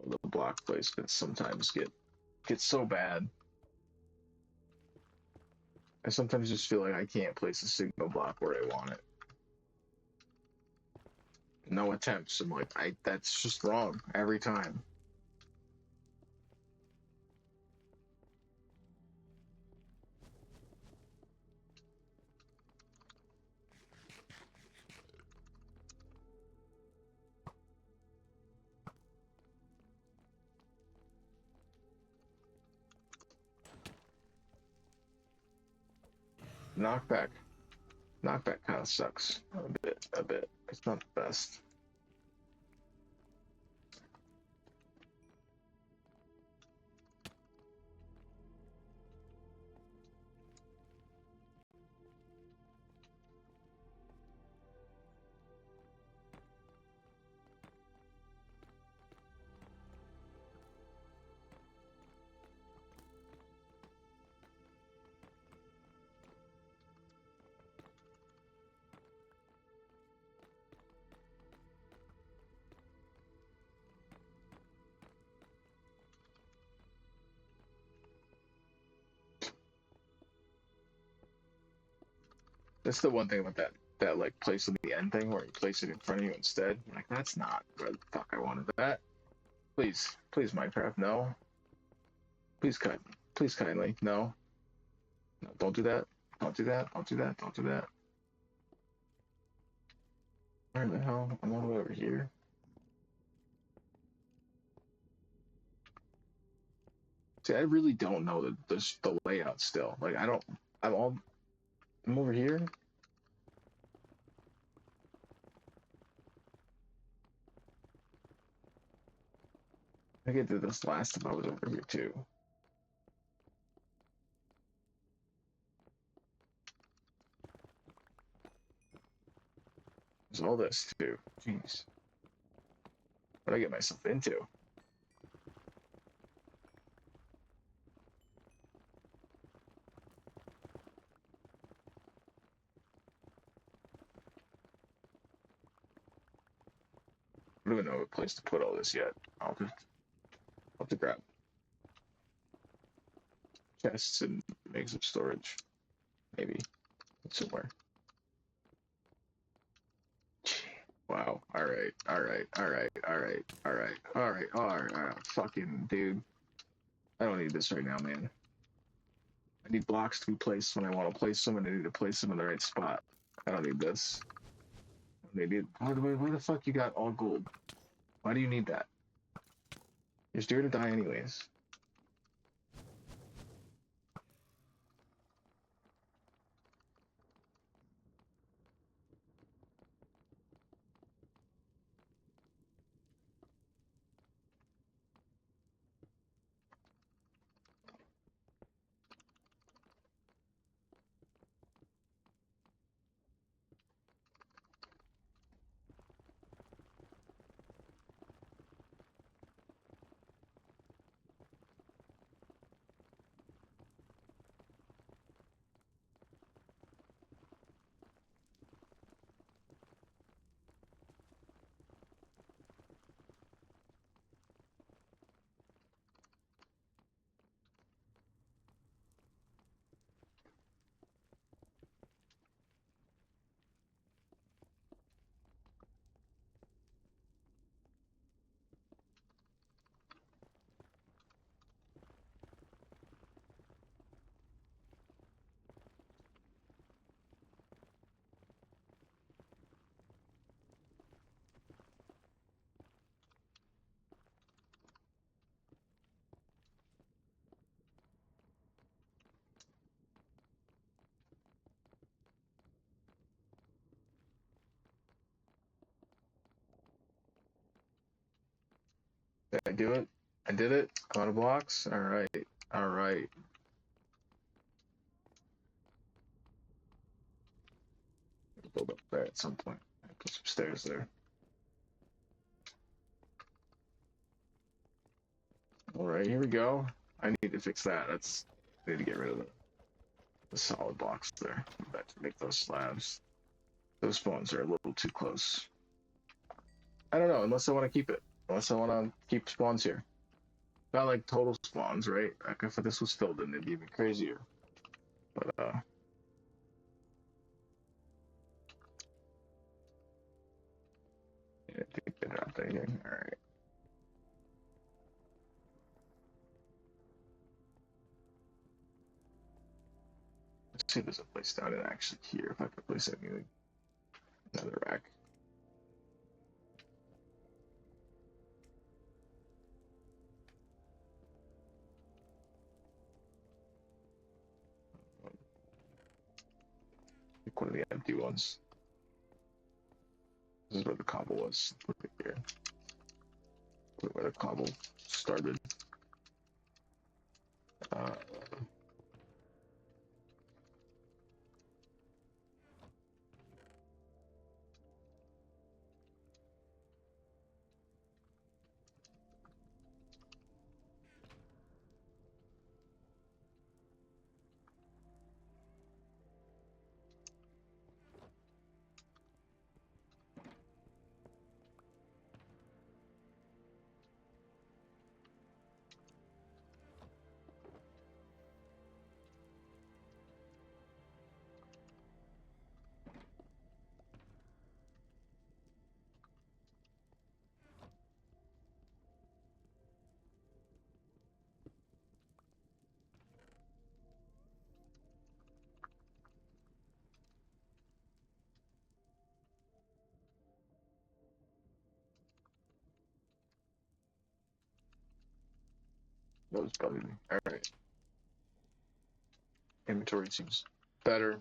The block placements sometimes get so bad. I sometimes just feel like I can't place a signal block where I want it. No attempts. I'm like, that's just wrong every time. Knockback. Knockback kind of sucks a bit. A bit. It's not the best. That's the one thing about that like place at the end thing where you place it in front of you instead. Like that's not where the fuck I wanted that. Please, please, Minecraft, no. Please cut. Please kindly, no. No, don't do that. Don't do that. Don't do that. Don't do that. Where the hell? I'm all the way over here. See, I really don't know the layout still. Like I don't. I'm all. I'm over here. I get to this last time I was over here too. There's all this too. Jeez. What did I get myself into? I don't even know a place to put all this yet. I'll have to grab chests and make some storage. Maybe somewhere. Wow. All right. All right. All right. All right. All right. All right. All right. All right. Fucking dude. I don't need this right now, man. I need blocks to be placed when I want to place them, and I need to place them in the right spot. I don't need this. Maybe where the fuck you got all gold? Why do you need that? You're scared to die anyways. Did I do it? I did it. I'm out of blocks. All right. All right. Build up there at some point. Put some stairs there. All right, here we go. I need to fix that. I need to get rid of the solid blocks there. That to make those slabs. Those spawns are a little too close. I don't know, unless I want to keep it. Unless I want to keep spawns here. Not like total spawns, right? Like if this was filled in, it'd be even crazier. But yeah, I think they dropped anything. All right. Let's see if there's a place down in actually here. If I could place anything. Another rack. Pick one of the empty ones. This is where the cobble was. Look at here. Look where the cobble started. Uh, that was probably me. All right. Inventory seems better.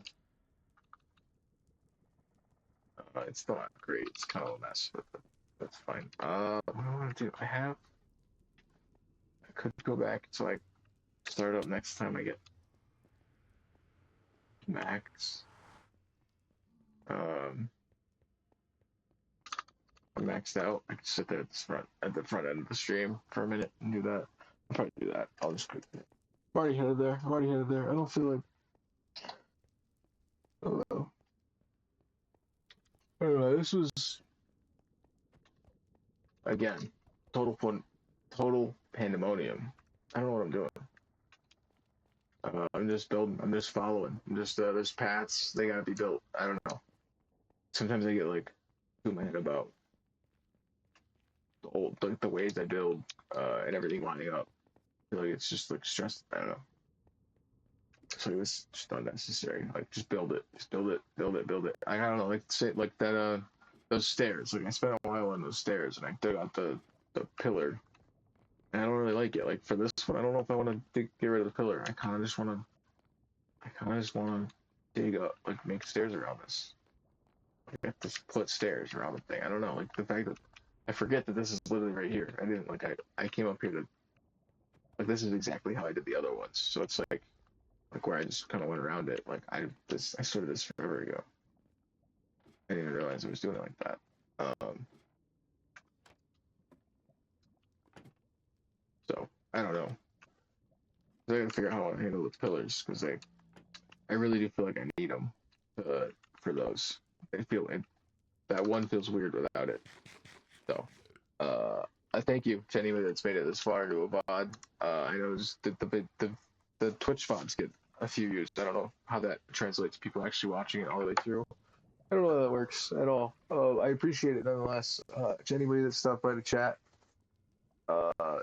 It's still not great. It's kind of a mess, but that's fine. What do I want to do? I could go back so I start up next time I get max. I'm maxed out. I can sit there at the front end of the stream for a minute and do that. I'll probably do that. I'll just quit it. I'm already headed there. I'm already headed there. I don't feel like. I don't know. I don't know. This was again total fun, total pandemonium. I don't know what I'm doing. I'm just building. I'm just following. I'm just there's paths. They gotta be built. I don't know. Sometimes I get like too mad about the ways I build and everything lining up. I feel like it's just like stress. I don't know. So it was just unnecessary. Like just build it. Just build it. Build it. Build it. I don't know. Like say like that. those stairs. Like I spent a while on those stairs, and I dug out the pillar. And I don't really like it. Like for this one, I don't know if I want to get rid of the pillar. I kind of just want to. I kind of just want to dig up, like make stairs around this. Like I have to put stairs around the thing. I don't know. Like the fact that I forget that this is literally right here. I didn't like. I came up here to like this is exactly how I did the other ones. So it's like where I just kind of went around it. Like I started this forever ago. I didn't even realize I was doing it like that. So I don't know. I gotta figure out how to handle the pillars because I really do feel like I need them for those. I feel like that one feels weird without it. So I thank you to anybody that's made it this far into a VOD. I know just the Twitch VODs get a few views. I don't know how that translates to people actually watching it all the way through. I don't know how that works at all. I appreciate it nonetheless. To anybody that stopped by the chat, uh,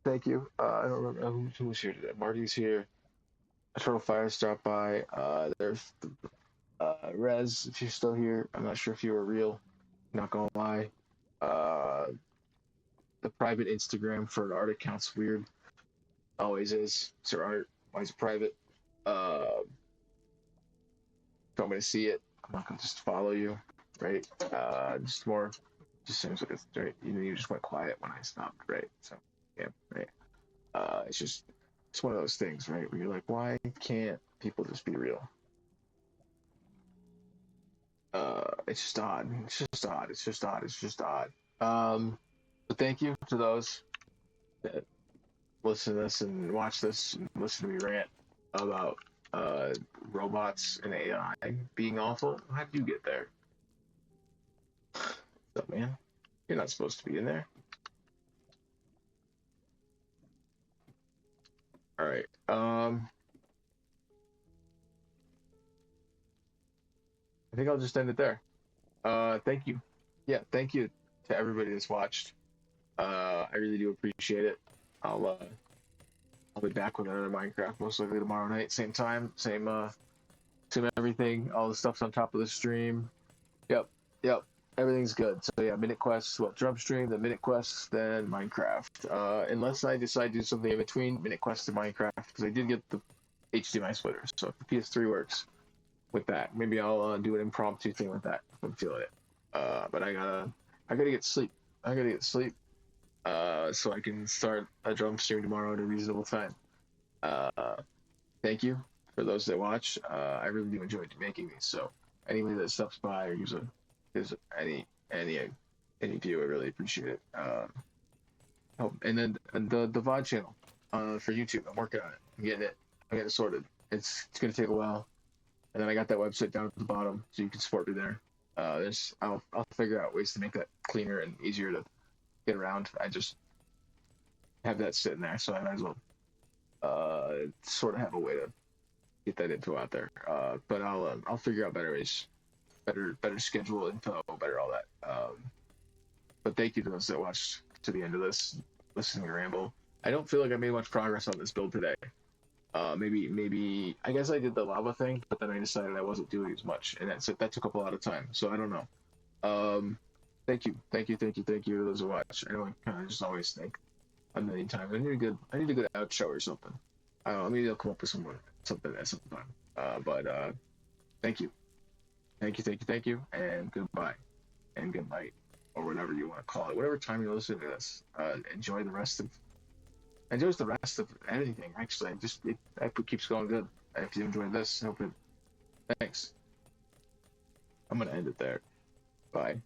thank you. I don't remember who was here today. Marty's here. Eternal Fire stopped by. There's Rez, if you're still here. I'm not sure if you were real. Not gonna lie. Uh, the private Instagram for an art account's weird. Always is. It's your art. Why is it private? If you want me to see it, I'm not gonna just follow you, right? Just more. Just seems like it's right. You just went quiet when I stopped, right? So yeah, right. It's one of those things, right? Where you're like, why can't people just be real? It's just odd. It's just odd. It's just odd. It's just odd. But thank you to those that listen to this and watch this and listen to me rant about robots and AI being awful. How'd you get there? What's up, man? You're not supposed to be in there. All right. I think I'll just end it there. Thank you. Yeah, thank you to everybody that's watched. I really do appreciate it. I'll be back with another Minecraft most likely tomorrow night, same time, same everything. All the stuff's on top of the stream. Yep, everything's good. So yeah, Minute Quest, well, Drum Stream, the Minute Quest, then Minecraft. Unless I decide to do something in between Minute Quest and Minecraft, because I did get the HDMI splitter, so if the PS3 works with that, maybe I'll do an impromptu thing with that if I'm feeling it. But I gotta get sleep. I gotta get sleep. So I can start a drum stream tomorrow at a reasonable time. Thank you for those that watch. I really do enjoy making these. So anybody that stops by or uses any view, I really appreciate it. And then the VOD channel for YouTube. I'm working on it. I'm getting it sorted. It's gonna take a while. And then I got that website down at the bottom, so you can support me there. I'll figure out ways to make that cleaner and easier to get around. I just have that sitting there, so I might as well sort of have a way to get that info out there. But I'll figure out better ways, better schedule info, better all that. But thank you to those that watched to the end of this, listening to me ramble. I don't feel like I made much progress on this build today. Maybe I guess I did the lava thing, but then I decided I wasn't doing as much, and that took up a lot of time. So I don't know. Thank you to those who watch. I know I kind of just always think a million times. I need a good outro or something. I don't know, maybe I'll come up with something at some time. But thank you, and goodbye, and good night, or whatever you want to call it. Whatever time you're listening to this, enjoy the rest of anything. Actually, I hope it keeps going good. If you enjoyed this, thanks. I'm gonna end it there. Bye.